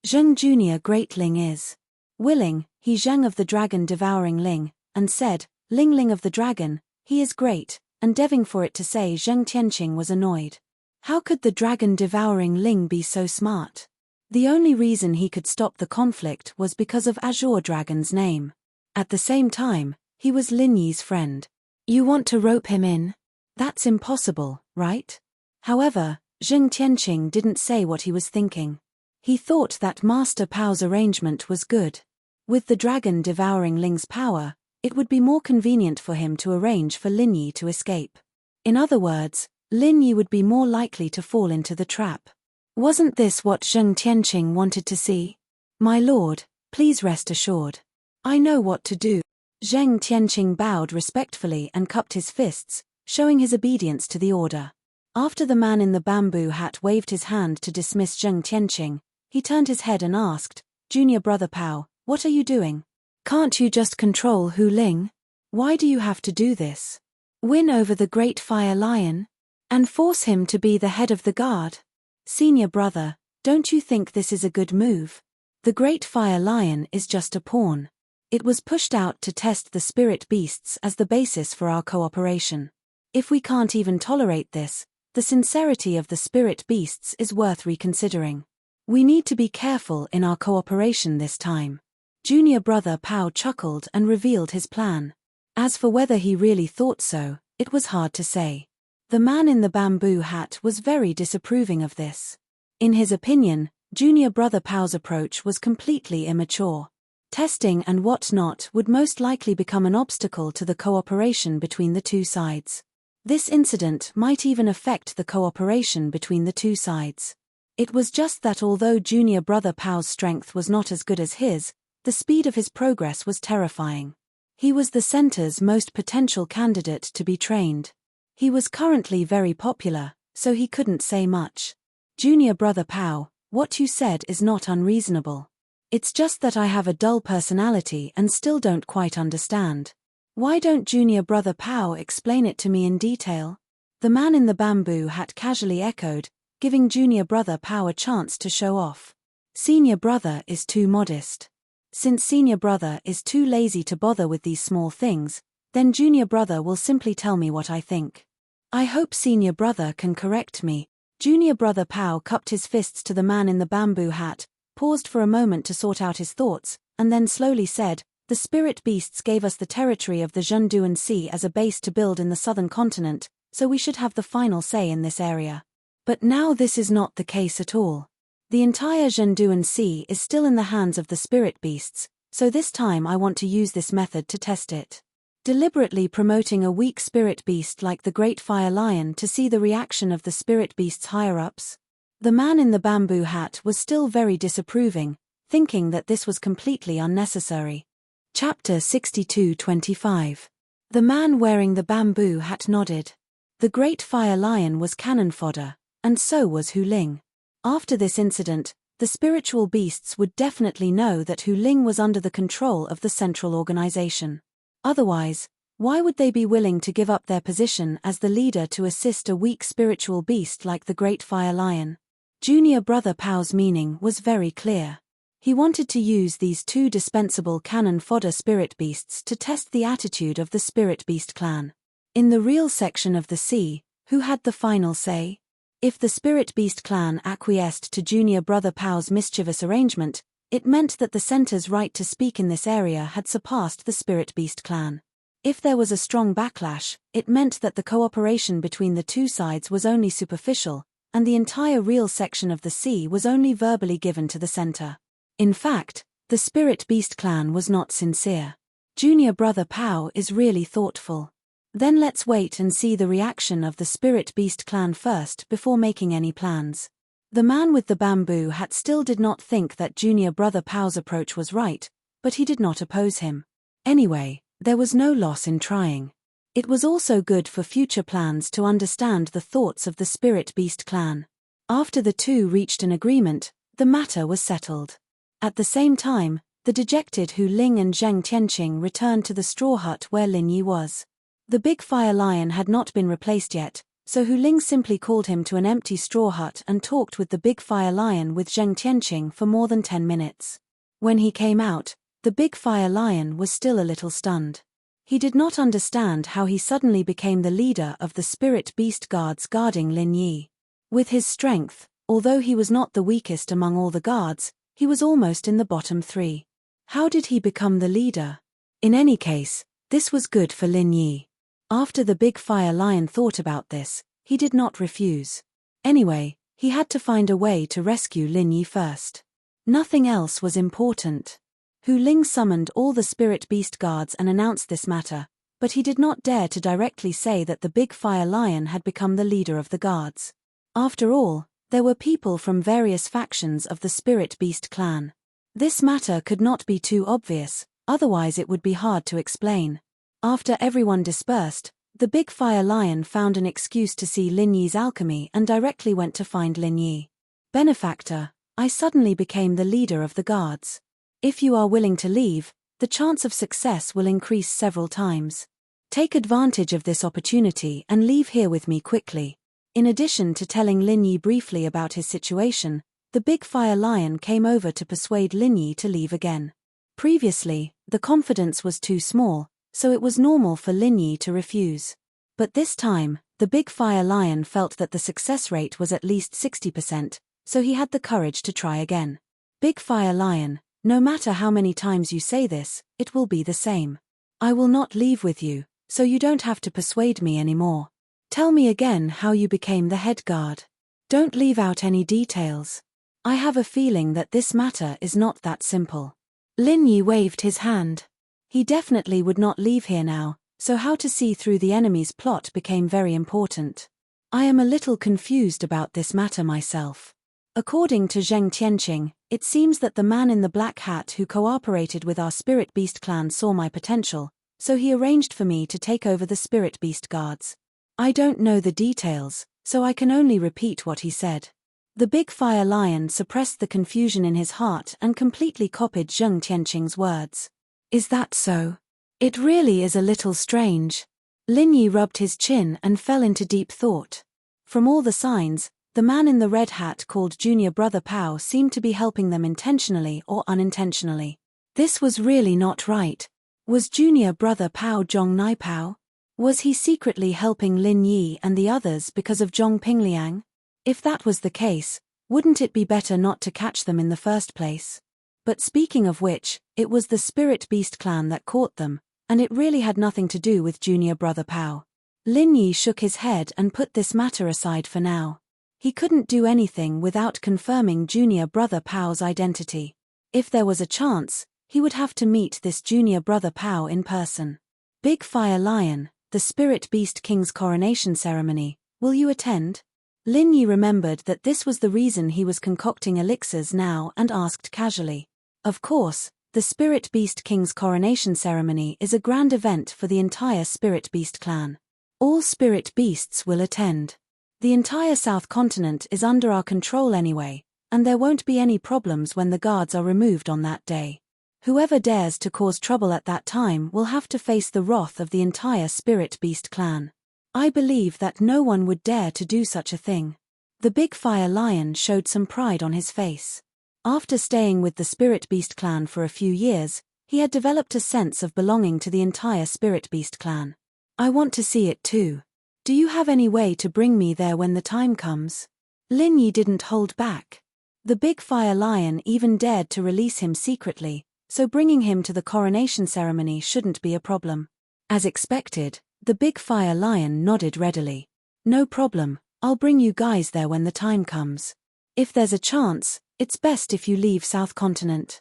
Zheng Junior Great Ling is willing, he Zheng of the Dragon devouring Ling, and said, Ling Ling of the Dragon, he is great, endeavoring for it to say Zheng Tianqing was annoyed. How could the dragon devouring Ling be so smart? The only reason he could stop the conflict was because of Azure Dragon's name. At the same time, he was Lin Yi's friend. You want to rope him in? That's impossible, right? However, Zheng Tianqing didn't say what he was thinking. He thought that Master Pao's arrangement was good. With the dragon devouring Ling's power, it would be more convenient for him to arrange for Lin Yi to escape. In other words, Lin Yi would be more likely to fall into the trap. Wasn't this what Zheng Tianqing wanted to see? My lord, please rest assured. I know what to do. Zheng Tianqing bowed respectfully and cupped his fists, showing his obedience to the order. After the man in the bamboo hat waved his hand to dismiss Zheng Tianqing, he turned his head and asked, Junior brother Pao, what are you doing? Can't you just control Hu Ling? Why do you have to do this? Win over the Great Fire Lion? And force him to be the head of the guard? Senior brother, don't you think this is a good move? The Great Fire Lion is just a pawn. It was pushed out to test the spirit beasts as the basis for our cooperation. If we can't even tolerate this, the sincerity of the spirit beasts is worth reconsidering. We need to be careful in our cooperation this time. Junior brother Pao chuckled and revealed his plan. As for whether he really thought so, it was hard to say. The man in the bamboo hat was very disapproving of this. In his opinion, junior brother Pao's approach was completely immature. Testing and whatnot would most likely become an obstacle to the cooperation between the two sides. This incident might even affect the cooperation between the two sides. It was just that although junior brother Pao's strength was not as good as his, the speed of his progress was terrifying. He was the center's most potential candidate to be trained. He was currently very popular, so he couldn't say much. Junior brother Pao, what you said is not unreasonable. It's just that I have a dull personality and still don't quite understand. Why don't junior brother Pao explain it to me in detail? The man in the bamboo hat casually echoed, giving junior brother Pao a chance to show off. Senior brother is too modest. Since senior brother is too lazy to bother with these small things, then junior brother will simply tell me what I think. I hope senior brother can correct me. Junior brother Pao cupped his fists to the man in the bamboo hat, paused for a moment to sort out his thoughts, and then slowly said, the spirit beasts gave us the territory of the Zhenduan Sea as a base to build in the southern continent, so we should have the final say in this area. But now this is not the case at all. The entire Zhenduan Sea is still in the hands of the spirit beasts, so this time I want to use this method to test it. deliberately promoting a weak spirit beast like the Great Fire Lion to see the reaction of the spirit beast's higher-ups? The man in the bamboo hat was still very disapproving, thinking that this was completely unnecessary. Chapter 62:25. The man wearing the bamboo hat nodded. The Great Fire Lion was cannon fodder, and so was Hu Ling. After this incident, the spiritual beasts would definitely know that Hu Ling was under the control of the central organization. Otherwise, why would they be willing to give up their position as the leader to assist a weak spiritual beast like the Great Fire Lion? Junior Brother Pao's meaning was very clear. He wanted to use these two dispensable cannon fodder spirit beasts to test the attitude of the spirit beast clan. In the real section of the sea, who had the final say? If the spirit beast clan acquiesced to Junior Brother Pao's mischievous arrangement, it meant that the center's right to speak in this area had surpassed the spirit beast clan. If there was a strong backlash, it meant that the cooperation between the two sides was only superficial, and the entire real section of the sea was only verbally given to the center. In fact, the spirit beast clan was not sincere. Junior Brother Pao is really thoughtful. Then let's wait and see the reaction of the spirit beast clan first before making any plans. The man with the bamboo hat still did not think that Junior Brother Pao's approach was right, but he did not oppose him. Anyway, there was no loss in trying. It was also good for future plans to understand the thoughts of the spirit beast clan. After the two reached an agreement, the matter was settled. At the same time, the dejected Hu Ling and Zheng Tianqing returned to the straw hut where Lin Yi was. The big fire lion had not been replaced yet, so Hu Ling simply called him to an empty straw hut and talked with the big fire lion with Zheng Tianqing for more than 10 minutes. When he came out, the big fire lion was still a little stunned. He did not understand how he suddenly became the leader of the spirit beast guards guarding Lin Yi. With his strength, although he was not the weakest among all the guards, he was almost in the bottom 3. How did he become the leader? In any case, this was good for Lin Yi. After the big fire lion thought about this, he did not refuse. Anyway, he had to find a way to rescue Lin Yi first. Nothing else was important. Hu Ling summoned all the spirit beast guards and announced this matter, but he did not dare to directly say that the big fire lion had become the leader of the guards. After all, there were people from various factions of the spirit beast clan. This matter could not be too obvious, otherwise it would be hard to explain. After everyone dispersed, the big fire lion found an excuse to see Lin Yi's alchemy and directly went to find Lin Yi. Benefactor, I suddenly became the leader of the guards. If you are willing to leave, the chance of success will increase several times. Take advantage of this opportunity and leave here with me quickly. In addition to telling Lin Yi briefly about his situation, the big fire lion came over to persuade Lin Yi to leave again. Previously, the confidence was too small, so it was normal for Lin Yi to refuse. But this time, the big fire lion felt that the success rate was at least 60%, so he had the courage to try again. Big fire lion, no matter how many times you say this, it will be the same. I will not leave with you, so you don't have to persuade me anymore. Tell me again how you became the head guard. Don't leave out any details. I have a feeling that this matter is not that simple. Lin Yi waved his hand. He definitely would not leave here now, so how to see through the enemy's plot became very important. I am a little confused about this matter myself. According to Zheng Tianqing, it seems that the man in the black hat who cooperated with our spirit beast clan saw my potential, so he arranged for me to take over the spirit beast guards. I don't know the details, so I can only repeat what he said. The big fire lion suppressed the confusion in his heart and completely copied Zheng Tianqing's words. Is that so? It really is a little strange. Lin Yi rubbed his chin and fell into deep thought. From all the signs, the man in the red hat called Junior Brother Pao seemed to be helping them intentionally or unintentionally. This was really not right. Was Junior Brother Pao Zhong Nai Pao? Was he secretly helping Lin Yi and the others because of Zhong Pingliang? If that was the case, wouldn't it be better not to catch them in the first place? But speaking of which, it was the spirit beast clan that caught them, and it really had nothing to do with Junior Brother Pao. Lin Yi shook his head and put this matter aside for now. He couldn't do anything without confirming Junior Brother Pao's identity. If there was a chance, he would have to meet this Junior Brother Pao in person. Big Fire Lion, the Spirit Beast King's coronation ceremony, will you attend? Lin Yi remembered that this was the reason he was concocting elixirs now and asked casually. Of course, the Spirit Beast King's coronation ceremony is a grand event for the entire Spirit Beast clan. All spirit beasts will attend. The entire South Continent is under our control anyway, and there won't be any problems when the guards are removed on that day. Whoever dares to cause trouble at that time will have to face the wrath of the entire Spirit Beast clan. I believe that no one would dare to do such a thing. The Big Fire Lion showed some pride on his face. After staying with the Spirit Beast clan for a few years, he had developed a sense of belonging to the entire Spirit Beast clan. I want to see it too. Do you have any way to bring me there when the time comes? Lin Yi didn't hold back. The Big Fire Lion even dared to release him secretly, so bringing him to the coronation ceremony shouldn't be a problem. As expected, the Big Fire Lion nodded readily. No problem, I'll bring you guys there when the time comes. If there's a chance, it's best if you leave South Continent.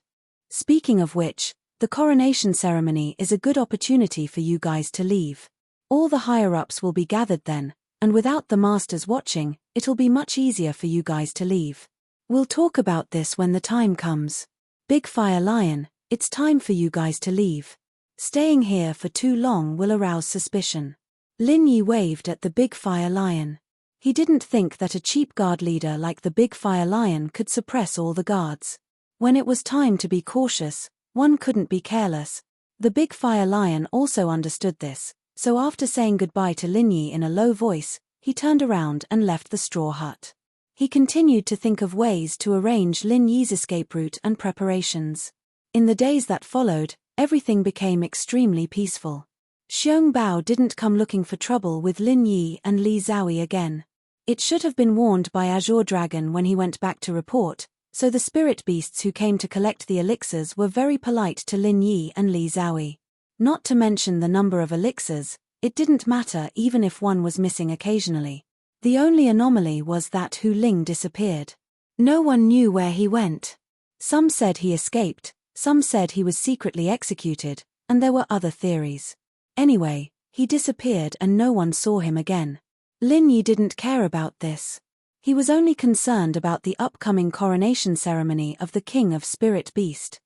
Speaking of which, the coronation ceremony is a good opportunity for you guys to leave. All the higher-ups will be gathered then, and without the masters watching, it'll be much easier for you guys to leave. We'll talk about this when the time comes. Big Fire Lion, it's time for you guys to leave. Staying here for too long will arouse suspicion. Lin Yi waved at the Big Fire Lion. He didn't think that a cheap guard leader like the Big Fire Lion could suppress all the guards. When it was time to be cautious, one couldn't be careless. The Big Fire Lion also understood this, so after saying goodbye to Lin Yi in a low voice, he turned around and left the straw hut. He continued to think of ways to arrange Lin Yi's escape route and preparations. In the days that followed, everything became extremely peaceful. Xiong Bao didn't come looking for trouble with Lin Yi and Li Zhaoyi again. It should have been warned by Azure Dragon when he went back to report, so the spirit beasts who came to collect the elixirs were very polite to Lin Yi and Li Zhaoyi. Not to mention the number of elixirs, it didn't matter even if one was missing occasionally. The only anomaly was that Hu Ling disappeared. No one knew where he went. Some said he escaped, some said he was secretly executed, and there were other theories. Anyway, he disappeared and no one saw him again. Lin Yi didn't care about this. He was only concerned about the upcoming coronation ceremony of the King of Spirit Beast.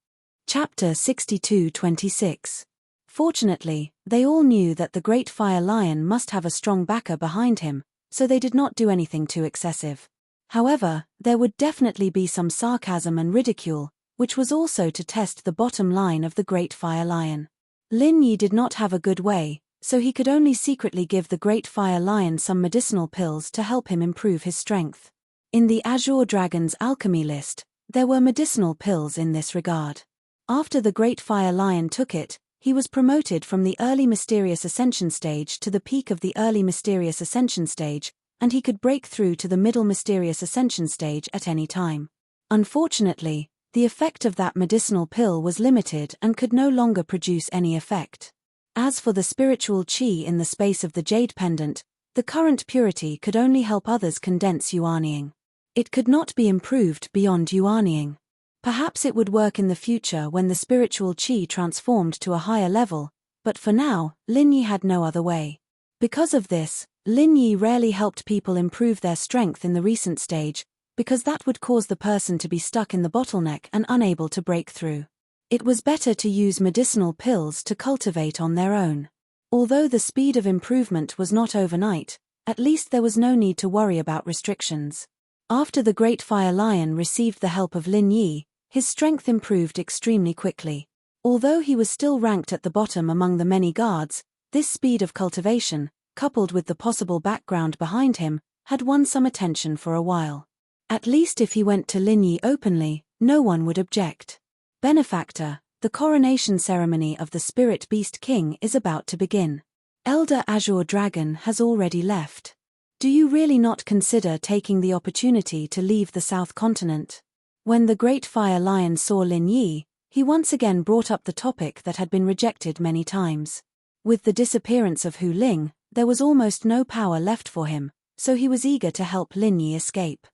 Chapter 62-26. Fortunately, they all knew that the Great Fire Lion must have a strong backer behind him, so they did not do anything too excessive. However, there would definitely be some sarcasm and ridicule, which was also to test the bottom line of the Great Fire Lion. Lin Yi did not have a good way, so he could only secretly give the Great Fire Lion some medicinal pills to help him improve his strength. In the Azure Dragon's alchemy list, there were medicinal pills in this regard. After the Great Fire Lion took it, he was promoted from the early mysterious ascension stage to the peak of the early mysterious ascension stage, and he could break through to the middle mysterious ascension stage at any time. Unfortunately, the effect of that medicinal pill was limited and could no longer produce any effect. As for the spiritual qi in the space of the jade pendant, the current purity could only help others condense yuanying. It could not be improved beyond yuanying. Perhaps it would work in the future when the spiritual qi transformed to a higher level, but for now, Lin Yi had no other way. Because of this, Lin Yi rarely helped people improve their strength in the recent stage, because that would cause the person to be stuck in the bottleneck and unable to break through. It was better to use medicinal pills to cultivate on their own. Although the speed of improvement was not overnight, at least there was no need to worry about restrictions. After the Great Fire Lion received the help of Lin Yi, his strength improved extremely quickly. Although he was still ranked at the bottom among the many guards, this speed of cultivation, coupled with the possible background behind him, had won some attention for a while. At least if he went to Lin Yi openly, no one would object. Benefactor, the coronation ceremony of the Spirit Beast King is about to begin. Elder Azure Dragon has already left. Do you really not consider taking the opportunity to leave the South Continent? When the Great Fire Lion saw Lin Yi, he once again brought up the topic that had been rejected many times. With the disappearance of Hu Ling, there was almost no power left for him, so he was eager to help Lin Yi escape.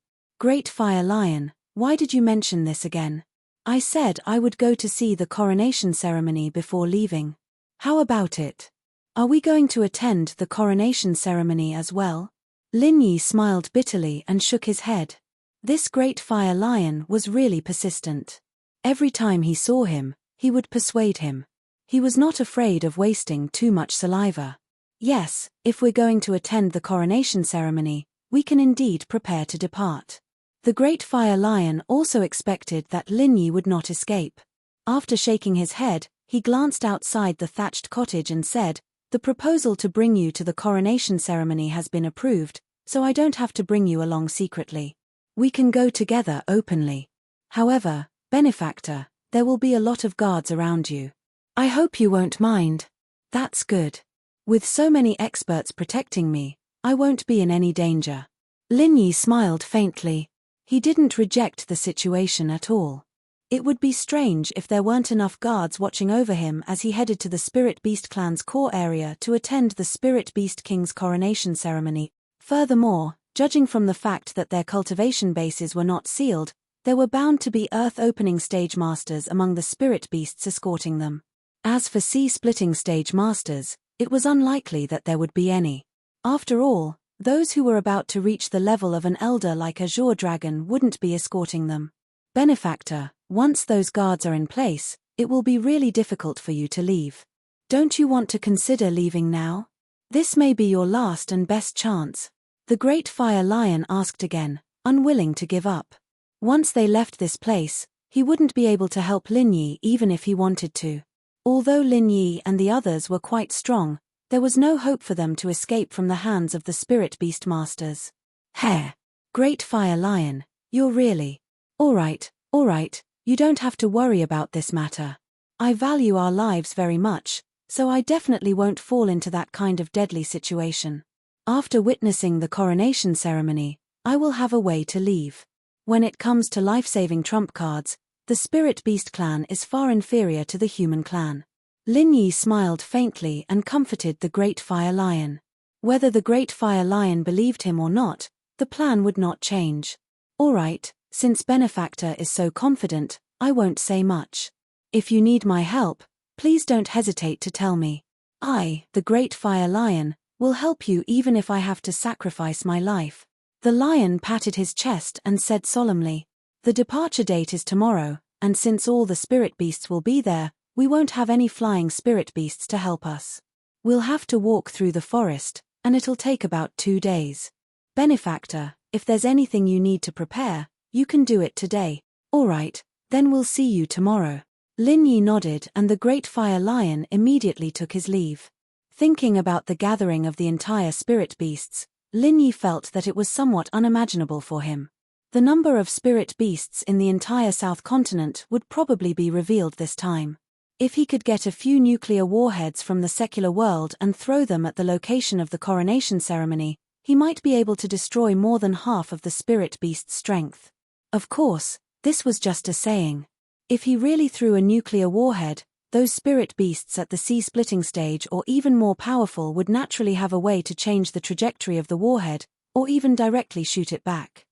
Great Fire Lion, why did you mention this again? I said I would go to see the coronation ceremony before leaving. How about it? Are we going to attend the coronation ceremony as well? Lin Yi smiled bitterly and shook his head. This great fire lion was really persistent. Every time he saw him, he would persuade him. He was not afraid of wasting too much saliva. Yes, if we're going to attend the coronation ceremony, we can indeed prepare to depart. The great fire lion also expected that Lin Yi would not escape. After shaking his head, he glanced outside the thatched cottage and said, "The proposal to bring you to the coronation ceremony has been approved, so I don't have to bring you along secretly. We can go together openly. However, benefactor, there will be a lot of guards around you. I hope you won't mind." "That's good. With so many experts protecting me, I won't be in any danger." Lin Yi smiled faintly. He didn't reject the situation at all. It would be strange if there weren't enough guards watching over him as he headed to the Spirit Beast clan's core area to attend the Spirit Beast King's coronation ceremony. Furthermore, judging from the fact that their cultivation bases were not sealed, there were bound to be Earth-opening stage masters among the Spirit Beasts escorting them. As for sea-splitting stage masters, it was unlikely that there would be any. After all, those who were about to reach the level of an elder like Azure Dragon wouldn't be escorting them. "Benefactor, once those guards are in place, it will be really difficult for you to leave. Don't you want to consider leaving now? This may be your last and best chance." The great fire lion asked again, unwilling to give up. Once they left this place, he wouldn't be able to help Lin Yi even if he wanted to. Although Lin Yi and the others were quite strong, there was no hope for them to escape from the hands of the Spirit Beast Masters. "Heh! Great Fire Lion, you're really... All right, you don't have to worry about this matter. I value our lives very much, so I definitely won't fall into that kind of deadly situation. After witnessing the coronation ceremony, I will have a way to leave. When it comes to life-saving trump cards, the Spirit Beast clan is far inferior to the human clan." Lin Yi smiled faintly and comforted the Great Fire Lion. Whether the Great Fire Lion believed him or not, the plan would not change. "All right, since Benefactor is so confident, I won't say much. If you need my help, please don't hesitate to tell me. I, the Great Fire Lion, will help you even if I have to sacrifice my life." The lion patted his chest and said solemnly, "The departure date is tomorrow, and since all the spirit beasts will be there, we won't have any flying spirit beasts to help us. We'll have to walk through the forest, and it'll take about 2 days. Benefactor, if there's anything you need to prepare, you can do it today." "All right, then we'll see you tomorrow." Lin Yi nodded and the Great Fire Lion immediately took his leave. Thinking about the gathering of the entire spirit beasts, Lin Yi felt that it was somewhat unimaginable for him. The number of spirit beasts in the entire South Continent would probably be revealed this time. If he could get a few nuclear warheads from the secular world and throw them at the location of the coronation ceremony, he might be able to destroy more than half of the spirit beast's strength. Of course, this was just a saying. If he really threw a nuclear warhead, those spirit beasts at the sea-splitting stage or even more powerful would naturally have a way to change the trajectory of the warhead, or even directly shoot it back.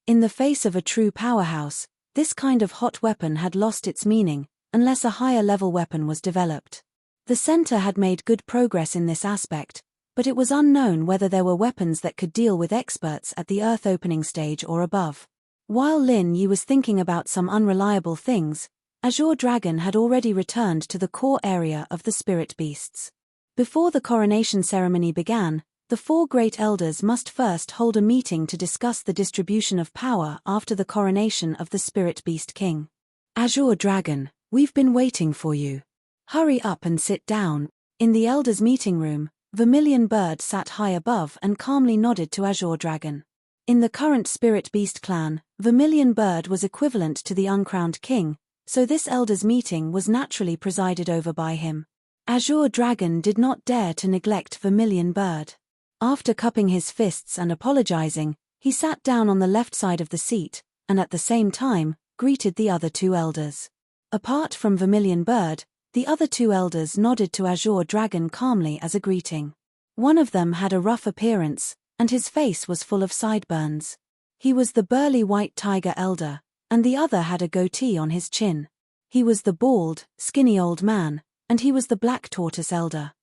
In the face of a true powerhouse, this kind of hot weapon had lost its meaning, unless a higher-level weapon was developed. The center had made good progress in this aspect, but it was unknown whether there were weapons that could deal with experts at the Earth opening stage or above. While Lin Yi was thinking about some unreliable things, Azure Dragon had already returned to the core area of the spirit beasts. Before the coronation ceremony began, the 4 great elders must first hold a meeting to discuss the distribution of power after the coronation of the Spirit Beast King. "Azure Dragon, we've been waiting for you. Hurry up and sit down." In the elders' meeting room, Vermilion Bird sat high above and calmly nodded to Azure Dragon. In the current Spirit Beast clan, Vermilion Bird was equivalent to the uncrowned king, so this elders' meeting was naturally presided over by him. Azure Dragon did not dare to neglect Vermilion Bird. After cupping his fists and apologizing, he sat down on the left side of the seat, and at the same time, greeted the other 2 elders. Apart from Vermilion Bird, the other 2 elders nodded to Azure Dragon calmly as a greeting. One of them had a rough appearance, and his face was full of sideburns. He was the burly white tiger elder, and the other had a goatee on his chin. He was the bald, skinny old man, and he was the black tortoise elder.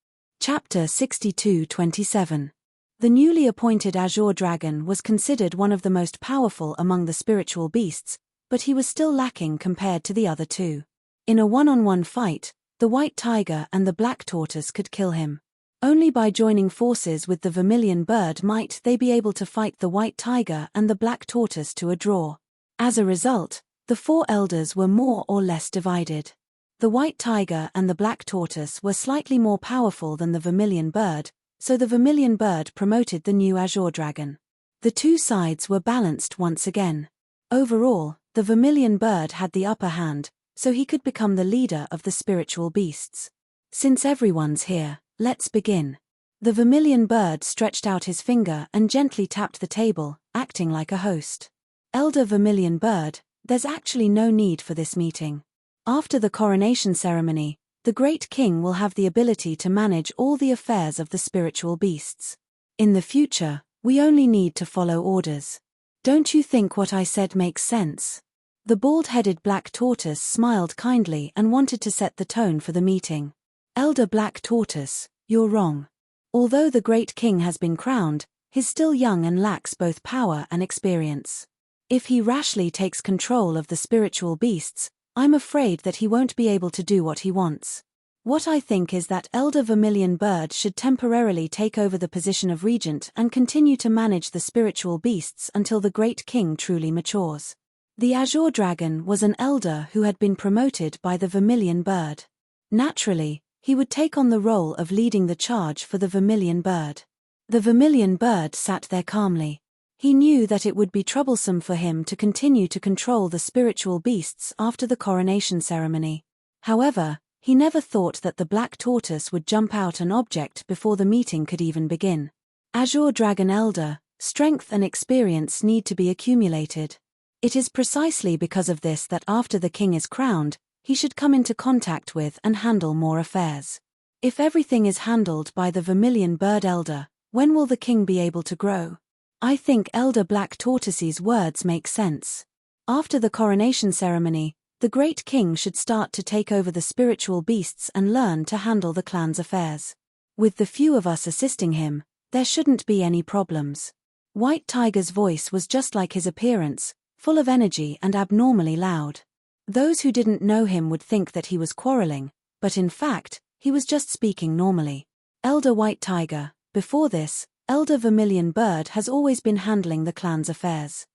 Chapter 62-27. The newly appointed Azure Dragon was considered one of the most powerful among the spiritual beasts, but he was still lacking compared to the other two. In a one-on-one fight, the White Tiger and the Black Tortoise could kill him. Only by joining forces with the Vermilion Bird might they be able to fight the White Tiger and the Black Tortoise to a draw. As a result, the four elders were more or less divided. The White Tiger and the Black Tortoise were slightly more powerful than the Vermilion Bird, so the Vermilion Bird promoted the new Azure Dragon. The two sides were balanced once again. Overall, the Vermilion Bird had the upper hand, so he could become the leader of the spiritual beasts. Since everyone's here, let's begin. The Vermilion Bird stretched out his finger and gently tapped the table, acting like a host. Elder Vermilion Bird, there's actually no need for this meeting. After the coronation ceremony, the Great King will have the ability to manage all the affairs of the spiritual beasts. In the future, we only need to follow orders. Don't you think what I said makes sense? The bald-headed Black Tortoise smiled kindly and wanted to set the tone for the meeting. Elder Black Tortoise, you're wrong. Although the Great King has been crowned, he's still young and lacks both power and experience. If he rashly takes control of the spiritual beasts, I'm afraid that he won't be able to do what he wants. What I think is that Elder Vermilion Bird should temporarily take over the position of regent and continue to manage the spiritual beasts until the Great King truly matures. The Azure Dragon was an elder who had been promoted by the Vermilion Bird. Naturally, he would take on the role of leading the charge for the Vermilion Bird. The Vermilion Bird sat there calmly. He knew that it would be troublesome for him to continue to control the spiritual beasts after the coronation ceremony. However, he never thought that the Black Tortoise would jump out an object before the meeting could even begin. Azure Dragon Elder, strength and experience need to be accumulated. It is precisely because of this that after the king is crowned, he should come into contact with and handle more affairs. If everything is handled by the Vermilion Bird Elder, when will the king be able to grow? I think Elder Black Tortoise's words make sense. After the coronation ceremony, the Great King should start to take over the spiritual beasts and learn to handle the clan's affairs. With the few of us assisting him, there shouldn't be any problems. White Tiger's voice was just like his appearance, full of energy and abnormally loud. Those who didn't know him would think that he was quarreling, but in fact, he was just speaking normally. Elder White Tiger, before this, Elder Vermilion Bird has always been handling the clan's affairs.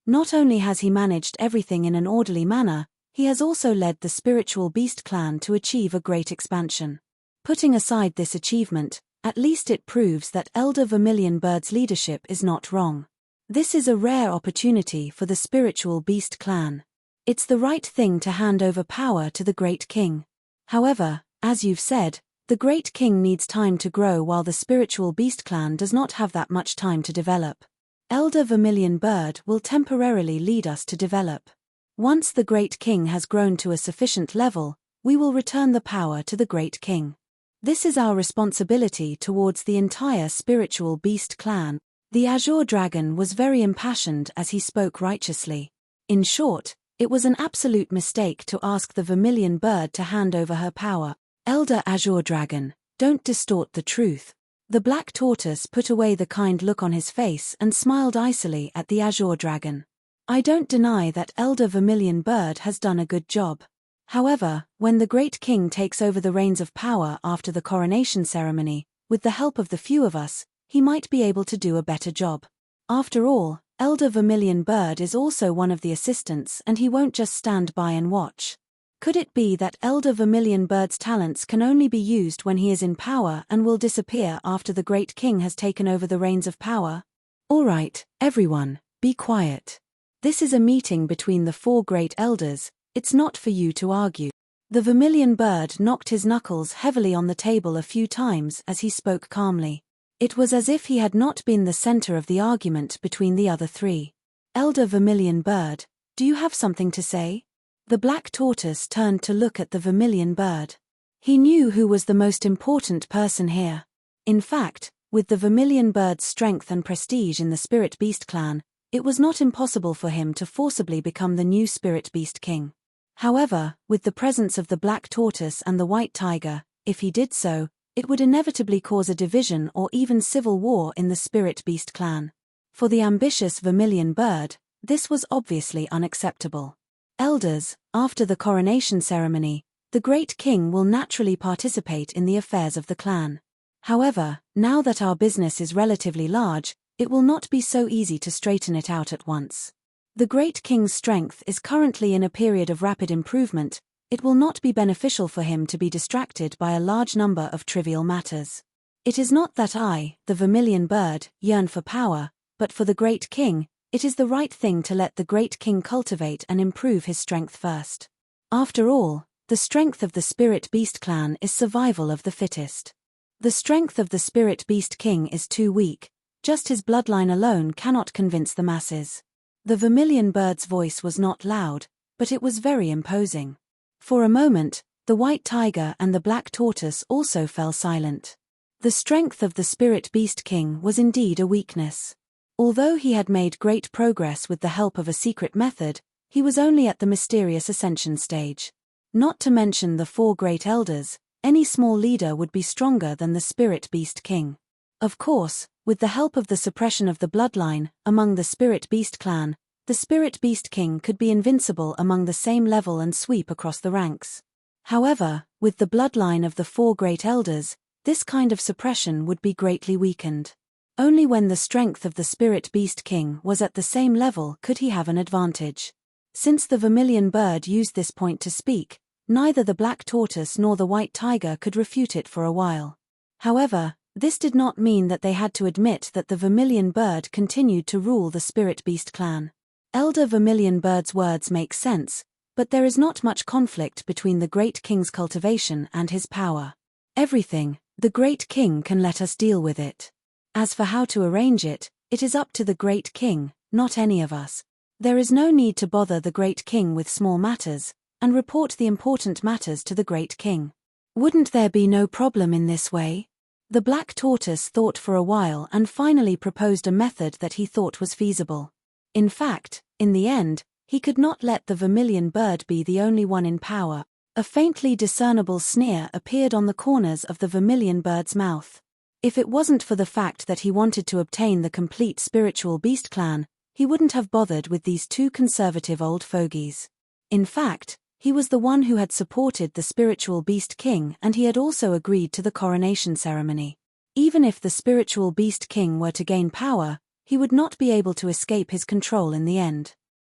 Not only has he managed everything in an orderly manner, he has also led the spiritual beast clan to achieve a great expansion. Putting aside this achievement, at least it proves that Elder Vermilion Bird's leadership is not wrong. This is a rare opportunity for the spiritual beast clan. It's the right thing to hand over power to the Great King. However, as you've said, the Great King needs time to grow while the spiritual beast clan does not have that much time to develop. Elder Vermilion Bird will temporarily lead us to develop. Once the Great King has grown to a sufficient level, we will return the power to the Great King. This is our responsibility towards the entire spiritual beast clan. The Azure Dragon was very impassioned as he spoke righteously. In short, it was an absolute mistake to ask the Vermilion Bird to hand over her power. Elder Azure Dragon, don't distort the truth. The Black Tortoise put away the kind look on his face and smiled icily at the Azure Dragon. I don't deny that Elder Vermilion Bird has done a good job. However, when the Great King takes over the reins of power after the coronation ceremony, with the help of the few of us, he might be able to do a better job. After all, Elder Vermilion Bird is also one of the assistants and he won't just stand by and watch. Could it be that Elder Vermilion Bird's talents can only be used when he is in power and will disappear after the Great King has taken over the reins of power? All right, everyone, be quiet. This is a meeting between the four great elders, it's not for you to argue. The Vermilion Bird knocked his knuckles heavily on the table a few times as he spoke calmly. It was as if he had not been the center of the argument between the other three. Elder Vermilion Bird, do you have something to say? The Black Tortoise turned to look at the Vermilion Bird. He knew who was the most important person here. In fact, with the Vermilion Bird's strength and prestige in the Spirit Beast clan, it was not impossible for him to forcibly become the new Spirit Beast King. However, with the presence of the Black Tortoise and the White Tiger, if he did so, It would inevitably cause a division or even civil war in the Spirit Beast clan. For the ambitious Vermilion Bird, this was obviously unacceptable. Elders, after the coronation ceremony, the Great King will naturally participate in the affairs of the clan. However, now that our business is relatively large, it will not be so easy to straighten it out at once. The Great King's strength is currently in a period of rapid improvement. It will not be beneficial for him to be distracted by a large number of trivial matters. It is not that I, the Vermilion Bird, yearn for power, but for the Great King, it is the right thing to let the Great King cultivate and improve his strength first. After all, the strength of the Spirit Beast clan is survival of the fittest. The strength of the Spirit Beast King is too weak, just his bloodline alone cannot convince the masses. The Vermilion Bird's voice was not loud, but it was very imposing. For a moment, the White Tiger and the Black Tortoise also fell silent. The strength of the Spirit Beast King was indeed a weakness. Although he had made great progress with the help of a secret method, he was only at the mysterious ascension stage. Not to mention the 4 great elders, any small leader would be stronger than the Spirit Beast King. Of course, with the help of the suppression of the bloodline among the Spirit Beast clan, the Spirit Beast King could be invincible among the same level and sweep across the ranks. However, with the bloodline of the 4 great elders, this kind of suppression would be greatly weakened. Only when the strength of the Spirit Beast King was at the same level could he have an advantage. Since the Vermilion Bird used this point to speak, neither the Black Tortoise nor the White Tiger could refute it for a while. However, this did not mean that they had to admit that the Vermilion Bird continued to rule the Spirit Beast clan. Elder Vermilion Bird's words make sense, but there is not much conflict between the Great King's cultivation and his power. Everything, the Great King can let us deal with it. As for how to arrange it, it is up to the Great King, not any of us. There is no need to bother the Great King with small matters, and report the important matters to the Great King. Wouldn't there be no problem in this way? The Black Tortoise thought for a while and finally proposed a method that he thought was feasible. In fact, in the end, he could not let the Vermilion Bird be the only one in power. A faintly discernible sneer appeared on the corners of the Vermilion Bird's mouth. If it wasn't for the fact that he wanted to obtain the complete Spiritual Beast clan, he wouldn't have bothered with these 2 conservative old fogies. In fact, he was the one who had supported the Spiritual Beast King, and he had also agreed to the coronation ceremony. Even if the Spiritual Beast King were to gain power, he would not be able to escape his control in the end.